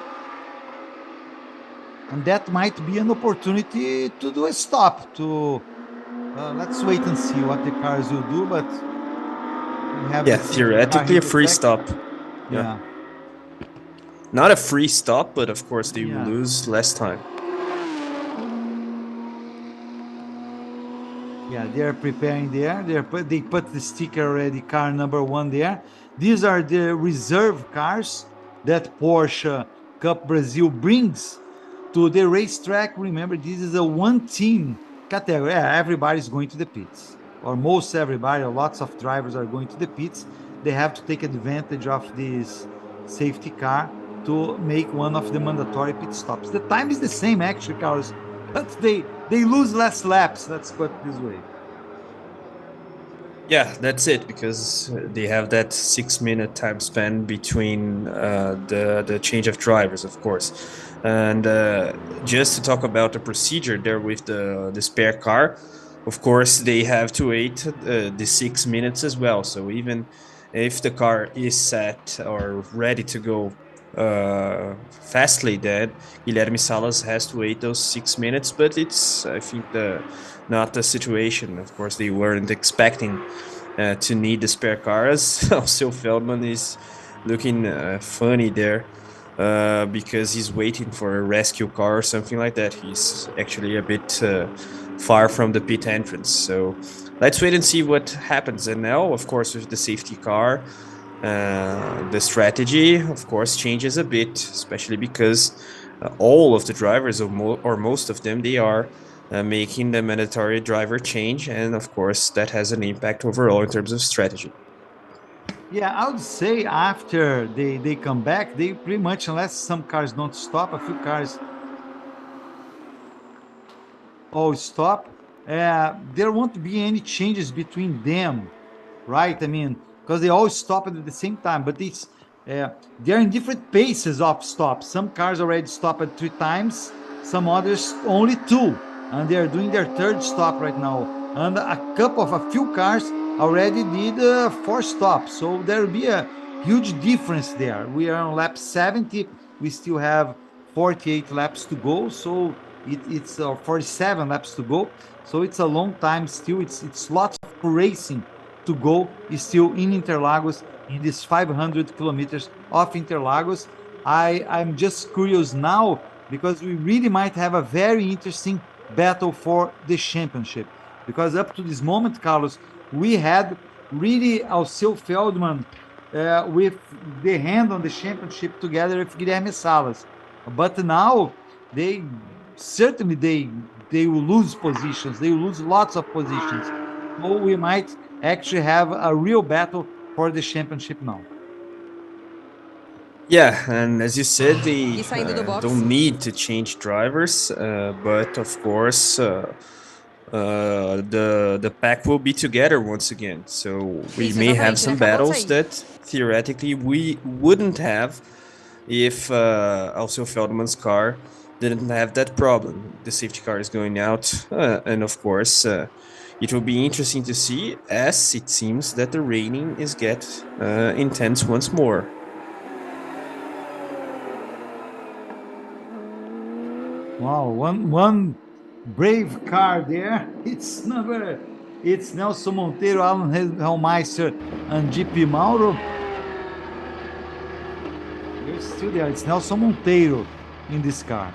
And that might be an opportunity to do a stop. Let's wait and see what the cars will do. But we have theoretically a free stop. Yeah. Not a free stop, but of course they will lose less time. Yeah, they're preparing there. They put the sticker already, car number 1 there. These are the reserve cars that Porsche Cup Brazil brings to the racetrack. Remember, this is a 1-team category. Yeah, everybody's going to the pits, or most everybody, lots of drivers are going to the pits. They have to take advantage of this safety car to make one of the mandatory pit stops. The time is the same, actually, Carlos, but they lose less laps, let's put it this way. Yeah, that's it, because they have that 6-minute time span between the change of drivers, of course. And just to talk about the procedure there with the spare car, of course, they have to wait the 6 minutes as well. So even if the car is set or ready to go fastly, then Guilherme Salas has to wait those 6 minutes. But it's, I think, not the situation. Of course, they weren't expecting to need the spare cars. Alceu Feldman is looking funny there. because he's waiting for a rescue car or something like that. He's actually a bit far from the pit entrance. So let's wait and see what happens. And now, of course, with the safety car, the strategy, of course, changes a bit, especially because all of the drivers, or most of them, they are making the mandatory driver change. And of course, that has an impact overall in terms of strategy. Yeah, I would say after they come back, they pretty much, unless some cars don't stop, a few cars all stop, there won't be any changes between them, right? I mean, because they all stop at the same time, but they're in different paces of stops. Some cars already stop at 3 times, some others only two, and they're doing their third stop right now. And a few cars already did 4 stops, so there will be a huge difference there. We are on lap 70. We still have 48 laps to go, so it's 47 laps to go. So it's a long time still. It's lots of racing to go still in Interlagos, in these 500 kilometers of Interlagos. I'm just curious now because we really might have a very interesting battle for the championship. Because up to this moment, Carlos, we had really Alceu Feldman with the hand on the championship together with Guilherme Salas. But now they certainly they will lose positions. They will lose lots of positions. So we might actually have a real battle for the championship now. Yeah, and as you said, they E saindo do box. don't need to change drivers, but of course, the pack will be together once again. So we Isso, may have exatamente, ele some acabou de battles sair. that theoretically we wouldn't have if Alceu Feldman's car didn't have that problem. The safety car is going out, and of course, it will be interesting to see as it seems that the raining is get intense once more. Wow, one brave car there. It's Nelson Monteiro, Alan Helmeister, and GP Mauro. They're still there. It's Nelson Monteiro in this car.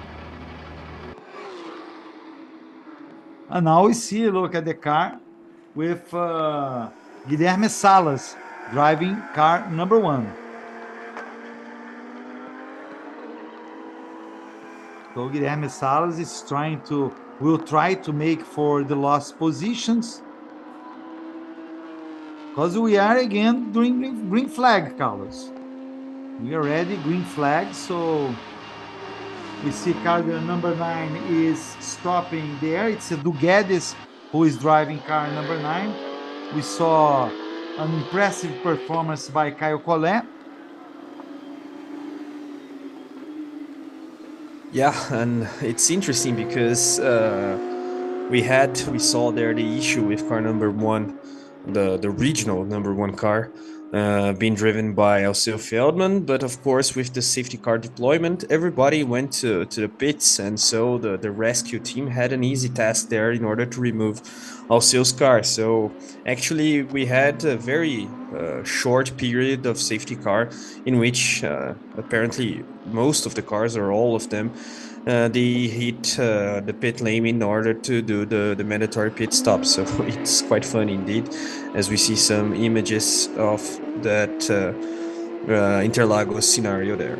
And now we see, look at the car with Guilherme Salas driving car number 1. So Guilherme Salas will try to make for the lost positions. Because we are again doing green flag, Carlos. We are ready, green flag. So we see car number 9 is stopping there. It's a Duguedes who is driving car number 9. We saw an impressive performance by Caio Collet. Yeah, and it's interesting because we saw there the issue with car number 1, the regional number 1 car, being driven by Alceu Feldman, but of course with the safety car deployment, everybody went to the pits, and so the rescue team had an easy task there in order to remove Alceu's car. So actually we had a very short period of safety car in which apparently most of the cars, or all of them, they hit the pit lane in order to do the mandatory pit stop. So it's quite funny indeed, as we see some images of that Interlagos scenario there.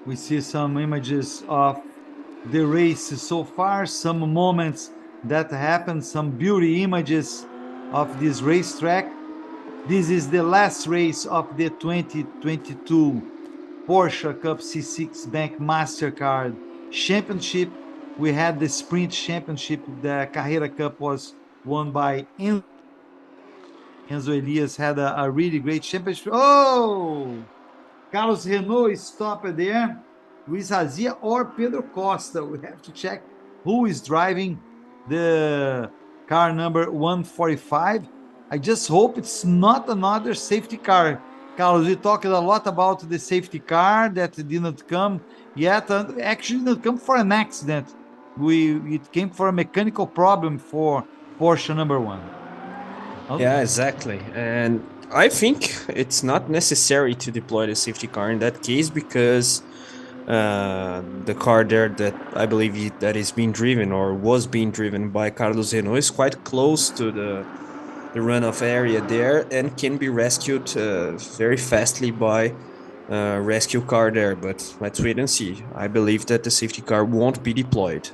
We see some images of the race so far, some moments that happened, some beauty images of this racetrack. This is the last race of the 2022 Porsche Cup C6 Bank MasterCard Championship. We had the Sprint Championship. The Carrera Cup was won by Enzo Elias, had a really great championship. Oh! Carlos Renault stopped there. Luiz Razia or Pedro Costa. We have to check who is driving the car number 145. I just hope it's not another safety car. Carlos, we talked a lot about the safety car that did not come yet. Actually, did not come for an accident. It came for a mechanical problem for Porsche number 1. Yeah, exactly. And I think it's not necessary to deploy the safety car in that case because the car there that I believe that is being driven or was being driven by Carlos Renault is quite close to the runoff area there and can be rescued very fastly by rescue car there. But let's wait and see. I believe that the safety car won't be deployed.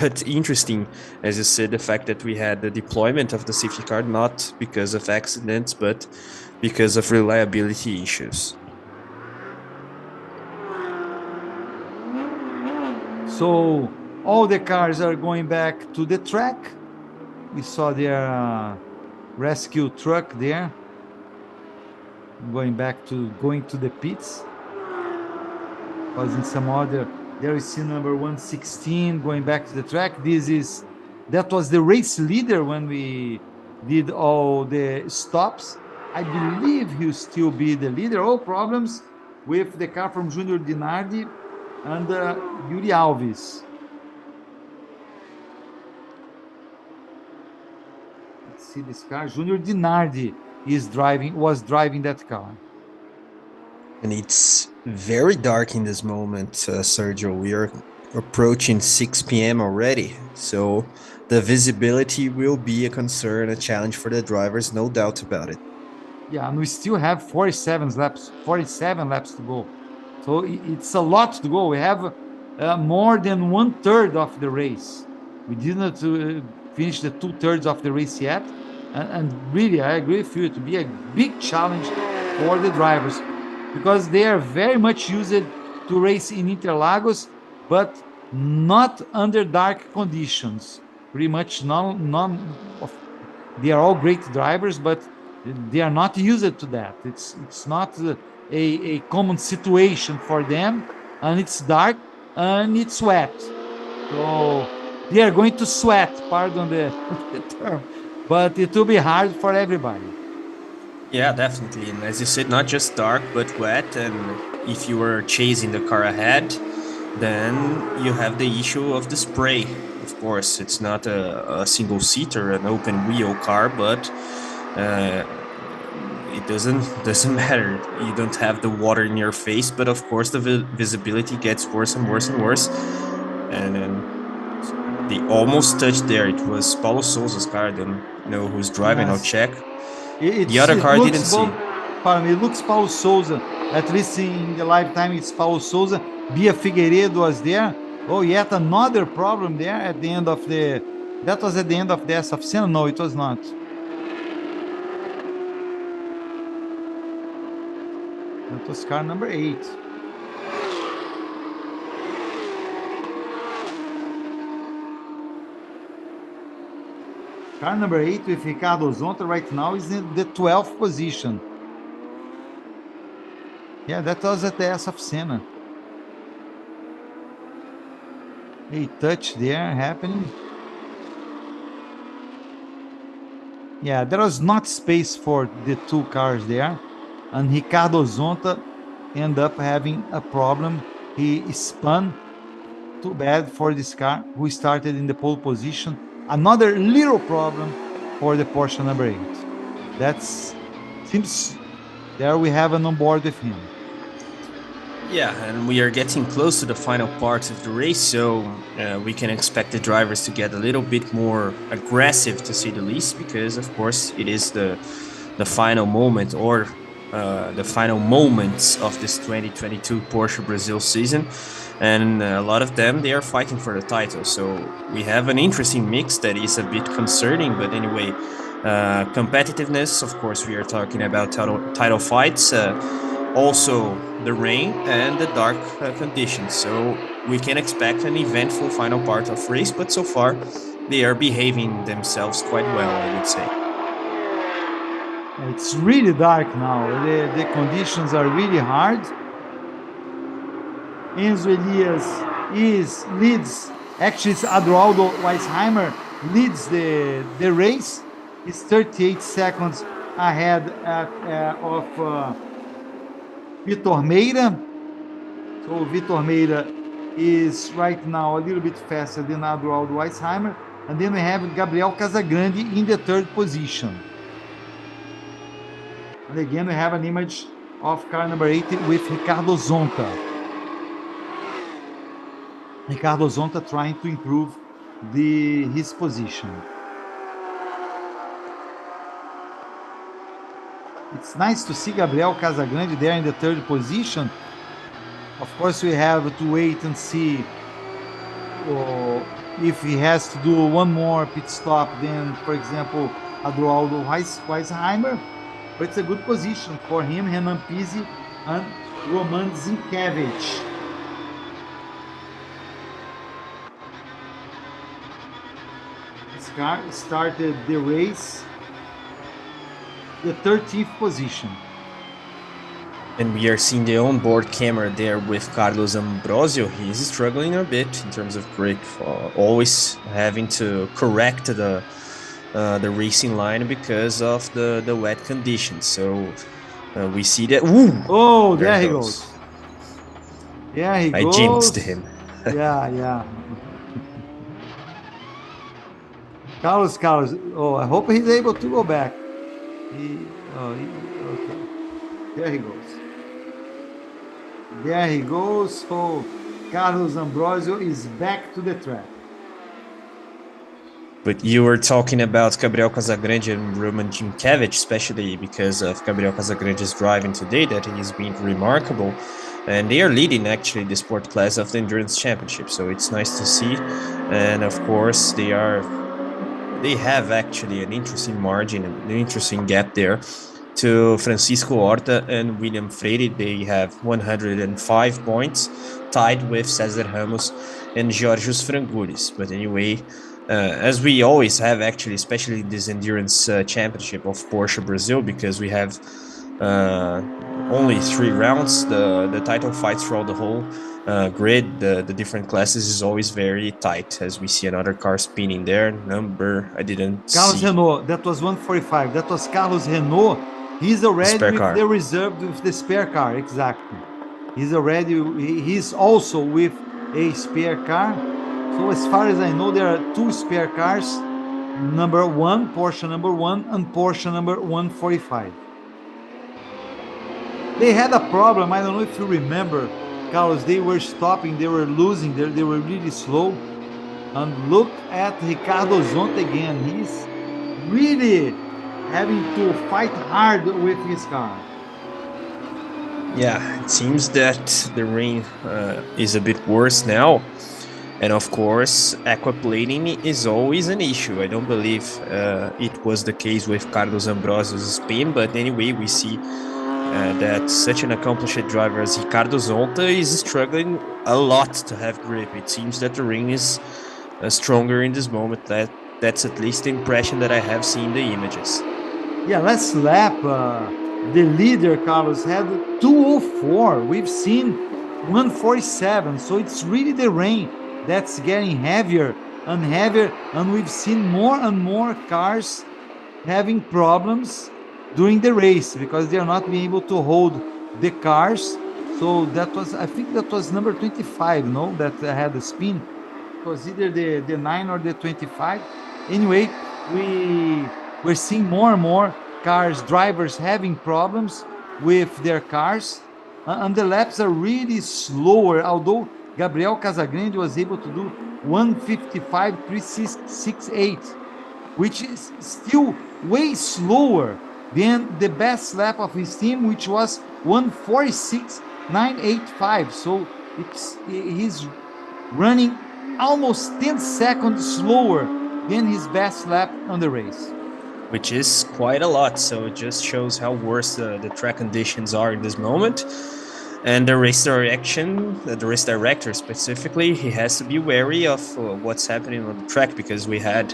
But interesting, as you said, the fact that we had the deployment of the safety car not because of accidents, but because of reliability issues. So all the cars are going back to the track. We saw their rescue truck there going to the pits. Was in some other, there we see number 116 going back to the track. That was the race leader when we did all the stops. I believe he'll still be the leader. All problems with the car from Junior Dinardi and Yuri Alves. Let's see this car. Junior Dinardi was driving that car. And it's very dark in this moment, Sergio. We are approaching 6 p.m. already, so the visibility will be a concern, a challenge for the drivers, no doubt about it. Yeah, and we still have 47 laps to go. So it's a lot to go. We have more than 1/3 of the race. We did not finish the 2/3 of the race yet. And really, I agree with you, to be a big challenge for the drivers because they are very much used to race in Interlagos, but not under dark conditions. Pretty much they are all great drivers, but they are not used to that. It's not a common situation for them, and it's dark and it's wet. So they are going to sweat, pardon the term, but it will be hard for everybody. Yeah, definitely. And as you said, not just dark, but wet. And if you were chasing the car ahead, then you have the issue of the spray. Of course, it's not a single seater, an open wheel car, but it doesn't matter. You don't have the water in your face, but of course the visibility gets worse and worse and worse. And then they almost touched there. It was Paulo Souza's car. I don't know who's driving. I'll check. The other car didn't see. It looks Paulo Souza. At least in the lifetime, it's Paulo Souza. Bia Figueiredo was there. Oh, yet another problem there at the end of the. That was at the end of the S of Senna. No, it was not. That was car number 8. Car number 8 with Ricardo Zonta right now is in the 12th position. Yeah, that was at the S of Senna. A touch there happening. Yeah, there was not space for the two cars there. And Ricardo Zonta ended up having a problem. He spun. Too bad for this car, who started in the pole position. Another little problem for the Porsche number 8. Seems there we have an on board with him. Yeah, and we are getting close to the final part of the race, so we can expect the drivers to get a little bit more aggressive, to say the least, because of course it is the final moment or the final moments of this 2022 Porsche Brazil season, and a lot of them, they are fighting for the title. So we have an interesting mix that is a bit concerning, but anyway, competitiveness, of course, we are talking about title fights, also the rain and the dark conditions. So we can expect an eventful final part of race, but so far they are behaving themselves quite well, I would say. It's really dark now. The conditions are really hard. Enzo Elias leads. Actually, it's Adroaldo Weisheimer leads the race. He's 38 seconds ahead of Vitor Meira. So Vitor Meira is right now a little bit faster than Adroaldo Weisheimer. And then we have Gabriel Casagrande in the 3rd position. And again, we have an image of car number 80 with Ricardo Zonta. Ricardo Zonta trying to improve his position. It's nice to see Gabriel Casagrande there in the third position. Of course, we have to wait and see if he has to do one more pit stop than, for example, Adroaldo Weisheimer. But it's a good position for him, Renan Pizzi, and Roman Zinkevich. This car started the race the 13th position. And we are seeing the onboard camera there with Carlos Ambrosio. He's struggling a bit in terms of grip, always having to correct the racing line because of the wet conditions. So we see that. Ooh, oh, there he goes. Yeah, he goes. I jinxed him. yeah. Carlos. Oh, I hope he's able to go back. Okay. There he goes. So Carlos Ambrosio is back to the track. But you were talking about Gabriel Casagrande and Roman Zinkevich, especially because of Gabriel Casagrande's driving today, that he's been remarkable. And they are leading actually the sport class of the Endurance Championship. So it's nice to see. And of course, they have actually an interesting margin, an interesting gap there to Francisco Horta and William Freire. They have 105 points, tied with Cesar Ramos and Georgios Frangoulis. But anyway, as we always have actually, especially this endurance championship of Porsche Brazil, because we have only 3 rounds, the title fights throughout the whole grid, the different classes is always very tight, as we see another car spinning there. Number, I didn't Carlos see. Renault, that was 145. That was Carlos Renault. He's already with car. The reserved with the spare car, exactly. He's also with a spare car. So as far as I know, there are 2 spare cars, number 1, Porsche number 1, and Porsche number 145. They had a problem, I don't know if you remember, Carlos, they were stopping, they were losing, they were really slow. And look at Ricardo Zonta again. He's really having to fight hard with his car. Yeah, it seems that the rain is a bit worse now. And of course, aquaplaning is always an issue. I don't believe it was the case with Carlos Ambrosio's spin, but anyway, we see that such an accomplished driver as Ricardo Zonta is struggling a lot to have grip. It seems that the ring is stronger in this moment. That's at least the impression that I have seen the images. Yeah, last lap, the leader, Carlos, had 204. We've seen 147, so it's really the rain that's getting heavier and heavier, and we've seen more and more cars having problems during the race because they are not being able to hold the cars. So I think that was number 25, no, that had the spin. It was either the 9 or the 25. Anyway, we're seeing more and more drivers having problems with their cars, and the laps are really slower, although Gabriel Casagrande was able to do 155.368, which is still way slower than the best lap of his team, which was 146.985. So he's running almost 10 seconds slower than his best lap on the race. Which is quite a lot, so it just shows how worse the track conditions are in this moment. And the race director specifically, he has to be wary of what's happening on the track, because we had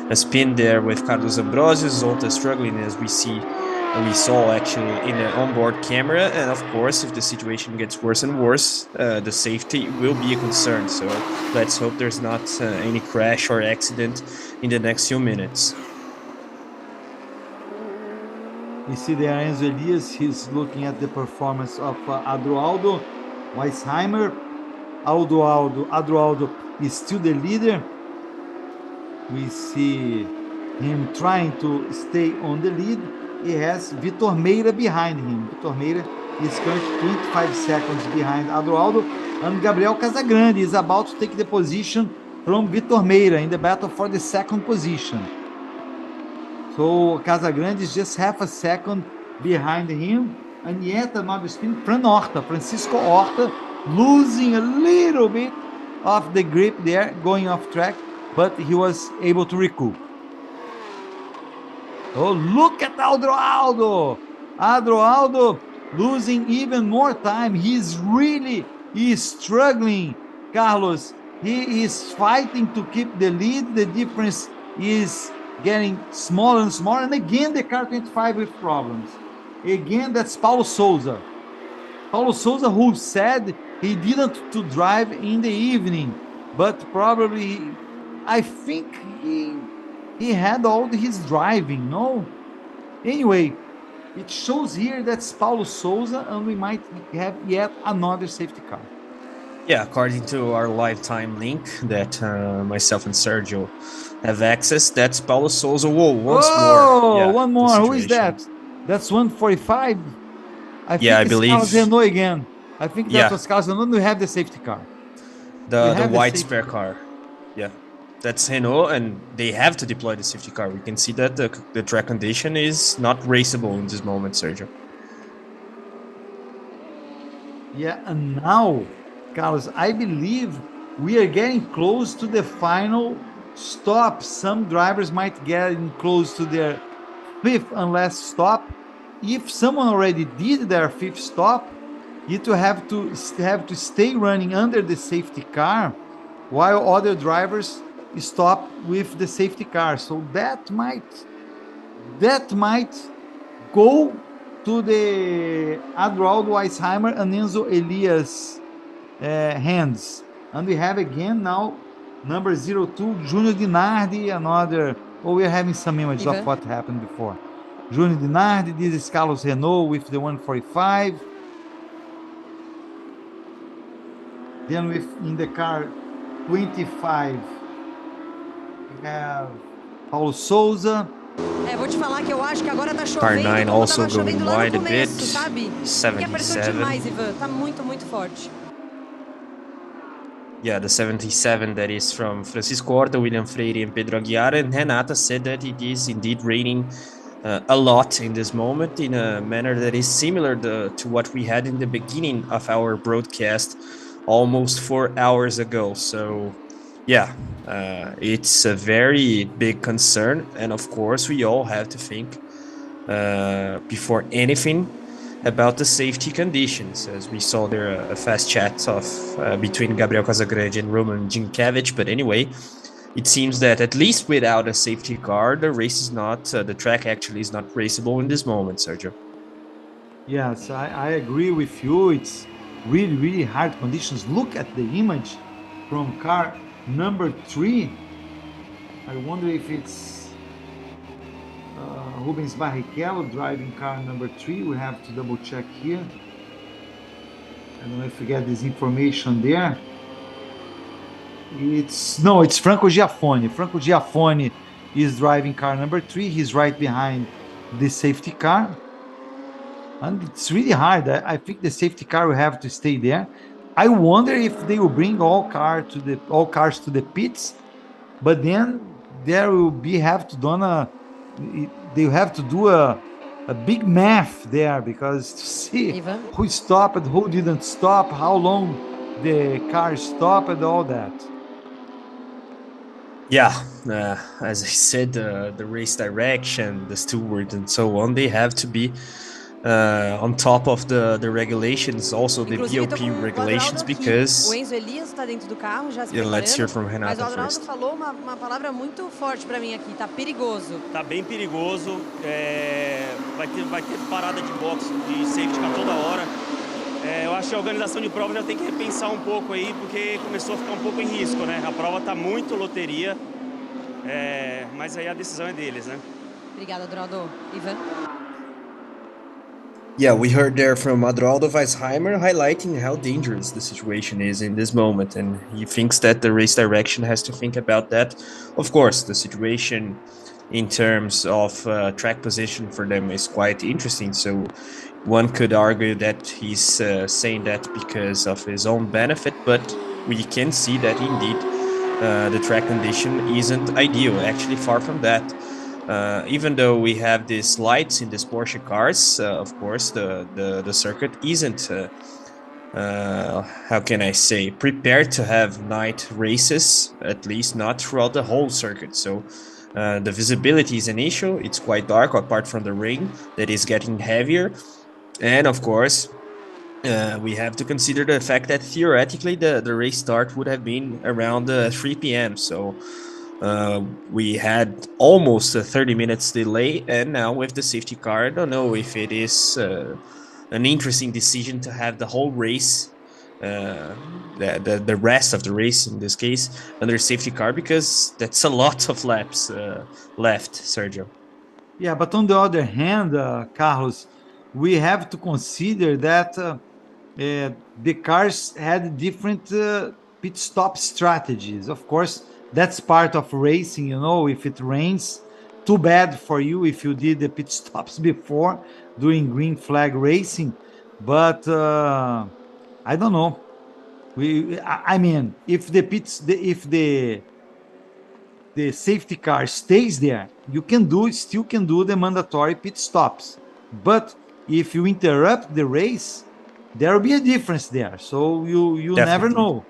a spin there with Carlos Ambrosio, Zonta struggling, as we saw actually in the onboard camera. And of course, if the situation gets worse and worse, the safety will be a concern. So let's hope there's not any crash or accident in the next few minutes. You see there Enzo Elias, he's looking at the performance of Adroaldo Weisheimer. Adroaldo is still the leader. We see him trying to stay on the lead. he has Vitor Meira behind him. Vitor Meira is currently 25 seconds behind Adroaldo, and Gabriel Casagrande is about to take the position from Vitor Meira in the battle for the second position. So Casagrande is just half a second behind him, and yet another spin from Horta, Francisco Horta, losing a little bit of the grip there, going off track, but he was able to recoup. Oh, look at Adroaldo! Adroaldo losing even more time. He's struggling, Carlos. He is fighting to keep the lead. The difference is getting smaller and smaller. And again, the car 25 with problems. Again, that's Paulo Souza. Paulo Souza, who said he didn't to drive in the evening, but probably, I think he had all his driving, no? Anyway, it shows here that's Paulo Souza, and we might have yet another safety car. Yeah, according to our lifetime link that myself and Sergio have access, that's Paulo Souza. Whoa, once more. Yeah, one more. Who is that? That's 145. I think I it's believe. Carlos Renault again. I think that was Carlos Renault. We have the safety car. The white spare car. Yeah. That's Renault, and they have to deploy the safety car. We can see that the track condition is not raceable in this moment, Sergio. Yeah, and now, Carlos, I believe we are getting close to the final stop. Some drivers might get close to their fifth and last stop. If someone already did their fifth stop, you have to stay running under the safety car while other drivers stop with the safety car. So that might go to the Adroaldo Weisheimer and Enzo Elias hands. And we have again now number 02, Junior Dinardi, another. Oh, we're having some images of what happened before. Junior Dinardi, this is Carlos Renault with the 145. Then in the car 25, we have Paulo Souza. Vou te falar que eu acho que agora tá Car chovendo, 9 also going lá wide no a bit. começo, sabe? Porque apertou 77. demais, Ivan. Tá muito, muito forte. Yeah, the 77 that is from Francisco Horta, William Freire, and Pedro Aguiar. And Renata said that it is indeed raining a lot in this moment in a manner that is similar to what we had in the beginning of our broadcast almost 4 hours ago. So yeah, it's a very big concern. And of course, we all have to think before anything about the safety conditions, as we saw there a fast chat of between Gabriel Casagrande and Roman Ginkiewicz. But anyway, it seems that at least without a safety car, the race is not, the track actually is not raceable in this moment, Sergio. Yes, I agree with you. It's really, really hard conditions. Look at the image from car number 3. I wonder if it's Rubens Barrichello driving car number 3. We have to double check here. I don't know if we get this information there. It's Franco Giaffoni. Franco Giaffoni is driving car number 3. He's right behind the safety car. And it's really hard. I think the safety car will have to stay there. I wonder if they will bring all cars to the pits, but then there will have to do a big math there, because to see who stopped, who didn't stop, how long the car stopped, and all that. Yeah, as I said, the race direction, the stewards, and so on, they have to be on top of the regulations, also the BOP regulations, because... O Enzo Elias está dentro do carro, já se let's hear from preparando, mas o Renata Adroaldo first. falou uma palavra muito forte para mim aqui, tá perigoso. Tá bem perigoso, vai ter parada de boxe, de safety car toda hora. Eu acho que a organização de prova já tem que repensar um pouco aí, porque começou a ficar um pouco em risco, né? A prova tá muito loteria, mas aí a decisão é deles, né? Obrigada, Adroaldo. Ivan? Yeah, we heard there from Adroaldo Weisheimer highlighting how dangerous the situation is in this moment, and he thinks that the race direction has to think about that. Of course, the situation in terms of track position for them is quite interesting. So one could argue that he's saying that because of his own benefit, but we can see that indeed the track condition isn't ideal. Actually, far from that. Even though we have these lights in these Porsche cars, of course, the circuit isn't, how can I say, prepared to have night races, at least not throughout the whole circuit. So the visibility is an issue. It's quite dark apart from the rain that is getting heavier. And of course, we have to consider the fact that theoretically the race start would have been around 3 p.m. So we had almost a 30 minutes delay, and now with the safety car, I don't know if it is an interesting decision to have the whole race, the rest of the race in this case, under safety car, because that's a lot of laps left, Sergio. Yeah, but on the other hand, Carlos, we have to consider that the cars had different pit stop strategies. Of course, that's part of racing. If it rains, too bad for you if you did the pit stops before doing green flag racing. But I don't know. I mean, if the safety car stays there, you still can do the mandatory pit stops. But if you interrupt the race, there will be a difference there. So you never Definitely.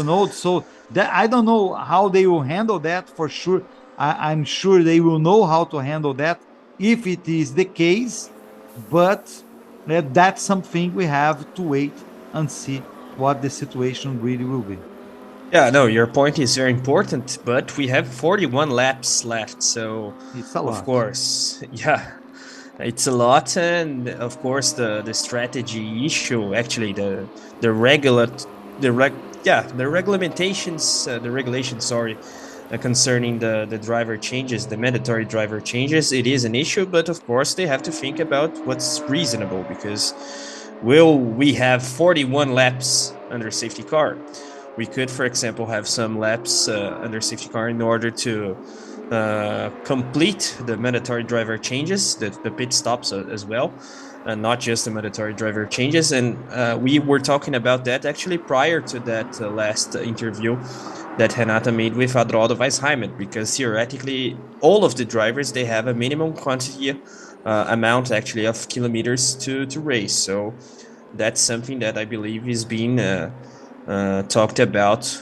know. So that I don't know how they will handle that for sure. I'm sure they will know how to handle that if it is the case, but that's something we have to wait and see what the situation really will be. Yeah, no, your point is very important, but we have 41 laps left, so It's a of lot. course, yeah, it's a lot, and of course the strategy issue, actually the regular the reg yeah the regulations the regulation, sorry, concerning the driver changes, the mandatory driver changes, it is an issue, but of course they have to think about what's reasonable, because will we have 41 laps under safety car? We could, for example, have some laps under safety car in order to complete the mandatory driver changes, the pit stops as well, and not just the mandatory driver changes. And we were talking about that actually prior to that last interview that Renata made with Adroaldo Weisheimer, because theoretically all of the drivers, they have a minimum quantity amount actually of kilometers to race. So that's something that I believe is being talked about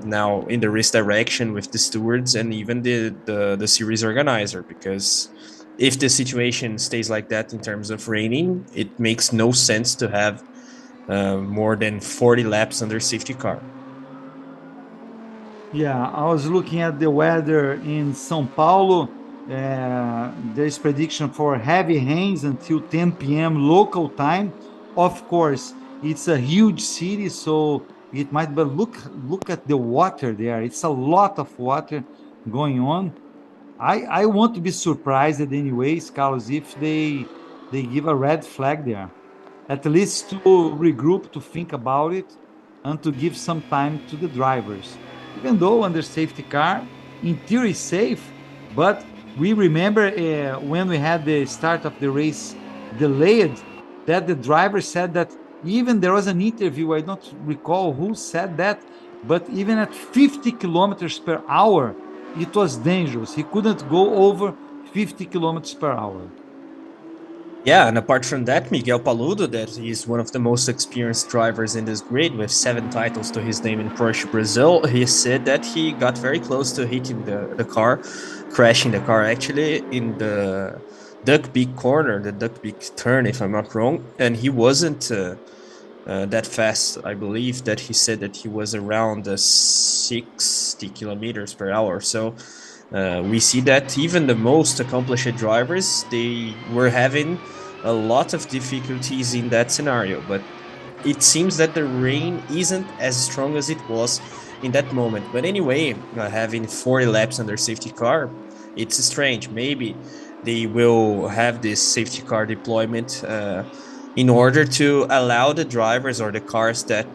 now in the race direction with the stewards and even the series organizer, because if the situation stays like that in terms of raining, it makes no sense to have more than 40 laps under safety car. Yeah, I was looking at the weather in São Paulo. There's prediction for heavy rains until 10 p.m. local time. Of course, it's a huge city, so it might. But look at the water there. It's a lot of water going on. I want to be surprised, anyways, Carlos, if they give a red flag there, at least to regroup, to think about it, and to give some time to the drivers. Even though under safety car, in theory, safe, but we remember when we had the start of the race delayed, that the driver said that even there was an interview, I don't recall who said that, but even at 50 kilometers per hour, it was dangerous. He couldn't go over 50 kilometers per hour. Yeah, and apart from that, Miguel Paludo, that is one of the most experienced drivers in this grid with 7 titles to his name in Porsche Brazil, he said that he got very close to hitting the car, crashing the car actually in the Duck Beak corner, the Duck Beak turn, if I'm not wrong, and he wasn't that fast. I believe that he said that he was around 60 kilometers per hour. So we see that even the most accomplished drivers, they were having a lot of difficulties in that scenario. But it seems that the rain isn't as strong as it was in that moment. But anyway, having 40 laps under safety car, it's strange. Maybe they will have this safety car deployment in order to allow the drivers or the cars that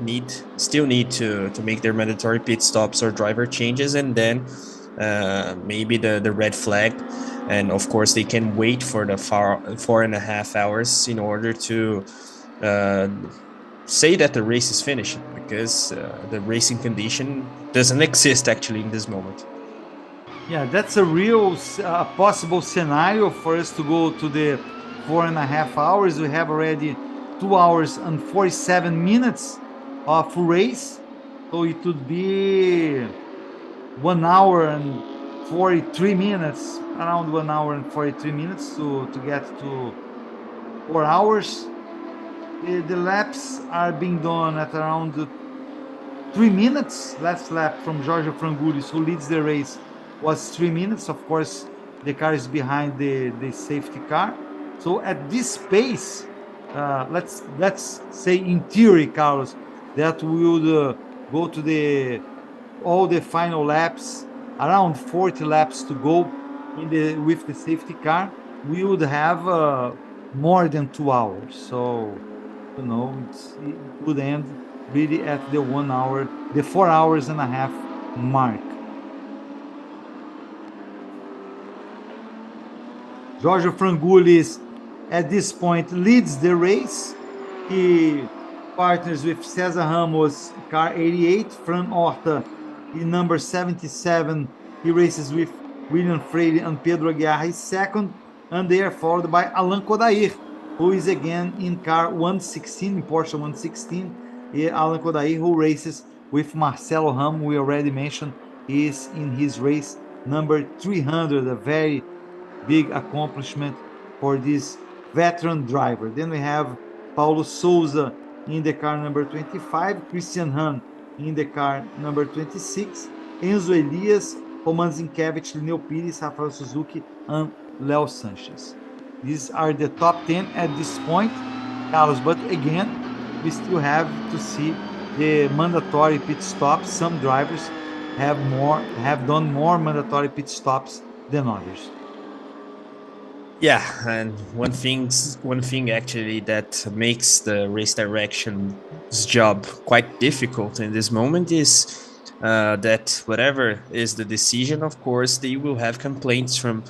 still need to make their mandatory pit stops or driver changes, and then maybe the red flag, and of course they can wait for the 4.5 hours in order to uh, say that the race is finished, because the racing condition doesn't exist actually in this moment. Yeah, that's a real possible scenario for us to go to the 4.5 hours. We have already 2 hours and 47 minutes of race. So it would be 1 hour and 43 minutes, around 1 hour and 43 minutes to get to 4 hours. The laps are being done at around 3 minutes. Last lap from Giorgio Frangoulis, who leads the race, was 3 minutes. Of course, the car is behind the safety car. So at this pace, let's say in theory, Carlos, that we would go to the all the final laps, around 40 laps to go in the with the safety car. We would have more than 2 hours. So it would end really at the 1 hour, the 4 hours and a half mark. Giorgio Frangoulis at this point leads the race. He partners with Cesar Ramos, car 88. Fran Horta in number 77. He races with William Freire and Pedro Aguiar is second, and they are followed by Alan Kodair, who is again in car 116, in Porsche 116. Alan Kodair, who races with Marcelo Ram, we already mentioned, is in his race number 300, a very big accomplishment for this veteran driver. Then we have Paulo Souza in the car number 25, Christian Hahn in the car number 26, Enzo Elias, Roman Zinkiewicz, Lineu Pires, Rafael Suzuki, and Leo Sanchez. These are the top 10 at this point, Carlos, but again, we still have to see the mandatory pit stops. Some drivers have done more mandatory pit stops than others. Yeah, and one thing actually that makes the race direction's job quite difficult in this moment is that whatever is the decision, of course, they will have complaints from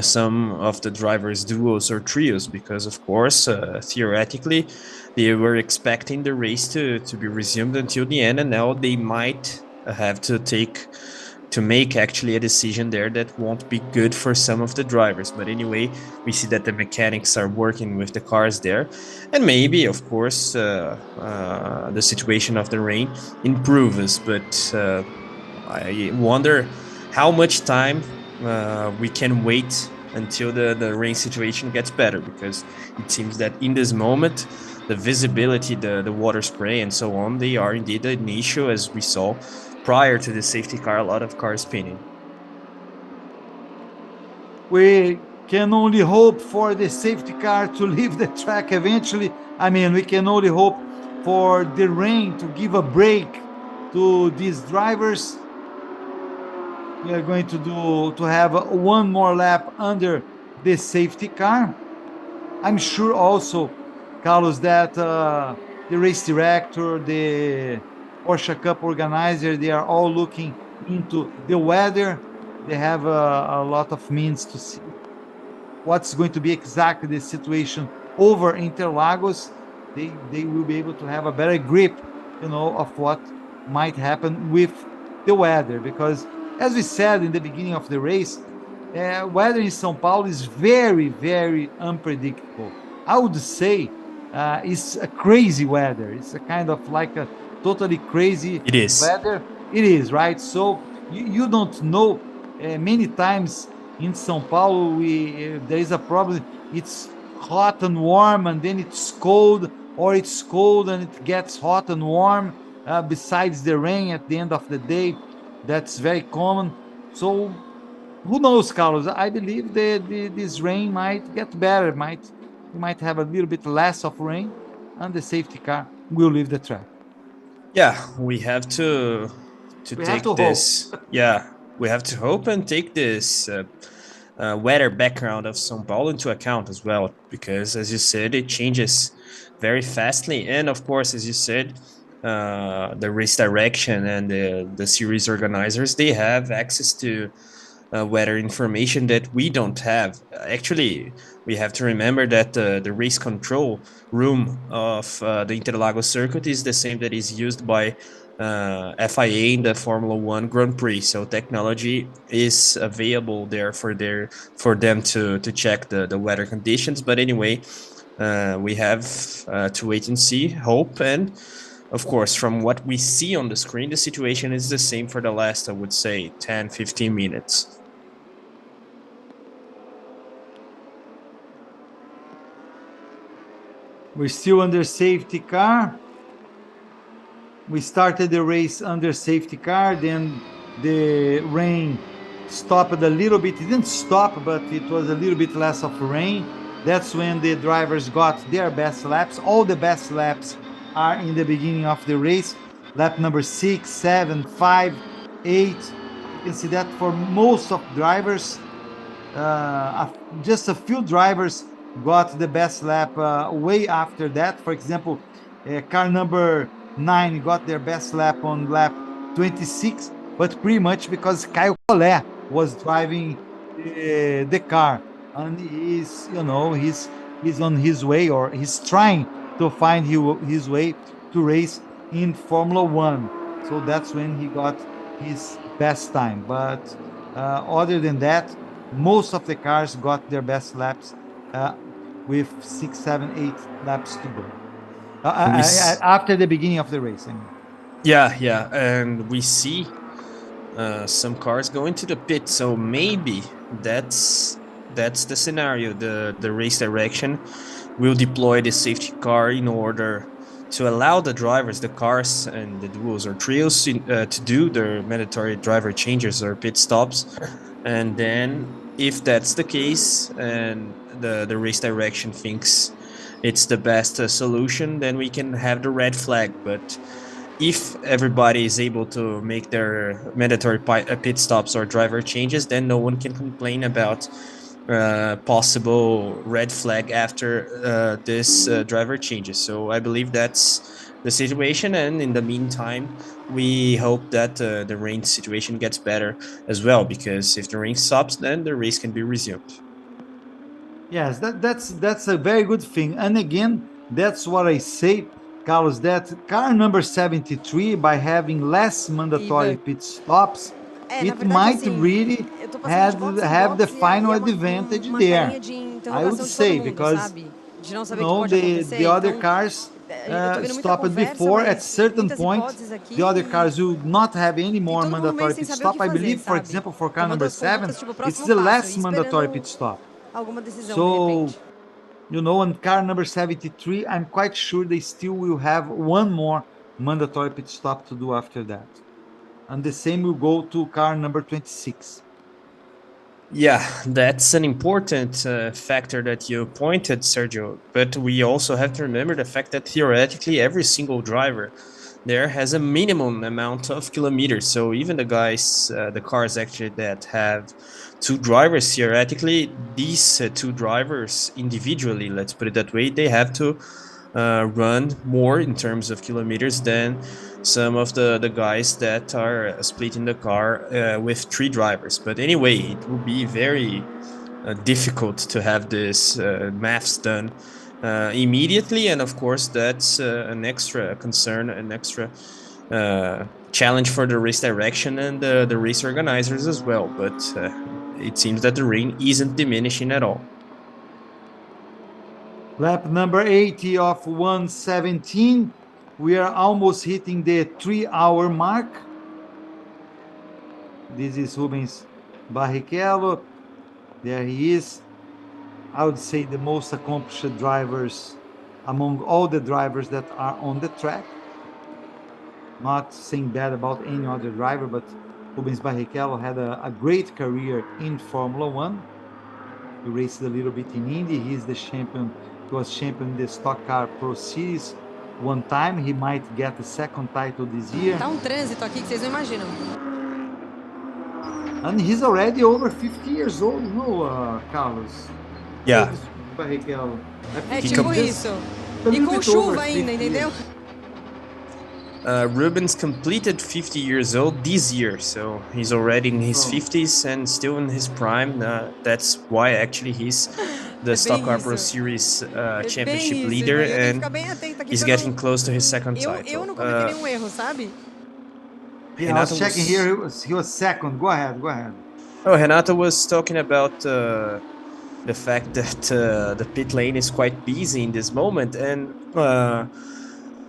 some of the drivers' duos or trios, because, of course, theoretically, they were expecting the race to be resumed until the end, and now they might have to make actually a decision there that won't be good for some of the drivers. But anyway, we see that the mechanics are working with the cars there, and maybe, of course, the situation of the rain improves. But I wonder how much time we can wait until the rain situation gets better, because it seems that in this moment the visibility, the water spray and so on, they are indeed an issue, as we saw prior to the safety car, a lot of cars spinning. We can only hope for the safety car to leave the track eventually. I mean, we can only hope for the rain to give a break to these drivers. We are going to have one more lap under the safety car. I'm sure also, Carlos, that the race director, the Porsche Cup organizer, they are all looking into the weather. They have a lot of means to see what's going to be exactly the situation over Interlagos. They will be able to have a better grip, of what might happen with the weather. Because as we said in the beginning of the race, weather in São Paulo is very, very unpredictable. I would say it's a crazy weather. It's a kind of like a totally crazy It is. weather. It is, right? So you don't know. Many times in São Paulo, there is a problem. It's hot and warm, and then it's cold, or it's cold and it gets hot and warm. Besides the rain at the end of the day, that's very common. So who knows, Carlos? I believe that this rain might get better. We might have a little bit less of rain, and the safety car will leave the track. Yeah, we have to We have take to hope. this. Yeah, we have to hope and take this weather background of São Paulo into account as well, because as you said, it changes very fastly, and of course, as you said, the race direction and the series organizers, they have access to weather information that we don't have. Actually, we have to remember that the race control room of the Interlagos circuit is the same that is used by FIA in the Formula One Grand Prix. So technology is available there for them to check the weather conditions. But anyway, we have to wait and see, hope, and of course, from what we see on the screen, the situation is the same for the last, I would say, 10, 15 minutes. We're still under safety car. We started the race under safety car, then the rain stopped a little bit. It didn't stop, but it was a little bit less of rain. That's when the drivers got their best laps. All the best laps are in the beginning of the race. Lap number 6, 7, 5, 8. You can see that for most of drivers, just a few drivers got the best lap way after that. For example, car number 9 got their best lap on lap 26, but pretty much because Caio Collet was driving the car, and he's on his way, or he's trying to find his way to race in Formula One. So that's when he got his best time. But other than that, most of the cars got their best laps with 6, 7, 8 laps to go after the beginning of the race. I mean. Yeah, and we see some cars going to the pit, so maybe that's the scenario. The race direction will deploy the safety car in order to allow the drivers, the cars and the duos or trios to do their mandatory driver changes or pit stops. And then if that's the case and the race direction thinks it's the best solution, then we can have the red flag. But if everybody is able to make their mandatory pit stops or driver changes, then no one can complain about possible red flag after this driver changes. So I believe that's the situation, and in the meantime, we hope that the rain situation gets better as well, because if the rain stops, then the race can be resumed. Yes, that's a very good thing. And again, that's what I say, Carlos, that car number 73, by having less mandatory pit stops, it might really have the final advantage there. I would say, because the other cars stopped before. At certain point, the other cars will not have any more mandatory pit stop. I believe, for example, for car number 7, it's the last mandatory pit stop. So, on car number 73, I'm quite sure they still will have one more mandatory pit stop to do after that. And the same will go to car number 26. Yeah, that's an important factor that you pointed, Sergio. But we also have to remember the fact that theoretically every single driver there has a minimum amount of kilometers. So even the cars actually that have two drivers, theoretically, these two drivers individually, let's put it that way, they have to run more in terms of kilometers than some of the guys that are splitting the car with three drivers. But anyway, it will be very difficult to have this maths done immediately, and of course that's an extra concern, an extra challenge for the race direction and the race organizers as well. But it seems that the rain isn't diminishing at all. Lap number 80 of 117. We are almost hitting the 3-hour mark. This is Rubens Barrichello. There he is. I would say the most accomplished drivers among all the drivers that are on the track. Not saying bad about any other driver, but Rubens Barrichello had a great career in Formula One. He raced a little bit in Indy. He's the champion. He was champion in the Stock Car Pro Series one time. He might get the second title this year. Tá trânsito aqui que vocês não imaginam. And he's already over 50 years old, Carlos? Yeah. Barrichello. Tipo isso. E com chuva ainda, entendeu? Rubens completed 50 years old this year, so he's already in his 50s and still in his prime. That's why actually he's the Stock Car Pro Series championship leader, então eu tenho que ficar and bem atenta aqui he's pra não... getting close to his second Eu title. não cometi nenhum erro, sabe? Yeah, I was checking here. He was second. Go ahead. Go ahead. Oh, Renato was talking about the fact that the pit lane is quite busy in this moment, and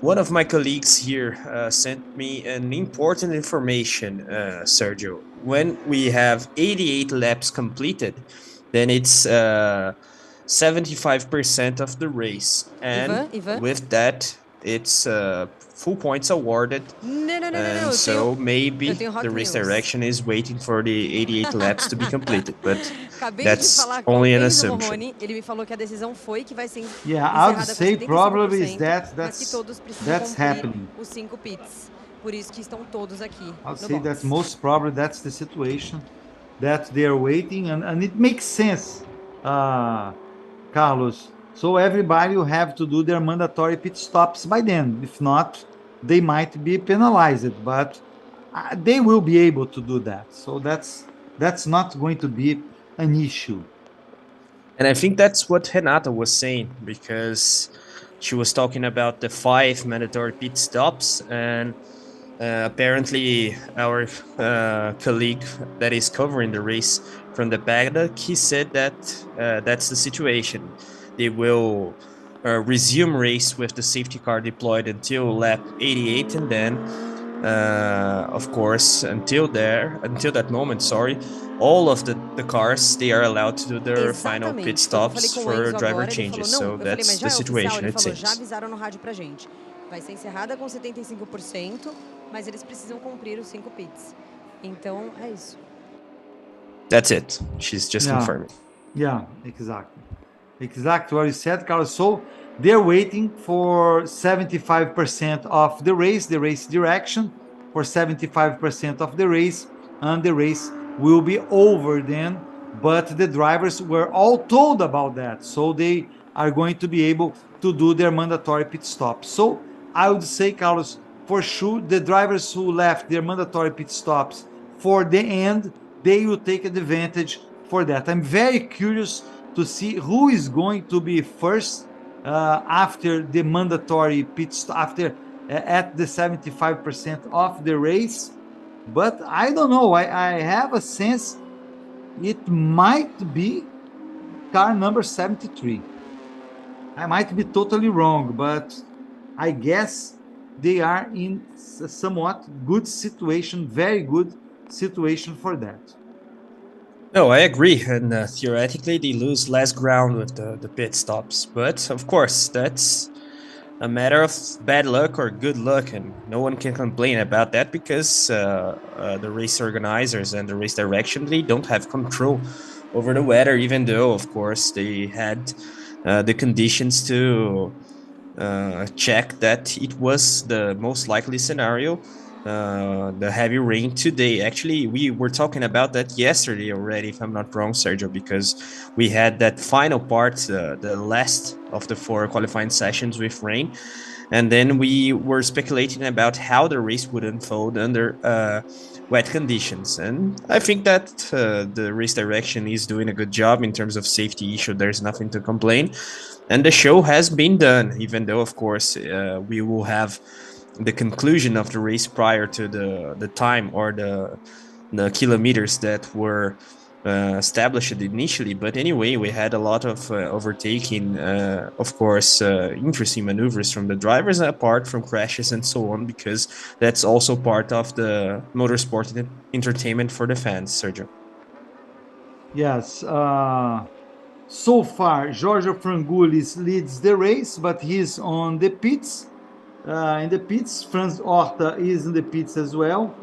one of my colleagues here sent me an important information, Sergio. When we have 88 laps completed, then it's 75% of the race, and Ivan? with that, it's full points awarded. Não. So maybe tenho hot the race news. direction is waiting for the 88 laps to be completed, but Acabei de that's falar com only o an Enzo assumption. Morroni, ele me falou que a decisão foi que vai ser Yeah, I would encerrada say com probably is 75%, that mas que todos precisam that's cumprir happening. os 5 pits. Por isso que estão todos aqui I'll no say box. that most probably that's the situation that they are waiting, and it makes sense, Carlos. So everybody will have to do their mandatory pit stops by then. If not, they might be penalized, but they will be able to do that. So that's not going to be an issue. And I think that's what Renata was saying, because she was talking about the 5 mandatory pit stops, and apparently our colleague that is covering the race from the paddock, he said that that's the situation. They will resume race with the safety car deployed until lap 88, and then of course until that moment, all of the cars, they are allowed to do their final pit stops for driver changes. So that's the situation, it seems. Já avisaram no rádio pra gente. Vai ser encerrada com 75%, mas eles precisam cumprir os 5 pits. Então, é isso. That's it. She's just confirming. Yeah, exactly. Exactly what you said, Carlos. So they're waiting for 75% of the race direction, for 75% of the race, and the race will be over then. But the drivers were all told about that, so they are going to be able to do their mandatory pit stops. So I would say, Carlos, for sure, the drivers who left their mandatory pit stops for the end, they will take advantage for that. I'm very curious to see who is going to be first after the mandatory pit stop, after at the 75% of the race. But I don't know. I have a sense it might be car number 73. I might be totally wrong, but I guess they are in a somewhat good situation, very good situation for that. No, I agree. And theoretically, they lose less ground with the pit stops. But of course, that's a matter of bad luck or good luck, and no one can complain about that, because the race organizers and the race direction, they don't have control over the weather, even though, of course, they had the conditions to check that it was the most likely scenario, the heavy rain today. Actually, we were talking about that yesterday already, if I'm not wrong, Sergio, because we had that final part, the last of the 4 qualifying sessions with rain, and then we were speculating about how the race would unfold under wet conditions. And I think that the race direction is doing a good job in terms of safety issue. There's nothing to complain, and the show has been done, even though, of course, we will have the conclusion of the race prior to the time or the kilometers that were established initially. But anyway, we had a lot of overtaking, of course, interesting maneuvers from the drivers, apart from crashes and so on, because that's also part of the motorsport entertainment for the fans, Sergio. Yes. So far, Giorgio Frangoulis leads the race, but he's on the pits. In the pits, Franz Horta is in the pits as well.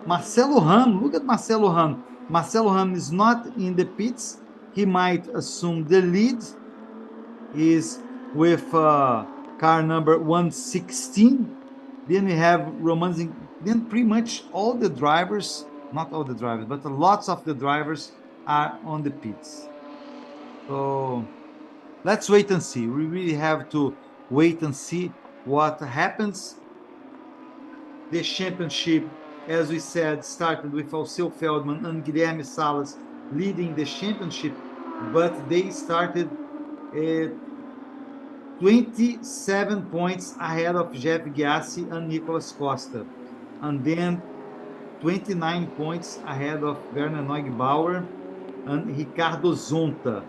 Marcelo Ham, look at Marcelo Ham. Marcelo Ham is not in the pits. He might assume the lead. Is with car number 116. Then we have Romancing. Then pretty much all the drivers, not all the drivers, but lots of the drivers are on the pits. So let's wait and see. We really have to wait and see what happens. the championship, as we said, started with Alceu Feldman and Guilherme Salas leading the championship, but they started 27 points ahead of Jeff Gyasi and Nicolas Costa, and then 29 points ahead of Werner Neugebauer and Ricardo Zonta.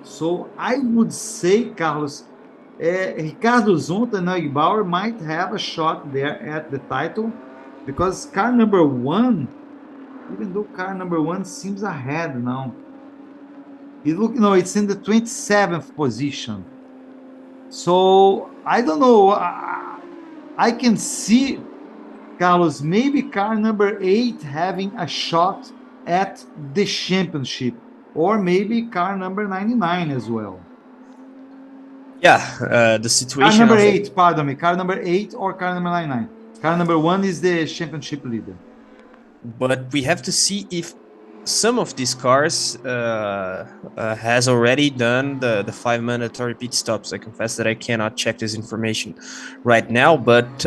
So I would say, Carlos, Ricardo Zonta and Neugebauer might have a shot there at the title because car number one, even though car number one seems ahead now, it's in the 27th position. So I don't know. I can see, Carlos, maybe car number 8 having a shot at the championship, or maybe car number 99 as well. Yeah, the situation. Car number 8, pardon me, car number 8 or car number 99. Car number 1 is the championship leader. But we have to see if some of these cars has already done the 5 mandatory pit stops. I confess that I cannot check this information right now, but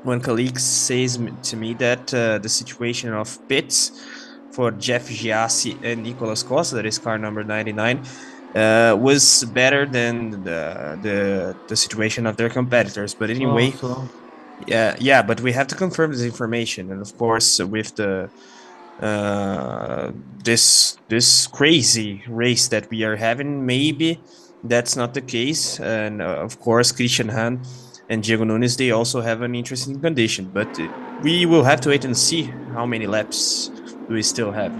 one colleague says to me that the situation of pits for Jeff Gyasi and Nicolas Costa, that is car number 99, was better than the situation of their competitors. But anyway, yeah, but we have to confirm this information, and of course with the this crazy race that we are having, maybe that's not the case. And of course Christian Hahn and Diego Nunes, they also have an interesting condition, but we will have to wait and see how many laps do we still have.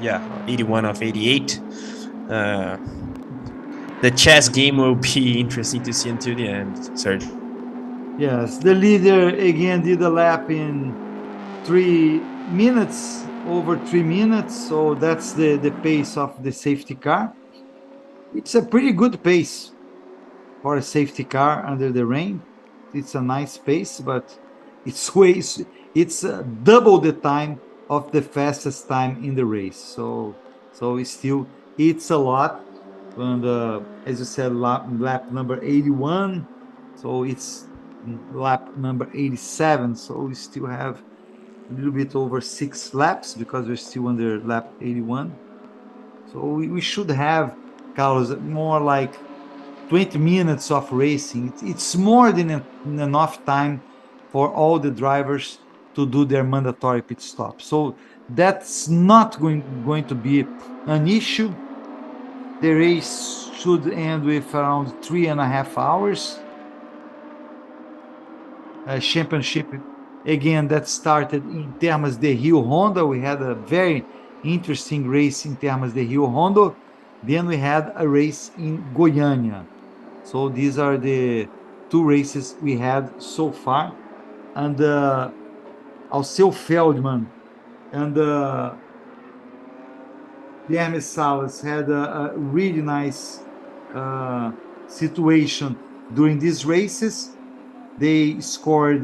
81 of 88. The chess game will be interesting to see until the end, Sergio. Yes, the leader again did a lap in 3 minutes, over 3 minutes. So that's the pace of the safety car. It's a pretty good pace for a safety car under the rain. It's a nice pace, but it's double the time of the fastest time in the race. So it's a lot. And as you said, lap number 81. So it's lap number 87. So we still have a little bit over 6 laps because we're still under lap 81. So we should have, Carlos, more like 20 minutes of racing. It's more than enough time for all the drivers to do their mandatory pit stop. So that's not going to be an issue. The race should end with around 3.5 hours. Championship, again, that started in Termas de Rio Honda. We had a very interesting race in Termas de Rio Honda. Then we had a race in Goiânia. So these are the 2 races we had so far. And Alceu Feldman and Guilherme Salas had a really nice situation during these races. They scored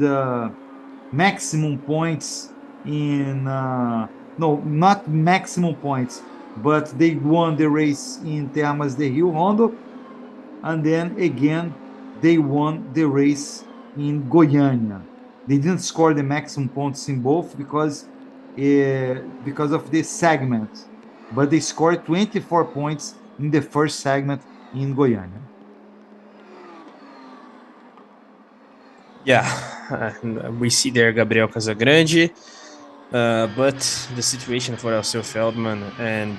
maximum points in no, not maximum points, but they won the race in Termas de Rio Hondo, and then again they won the race in Goiânia. They didn't score the maximum points in both because of this segment, but they scored 24 points in the first segment in Goiânia. Yeah, we see there Gabriel Casagrande, but the situation for Alceu Feldman and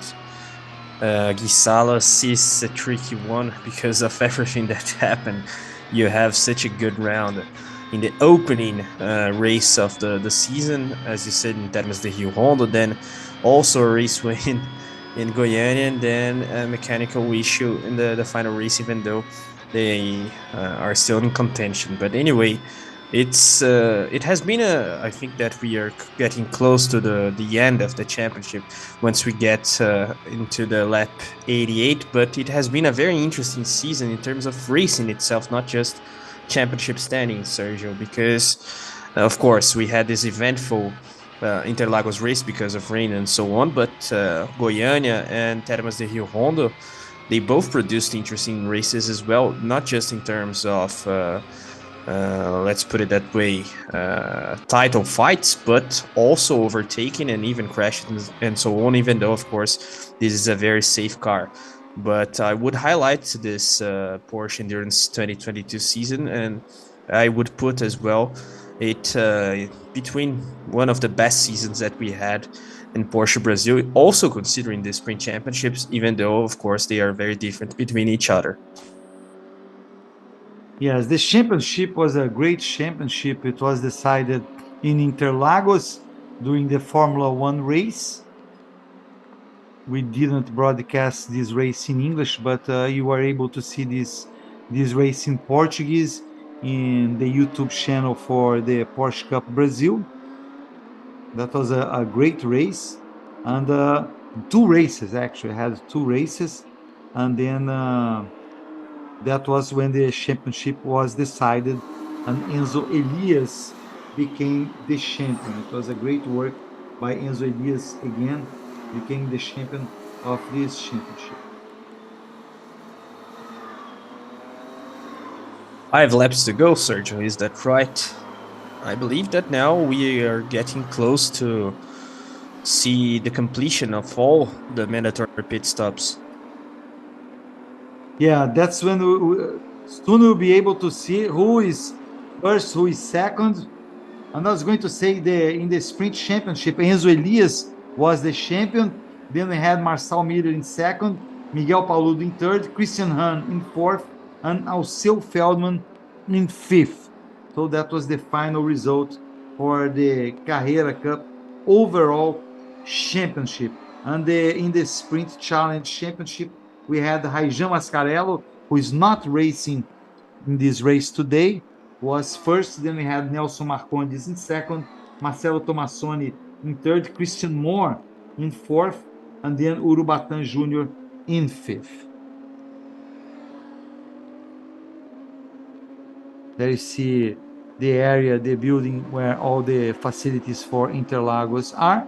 Gui Salas is a tricky one because of everything that happened. You have such a good round in the opening race of the season, as you said, in Termas de Rio Hondo, then also a race win in Goiânia, and then a mechanical issue in the final race, even though they are still in contention. But anyway, it has been I think that we are getting close to the end of the championship once we get into the lap 88, but it has been a very interesting season in terms of racing itself, not just championship standings, Sergio, because of course we had this eventful Interlagos race because of rain and so on, but Goiânia and Termas de Rio Hondo, they both produced interesting races as well, not just in terms of let's put it that way, title fights, but also overtaking and even crashes and so on, even though, of course, this is a very safe car. But I would highlight this Porsche Endurance 2022 season, and I would put as well it between one of the best seasons that we had in Porsche Brazil, also considering the sprint championships, even though, of course, they are very different between each other. Yes, the championship was a great championship. It was decided in Interlagos during the Formula One race. We didn't broadcast this race in English, but you were able to see this race in Portuguese in the YouTube channel for the Porsche Cup Brazil. That was a great race, and two races actually had two races, and then that was when the championship was decided, and Enzo Elias became the champion. It was a great work by Enzo Elias again, became the champion of this championship. 5 laps to go, Sergio, is that right? I believe that now we are getting close to see the completion of all the mandatory pit stops. Yeah, that's when soon we'll be able to see who is first, who is second. And I was going to say in the sprint championship, Enzo Elias was the champion. Then we had Marcel Miller in second, Miguel Paludo in third, Christian Hahn in fourth, and Alceu Feldman in fifth. So that was the final result for the Carrera Cup overall championship. And in the sprint challenge championship, we had Raijan Mascarello, who is not racing in this race today, was first. Then we had Nelson Marcondes in second, Marcelo Tomassoni in third, Christian Moore in fourth, and then Urubatan Jr. in fifth. There you see the area, the building where all the facilities for Interlagos are.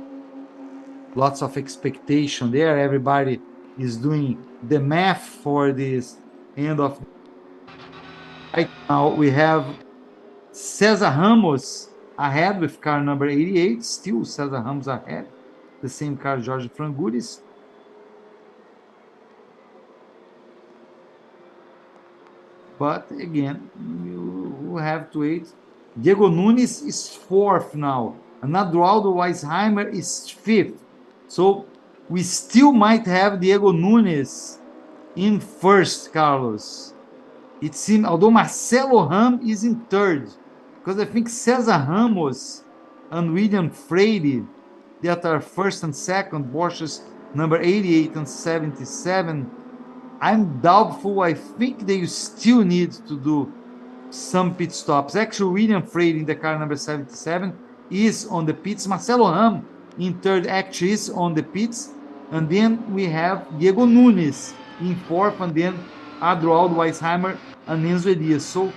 Lots of expectation there. Everybody is doing the math for this end of. Right now we have Cesar Ramos ahead with car number 88. Still Cesar Ramos ahead. The same car, Jorge Frangulis. But again, you have to wait. Diego Nunes is fourth now. And Adroaldo Weisheimer is fifth. So we still might have Diego Nunes in first, Carlos. It seems, although Marcelo Ram is in third, because I think Cesar Ramos and William Freire, that are first and second, Porsches number 88 and 77, I'm doubtful. I think they still need to do some pit stops. Actually, William Freire in the car number 77 is on the pits. Marcelo Ram in third actually is on the pits. And then we have Diego Nunes in fourth, and then Adroaldo Weisheimer and Enzo Elias. So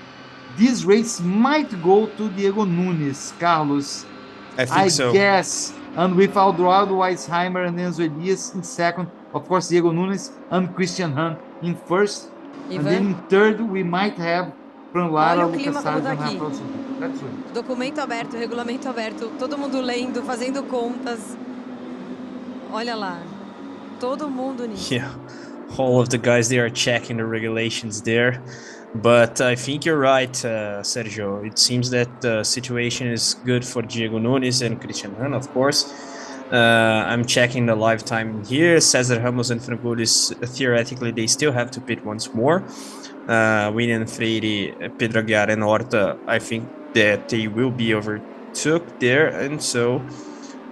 this race might go to Diego Nunes, Carlos. I think so. I guess. And with Adroaldo Weisheimer and Enzo Elias in second, of course, Diego Nunes and Christian Hahn in first. Ivan? And then in third, we might have Fran Lara, Olha o Lucas clima como Salles, tá and aqui. Rafael Suzuki. That's it. Documento aberto, regulamento aberto, todo mundo lendo, fazendo contas. Olha lá, todo mundo nisso. Yeah, all of the guys, they are checking the regulations there. But I think you're right, Sergio. It seems that the situation is good for Diego Nunes and Christian Hahn, of course. I'm checking the live time here. Cesar Ramos and Frangulis, theoretically, they still have to pit once more. William Freire, Pedro Aguiar, and Horta, I think that they will be overtook there. And so,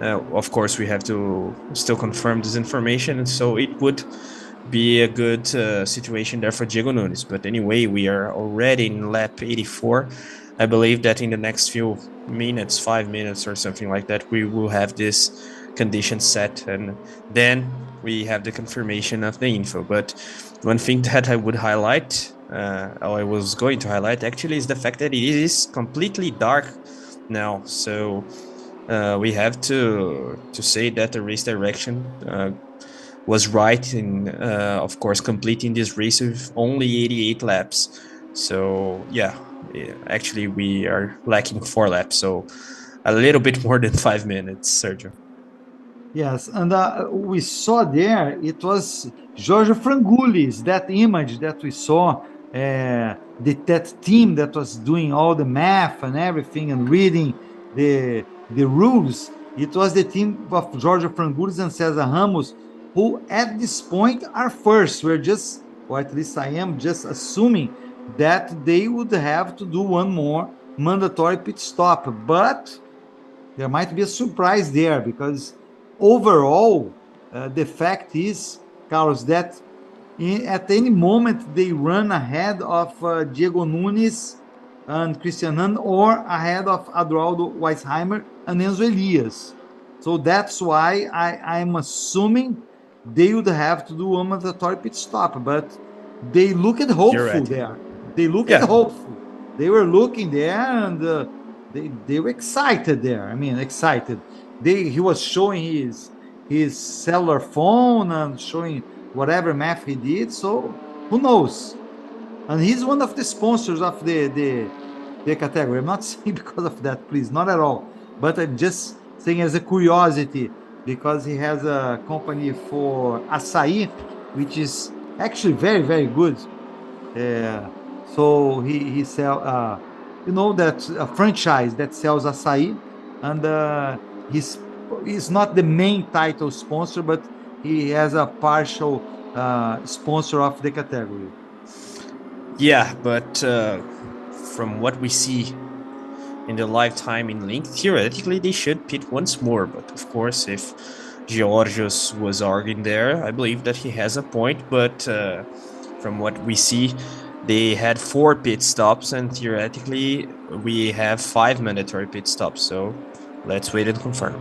of course, we have to still confirm this information. And so it would be a good situation there for Diego Nunes. But anyway, we are already in lap 84. I believe that in the next few minutes, 5 minutes or something like that, we will have this condition set, and then we have the confirmation of the info. But one thing that I would highlight, or I was going to highlight actually, is the fact that it is completely dark now. So we have to say that the race direction was right in, of course, completing this race with only 88 laps. So yeah, actually we are lacking 4 laps, so a little bit more than 5 minutes, Sergio. Yes, and we saw there, it was Giorgio Frangulis, that image that we saw, that team that was doing all the math and everything and reading the rules. It was the team of Giorgio Frangulis and Cesar Ramos, who at this point are first. We're just, or at least I am just assuming that they would have to do one more mandatory pit stop, but there might be a surprise there because overall, the fact is, Carlos, that at any moment they run ahead of Diego Nunes and Christian Nunn or ahead of Adroaldo Weisheimer and Enzo Elias. So that's why I'm assuming they would have to do a mandatory pit stop, but they looked hopeful there. They looked hopeful. They were looking there and they were excited there. I mean, excited. He was showing his cellular phone and showing whatever math he did. So who knows? And he's one of the sponsors of the category. I'm not saying because of that, please, not at all. But I'm just saying as a curiosity because he has a company for açaí, which is actually very, very good. So he sell that a franchise that sells açaí, and he's not the main title sponsor, but he has a partial sponsor of the category. Yeah, but from what we see in the live timing link, theoretically they should pit once more. But of course, if Georgios was arguing there, I believe that he has a point. But from what we see, they had 4 pit stops, and theoretically we have 5 mandatory pit stops. So let's wait and confirm.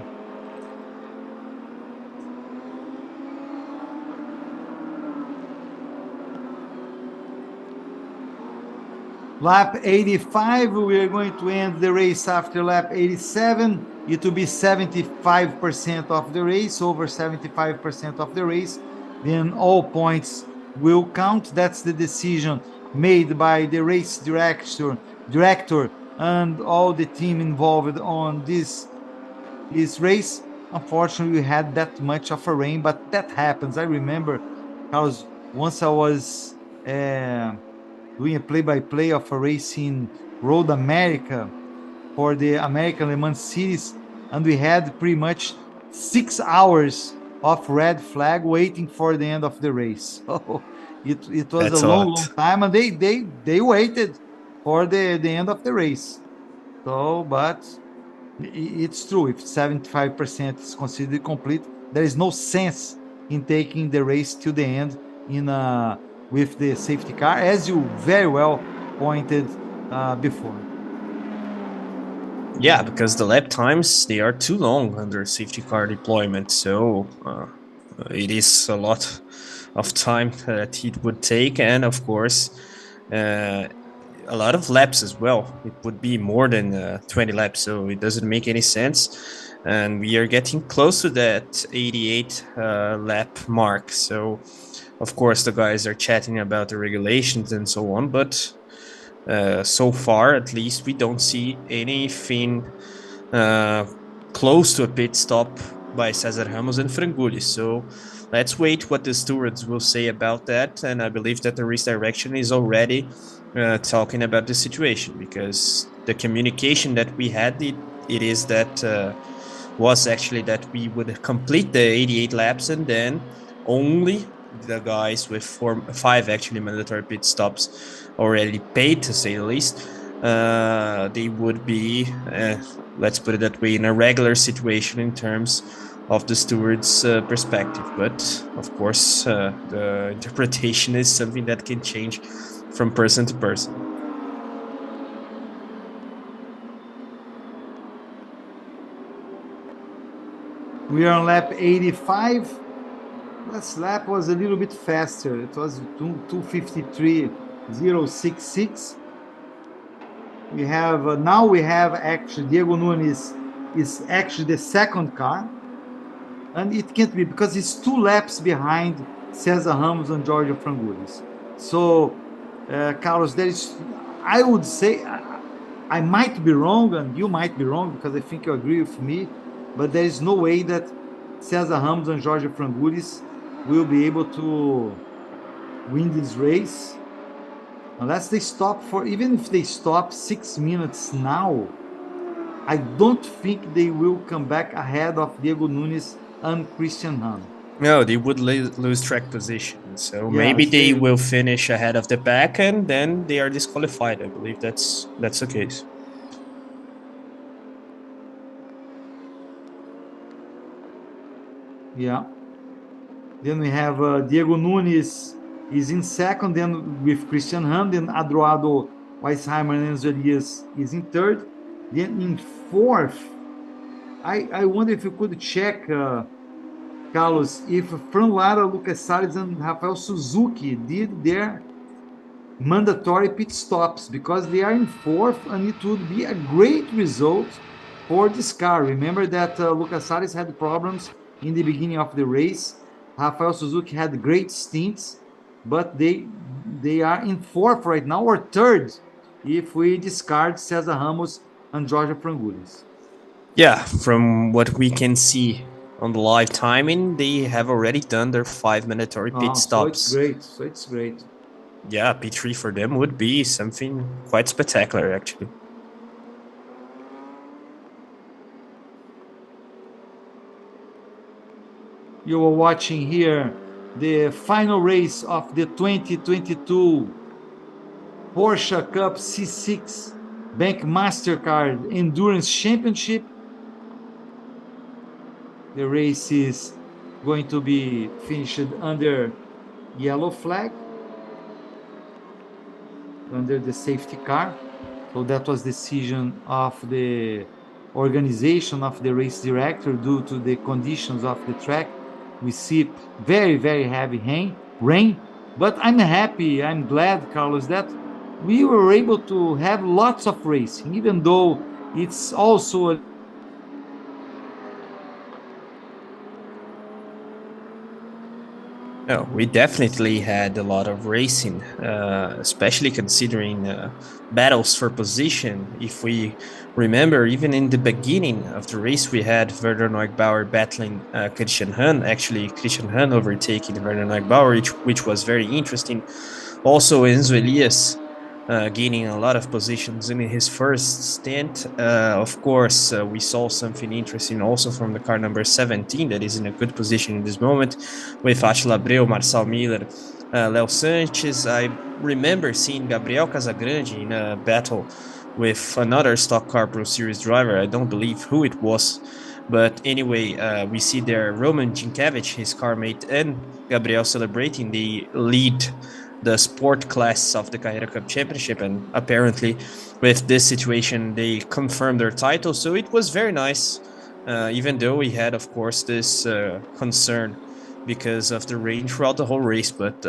Lap 85, we are going to end the race after lap 87. It will be 75% of the race, over 75% of the race. Then all points will count. That's the decision made by the race director and all the team involved on this race. Unfortunately, we had that much of a rain, but that happens. I remember, Carlos, once I was doing a play-by-play of a race in Road America for the American Le Mans Series, and we had pretty much 6 hours of red flag waiting for the end of the race. So it was That's a long time, and they waited for the end of the race. So, but it's true. If 75% is considered complete, there is no sense in taking the race to the end with the safety car, as you very well pointed before. Yeah, because the lap times, they are too long under safety car deployment, so it is a lot of time that it would take, and of course a lot of laps as well. It would be more than 20 laps, so it doesn't make any sense, and we are getting close to that 88 lap mark. So of course the guys are chatting about the regulations and so on, but so far at least we don't see anything close to a pit stop by Cesar Ramos and Frangulis. So let's wait what the stewards will say about that, and I believe that the race direction is already talking about the situation, because the communication that we had, it is that was actually that we would complete the 88 laps and then only the guys with 5 actually mandatory pit stops already paid, to say the least, they would be, let's put it that way, in a regular situation in terms of the steward's perspective. But of course, the interpretation is something that can change from person to person. We are on lap 85. Last lap was a little bit faster. It was 2:53.066. We have now we have actually Diego Nunes is actually the second car, and it can't be because it's 2 laps behind Cesar Ramos and Giorgio Frangulis. So, Carlos, there is I would say I might be wrong, and you might be wrong because I think you agree with me, but there is no way that Cesar Ramos and Jorge Frangulis will be able to win this race unless they stop for, even if they stop 6 minutes now, I don't think they will come back ahead of Diego Nunes and Christian Hahn. No, they would lose track position. So maybe Yes, they will finish ahead of the pack and then they are disqualified. I believe that's the case. Yeah. Then we have Diego Nunes is in second, then with Christian Hahn, then Adroado, Weisheimer, and Enzo Elias is in third. Then in fourth, I wonder if you could check, Carlos, if Fran Lara, Lucas Salles, and Rafael Suzuki did their mandatory pit stops because they are in fourth, and it would be a great result for this car. Remember that Lucas Salles had problems in the beginning of the race. Rafael Suzuki had great stints, but they are in fourth right now, or third if we discard Cesar Ramos and Jorge Frangulis. Yeah, from what we can see on the live timing, they have already done their 5 mandatory pit stops. So it's great. Yeah, P3 for them would be something quite spectacular, actually. You are watching here the final race of the 2022 Porsche Cup C6 Bank MasterCard Endurance Championship. The race is going to be finished under yellow flag, under the safety car. So that was decision of the organization of the race director due to the conditions of the track. We see very, very heavy rain, but I'm happy, I'm glad, Carlos, that we were able to have lots of racing, even though it's also No, we definitely had a lot of racing, especially considering battles for position. If we remember, even in the beginning of the race, we had Werner Neugbauer battling Christian Hahn. Actually, Christian Hahn overtaking Werner Neugbauer, which was very interesting. Also, Enzo Elias gaining a lot of positions in his first stint. Of course, we saw something interesting also from the car number 17 that is in a good position in this moment with Attila Abreu, Marçal Miller, Léo Sanches. I remember seeing Gabriel Casagrande in a battle with another Stock Car Pro Series driver. I don't believe who it was. But anyway, we see there Roman Dziękiewicz, his car mate, and Gabriel celebrating the lead the sport class of the Carrera Cup Championship, and apparently with this situation they confirmed their title, so it was very nice, even though we had of course this concern because of the rain throughout the whole race, but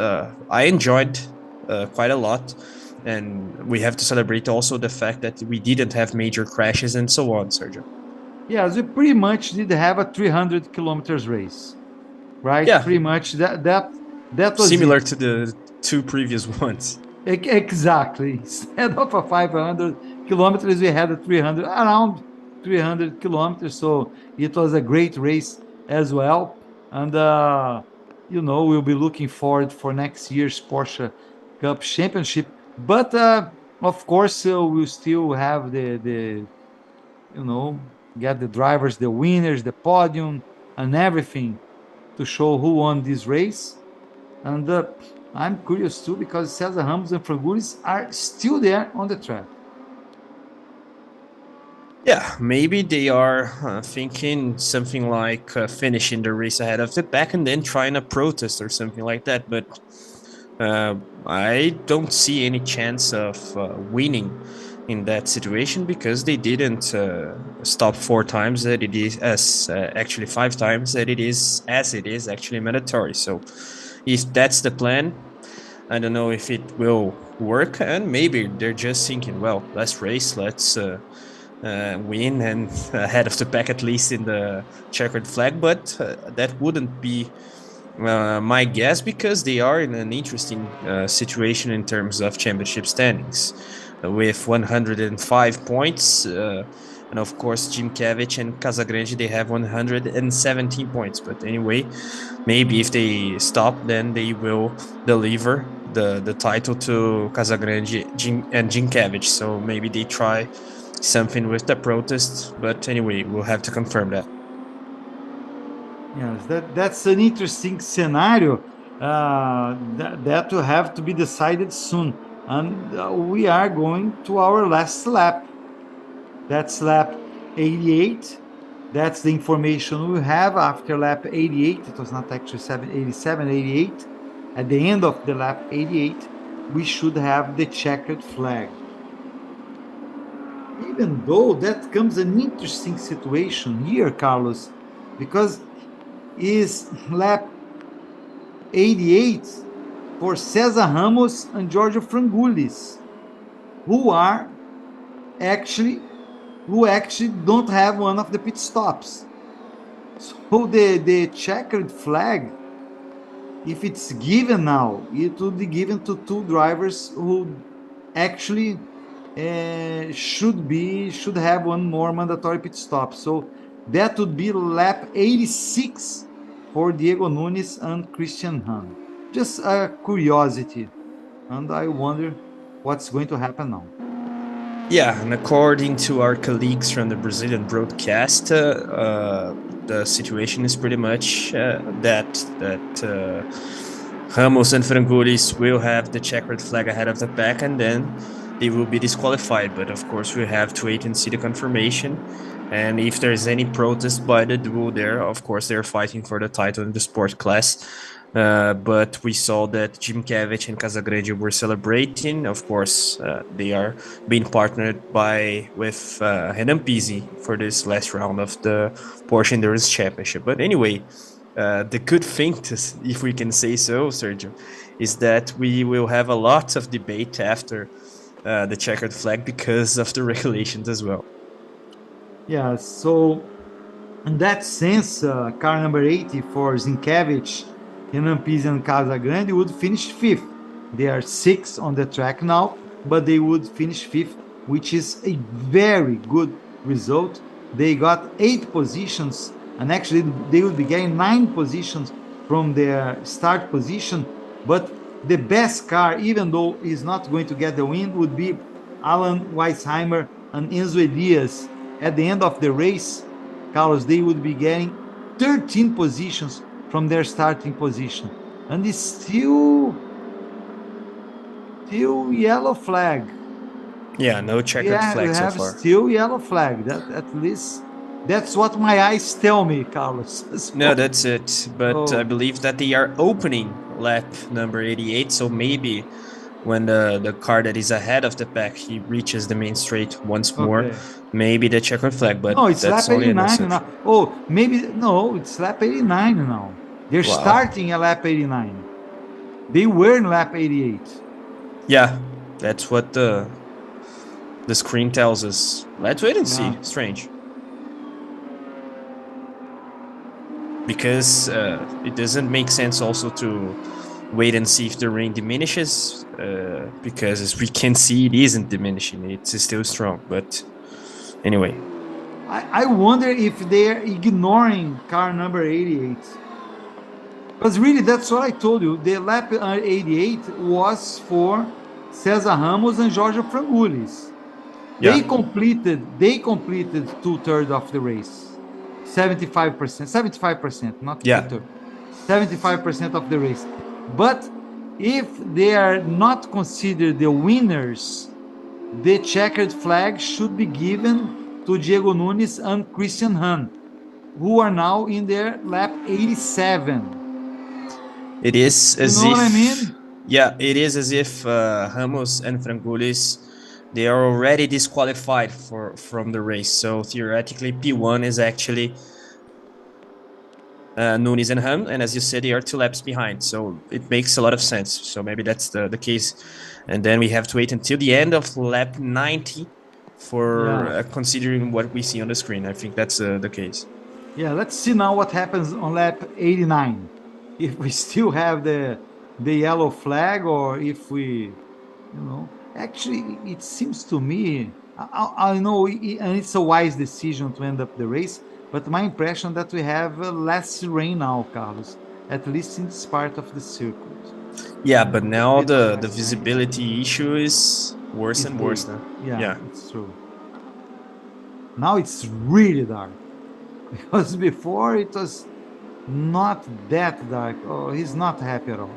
I enjoyed quite a lot, and we have to celebrate also the fact that we didn't have major crashes and so on, Sergio. Yes, we pretty much did have a 300 kilometers race, right? Yeah, pretty much that was similar to the two previous ones. Exactly. Instead of a 500 kilometers, we had a 300, around 300 kilometers. So it was a great race as well. And, we'll be looking forward for next year's Porsche Cup Championship. But, of course, we'll still have get the drivers, the winners, the podium, and everything to show who won this race. And I'm curious too because Cesar Ramos and Frangulis are still there on the track. Yeah, maybe they are thinking something like finishing the race ahead of the pack and then trying a protest or something like that. But I don't see any chance of winning in that situation because they didn't stop 4 times that it is as actually 5 times that it is actually mandatory. So if that's the plan, I don't know if it will work, and maybe they're just thinking, well, let's race, let's win and ahead of the pack at least in the checkered flag, but that wouldn't be my guess because they are in an interesting situation in terms of championship standings. with 105 points. And of course, Jimkevich and Casagrande, they have 117 points. But anyway, maybe if they stop, then they will deliver the title to Casagrande and Jimkevich. So maybe they try something with the protest. But anyway, we'll have to confirm that. Yes, that's an interesting scenario that will have to be decided soon. And we are going to our last lap. That's lap 88. That's the information we have after lap 88. It was not actually 87, 88. At the end of the lap 88, we should have the checkered flag. Even though that comes an interesting situation here, Carlos, because is lap 88 for Cesar Ramos and Giorgio Frangoulis, who actually don't have one of the pit stops. So the checkered flag, if it's given now, it will be given to two drivers who actually should have one more mandatory pit stop. So that would be lap 86 for Diego Nunes and Christian Hahn. Just a curiosity, and I wonder what's going to happen now. Yeah, and according to our colleagues from the Brazilian broadcast, the situation is pretty much that Ramos and Frangoulis will have the checkered flag ahead of the pack, and then they will be disqualified. But of course, we have to wait and see the confirmation. And if there's any protest by the duo there, of course, they're fighting for the title in the sport class. But we saw that Jimkevich and Casagrande were celebrating. Of course, they are being partnered with Renan Pizzi for this last round of the Porsche Endurance Championship. But anyway, the good thing, if we can say so, Sergio, is that we will have a lot of debate after the checkered flag because of the regulations as well. Yeah, so in that sense, car number 80 for Zinkevich, Renan Pizzi and Casagrande would finish fifth. They are 6 on the track now, but they would finish fifth, which is a very good result. They got 8 positions, and actually they would be getting 9 positions from their start position. But the best car, even though he's not going to get the win, would be Alan Weisheimer and Enzo Elias. At the end of the race, Carlos, they would be getting 13 positions from their starting position. And it's still yellow flag. Yeah, no checkered flag so far. Still yellow flag. That at least that's what my eyes tell me, Carlos. So, no, that's it. But I believe that they are opening lap number 88. So maybe when the car that is ahead of the pack, he reaches the main straight once more, maybe the checkered flag. But no, it's that's lap only 89 now. Oh, maybe no, it's lap 89 now. They're starting at lap 89. They were in lap 88. Yeah, that's what the screen tells us. Let's wait and see. Strange. Because it doesn't make sense also to wait and see if the rain diminishes, because as we can see, it isn't diminishing. It's still strong. But anyway. I wonder if they're ignoring car number 88. Because really, that's what I told you. The lap 88 was for Cesar Ramos and Giorgio Frangoulis. Yeah. They completed 2/3 of the race. 75%, not 2/3. 75% of the race. But if they are not considered the winners, the checkered flag should be given to Diego Nunes and Christian Hahn, who are now in their lap 87. It is as if, what I mean? Yeah, it is as if Ramos and Frangoulis, they are already disqualified from the race. So theoretically, P1 is actually Nunes and Hahn, and as you said, they are 2 laps behind. So it makes a lot of sense. So maybe that's the case. And then we have to wait until the end of lap 90 for considering what we see on the screen. I think that's the case. Yeah, let's see now what happens on lap 89. If we still have the yellow flag, or if we, Actually, it seems to me, I know, and it's a wise decision to end up the race, but my impression that we have less rain now, Carlos, at least in this part of the circuit. Yeah, but now the visibility issue is worse and worse now. Yeah, it's true. Now it's really dark because before it was not that dark. Oh, he's not happy at all.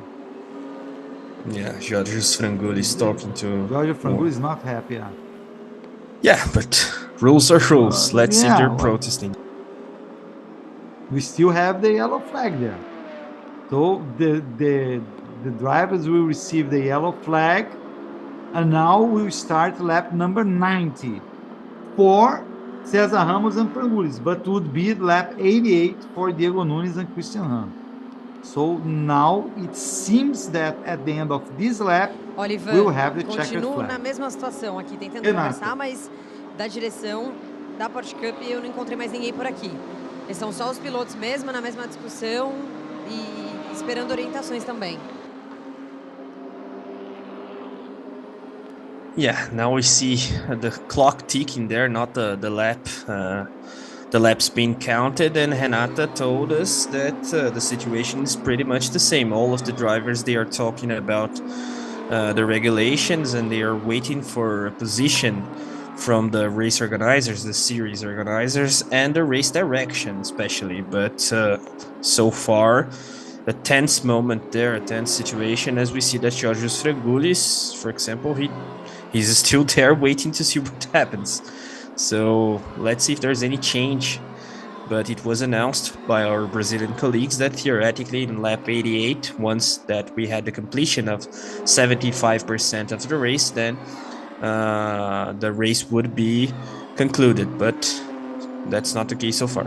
Yeah, Jorge Frangulli is talking to Jorge Frangulli is not happy. Yeah, but rules are rules. Let's see if they're protesting. We still have the yellow flag there. So the drivers will receive the yellow flag, and now we'll start lap number 90 for Cesar Ramos and Frangullis, but would be lap 88 for Diego Nunes and Christian Ham. So now it seems that at the end of this lap, Oliver, we'll have the checkered continuo flag. na mesma situação aqui, tentando Renata. conversar, mas da direção da Porsche Cup eu não encontrei mais ninguém por aqui. Eles são só os pilotos mesmo, na mesma discussão e esperando orientações também. Yeah, now we see the clock ticking there, not the lap. The laps being counted, and Renata told us that the situation is pretty much the same. All of the drivers, they are talking about the regulations, and they are waiting for a position from the race organizers, the series organizers, and the race direction especially. But so far, a tense moment there, a tense situation, as we see that Jorge Frangullis, for example, he's still there waiting to see what happens. So let's see if there's any change. But it was announced by our Brazilian colleagues that theoretically in lap 88, once that we had the completion of 75% of the race, then the race would be concluded. But that's not the case so far.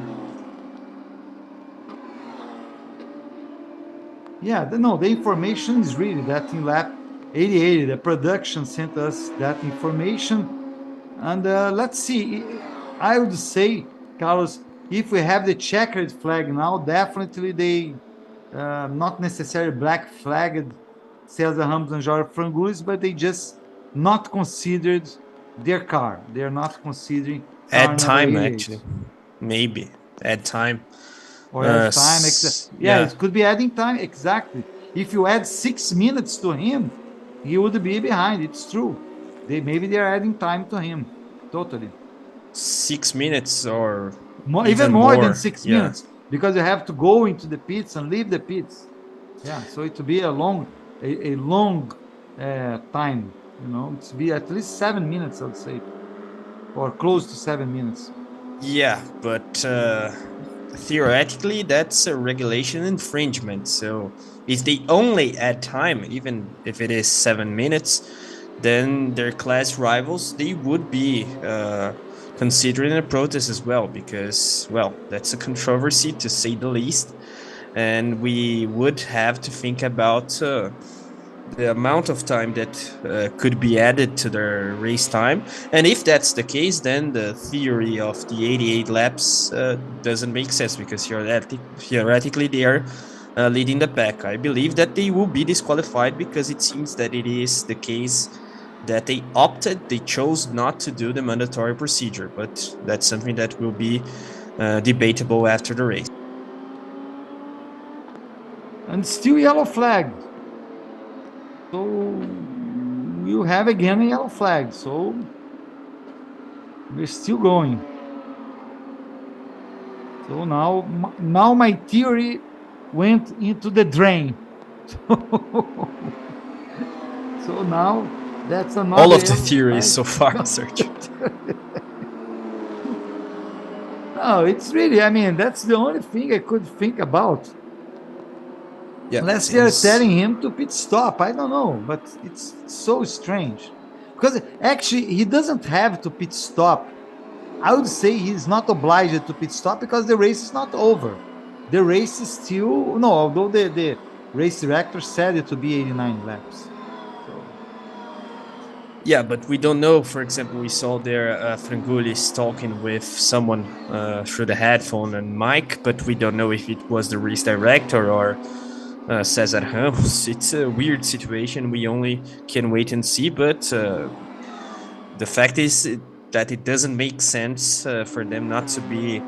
Yeah, the information is really that in lap 88, the production sent us that information. And let's see, I would say, Carlos, if we have the checkered flag now, definitely they not necessarily black flagged Cesar Ramos and Jorge Frangullis, but they just not considered their car. They're not considering add time, actually. Maybe add time. Or add time. Yeah, it could be adding time, exactly. If you add 6 minutes to him, he would be behind. It's true. Maybe they're adding time to him. Totally. 6 minutes or even more than 6 minutes, because you have to go into the pits and leave the pits. Yeah, so it would be a long time. You know, it's be at least 7 minutes, I would say, or close to 7 minutes. Yeah, but theoretically, that's a regulation infringement. So if they only add time, even if it is 7 minutes, then their class rivals, they would be considering a protest as well, because, well, that's a controversy to say the least. And we would have to think about the amount of time that could be added to their race time. And if that's the case, then the theory of the 88 laps doesn't make sense, because theoretically they are leading the pack. I believe that they will be disqualified, because it seems that it is the case that they chose not to do the mandatory procedure, but that's something that will be debatable after the race. And still yellow flag. So you have again a yellow flag. So we're still going. So now my theory went into the drain. So now that's another. All of the theories so far, Sergio. No, it's really, I mean, that's the only thing I could think about. Yeah, unless they're telling him to pit stop. I don't know, but it's so strange. Because actually, he doesn't have to pit stop. I would say he's not obliged to pit stop because the race is not over. The race is still, no, although the race director said it to be 89 laps. Yeah, but we don't know. For example, we saw there Frangullis talking with someone through the headphone and mic, but we don't know if it was the race director or Cesar Ramos. It's a weird situation. We only can wait and see, but the fact is that it doesn't make sense for them not to be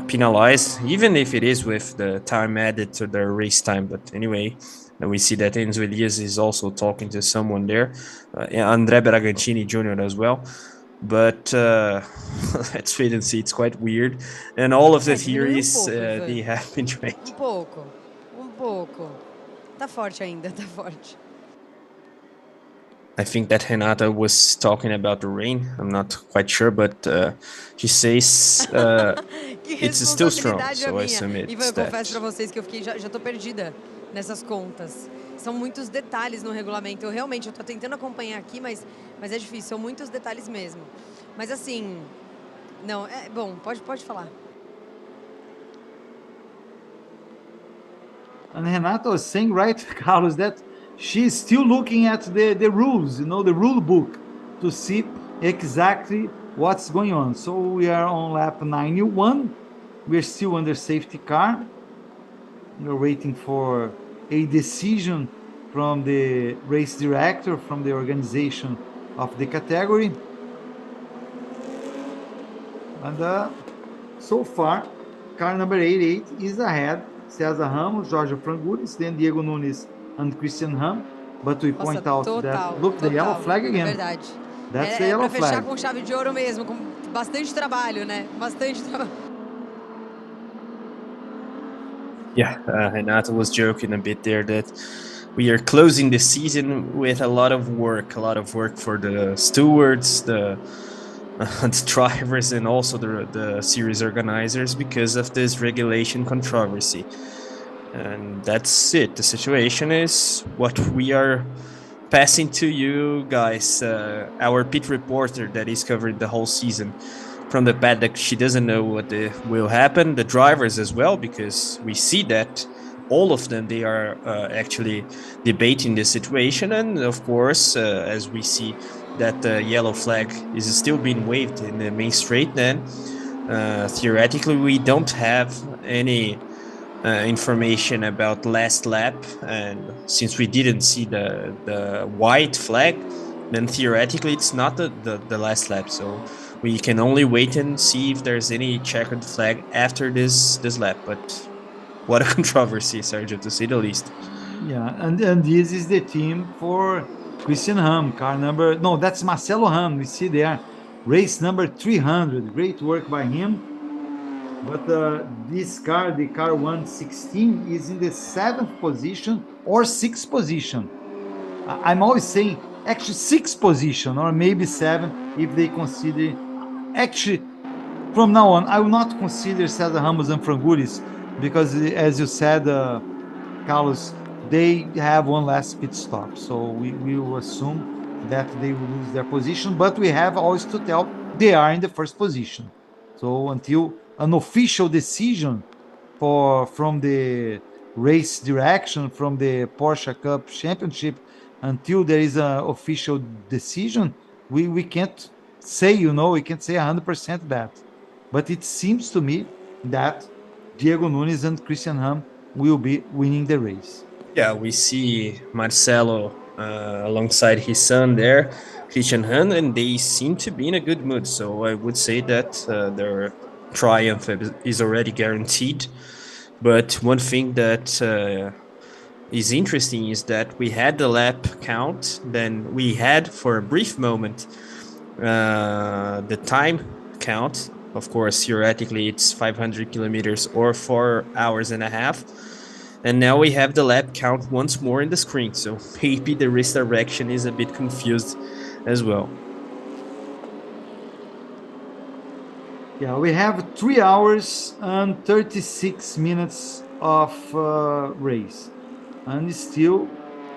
penalized, even if it is with the time added to their race time. But anyway, we see that Enzo Elias is also talking to someone there, André Bragantini Jr. as well. But let's wait and see. It's quite weird. And all of the theories, they have been right. Um pouco. Tá forte ainda, tá forte. I think that Renata was talking about the rain. I'm not quite sure, but she says it's still strong, so I assume it's eu that. confesso pra vocês que eu fiquei, já tô perdida nessas contas. São muitos detalhes no regulamento. Eu tô tentando acompanhar aqui, mas é difícil. São muitos detalhes mesmo. Mas assim, não, bom, pode falar. And Renata was saying, right, Carlos, that she's still looking at the rules, the rule book, to see exactly what's going on. So we are on lap 91. We're still under safety car. We're waiting for a decision from the race director, from the organization of the category. And so far, car number 88 is ahead. Cesar Ramos, Jorge Frangulis, then Diego Nunes and Christian Ham. But we point out that, look, the yellow flag again. Verdade. That's the yellow flag. Fechar flag. com chave de ouro mesmo, com bastante trabalho, né? Bastante trabalho. Yeah, Renata was joking a bit there that we are closing the season with a lot of work for the stewards, the drivers, and also the series organizers because of this regulation controversy. And that's it. The situation is what we are passing to you guys. Our pit reporter that is covering the whole season from the paddock, she doesn't know what will happen. The drivers as well, because we see that all of them, they are actually debating the situation. And of course, as we see that the yellow flag is still being waved in the main straight, then theoretically we don't have any information about last lap. And since we didn't see the white flag, then theoretically it's not the last lap. So we can only wait and see if there's any checkered flag after this lap. But what a controversy, Sergio, to say the least. Yeah, and this is the team for Christian Ham, that's Marcelo Ham, we see there, race number 300, great work by him. But this car, the car 116, is in the 7th position or 6th position. I'm always saying, actually 6th position or maybe 7 if they consider, actually, from now on, I will not consider Cesar Ramos and Frangulis because, as you said, Carlos, they have one last pit stop. So we will assume that they will lose their position, but we have always to tell they are in the first position. So until an official decision from the race direction, from the Porsche Cup Championship, until there is an official decision, we can't say, we can't say 100% that. But it seems to me that Diego Nunes and Christian Ham will be winning the race. Yeah, we see Marcelo alongside his son there, Christian Ham, and they seem to be in a good mood. So I would say that their triumph is already guaranteed. But one thing that is interesting is that we had the lap count, then we had for a brief moment the time count. Of course, theoretically, it's 500 kilometers or 4 hours and a half. And now we have the lap count once more in the screen. So maybe the race direction is a bit confused as well. Yeah, we have 3 hours and 36 minutes of race. And still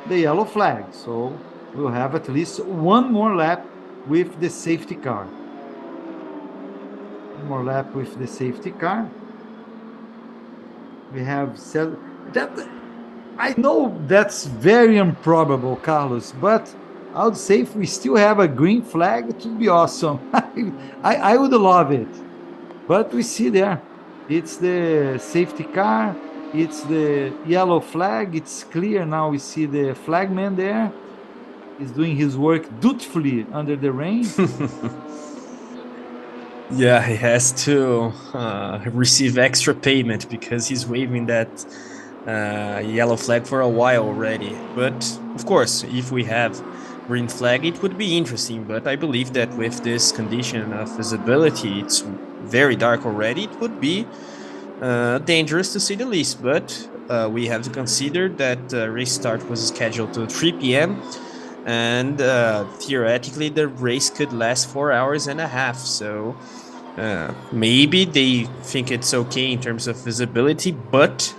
the yellow flag. So we'll have at least one more lap with the safety car. One more lap with the safety car. We have said that. I know that's very improbable, Carlos, but I would say if we still have a green flag, it would be awesome. I would love it. But we see there, it's the safety car. It's the yellow flag. It's clear now. We see the flagman there. He's doing his work dutifully under the rain. Yeah, he has to receive extra payment because he's waving that yellow flag for a while already. But of course, if we have green flag, it would be interesting. But I believe that with this condition of visibility, it's very dark already. It would be dangerous to say the least. But we have to consider that race start was scheduled to 3 p.m. and theoretically the race could last 4 hours and a half. So maybe they think it's okay in terms of visibility, but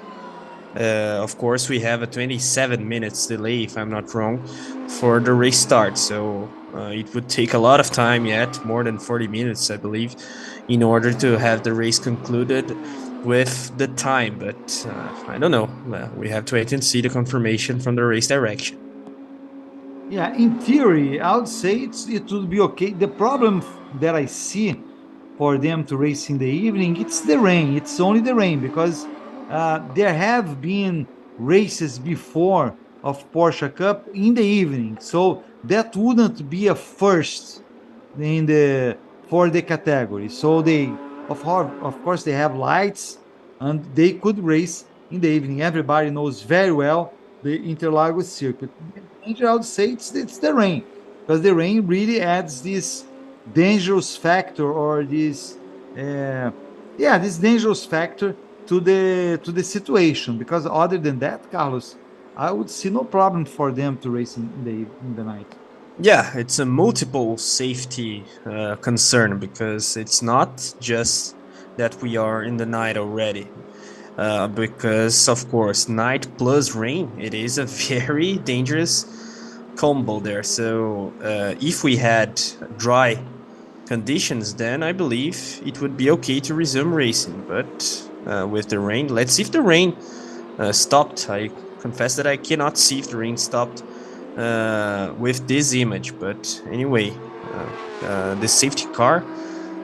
of course we have a 27 minutes delay, if I'm not wrong, for the race start. So it would take a lot of time yet, more than 40 minutes, I believe, in order to have the race concluded with the time. But I don't know. We have to wait and see the confirmation from the race direction. Yeah, in theory, I would say it would be okay. The problem that I see for them to race in the evening, it's the rain. It's only the rain because there have been races before of Porsche Cup in the evening, so that wouldn't be a first in the for the category. So they, of course, they have lights and they could race in the evening. Everybody knows very well the Interlagos circuit. I would say it's the rain because the rain really adds this dangerous factor or this this dangerous factor to the situation, because other than that, Carlos, I would see no problem for them to race in the night. Yeah, it's a multiple safety concern because it's not just that we are in the night already. Because, of course, night plus rain, it is a very dangerous combo there. So, if we had dry conditions, then I believe it would be okay to resume racing. But with the rain, let's see if the rain stopped. I confess that I cannot see if the rain stopped with this image. But anyway, the safety car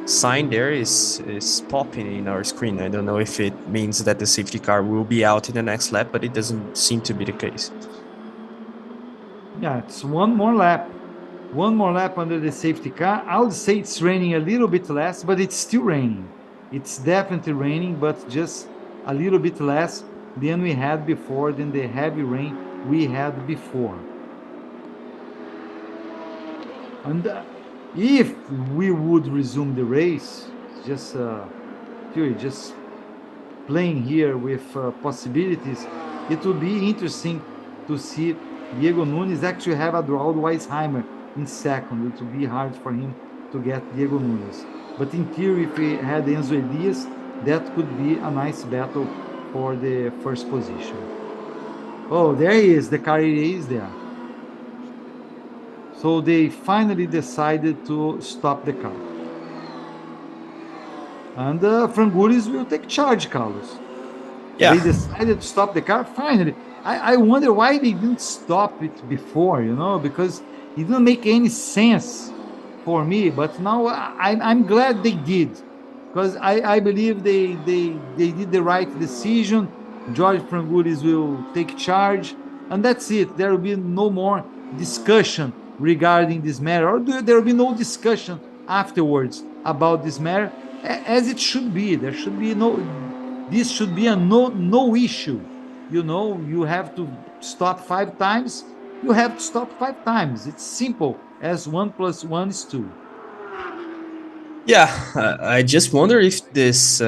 sign there is popping in our screen. I don't know if it means that the safety car will be out in the next lap, but it doesn't seem to be the case. Yeah, it's one more lap. One more lap under the safety car. I would say it's raining a little bit less, but it's still raining. It's definitely raining, but just a little bit less than we had before, than the heavy rain we had before. And if we would resume the race, just just playing here with possibilities, it would be interesting to see Diego Nunes actually have a draw Weisheimer in second. It would be hard for him to get Diego Nunes. But in theory, if we had Enzo Elias, that could be a nice battle for the first position. Oh, there he is. The car is there. So they finally decided to stop the car. And Frangulis will take charge, Carlos. Yeah. They decided to stop the car finally. I wonder why they didn't stop it before, because it didn't make any sense for me. But now I'm glad they did, because I believe they did the right decision. George Frangulis will take charge, and that's it. There will be no more discussion regarding this matter, or there will be no discussion afterwards about this matter, as it should be. There should be this should be a no issue. You have to stop 5 times. You have to stop 5 times. It's simple as 1 + 1 is 2. Yeah, I just wonder if this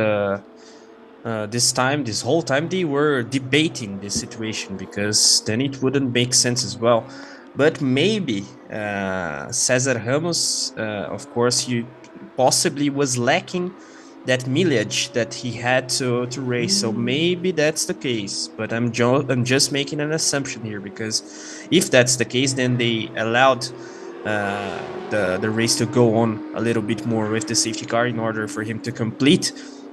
whole time, they were debating this situation, because then it wouldn't make sense as well. But maybe Cesar Ramos, of course, he possibly was lacking that mileage that he had to race. So maybe that's the case. But I'm just making an assumption here, because if that's the case, then they allowed the race to go on a little bit more with the safety car in order for him to complete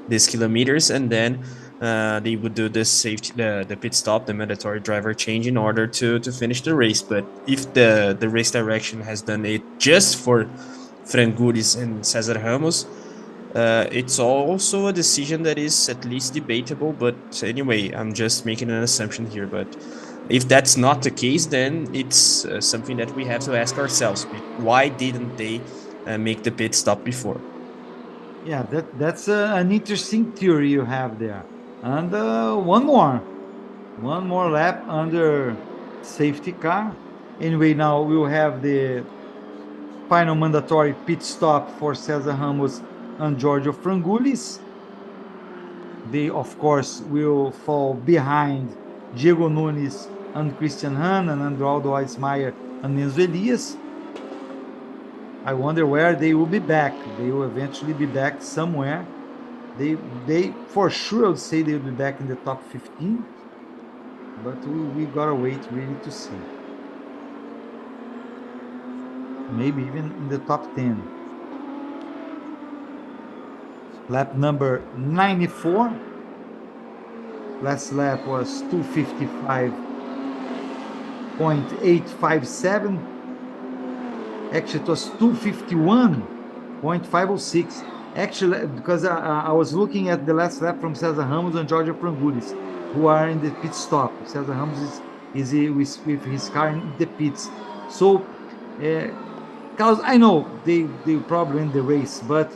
these kilometers, and then they would do the pit stop, the mandatory driver change, in order to finish the race. But if the race direction has done it just for Frangulis and Cesar Ramos, It's also a decision that is at least debatable, but anyway, I'm just making an assumption here. But if that's not the case, then it's something that we have to ask ourselves. Why didn't they make the pit stop before? Yeah, that's an interesting theory you have there. And one more lap under safety car. Anyway, now we'll have the final mandatory pit stop for Cesar Ramos and Giorgio Frangoulis. They, of course, will fall behind Diego Nunes and Christian Hahn and Andraldo Eismaier and Enzo Elias. I wonder where they will be back. They will eventually be back somewhere. They for sure would say they'll be back in the top 15, but we gotta wait really to see. Maybe even in the top 10. Lap number 94. Last lap was 255.857. Actually, it was 251.506. Actually, because I was looking at the last lap from Cesar Ramos and Giorgio Frangoulis, who are in the pit stop. Cesar Ramos is with his car in the pits. So, because I know they probably win the race, but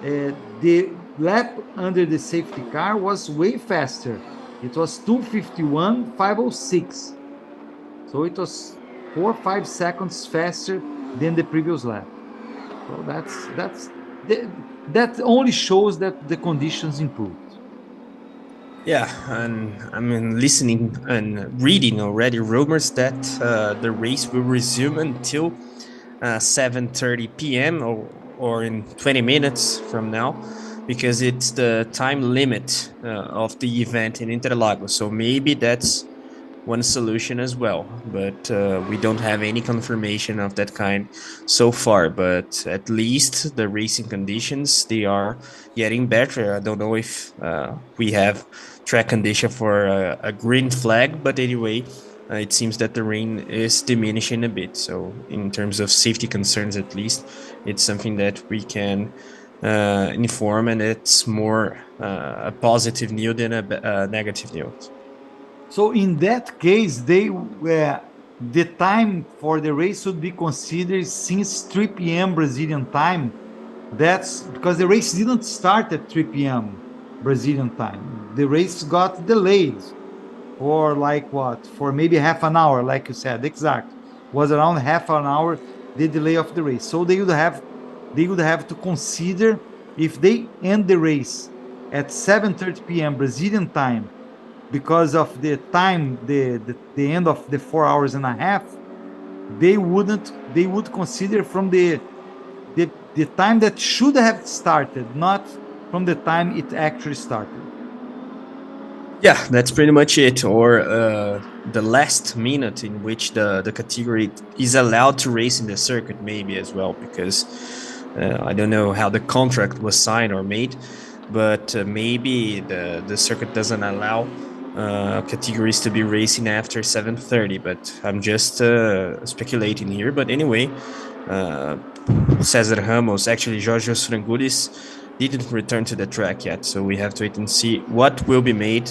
the lap under the safety car was way faster. It was 251.506. So it was 4 or 5 seconds faster than the previous lap. So that only shows that the conditions improved. Yeah, and I mean, listening and reading already rumors that the race will resume until 7:30 p.m. or in 20 minutes from now, because it's the time limit of the event in Interlagos. So maybe that's one solution as well, but we don't have any confirmation of that kind so far. But at least the racing conditions, they are getting better. I don't know if we have track condition for a green flag, but anyway, it seems that the rain is diminishing a bit. So in terms of safety concerns, at least, it's something that we can inform, and it's more a positive news than a negative news. So in that case, the time for the race would be considered since 3 p.m. Brazilian time. That's because the race didn't start at 3 p.m. Brazilian time. The race got delayed for like what? For maybe half an hour, like you said. Exact. Was around half an hour the delay of the race. So they would have to consider if they end the race at 7:30 p.m. Brazilian time because of the time, the end of the 4 hours and a half, they would consider from the time that should have started, not from the time it actually started. Yeah, that's pretty much it. Or the last minute in which the category is allowed to race in the circuit, maybe as well, because I don't know how the contract was signed or made, but maybe the circuit doesn't allow categories to be racing after 7:30. But I'm just speculating here. But anyway, Cesar Ramos, actually Jorge Frangoulis, didn't return to the track yet, so we have to wait and see what will be made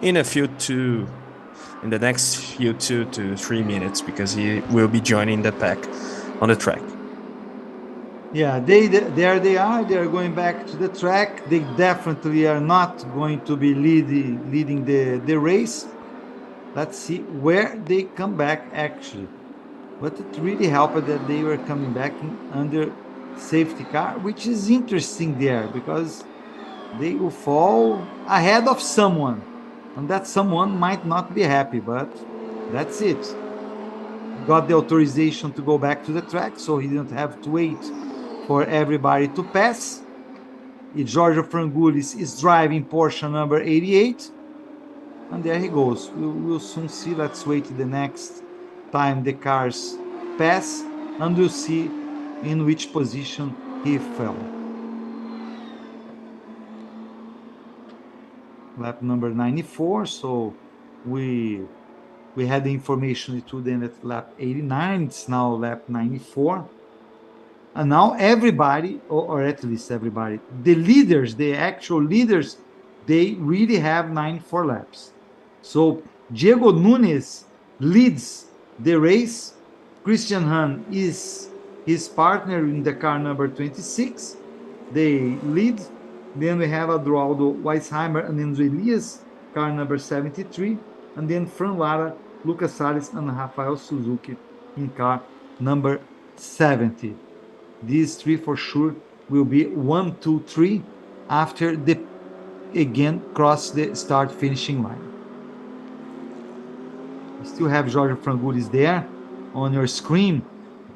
in the next few 2 to 3 minutes, because he will be joining the pack on the track. Yeah, there they are. They are going back to the track. They definitely are not going to be leading the race. Let's see where they come back actually. But it really helped that they were coming back under safety car, which is interesting there because they will fall ahead of someone, and that someone might not be happy, but that's it. Got the authorization to go back to the track, so he didn't have to wait for everybody to pass. Giorgio Frangoulis is driving Porsche number 88, and there he goes. We'll soon see. Let's wait the next time the cars pass, and we'll see in which position he fell. Lap number 94. So we had the information to then at lap 89. It's now lap 94. And now everybody, or at least everybody, the leaders, the actual leaders, they really have 94 laps. So Diego Nunes leads the race. Christian Hahn is his partner in the car number 26. They lead. Then we have Adroaldo Weisheimer and Enzo Elias, car number 73. And then Fran Lara, Lucas Salles, and Rafael Suzuki in car number 70. These three for sure will be 1, 2, 3 after the again cross the start finishing line. You still have Jorge Frangulis there on your screen,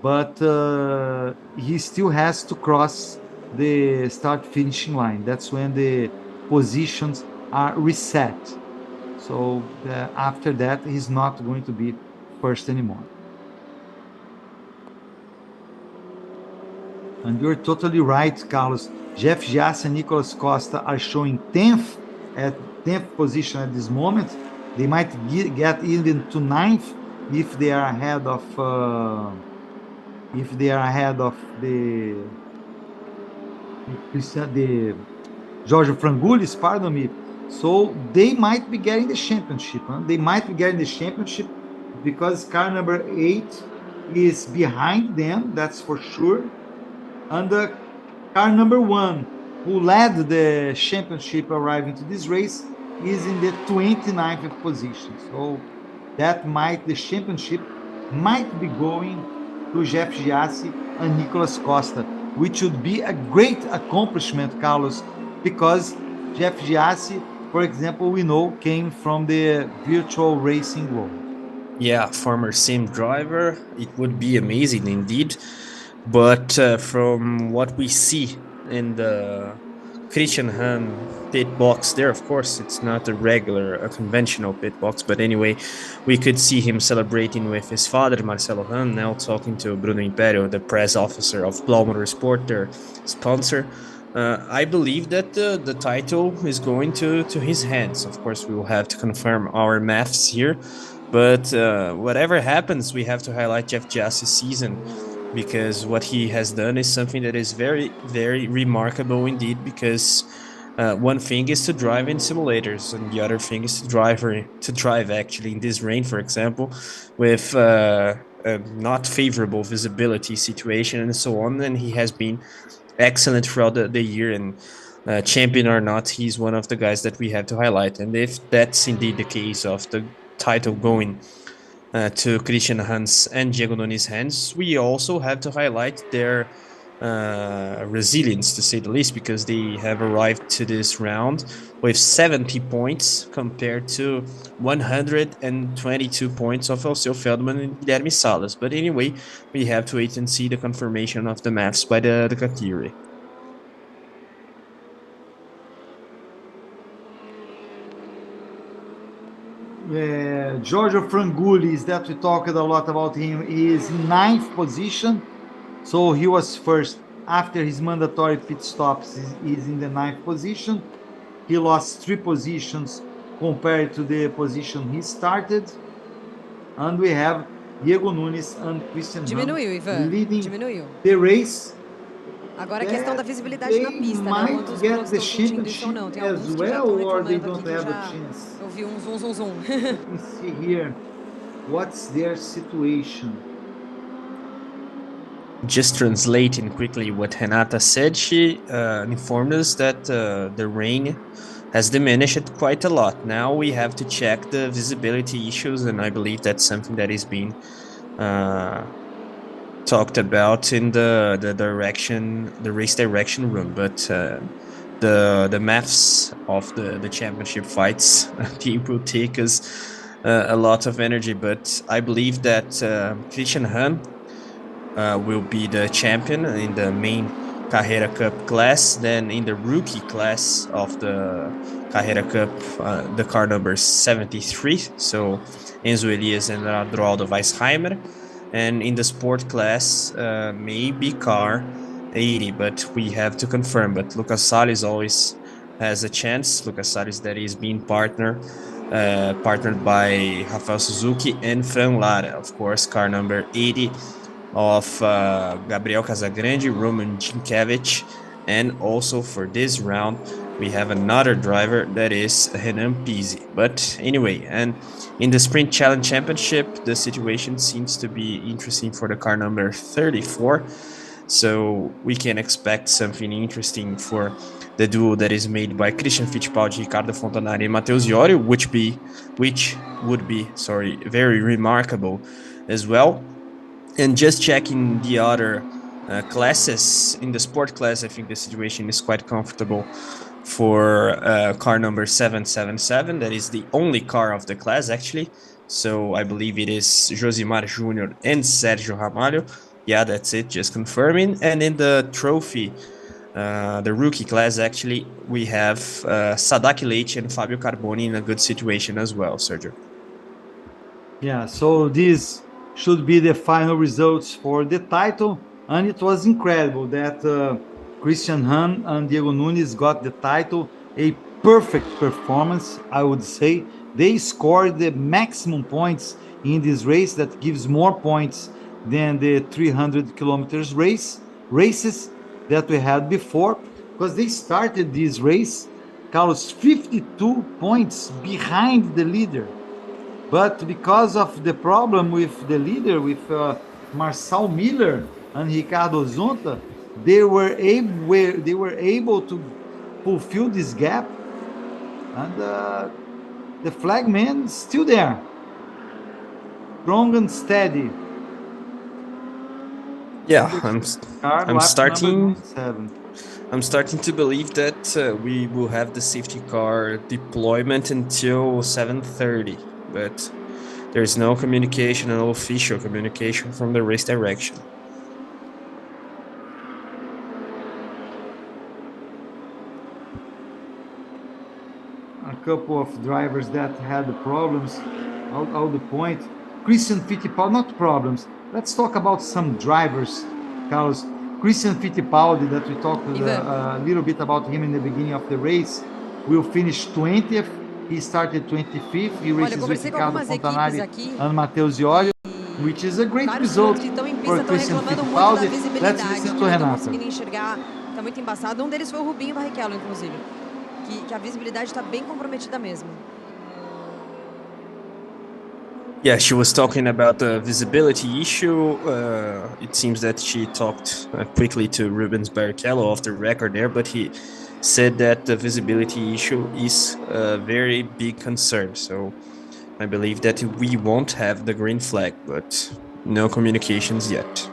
but he still has to cross the start finishing line. That's when the positions are reset. So after that, he's not going to be first anymore. And you're totally right, Carlos. Jeff Giassi and Nicolas Costa are showing 10th position at this moment. They might get even to 9th if they are ahead of the Jorge Frangulis, pardon me. So they might be getting the championship. Huh? They might be getting the championship because car number 8 is behind them, that's for sure. And the car number 1, who led the championship arriving to this race, is in the 29th position. So the championship might be going to Jeff Giassi and Nicolas Costa, which would be a great accomplishment, Carlos, because Jeff Giassi, for example, we know came from the virtual racing world. Yeah, former sim driver. It would be amazing indeed. But from what we see in the Christian Hahn pit box there, of course, it's not a conventional pit box, but anyway, we could see him celebrating with his father, Marcelo Hahn, now talking to Bruno Imperio, the press officer of Blau Motorsport, their sponsor. I believe that the title is going to his hands. Of course, we will have to confirm our maths here, but whatever happens, we have to highlight Jeff Giassi's season, because what he has done is something that is very, very remarkable indeed, because one thing is to drive in simulators, and the other thing is to drive actually in this rain, for example, with a not favorable visibility situation and so on. And he has been excellent throughout the year, and champion or not, he's one of the guys that we have to highlight. And if that's indeed the case of the title going to Christian Hahn's and Diego Nunes' hands, we also have to highlight their resilience, to say the least, because they have arrived to this round with 70 points compared to 122 points of Alceu Feldman and Guilherme Salas. But anyway, we have to wait and see the confirmation of the maths by the Ducati. Giorgio Frangulis, that we talked a lot about him, is in 9th position. So he was first after his mandatory pit stops. Is in the 9th position. He lost 3 positions compared to the position he started. And we have Diego Nunes and Christian Hahn leading the race. Agora a questão da visibilidade na pista, né? Quantos pilotos estão sentindo isso ou não? Tem alguns que já estão reclamando aqui, eu vi um zoom, zoom, zoom. Let me see here. What's their situation? Just translating quickly what Renata said, she informed us that the rain has diminished quite a lot. Now we have to check the visibility issues, and I believe that's something that is being talked about in the race direction room. But the maths of the championship fights, they will take us a lot of energy. But I believe that Christian Hahn will be the champion in the main Carrera Cup class. Then in the rookie class of the Carrera Cup, the car number 73, so Enzo Elias and Adroaldo Weisheimer. And in the sport class, maybe car 80, but we have to confirm. But Lucas Salles always has a chance. Lucas Salles that is being partnered by Rafael Suzuki and Fran Lara, of course, car number 80 of Gabriel Casagrande, Roman Ginkiewicz, and also for this round, we have another driver that is Renan Pizzi. But anyway, and in the Sprint Challenge Championship, the situation seems to be interesting for the car number 34. So we can expect something interesting for the duo that is made by Christian Fittipaldi, Ricardo Fontanari, and Matheus Iorio, which would be very remarkable as well. And just checking the other classes in the sport class, I think the situation is quite comfortable for car number 777. That is the only car of the class, actually. So I believe it is Josimar Jr. and Sergio Ramalho. Yeah, that's it, just confirming. And in the trophy, the rookie class, actually, we have Sadaki Leite and Fabio Carboni in a good situation as well, Sergio. Yeah, so these should be the final results for the title. And it was incredible that Christian Hahn and Diego Nunes got the title. A perfect performance, I would say. They scored the maximum points in this race that gives more points than the 300 kilometers races that we had before, because they started this race, Carlos, 52 points behind the leader. But because of the problem with the leader, with Marcel Miller and Ricardo Zonta, they were able to fulfill this gap, and the flagman is still there, strong and steady. Yeah, I'm starting. I'm starting to believe that we will have the safety car deployment until 7:30, but there's no communication, no official communication from the race direction. A couple of drivers that had problems, all the point. Christian Fittipaldi, not problems. Let's talk about some drivers, Carlos. Christian Fittipaldi, that we talked a little bit about him in the beginning of the race, will finish 20th. He started 25th. He races with Ricardo Fontanari and Matheus Iorio, which is a great result for Christian Fittipaldi. Let's listen to Renata. Tá muito embaçado. Deles foi o Rubinho Barrichello, inclusive, que a visibilidade está bem comprometida mesmo. Yeah, she was talking about the visibility issue. It seems that she talked quickly to Rubens Barrichello off the record there, but he said that the visibility issue is a very big concern. So I believe that we won't have the green flag, but no communications yet.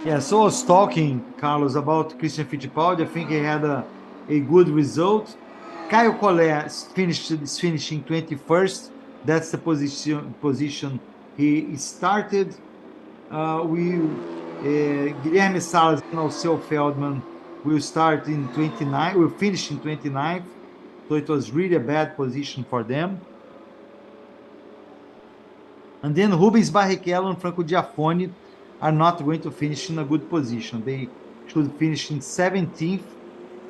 Yeah, so I was talking, Carlos, about Christian Fittipaldi. I think he had a good result. Caio Collet is finishing 21st. That's the position he started. Guilherme Salles and Alceu Feldman will start in 29. Will finish in 29th. So it was really a bad position for them. And then Rubens Barrichello and Franco Giaffoni are not going to finish in a good position. They should finish in 17th,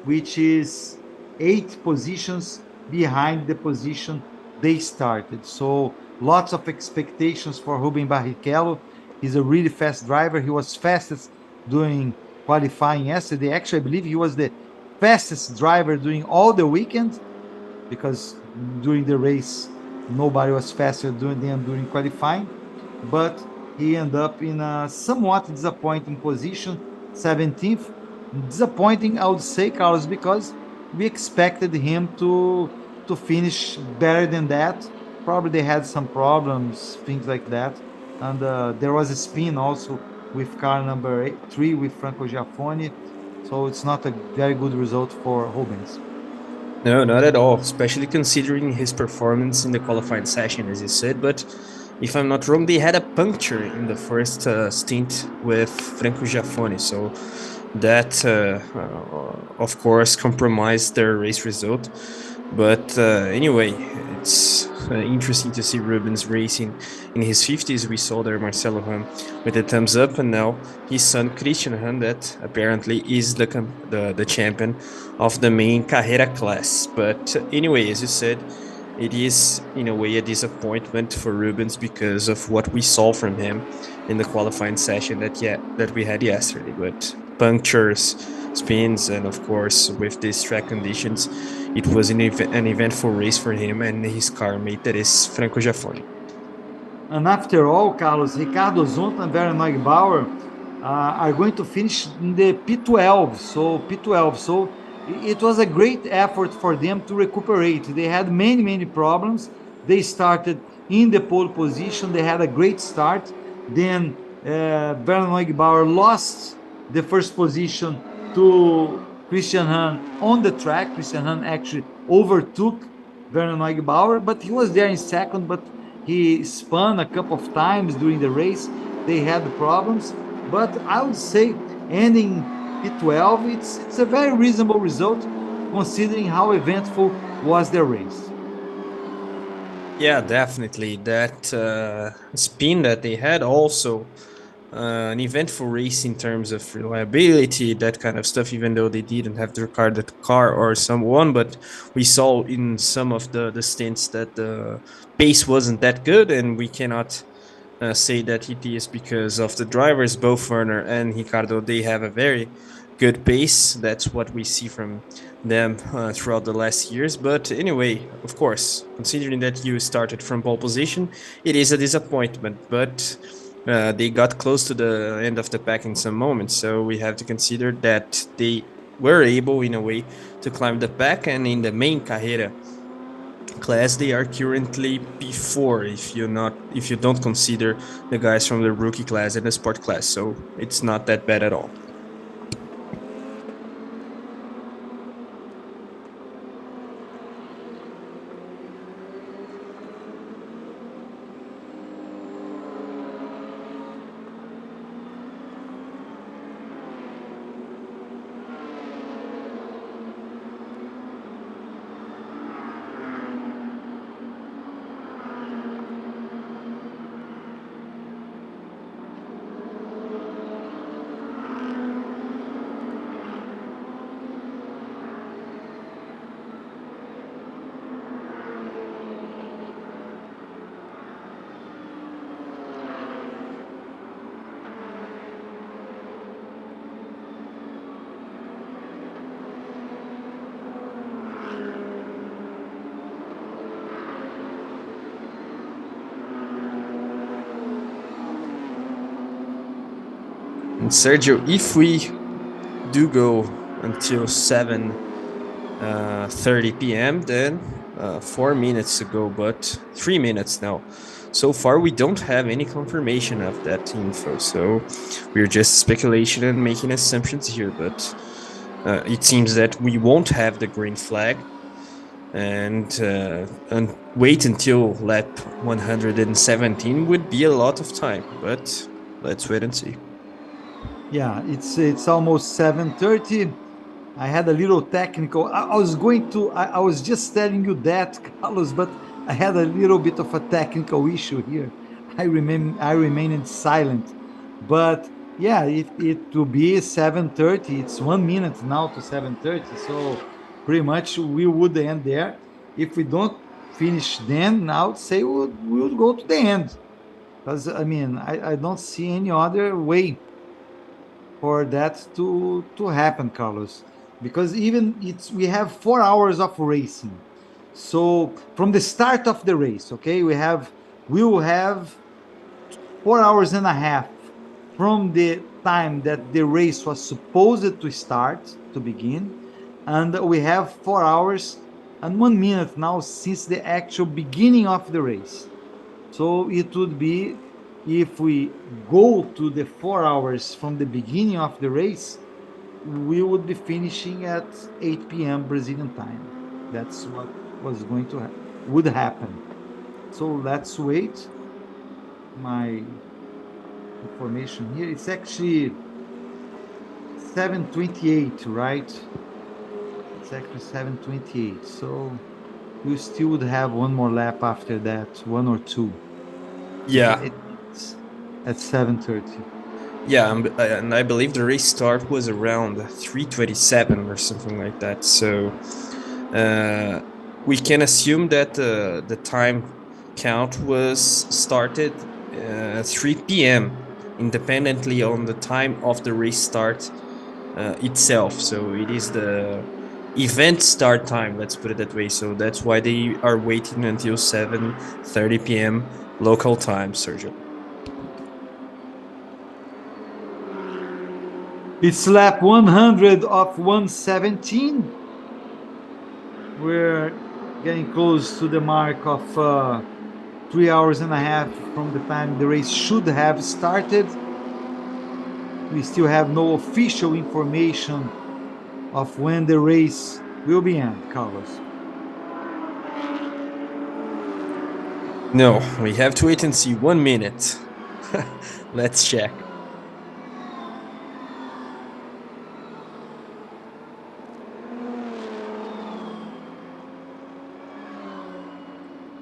which is 8 positions behind the position they started. So lots of expectations for Rubens Barrichello. He's a really fast driver. He was fastest during qualifying yesterday. Actually, I believe he was the fastest driver during all the weekend, because during the race, nobody was faster than during qualifying. But he ended up in a somewhat disappointing position, 17th. Disappointing, I would say, Carlos, because we expected him to finish better than that. Probably they had some problems, things like that. And there was a spin also with car number 3 with Franco Giaffoni. So it's not a very good result for Rubens. No, not at all, especially considering his performance in the qualifying session, as you said. But if I'm not wrong, they had a puncture in the first stint with Franco Giaffoni. So that, of course, compromised their race result. But anyway, it's interesting to see Rubens racing in his 50s. We saw there Marcelo Hahn with a thumbs up, and now his son Christian Hahn, that apparently is the champion of the main Carrera class. But anyway, as you said, it is in a way a disappointment for Rubens because of what we saw from him in the qualifying session that we had yesterday. But punctures, spins, and of course with these track conditions, it was an eventful race for him and his car mate, that is Franco Giafone. And after all, Carlos, Ricardo Zonta and Werner Neugebauer are going to finish in the P12. So P12. So it was a great effort for them to recuperate. They had many problems. They started in the pole position. They had a great start. Then Werner Neugebauer lost the first position to Christian Hahn on the track. Christian Hahn actually overtook Werner Neugebauer, but he was there in second, but he spun a couple of times during the race. They had problems, but I would say ending P12, it's a very reasonable result considering how eventful was the race. Yeah, definitely. That spin that they had also an eventful race in terms of reliability, that kind of stuff, even though they didn't have the car or someone. But we saw in some of the stints that the pace wasn't that good, and we cannot say that it is because of the drivers. Both Werner and Ricardo, they have a very good pace. That's what we see from them throughout the last years. But anyway, of course, considering that you started from pole position, it is a disappointment. But they got close to the end of the pack in some moments, so we have to consider that they were able, in a way, to climb the pack. And in the main Carrera class, they are currently P4 if you don't consider the guys from the rookie class and the sport class. So it's not that bad at all. And Sergio, if we do go until 7:30 p.m., then 4 minutes to go, but 3 minutes now. So far, we don't have any confirmation of that info, so we're just speculation and making assumptions here. But it seems that we won't have the green flag, and wait until lap 117 would be a lot of time. But let's wait and see. Yeah, it's almost 7:30. I had a little technical. I was just telling you that, Carlos, but I had a little bit of a technical issue here. I remained silent, but yeah, it will be 7:30. It's 1 minute now to 7:30, so pretty much we would end there. If we don't finish then, I would say we would go to the end, because I mean I don't see any other way for that to happen, Carlos, because even we have 4 hours of racing. So from the start of the race, okay, we will have 4 hours and a half from the time that the race was supposed to start to begin, and we have 4 hours and 1 minute now since the actual beginning of the race. So it would be, if we go to the 4 hours from the beginning of the race, we would be finishing at 8 p.m. Brazilian time. That's what was going to would happen. So let's wait. My information here, it's actually 7:28, right? It's actually 7:28. So we still would have one more lap after that, one or two. Yeah. At 7:30. Yeah, and I believe the race start was around 3:27 or something like that. So we can assume that the time count was started 3 p.m. independently on the time of the race start itself. So it is the event start time, let's put it that way. So that's why they are waiting until 7:30 p.m. local time, Sergio. It's lap 100 of 117. We're getting close to the mark of 3 hours and a half from the time the race should have started. We still have no official information of when the race will be end, Carlos. No, we have to wait and see 1 minute. Let's check.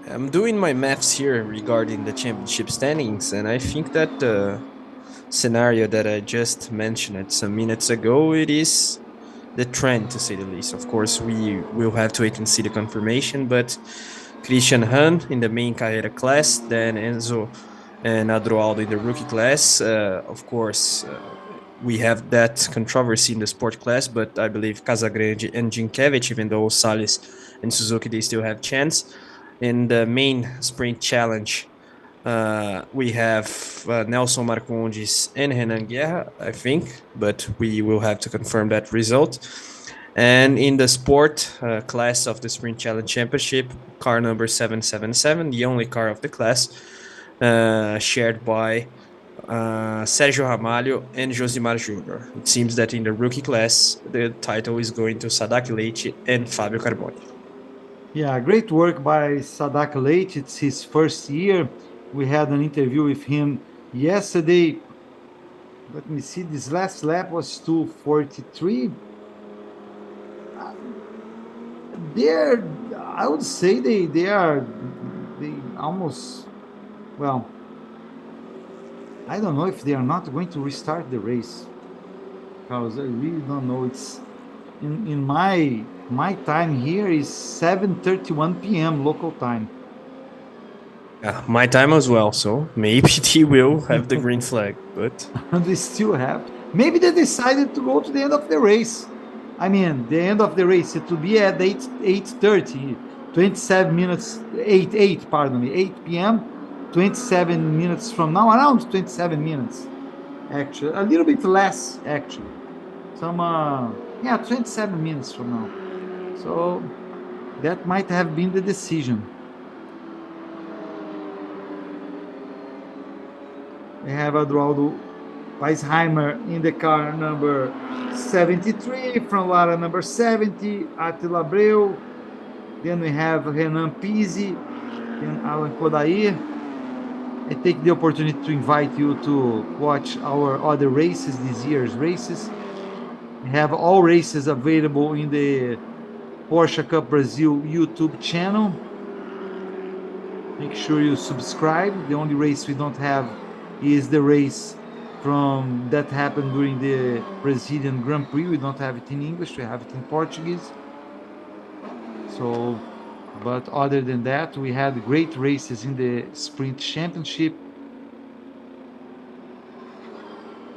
I'm doing my maths here regarding the championship standings, and I think that the scenario that I just mentioned some minutes ago, it is the trend, to say the least. Of course, we will have to wait and see the confirmation, but Christian Hahn in the main Carrera class, then Enzo and Adroaldo in the rookie class. Of course, we have that controversy in the sport class, but I believe Casagrande and Ginkiewicz, even though Salles and Suzuki, they still have chance. In the main sprint challenge, we have Nelson Marcondes and Renan Guerra, I think, but we will have to confirm that result. And in the sport class of the Sprint Challenge Championship, car number 777, the only car of the class, shared by Sergio Ramalho and Josimar Júnior. It seems that in the rookie class, the title is going to Sadak Leite and Fabio Carboni. Yeah, great work by Sadak Leite. It's his first year. We had an interview with him yesterday. Let me see, this last lap was 2:43. They're, I would say they almost, well, I don't know if they are not going to restart the race, because I really don't know. It's in my time here is 7:31 p.m. local time. Yeah, my time as well, so maybe they will have the green flag, but And they still have. Maybe they decided to go to the end of the race. I mean, the end of the race, it will be at 8:30, 27 minutes, 8 p.m., 27 minutes from now, around 27 minutes, actually. A little bit less, actually. 27 minutes from now. So that might have been the decision. We have Adroaldo Weisheimer in the car number 73, from Lara number 70, Attila Abreu. Then we have Renan Pizzi and Alan Kodair. I take the opportunity to invite you to watch our other races, this year's races. We have all races available in the Porsche Cup Brazil YouTube channel. Make sure you subscribe. The only race we don't have is the race from that happened during the Brazilian Grand Prix. We don't have it in English, we have it in Portuguese. So, but other than that, we had great races in the Sprint Championship.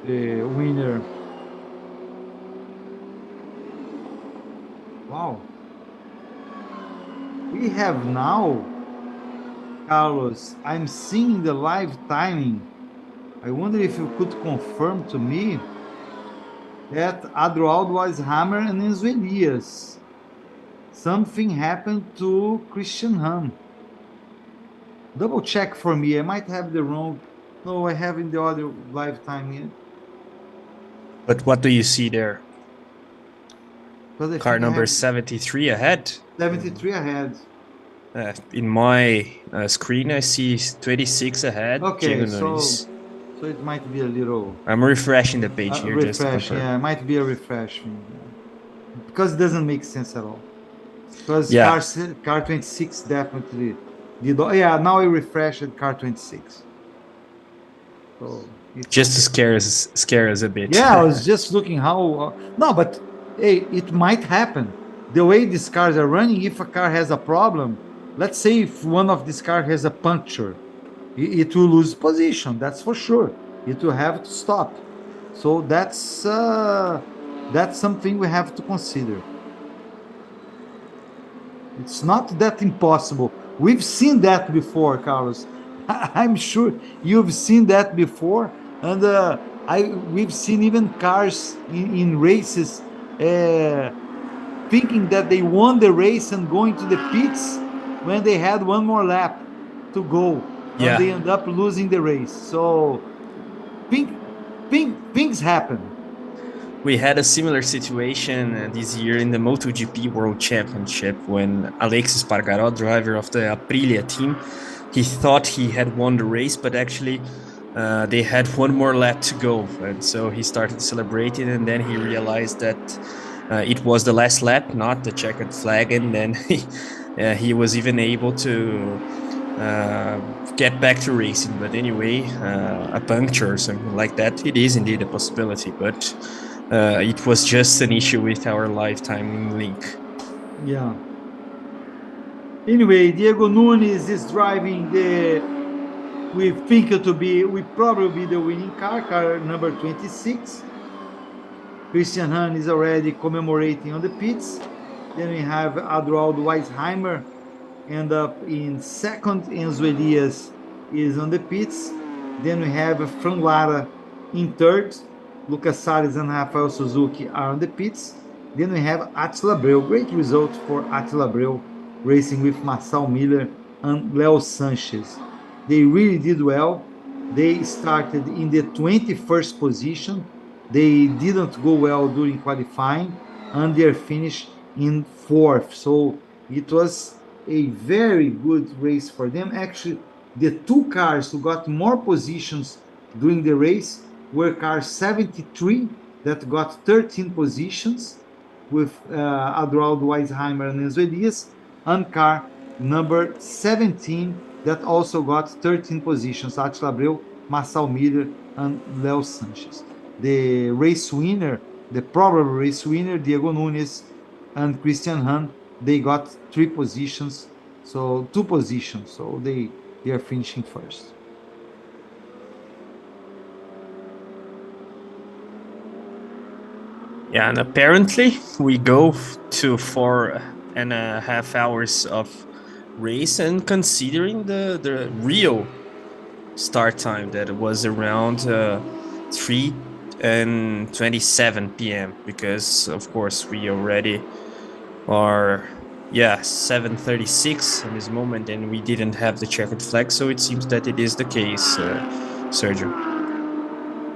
The winner. Wow. We have now, Carlos, I'm seeing the live timing. I wonder if you could confirm to me that Adroaldo Weisheimer and Enzo Elias. Something happened to Christian Hahn. Double check for me. I might have the wrong. No, I have in the other live timing. But what do you see there? Because Car number 73 ahead? 73 ahead. In my screen, I see 26 ahead. Okay, so it might be a little. I'm refreshing the page here. Refresh, yeah, it might be a refresh. Because it doesn't make sense at all. Because car 26 definitely did. Yeah, now I refreshed car 26. So just to scare us a bit. Yeah, I was just looking how. No, but hey, it might happen. the way these cars are running, if a car has a problem, let's say if one of these cars has a puncture, it will lose position, that's for sure. It will have to stop. So that's something we have to consider. It's not that impossible. We've seen that before, Carlos. I'm sure you've seen that before, and we've seen even cars in races thinking that they won the race and going to the pits when they had one more lap to go, and they end up losing the race. So things happen. We had a similar situation this year in the MotoGP World Championship when Alexis Espargaró, driver of the Aprilia team, he thought he had won the race, but actually they had one more lap to go. And so he started celebrating, and then he realized that it was the last lap, not the checkered flag, and then he was even able to get back to racing. But anyway, a puncture or something like that, it is indeed a possibility, but it was just an issue with our lifetime link. Yeah. Anyway, Diego Nunes is driving we think it will probably be the winning car number 26. Christian Hahn is already commemorating on the pits. Then we have Adroaldo Weisheimer end up in second. Enzo Elias is on the pits. Then we have Fran Lara in third. Lucas Salles and Rafael Suzuki are on the pits. Then we have Attila Abreu. Great result for Attila Abreu, racing with Marcel Miller and Leo Sanchez. They really did well. They started in the 21st position. They didn't go well during qualifying, and they finished in fourth. So it was a very good race for them. Actually, the two cars who got more positions during the race were car 73 that got 13 positions with Adroaldo Weisheimer and Enzo Elias, and car number 17 that also got 13 positions, Attila Abreu, Marcel Miller, and Leo Sanchez. The race winner, the probable race winner, Diego Nunes and Christian Hahn, they got 3 positions, so 2 positions, so they are finishing first. Yeah, and apparently we go to 4.5 hours of race, and considering the real start time that was around 3:27 p.m. because of course we already are 7:36 in this moment, and we didn't have the checkered flag, so it seems that it is the case, Sergio.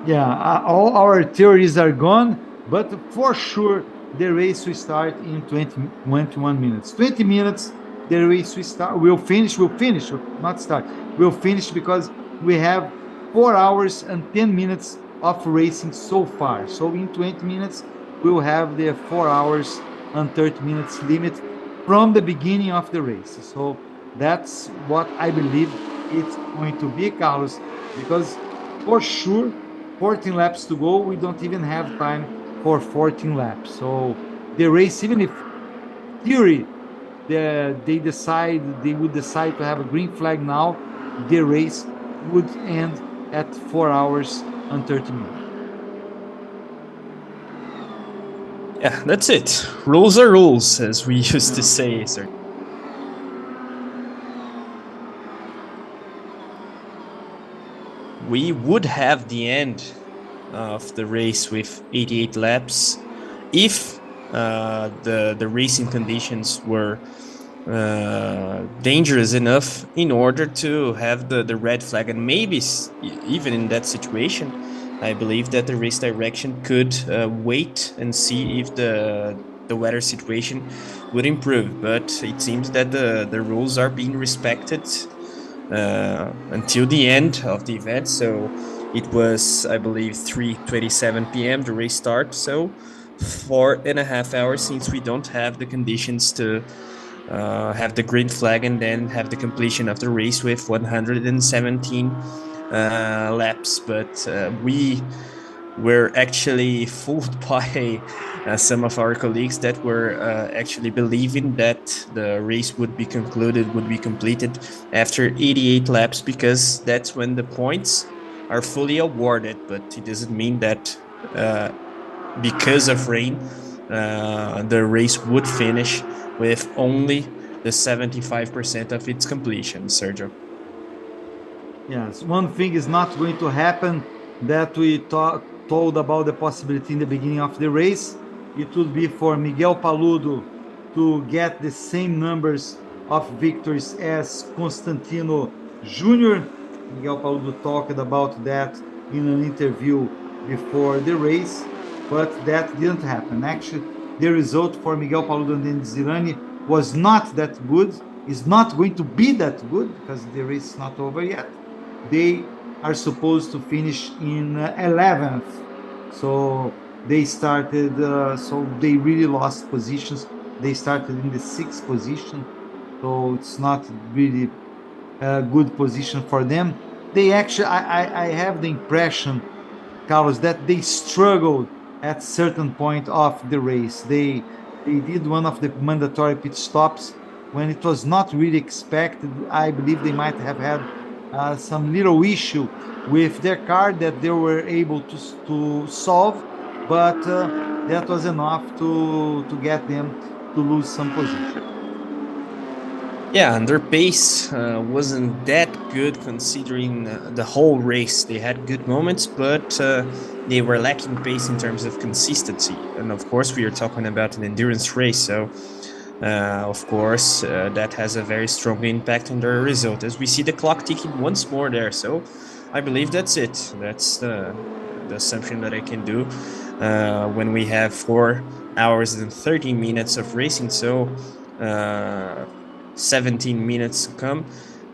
Yeah, all our theories are gone, but for sure the race will start in 21 minutes. 20 minutes, the race will start. We'll finish, not start. We'll finish because we have 4 hours and 10 minutes of racing so far. So in 20 minutes, we'll have the 4 hours and 30 minutes limit from the beginning of the race. So that's what I believe it's going to be, Carlos, because for sure, 14 laps to go, we don't even have time for 14 laps. So the race, even if theory they would decide to have a green flag now, the race would end at 4 hours and 30 minutes. Yeah, that's it. Rules are rules, as we used to say, sir. We would have the end of the race with 88 laps if the racing conditions were dangerous enough in order to have the red flag. And maybe even in that situation, I believe that the race direction could wait and see if the weather situation would improve. But it seems that the rules are being respected until the end of the event. So it was, I believe, 3:27 p.m. the race start. So 4.5 hours, since we don't have the conditions to have the green flag and then have the completion of the race with 117 laps. But we we're actually fooled by some of our colleagues that were actually believing that the race would be completed after 88 laps, because that's when the points are fully awarded. But it doesn't mean that because of rain, the race would finish with only the 75% of its completion, Sergio. Yes, one thing is not going to happen that we told about the possibility in the beginning of the race. It would be for Miguel Paludo to get the same numbers of victories as Constantino Jr. Miguel Paludo talked about that in an interview before the race, but that didn't happen. Actually, the result for Miguel Paludo and Denis Zirani was not that good. Is not going to be that good because the race is not over yet. They are supposed to finish in 11th. So they started, so they really lost positions. They started in the 6th position. So it's not really a good position for them. They actually, I have the impression, Carlos, that they struggled at certain point of the race. They did one of the mandatory pit stops when it was not really expected. I believe they might have had some little issue with their car that they were able to solve, but that was enough to get them to lose some position. Yeah, and their pace wasn't that good considering the whole race. They had good moments, but they were lacking pace in terms of consistency. And of course, we are talking about an endurance race, so of course, that has a very strong impact on their result. As we see the clock ticking once more there, so I believe that's it. That's the assumption that I can do when we have 4 hours and 13 minutes of racing. So 17 minutes to come.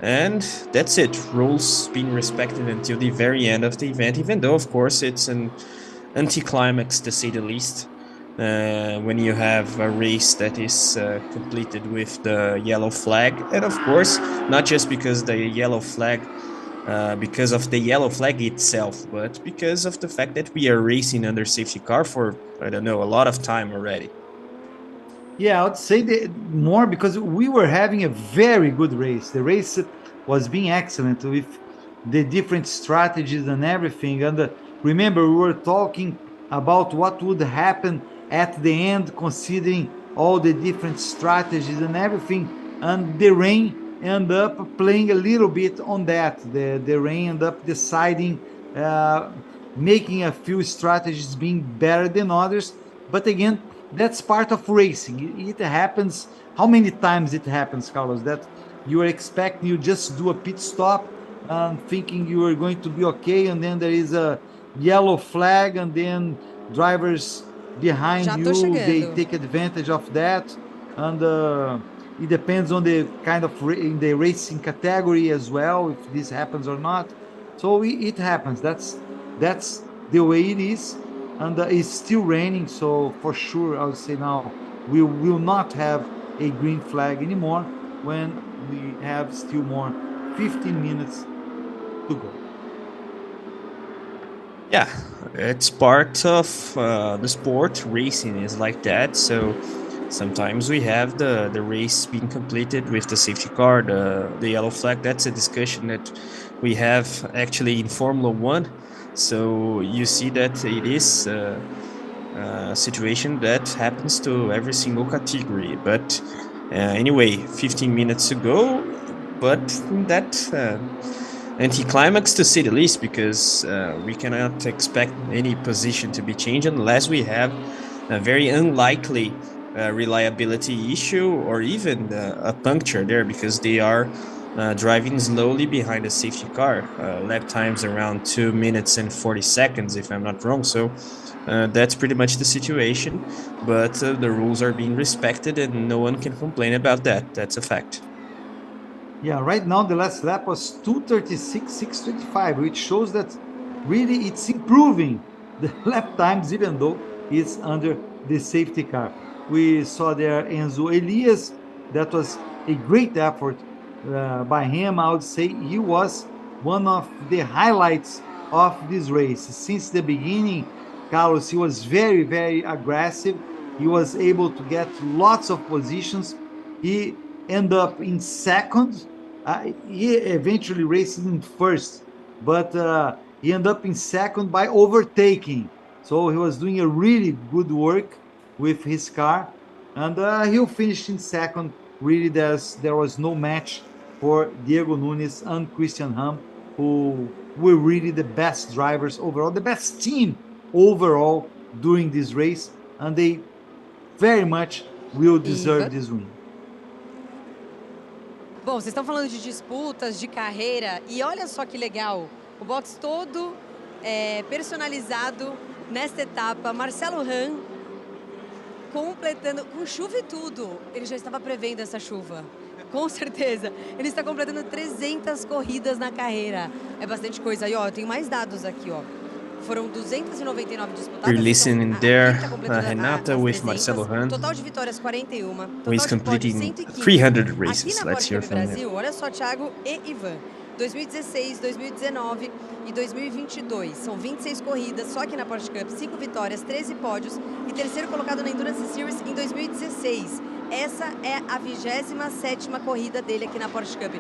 And that's it. Rules being respected until the very end of the event, even though, of course, it's an anticlimax to say the least. When you have a race that is completed with the yellow flag, and of course, not just because the yellow flag, because of the yellow flag itself, but because of the fact that we are racing under safety car for, I don't know, a lot of time already. Yeah, I would say more because we were having a very good race. The race was being excellent with the different strategies and everything. And remember, we were talking about what would happen at the end, considering all the different strategies and everything. And the rain ended up playing a little bit on that. The rain ended up deciding, uh, making a few strategies being better than others. But again, that's part of racing. It happens. How many times it happens, Carlos, that you are expecting you just do a pit stop thinking you are going to be okay, and then there is a yellow flag, and then drivers behind Já tô you, they chegando. take advantage of that. And it depends on the kind of in the racing category as well, if this happens or not. So it happens. That's the way it is. And it's still raining, so for sure I would say now we will not have a green flag anymore when we have still more 15 minutes to go. Yeah, it's part of the sport. Racing is like that. So sometimes we have the race being completed with the safety car, the yellow flag. That's a discussion that we have actually in Formula One. So you see that it is a situation that happens to every single category. But anyway, 15 minutes to go. But that anticlimax to say the least, because we cannot expect any position to be changed unless we have a very unlikely reliability issue or even a puncture there, because they are driving slowly behind a safety car. Lap times around 2 minutes and 40 seconds, if I'm not wrong. So that's pretty much the situation. But the rules are being respected and no one can complain about that. That's a fact. Yeah, right now the last lap was 2:36.625, which shows that really it's improving the lap times, even though it's under the safety car. We saw there Enzo Elias. That was a great effort by him. I would say he was one of the highlights of this race. Since the beginning, Carlos, he was very, very aggressive. He was able to get lots of positions. He ended up in second. He eventually raced in first, but he ended up in second by overtaking. So he was doing a really good work with his car, and he'll finish in second. Really, there was no match for Diego Nunes and Christian Ham, who were really the best drivers overall, the best team overall during this race, and they very much will deserve this win. Bom, vocês estão falando de disputas, de carreira, e olha só que legal, o box todo personalizado nesta etapa. Marcelo Ram completando, com chuva e tudo, ele já estava prevendo essa chuva. Com certeza. Ele está completando 300 corridas na carreira. É bastante coisa. E ó, eu tenho mais dados aqui, ó. Foram 299 disputadas. We're listening there, Renata with Marcelo Ram. Total de vitórias 41. Who is completing 300 races. Aqui na Let's hear Porsche from Brasil, him. olha só, Thiago e Ivan. 2016, 2019 e 2022. São 26 corridas, só aqui na Porsche Cup, 5 vitórias, 13 pódios e terceiro colocado na Endurance Series em 2016. Essa é a 27ª corrida dele aqui na Porsche Cup.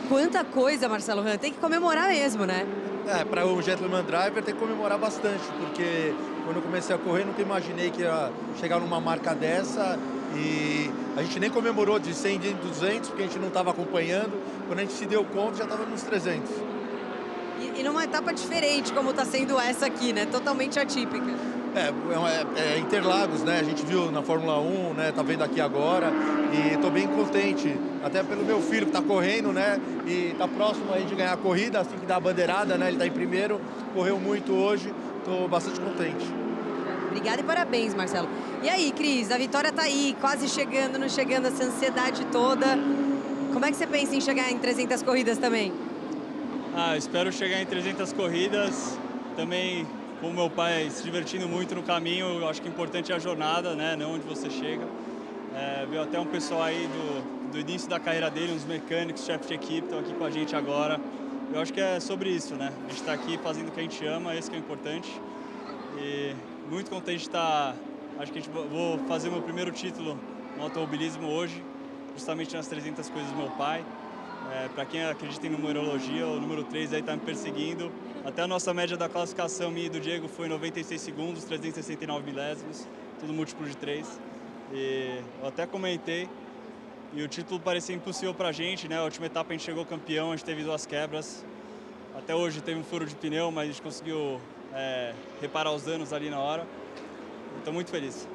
Quanta coisa, Marcelo Ram, tem que comemorar mesmo, né? Para o Gentleman Driver tem que comemorar bastante, porque quando eu comecei a correr nunca imaginei que ia chegar numa marca dessa, e a gente nem comemorou de 100 de 200 porque a gente não estava acompanhando. Quando a gente se deu conta já estava nos 300. E numa etapa diferente como está sendo essa aqui, né? Totalmente atípica. É Interlagos, né? A gente viu na Fórmula 1, né? Tá vendo aqui agora e estou bem contente, até pelo meu filho que está correndo, né? E está próximo aí de ganhar a corrida, assim que dá a bandeirada, né? Ele está em primeiro, correu muito hoje, estou bastante contente. Obrigada e parabéns, Marcelo. E aí, Cris, a vitória tá aí, quase chegando, não chegando, essa ansiedade toda. Como é que você pensa em chegar em 300 corridas também? Espero chegar em 300 corridas, também com meu pai se divertindo muito no caminho. Eu acho que o importante é a jornada, né? Não onde você chega. Veio até um pessoal aí do início da carreira dele, uns mecânicos, chefes de equipe, estão aqui com a gente agora. Eu acho que é sobre isso, né? A gente está aqui fazendo o que a gente ama, esse que é o importante. E muito contente de estar. Acho que vou fazer o meu primeiro título no automobilismo hoje, justamente nas 300 coisas do meu pai. Para quem acredita em numerologia, o número 3 aí está me perseguindo. Até a nossa média da classificação minha e do Diego foi 96 segundos, 369 milésimos, tudo múltiplo de 3. E eu até comentei, e o título parecia impossível para a gente, né? A última etapa a gente chegou campeão, a gente teve 2 quebras. Até hoje teve um furo de pneu, mas a gente conseguiu reparar os danos ali na hora. Estou muito feliz.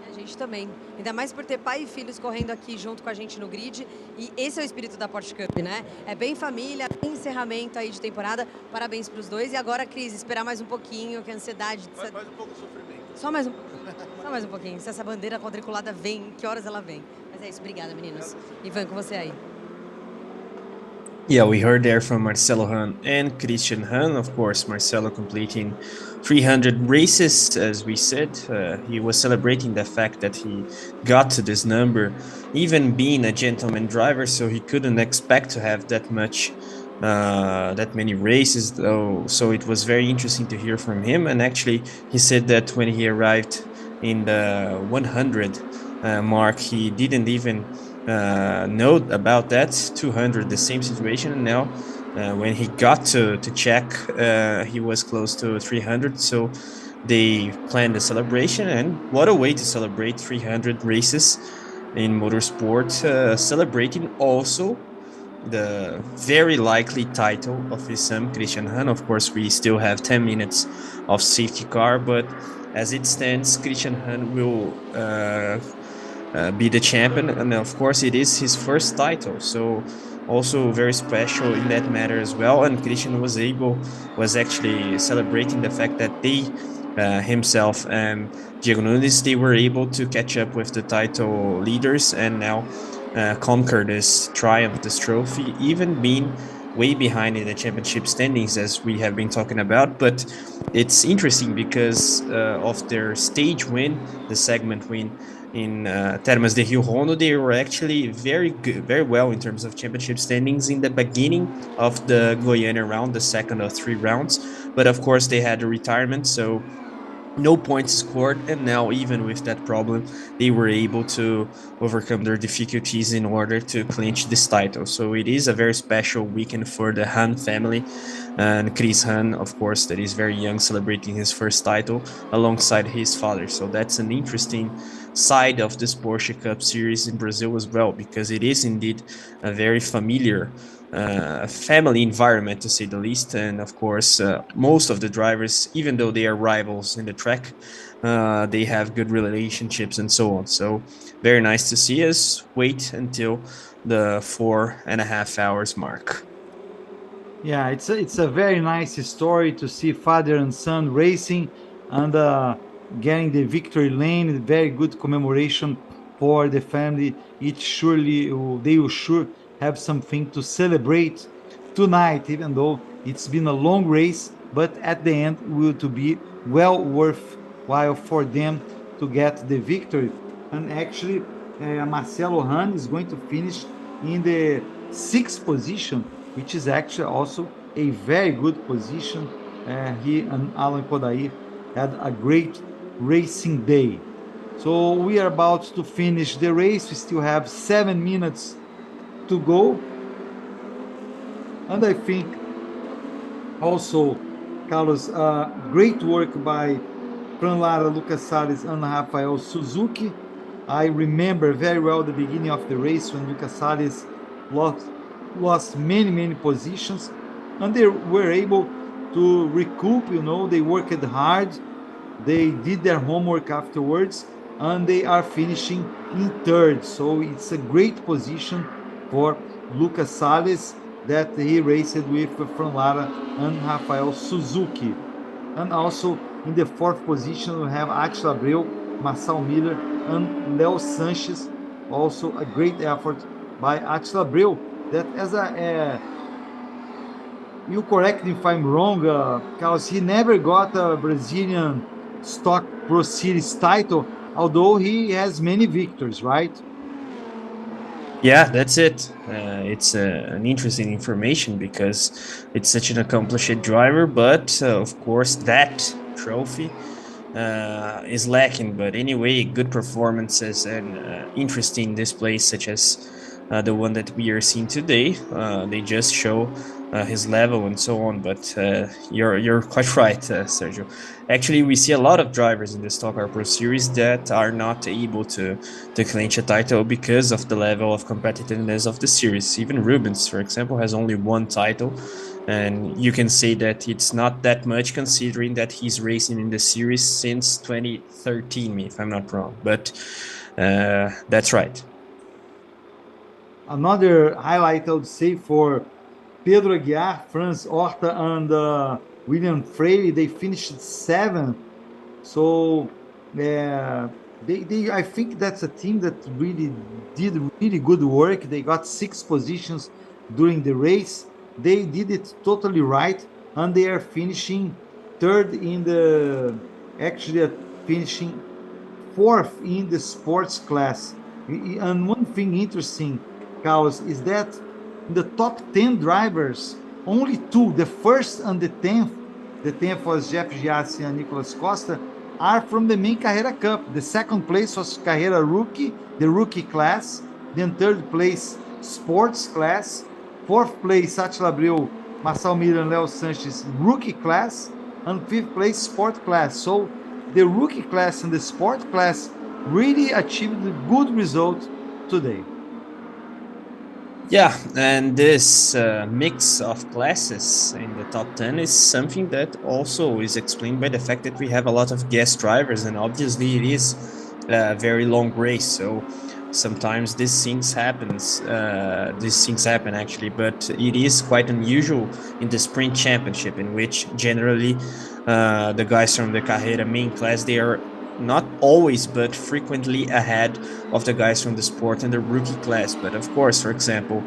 A gente também. Ainda mais por ter pai e filhos correndo aqui junto com a gente no grid. E esse é o espírito da Porsche Cup, né? É bem família, bem encerramento aí de temporada. Parabéns para os dois. E agora, Cris, esperar mais um pouquinho, que a ansiedade... Mais um pouco de sofrimento. Só mais um pouquinho. Se essa bandeira quadriculada vem, que horas ela vem? Mas é isso. Obrigada, meninos. Ivan, com você aí. Yeah, we heard there from Marcelo Ram and Christian Ham. Of course, Marcelo completing 300 races, as we said. He was celebrating the fact that he got to this number, even being a gentleman driver, so he couldn't expect to have that many races, though. So it was very interesting to hear from him. And actually, he said that when he arrived in the 100 mark, he didn't even know about that. 200, the same situation. And now when he got to check, he was close to 300. So they planned a celebration, and what a way to celebrate 300 races in motorsport, celebrating also the very likely title of his son Christian Ham. Of course, we still have 10 minutes of safety car, but as it stands, Christian Ham will be the champion, and of course it is his first title, so also very special in that matter as well. And Christian was actually celebrating the fact that they himself and Diego Nunes, they were able to catch up with the title leaders and now conquer this triumph, this trophy, even being way behind in the championship standings, as we have been talking about. But it's interesting because of their stage win, the segment win Termas de Rio Hondo, they were actually very good, very well in terms of championship standings in the beginning of the Goiânia round, the second of 3 rounds. But of course, they had a retirement, so no points scored, and now even with that problem they were able to overcome their difficulties in order to clinch this title. So it is a very special weekend for the Han family, and Chris Han, of course, that is very young, celebrating his first title alongside his father. So that's an interesting side of this Porsche Cup series in Brazil as well, because it is indeed a very familiar family environment, to say the least. And of course, most of the drivers, even though they are rivals in the track, they have good relationships and so on. So very nice to see us wait until the 4.5 hours mark. Yeah, it's a very nice story to see father and son racing and getting the victory lane. Very good commemoration for the family. It surely they will sure have something to celebrate tonight, even though it's been a long race. But at the end, will to be well worthwhile for them to get the victory. And actually, Marcelo Han is going to finish in the 6th position, which is actually also a very good position. He and Alan Kodair had a great racing day. So we are about to finish the race. We still have 7 minutes to go. And I think also, Carlos, great work by Fran Lara, Lucas Salles, and Rafael Suzuki. I remember very well the beginning of the race when Lucas Salles lost many positions, and they were able to recoup. They worked hard, they did their homework afterwards, and they are finishing in 3rd. So it's a great position for Lucas Salles that he raced with Fran Lara and Rafael Suzuki. And also in the 4th position we have Attila Abreu, Marçal Miller, and Leo Sanchez. Also a great effort by Attila Abreu, that as you correct me if I'm wrong, Carlos, he never got a Brazilian Stock Pro Series title, although he has many victories, right? Yeah, that's it. It's an interesting information because it's such an accomplished driver, but of course that trophy is lacking. But anyway, good performances and interesting displays such as the one that we are seeing today. They just show his level and so on. But you're quite right, Sergio. Actually, we see a lot of drivers in the Stock Car Pro Series that are not able to clinch a title because of the level of competitiveness of the series. Even Rubens, for example, has only 1 title. And you can say that it's not that much considering that he's racing in the series since 2013, if I'm not wrong. But that's right. Another highlight I would say for Pedro Aguiar, Franz Horta, and William Freire, they finished 7th. So I think that's a team that really did really good work. They got 6 positions during the race. They did it totally right, and they are finishing 3rd in the actually finishing 4th in the sports class. And one thing interesting, Carlos, is that in the top 10 drivers, only 2, the 1st and the 10th was Jeff Giassi and Nicolas Costa, are from the main Carrera Cup. The 2nd place was Carrera Rookie, the rookie class. Then 3rd place, sports class. 4th place, Attila Abreu, Marçal Miller, and Leo Sanchez, rookie class. And 5th place, sport class. So the rookie class and the sport class really achieved a good result today. Yeah, and this mix of classes in the top 10 is something that also is explained by the fact that we have a lot of guest drivers, and obviously it is a very long race. So sometimes these things happen actually, but it is quite unusual in the sprint championship, in which generally the guys from the Carrera main class, they are not always, but frequently ahead of the guys from the sport and the rookie class. But of course, for example,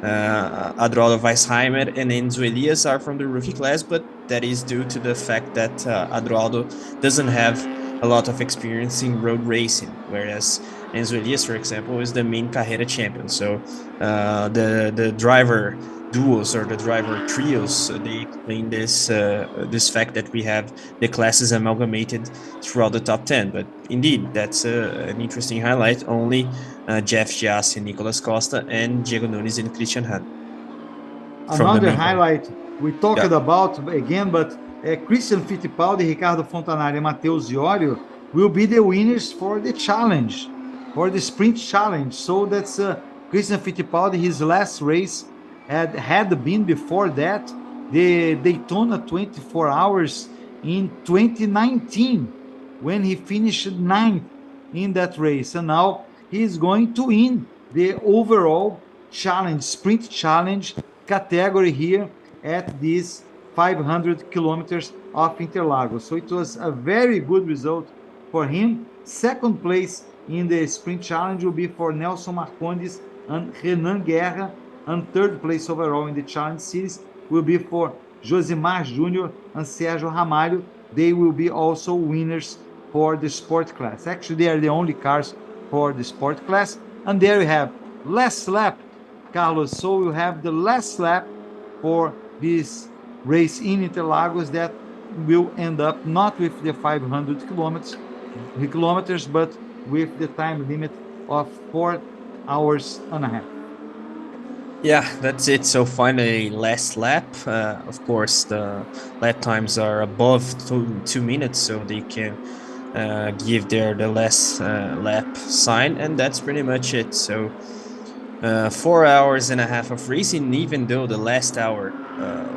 Adroaldo Weisheimer and Enzo Elias are from the rookie class, but that is due to the fact that Adroaldo doesn't have a lot of experience in road racing, whereas Enzo Elias, for example, is the main Carrera champion. So the driver duos or the driver trios, they explain this fact that we have the classes amalgamated throughout the top 10. But indeed, that's an interesting highlight. Only Jeff Giassi, Nicolas Costa, and Diego Nunes and Christian Hahn from the Another main car. highlight we talked Yeah. about again, but Christian Fittipaldi, Ricardo Fontanari, and Matheus Iorio will be the winners for the challenge, for the sprint challenge. So that's Christian Fittipaldi. His last race had been before that the Daytona 24 Hours in 2019, when he finished ninth in that race, and now he is going to win the overall challenge, sprint challenge category here at this 500 kilometers of Interlagos. So it was a very good result for him. Second place in the sprint challenge will be for Nelson Marcondes and Renan Guerra, and third place overall in the challenge series will be for Josimar Júnior and Sérgio Ramalho. They will be also winners for the sport class. Actually, they are the only cars for the sport class. And there we have last lap, Carlos. So you have the last lap for this race in Interlagos that will end up not with the 500 kilometers, but with the time limit of 4 hours and a half. Yeah, that's it. So finally, last lap. Of course, the lap times are above 2 minutes, so they can give the last lap sign, and that's pretty much it. So 4 hours and a half of racing, even though the last hour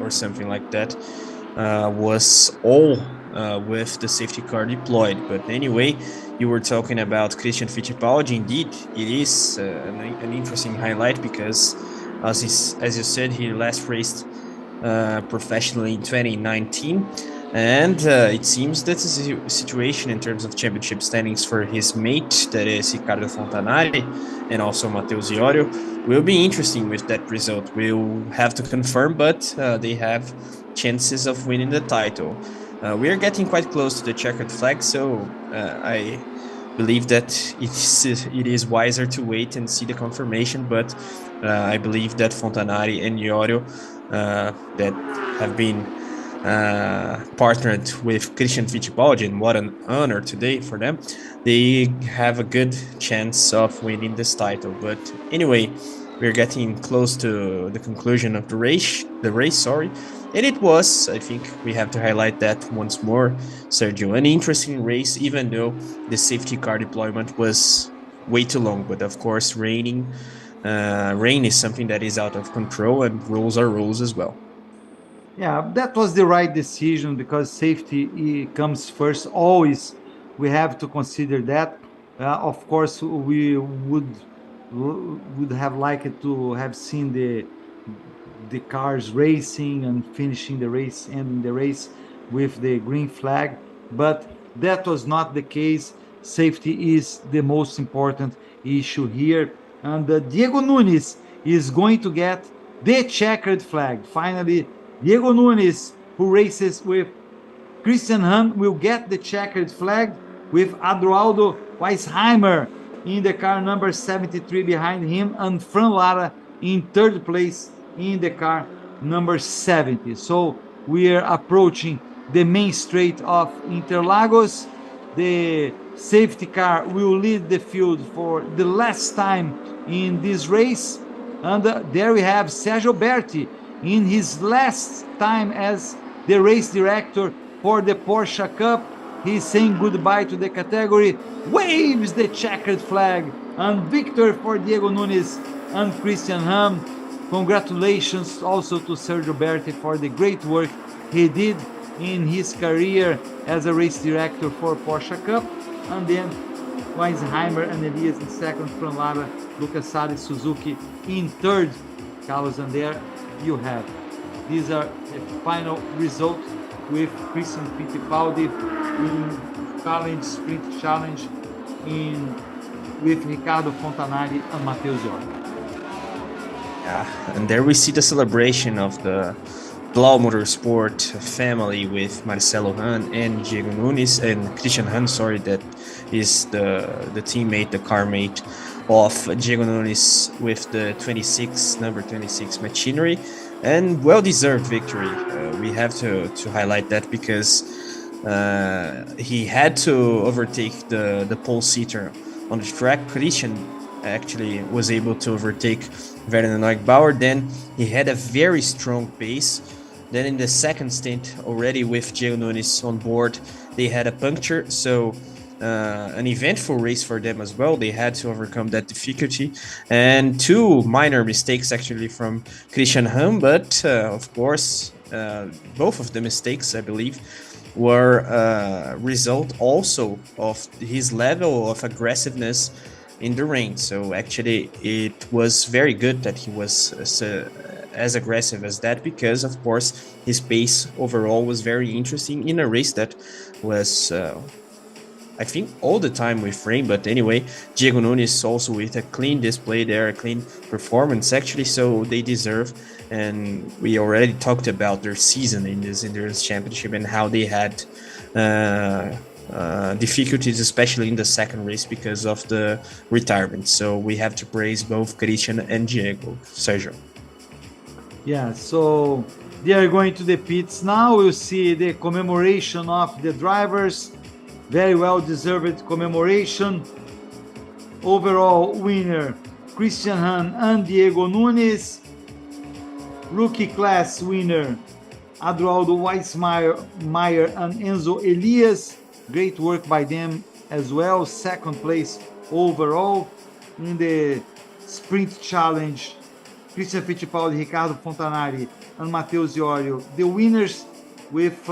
or something like that was all with the safety car deployed. But anyway, you were talking about Christian Fittipaldi. Indeed, it is an interesting highlight because, as you said, he last raced professionally in 2019. And it seems that the situation in terms of championship standings for his mate, that is Ricardo Fontanari, and also Matheus Iorio, will be interesting with that result. We'll have to confirm, but they have chances of winning the title. We are getting quite close to the checkered flag, so I believe that it is wiser to wait and see the confirmation, but I believe that Fontanari and Iorio that have been partnered with Christian Fittipaldi, and what an honor today for them. They have a good chance of winning this title. But anyway, we're getting close to the conclusion of the race, and it was, I think we have to highlight that once more, Sergio, an interesting race, even though the safety car deployment was way too long. But of course, rain is something that is out of control, and rules are rules as well. Yeah, that was the right decision because safety comes first. Always, we have to consider that. Of course, we would have liked to have seen the cars racing and finishing the race, ending the race with the green flag, but that was not the case. Safety is the most important issue here, and Diego Nunes is going to get the checkered flag. Finally, Diego Nunes, who races with Christian Hahn, will get the checkered flag with Adroaldo Weisheimer in the car number 73 behind him, and Fran Lara in third place in the car number 70. So we are approaching the main straight of Interlagos. The safety car will lead the field for the last time in this race. And there we have Sergio Berti in his last time as the race director for the Porsche Cup. He's saying goodbye to the category, waves the checkered flag, and victory for Diego Nunes and Christian Hahn. Congratulations also to Sergio Berti for the great work he did in his career as a race director for Porsche Cup. And then Weisheimer and Elias in second, Fran Lara, Lucas Salles, Suzuki in third. Carlos, and there you have. These are the final results with Christian Fittipaldi in challenge, sprint challenge, with Ricardo Fontanari and Matheus Iorio. Yeah, and there we see the celebration of the Blau Motorsport family with Marcelo Hahn and Diego Nunes and Christian Hahn, sorry, that is the teammate, the car mate of Diego Nunes with the number 26 machinery, and well-deserved victory. We have to highlight that because he had to overtake the pole seater on the track. Christian actually was able to overtake Werner Neugbauer. Then he had a very strong pace. Then in the second stint, already with Diego Nunes on board, they had a puncture. So an eventful race for them as well. They had to overcome that difficulty. And two minor mistakes actually from Christian Hahn. But of course, both of the mistakes, I believe, were a result also of his level of aggressiveness in the rain. So actually it was very good that he was as aggressive as that, because of course his pace overall was very interesting in a race that was I think all the time with rain. But anyway, Diego Nunes also with a clean display there, a clean performance actually, so they deserve. And we already talked about their season in this endurance championship and how they had difficulties, especially in the second race because of the retirement. So we have to praise both Christian and Diego. Sergio. Yeah, so they are going to the pits now. We'll see the commemoration of the drivers. Very well deserved commemoration. Overall winner Christian Hahn and Diego Nunes. Rookie class winner Adroaldo Weissmeyer and Enzo Elias. Great work by them as well. Second place overall. In the sprint challenge, Christian Fittipaldi, Ricardo Fontanari and Matheus Iorio, the winners, with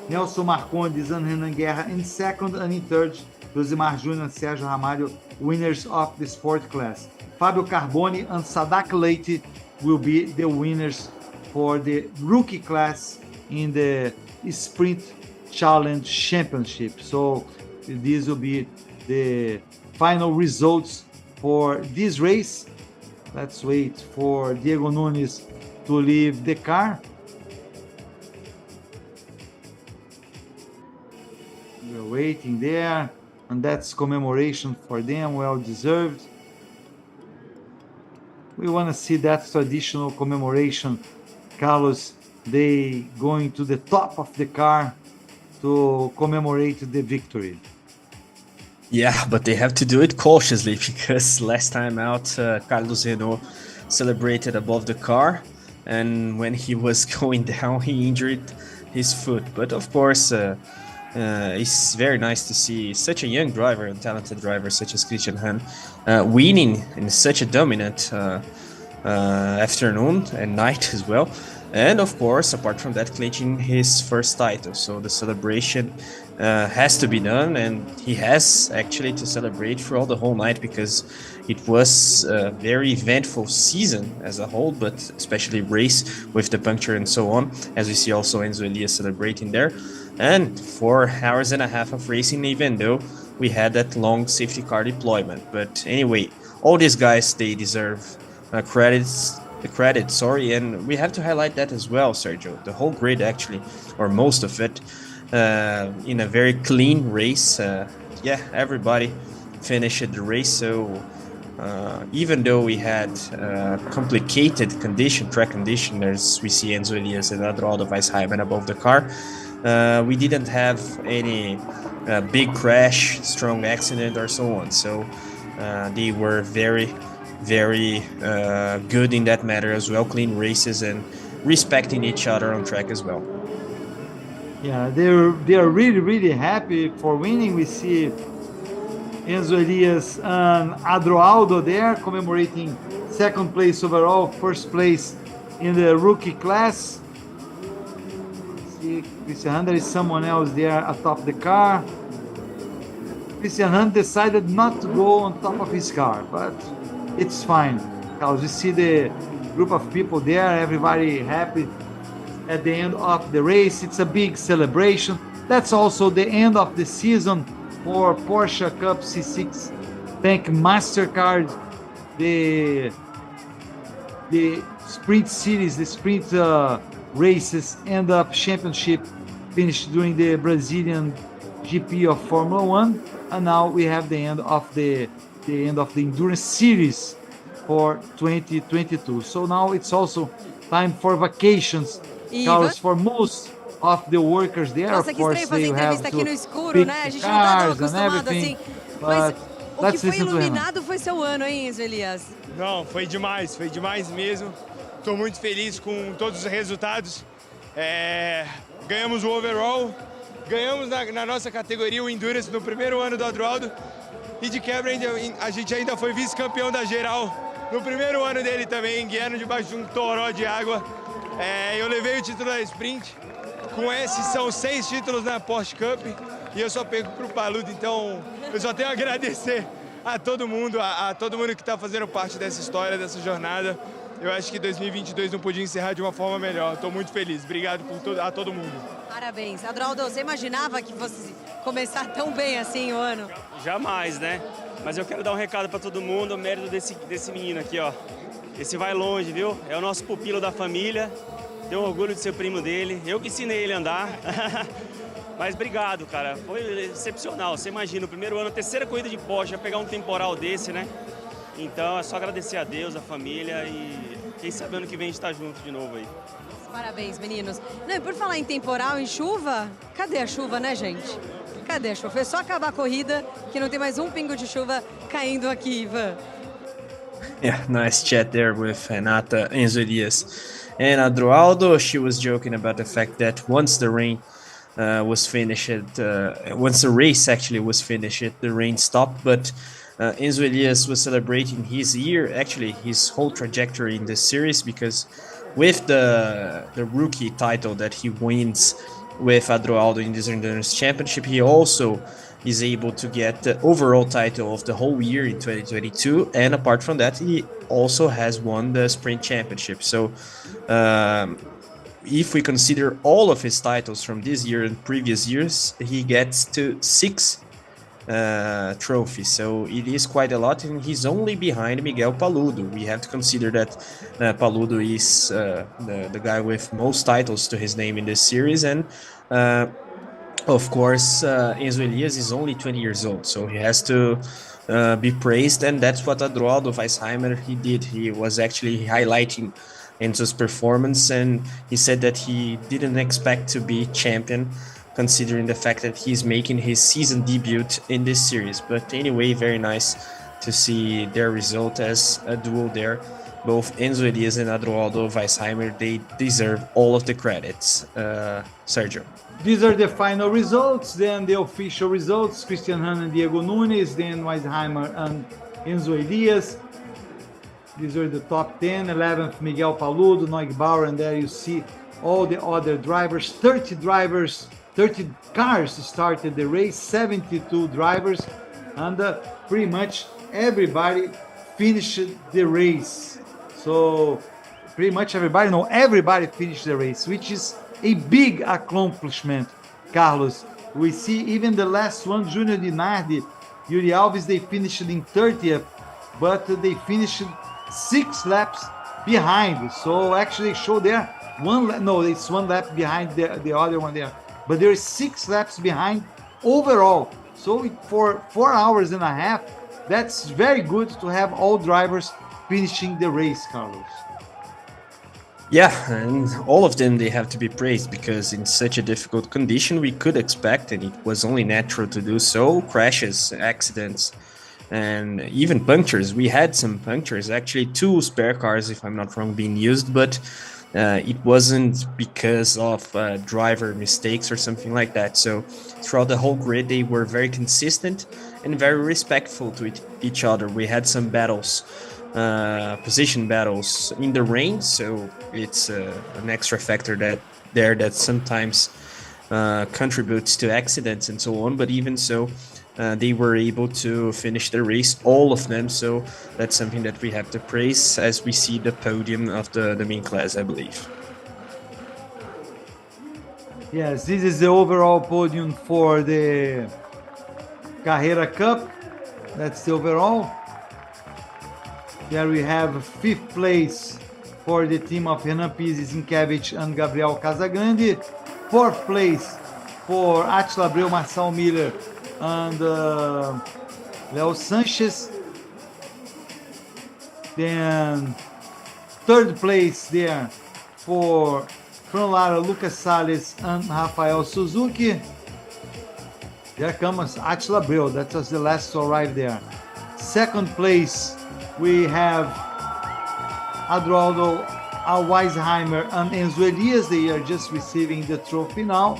Nelson Marcondes and Renan Guerra in second, and in third, Josimar Júnior and Sérgio Ramalho, winners of the sport class. Fabio Carboni and Sadak Leite will be the winners for the rookie class in the sprint challenge championship. So these will be the final results for this race. Let's wait for Diego Nunes to leave the car. We're waiting there, and that's commemoration for them, well deserved. We want to see that traditional commemoration, Carlos. They going to the top of the car to commemorate the victory. Yeah, but they have to do it cautiously, because last time out, Carlos Renault celebrated above the car, and when he was going down, he injured his foot. But of course, it's very nice to see such a young driver and talented driver such as Christian Hahn winning in such a dominant afternoon and night as well. And of course, apart from that, clinching his first title. So the celebration has to be done, and he has actually to celebrate throughout the whole night, because it was a very eventful season as a whole, but especially race with the puncture and so on, as we see also Enzo Elias celebrating there. And 4 hours and a half of racing, even though we had that long safety car deployment. But anyway, all these guys, they deserve credit, and we have to highlight that as well, Sergio. The whole grid actually, or most of it, in a very clean race. Everybody finished the race. So even though we had complicated track condition, as we see Enzo Elias and Adroaldo Weissheim above the car, we didn't have any big crash, strong accident, or so on. So they were very good in that matter as well. Clean races and respecting each other on track as well. Yeah, they are really happy for winning. We see Enzo Elias and Adroaldo there commemorating second place overall, first place in the rookie class. See Christian Hahn, there is someone else there atop the car. Christian Hahn decided not to go on top of his car, but it's fine. Because you see the group of people there, everybody happy at the end of the race. It's a big celebration. That's also the end of the season for Porsche Cup C6 Bank MasterCard. The sprint series, the sprint races, end up championship finished during the Brazilian GP of Formula One, and now we have the end of the endurance series for 2022. So now it's also time for vacations, Carlos, for most of the workers there. Nossa, of que estranho course, fazer they entrevista have aqui to no escuro, pick né? A the gente não tá tão cars and acostumado everything. assim. Mas But o que let's foi listen to him. iluminado foi seu ano, hein, Enzo Elias? Não, foi demais mesmo. Estou muito feliz com todos os resultados. Ganhamos o overall, ganhamos na nossa categoria o Endurance no primeiro ano do Adroaldo e de quebra a gente ainda foi vice-campeão da geral no primeiro ano dele também, guiando debaixo de um toró de água. Eu levei o título da Sprint, com esses são 6 títulos na Porsche Cup e eu só pego pro Paludo, então eu só tenho a agradecer a todo mundo que está fazendo parte dessa história, dessa jornada. Eu acho que 2022 não podia encerrar de uma forma melhor. Estou muito feliz. Obrigado a todo mundo. Parabéns. Adroaldo, você imaginava que fosse começar tão bem assim o ano? Jamais, né? Mas eu quero dar um recado para todo mundo, o mérito desse menino aqui, ó. Esse vai longe, viu? É o nosso pupilo da família. Tenho orgulho de ser primo dele. Eu que ensinei ele a andar. Mas obrigado, cara. Foi excepcional. Você imagina, o primeiro ano, a terceira corrida de Porsche, pegar um temporal desse, né? Então é só agradecer a Deus, a família e quem sabe ano que vem a gente tá junto de novo aí. Parabéns, meninos. Não, e por falar em temporal, em chuva, cadê a chuva, né, gente? Cadê a chuva? Foi só acabar a corrida que não tem mais um pingo de chuva caindo aqui, Ivan. Yeah, nice chat there with Renata, Enzo Elias, and Adroaldo. She was joking about the fact that once the rain was finished, once the race actually was finished, the rain stopped, but Enzo Elias was celebrating his year, actually his whole trajectory in this series, because with the rookie title that he wins with Adroaldo in this endurance championship, he also is able to get the overall title of the whole year in 2022, and apart from that, he also has won the sprint championship. So if we consider all of his titles from this year and previous years, he gets to 6 trophies, so it is quite a lot, and he's only behind Miguel Paludo. We have to consider that Paludo is the guy with most titles to his name in this series, and of course Enzo Elias is only 20 years old, so he has to be praised, and that's what Adroaldo Weisheimer he did. He was actually highlighting Enzo's performance, and he said that he didn't expect to be champion, considering the fact that he's making his season debut in this series. But anyway, very nice to see their result as a duo there. Both Enzo Elias and Adroaldo Weisheimer, they deserve all of the credits. Sergio. These are the final results, then the official results. Christian Hahn and Diego Nunes, then Weisheimer and Enzo Elias. These are the top 10, 11th Miguel Paludo, Neugbauer, and there you see all the other drivers, 30 drivers, 30 cars started the race, 72 drivers, and pretty much everybody finished the race. So pretty much everybody finished the race, which is a big accomplishment, Carlos. We see even the last one, Junior Dinardi, Yuri Alves, they finished in 30th, but they finished 6 laps behind. So actually show there it's 1 lap behind the other one there. But they're 6 laps behind overall. So for 4 hours and a half, that's very good to have all drivers finishing the race, Carlos. Yeah, and all of them, they have to be praised, because in such a difficult condition, we could expect, and it was only natural to do so, crashes, accidents, and even punctures. We had some punctures, actually 2 spare cars, if I'm not wrong, being used, but it wasn't because of driver mistakes or something like that. So throughout the whole grid, they were very consistent and very respectful to each other. We had some battles, position battles in the rain, so it's an extra factor that sometimes contributes to accidents and so on. But even so, they were able to finish the race, all of them, so that's something that we have to praise as we see the podium of the main class, I believe. Yes, this is the overall podium for the Carrera Cup. That's the overall. There we have 5th place for the team of Renan Pizzi, Zinkiewicz, and Gabriel Casagrande. Fourth place for Attila Abreu, Marcel Miller, and Leo Sanchez. Then third place there for Fran Lara, Lucas Salles, and Rafael Suzuki. There comes Attila Abreu, that was the last to arrive there. Second place, we have Adroaldo Weisheimer and Enzo Elias. They are just receiving the trophy now.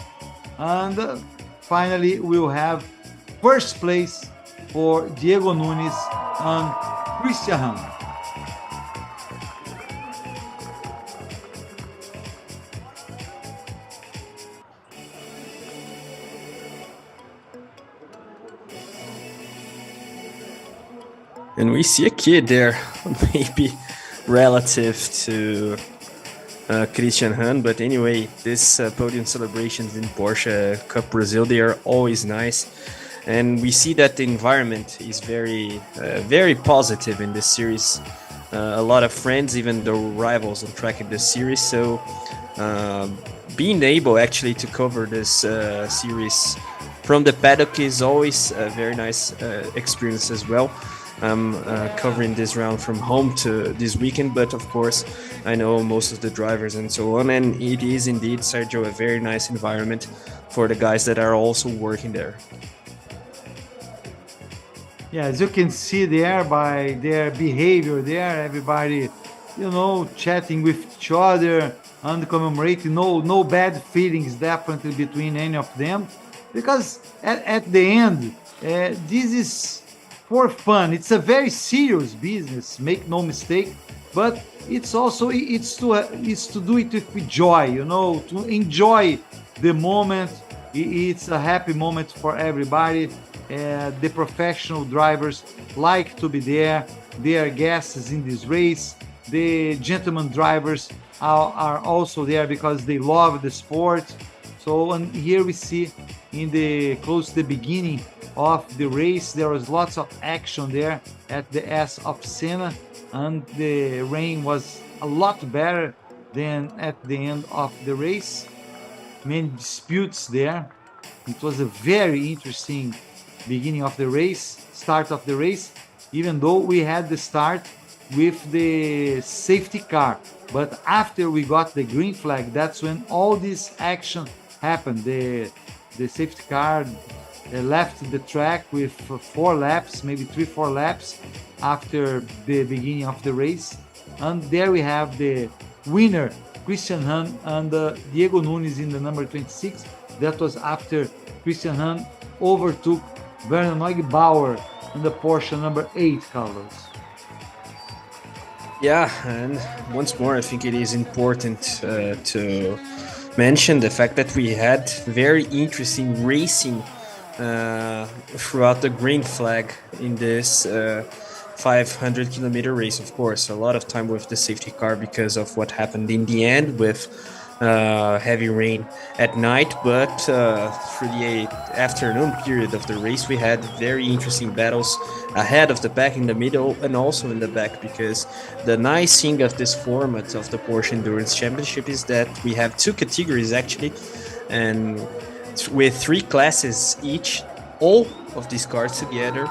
And finally, we'll have first place for Diego Nunes and Christian Hahn. And we see a kid there, maybe relative to Christian Hahn, but anyway, this podium celebrations in Porsche Cup Brazil, they are always nice. And we see that the environment is very positive in this series. A lot of friends, even though rivals, on track in this series. So being able actually to cover this series from the paddock is always a very nice experience as well. I'm covering this round from home to this weekend, but of course I know most of the drivers and so on, and it is indeed, Sergio, a very nice environment for the guys that are also working there. Yeah, as you can see there by their behavior there, everybody, chatting with each other and commemorating, no bad feelings definitely between any of them, because at the end, this is for fun. It's a very serious business, make no mistake, but it's also it's to do it with joy, to enjoy the moment. It's a happy moment for everybody. The professional drivers like to be there. They are guests in this race. The gentleman drivers are also there because they love the sport. So, and here we see close to the beginning of the race, there was lots of action there at the S of Senna, and the rain was a lot better than at the end of the race. Many disputes there. It was a very interesting beginning of the race, start of the race, even though we had the start with the safety car. But after we got the green flag, that's when all this action happened. The safety car left the track with 4 laps, maybe 3-4 laps after the beginning of the race. And there we have the winner, Christian Hahn, and Diego Nunes in the number 26. That was after Christian Hahn overtook Werner Neugebauer in the Porsche number 8, Carlos. Yeah, and once more, I think it is important to mention the fact that we had very interesting racing throughout the green flag in this 500 kilometer race. Of course, a lot of time with the safety car because of what happened in the end with heavy rain at night, but for the afternoon period of the race we had very interesting battles ahead of the pack, in the middle, and also in the back, because the nice thing of this format of the Porsche Endurance Championship is that we have 2 categories actually, and with 3 classes each, all of these cars together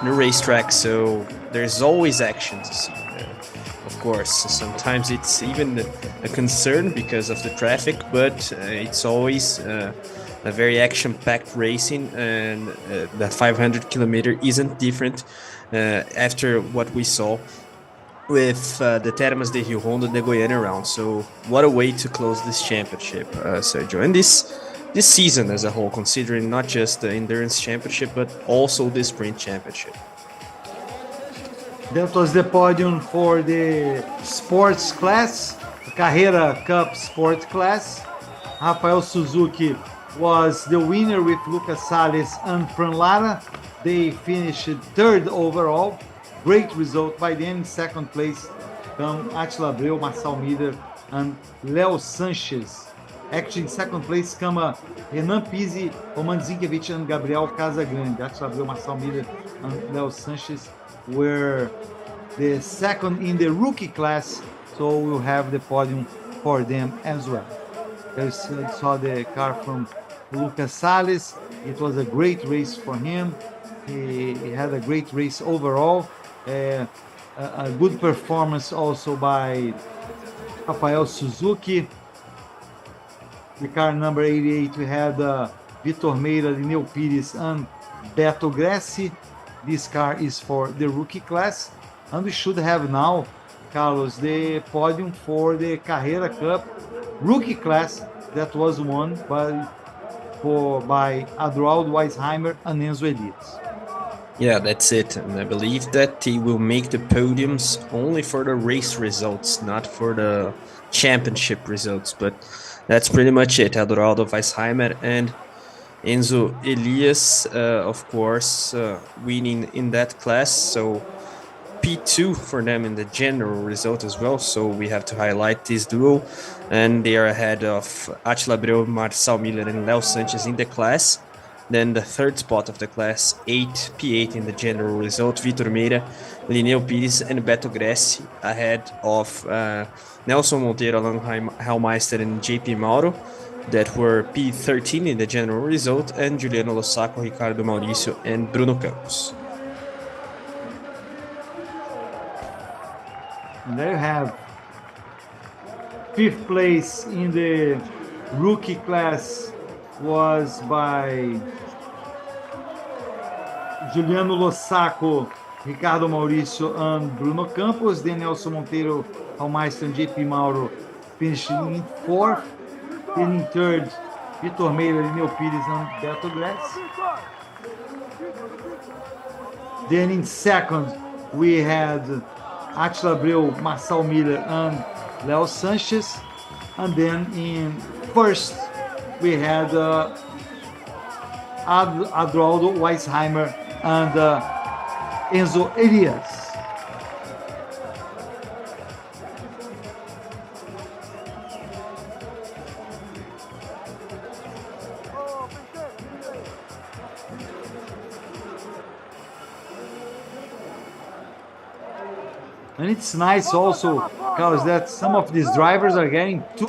in the racetrack, so there's always action to see. Of course, sometimes it's even a concern because of the traffic, but it's always a very action-packed racing, and the 500 kilometer isn't different after what we saw with the Termas de Rio Hondo de Goiânia round. So what a way to close this championship, Sergio, and this season as a whole, considering not just the Endurance Championship, but also the Sprint Championship. That was the podium for the sports class, Carrera Cup sport class. Rafael Suzuki was the winner with Lucas Salles and Fran Lara. They finished 3rd overall. Great result by them. In 2nd place come Attila Abreu, Marcel Miller, and Leo Sanchez. Actually, in 2nd place come Renan Pizzi, Roman Zinkiewicz, and Gabriel Casagrande. Attila Abreu, Marcel Miller, and Leo Sanchez were the 2nd in the rookie class, so we'll have the podium for them as well. You saw the car from Lucas Salles. It was a great race for him. He had a great race overall. A good performance also by Rafael Suzuki. The car number 88, we had Vitor Meira, Lineu Pires, and Beto Gressi. This car is for the rookie class. And we should have now, Carlos, the podium for the Carrera Cup rookie class that was won by Adroaldo Weisheimer and Enzo Elias. Yeah, that's it. And I believe that he will make the podiums only for the race results, not for the championship results. But that's pretty much it. Adroaldo Weisheimer and Enzo Elias, of course, winning in that class. So P2 for them in the general result as well. So we have to highlight this duo. And they are ahead of Attila Abreu, Marçal Miller, and Léo Sanchez in the class. Then the third spot of the class, P8 in the general result, Vitor Meira, Lineu Pires, and Beto Gressi ahead of Nelson Monteiro, Alan Hellmeister, and JP Mauro, that were P13 in the general result, and Juliano Lossaco, Ricardo Mauricio, and Bruno Campos. And there you have 5th place in the rookie class was by Juliano Lossaco, Ricardo Mauricio, and Bruno Campos. Then Nelson Monteiro, Hellmeister, and JP Mauro finishing in 4th. Then in 3rd, Vitor Meira, Lineu Pires, and Beto Gressi. Then in 2nd, we had Attila Abreu, Marçal Miller, and Léo Sanchez. And then in 1st, we had Adroaldo Weisheimer and Enzo Elias. And it's nice also, Carlos, that some of these drivers are getting two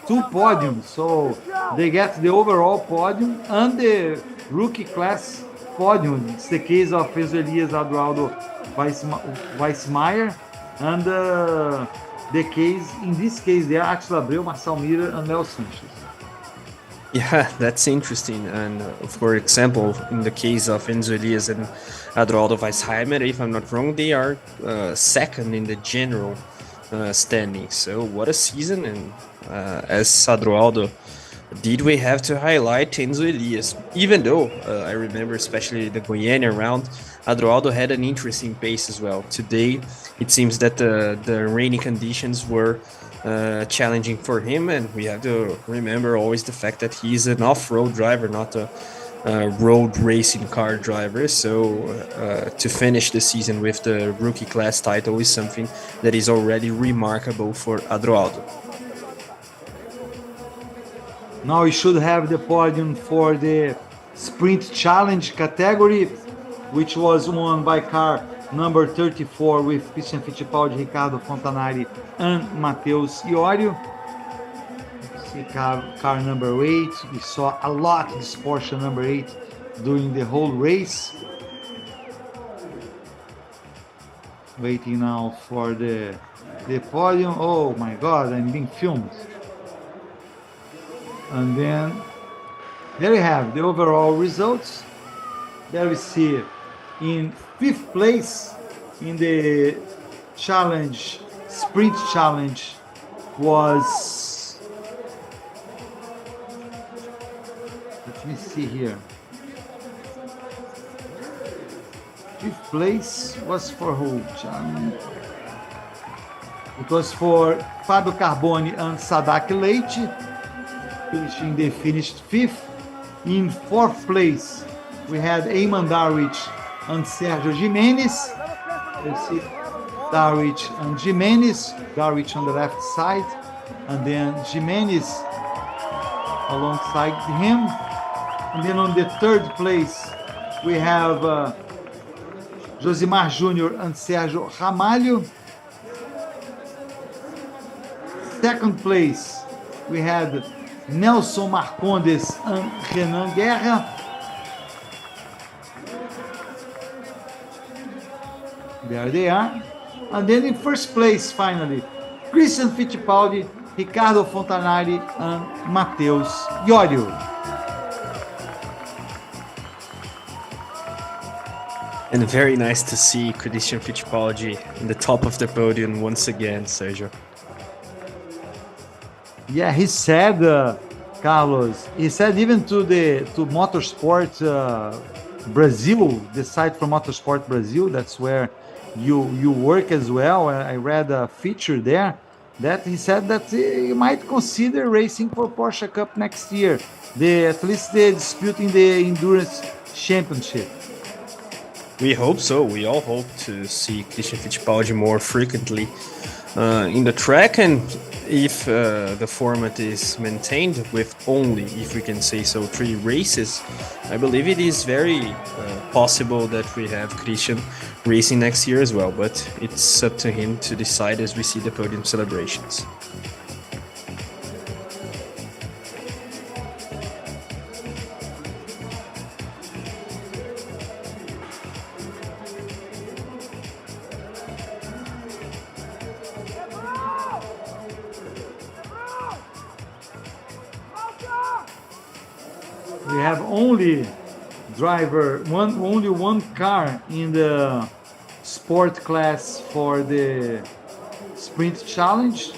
podiums. So they get the overall podium and the rookie class podium. It's the case of Enzo Elias, Adroaldo Weissmeier, and in this case, they are Attila Abreu, Marçal Miller, and Léo Sanchez. Yeah, that's interesting. And for example, in the case of Enzo Elias and Adroaldo Weisheimer, if I'm not wrong, they are 2nd in the general standing. So what a season. And as Adroaldo did, we have to highlight Enzo Elias. Even though I remember especially the Goiânia round, Adroaldo had an interesting pace as well. Today, it seems that the rainy conditions were challenging for him, and we have to remember always the fact that he's an off-road driver, not a road racing car driver. So to finish the season with the rookie class title is something that is already remarkable for Adroaldo. Now we should have the podium for the Sprint Challenge category, which was won by car number 34 with Christian Fittipaldi, Ricardo Fontanari, and Matheus Iorio. See car number 8. We saw a lot of this Porsche number 8 during the whole race. Waiting now for the podium. Oh my God, I'm being filmed. And then there you have the overall results. There we see in 5th place in the challenge, sprint challenge, was, let me see here, 5th place was for who? It was for Fábio Carboni and Sadak Leite. They finished 5th. In 4th place, we had Eamon Darwich and Sergio Jimenez. You see Darwich and Jimenez. Darwich on the left side, and then Jimenez alongside him. And then on the 3rd place, we have Josimar Júnior and Sérgio Ramalho. second place, we had Nelson Marcondes and Renan Guerra. There they are. And then in first place, finally, Christian Fittipaldi, Ricardo Fontanari, and Matheus Iorio. And very nice to see Christian Fittipaldi in the top of the podium once again, Sergio. Yeah, he said, Carlos, he said even to Motorsport Brazil, the site from Motorsport Brazil, that's where you work as well. I read a feature there that he said that he might consider racing for Porsche Cup next year. At least they're disputing the Endurance Championship. We hope so. We all hope to see Christian Fittipaldi more frequently in the track, and if the format is maintained with only, if we can say so, 3 races, I believe it is very possible that we have Christian racing next year as well, but it's up to him to decide as we see the podium celebrations. We have only one car in the sport class for the sprint challenge.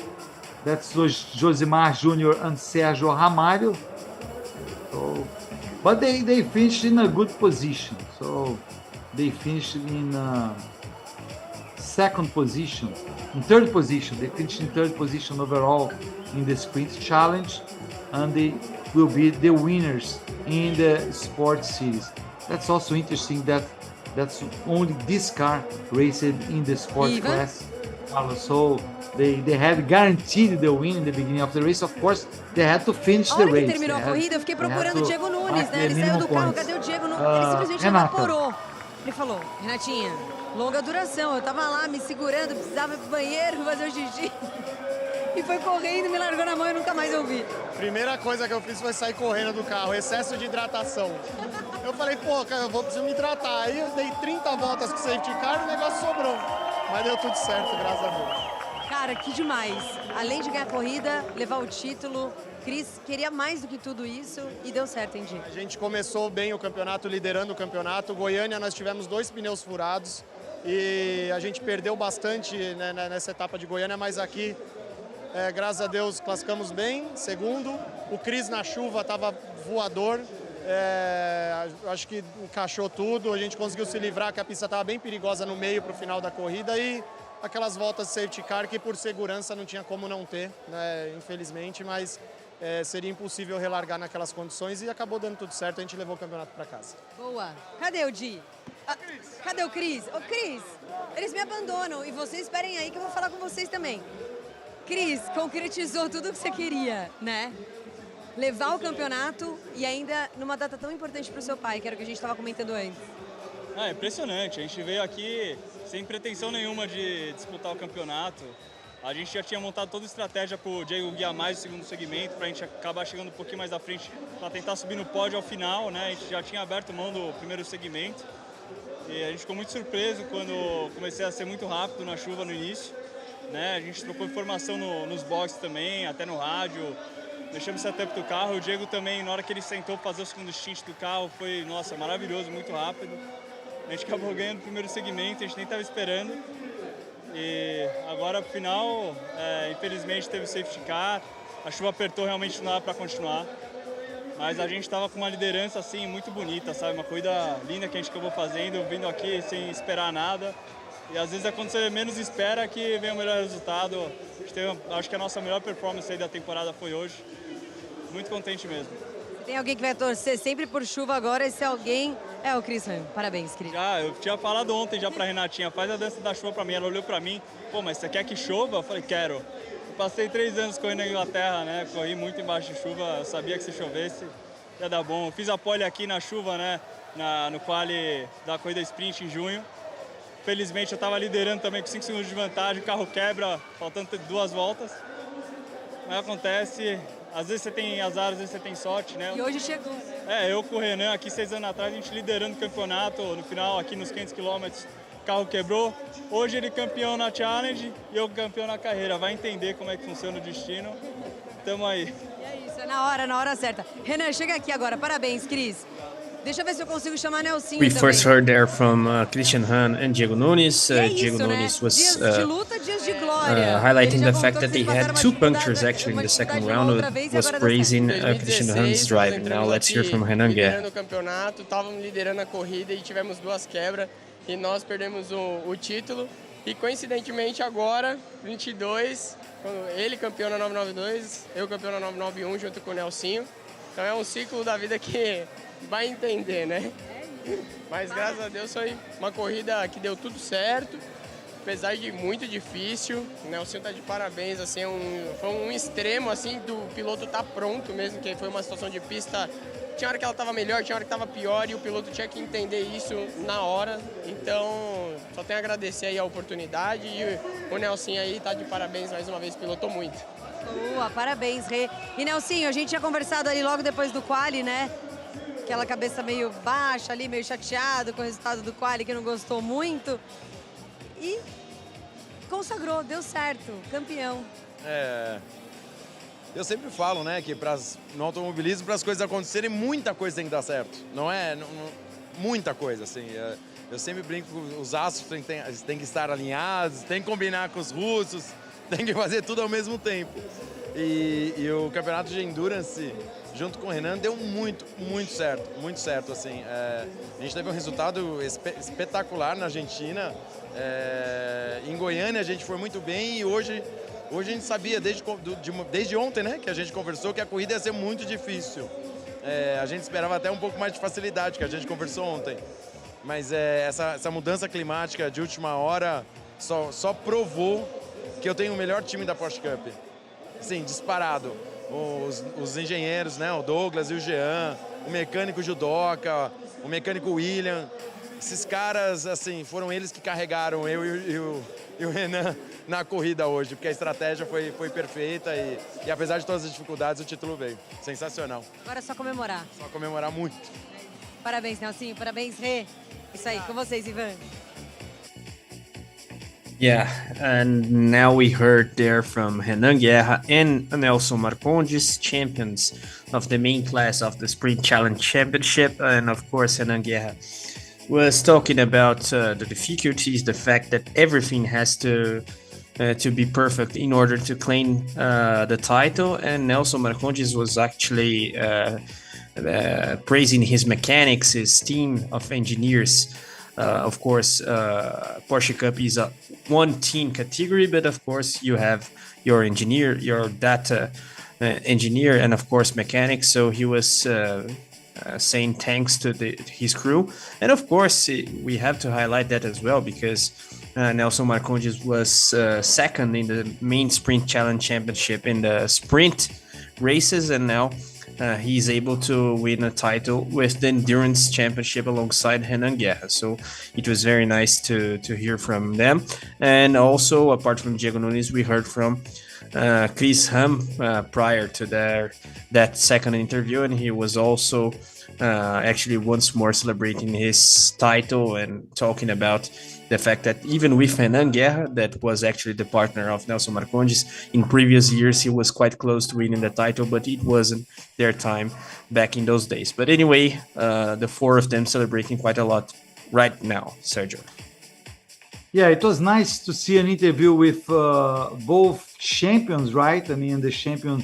That's Josimar Júnior and Sergio Ramalho. So, but they finished in a good position. So they finished in third position. They finished in third position overall in the sprint challenge, and they will be the winners in the sports series. That's also interesting that's only this car raced in the sports class. So they had guaranteed the win in the beginning of the race. Of course, they had to finish the race. A hora que terminou a corrida, eu fiquei procurando o Diego Nunes, né? Ele saiu do carro, cadê o Diego Nunes? Ele simplesmente evaporou. Ele falou, Renatinha, longa duração, eu tava lá me segurando, precisava ir pro banheiro, fazer o xixi. E foi correndo, me largou na mão e nunca mais ouvi. Primeira coisa que eu fiz foi sair correndo do carro, excesso de hidratação. Eu falei, pô, cara, eu preciso me hidratar. Aí eu dei 30 voltas com o safety car e o negócio sobrou. Mas deu tudo certo, graças a Deus. Cara, que demais. Além de ganhar a corrida, levar o título, Cris queria mais do que tudo isso e deu certo, hein, Di? A gente começou bem o campeonato, liderando o campeonato. Goiânia, nós tivemos 2 pneus furados e a gente perdeu bastante, né, nessa etapa de Goiânia, mas aqui, graças a Deus, classificamos bem. Segundo, o Cris na chuva estava voador. Acho que encaixou tudo, a gente conseguiu se livrar, que a pista estava bem perigosa no meio para o final da corrida e aquelas voltas de safety car que por segurança não tinha como não ter, né, infelizmente, mas seria impossível relargar naquelas condições e acabou dando tudo certo, a gente levou o campeonato para casa. Boa. Cadê o Di? Cadê o Cris? Ô, Cris, eles me abandonam e vocês esperem aí que eu vou falar com vocês também. Cris, concretizou tudo o que você queria, né? Levar o campeonato e ainda numa data tão importante para o seu pai, que era o que a gente estava comentando antes. É impressionante, a gente veio aqui sem pretensão nenhuma de disputar o campeonato. A gente já tinha montado toda a estratégia para o Diego guiar mais o segundo segmento, para a gente acabar chegando um pouquinho mais à frente, para tentar subir no pódio ao final, né? A gente já tinha aberto mão do primeiro segmento e a gente ficou muito surpreso quando comecei a ser muito rápido na chuva no início, né? A gente trocou informação nos boxes também, até no rádio. Deixamos esse setup do carro, o Diego também, na hora que ele sentou para fazer o segundo stint do carro, foi, nossa, maravilhoso, muito rápido. A gente acabou ganhando o primeiro segmento, a gente nem estava esperando. E agora, pro final, infelizmente teve safety car, a chuva apertou, realmente não dava para continuar. Mas a gente estava com uma liderança, assim, muito bonita, sabe? Uma corrida linda que a gente acabou fazendo, vindo aqui sem esperar nada. E às vezes é quando você menos espera que vem o melhor resultado. A gente teve, acho que a nossa melhor performance aí da temporada foi hoje. Muito contente mesmo. Tem alguém que vai torcer sempre por chuva agora, esse alguém é o Cris. Parabéns, Cris. Eu tinha falado ontem já pra Renatinha, faz a dança da chuva pra mim. Ela olhou pra mim, pô, mas você quer que chova? Eu falei, quero. Eu passei 3 anos correndo na Inglaterra, né? Corri muito embaixo de chuva, eu sabia que se chovesse ia dar bom. Eu fiz a pole aqui na chuva, né? No quali da corrida sprint em junho. Felizmente eu estava liderando também com 5 segundos de vantagem, o carro quebra, faltando 2 voltas. mas acontece. Às vezes você tem azar, às vezes você tem sorte, né? E hoje chegou. Eu com o Renan aqui 6 anos atrás, a gente liderando o campeonato, no final aqui nos 500 km, o carro quebrou. Hoje ele campeão na Challenge e eu campeão na carreira. Vai entender como é que funciona o destino. Tamo aí. E é isso, é na hora certa. Renan, chega aqui agora. Parabéns, Cris. Deixa eu ver se eu consigo chamar Nelsinho We também. first heard there from Christian Han and Diego Nunes. Diego Nunes was dias de luta, dias de glória. highlighting the fact that they had 2 punctures actually in the second round. Was praising Christian Han's driving. Now let's hear from Renan Guerra. Liderando o campeonato, estávamos liderando a corrida e tivemos 2 quebras e nós perdemos o título. E coincidentemente agora, 22, ele campeão na 992, eu campeão na 991 junto com o Nelsinho. Então é um ciclo da vida que vai entender, né? Mas graças a Deus foi uma corrida que deu tudo certo, apesar de muito difícil. O Nelsinho tá de parabéns, assim, foi um extremo assim do piloto tá pronto mesmo, que foi uma situação de pista. Tinha hora que ela estava melhor, tinha hora que estava pior e o piloto tinha que entender isso na hora. Então, só tenho a agradecer aí a oportunidade e o Nelsinho aí tá de parabéns mais uma vez, pilotou muito. Boa, parabéns, Rê. E Nelsinho, a gente tinha conversado ali logo depois do quali, né? Aquela cabeça meio baixa ali, meio chateado com o resultado do quali, que não gostou muito. E consagrou, deu certo, campeão. Eu sempre falo, né, que no automobilismo, para as coisas acontecerem, muita coisa tem que dar certo. Muita coisa, assim. Eu sempre brinco que os astros têm que estar alinhados, tem que combinar com os russos, tem que fazer tudo ao mesmo tempo. E o campeonato de Endurance, junto com o Renan, deu muito certo, assim. A gente teve um resultado espetacular na Argentina. Em Goiânia a gente foi muito bem e hoje a gente sabia, desde ontem, né, que a gente conversou, que a corrida ia ser muito difícil. A gente esperava até um pouco mais de facilidade, que a gente conversou ontem. Mas essa mudança climática de última hora só provou que eu tenho o melhor time da Porsche Cup. Sim, disparado. Os engenheiros, né, o Douglas e o Jean, o mecânico Judoca, o mecânico William. Esses caras, assim, foram eles que carregaram eu e o Renan na corrida hoje, porque a estratégia foi perfeita e apesar de todas as dificuldades, o título veio. Sensacional. Agora é só comemorar. Só comemorar muito. Parabéns, Nelsinho. Parabéns, Rê. Isso aí, com vocês, Ivan. Yeah, and now we heard there from Renan Guerra and Nelson Marcondes, champions of the main class of the Sprint Challenge Championship. And of course, Renan Guerra was talking about the difficulties, the fact that everything has to be perfect in order to claim the title. And Nelson Marcondes was actually praising his mechanics, his team of engineers. Of course, Porsche Cup is a one-team category, but of course you have your engineer, your data engineer, and of course mechanics. So he was saying thanks to his crew. And of course, we have to highlight that as well because Nelson Marcondes was second in the main Sprint Challenge Championship in the sprint races, and now he's able to win a title with the Endurance Championship alongside Renan Guerra. So it was very nice to hear from them. And also, apart from Diego Nunes, we heard from Chris Ham prior to that second interview, and he was also actually once more celebrating his title and talking about the fact that even with Renan Guerra, that was actually the partner of Nelson Marcondes, in previous years he was quite close to winning the title, but it wasn't their time back in those days. But anyway, the four of them celebrating quite a lot right now, Sergio. Yeah, it was nice to see an interview with both champions, right? I mean, the champion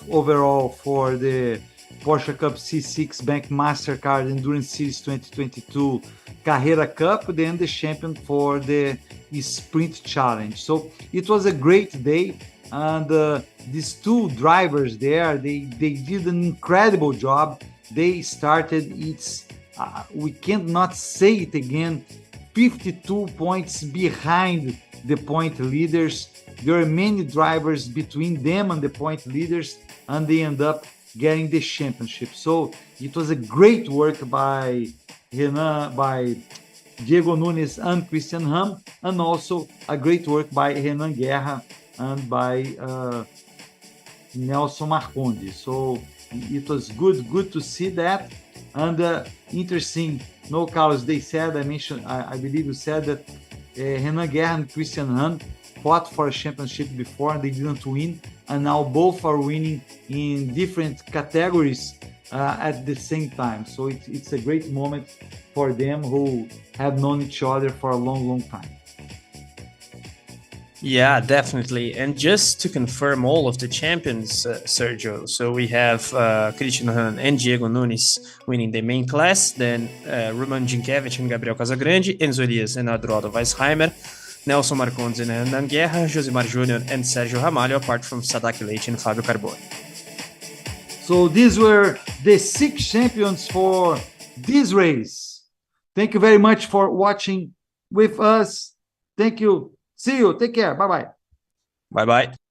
overall for the Porsche Cup C6 Bank MasterCard Endurance Series 2022 Carrera Cup, then the champion for the Sprint Challenge. So it was a great day, and these two drivers there, they did an incredible job. They started, we cannot say it again, 52 points behind the point leaders. There are many drivers between them and the point leaders, and they end up getting the championship. So it was a great work by Diego Nunes and Christian Ham, and also a great work by Renan Guerra and by Nelson Marcondes. So it was good to see that. And interesting, no, Carlos, they said, I believe you said that Renan Guerra and Christian Hahn fought for a championship before and they didn't win, and now both are winning in different categories at the same time. So it's a great moment for them who have known each other for a long time. Yeah, definitely. And just to confirm all of the champions, Sergio, so we have Christian Hahn and Diego Nunes winning the main class, then Roman Ginkiewicz and Gabriel Casagrande, Enzo Elias and Adroaldo Weisheimer, Nelson Marcondes and Renan Guerra, Josimar Júnior and Sergio Ramalho, apart from Sadaki Leite and Fábio Carboni. So these were the 6 champions for this race. Thank you very much for watching with us. Thank you. See you. Take care. Bye-bye. Bye-bye.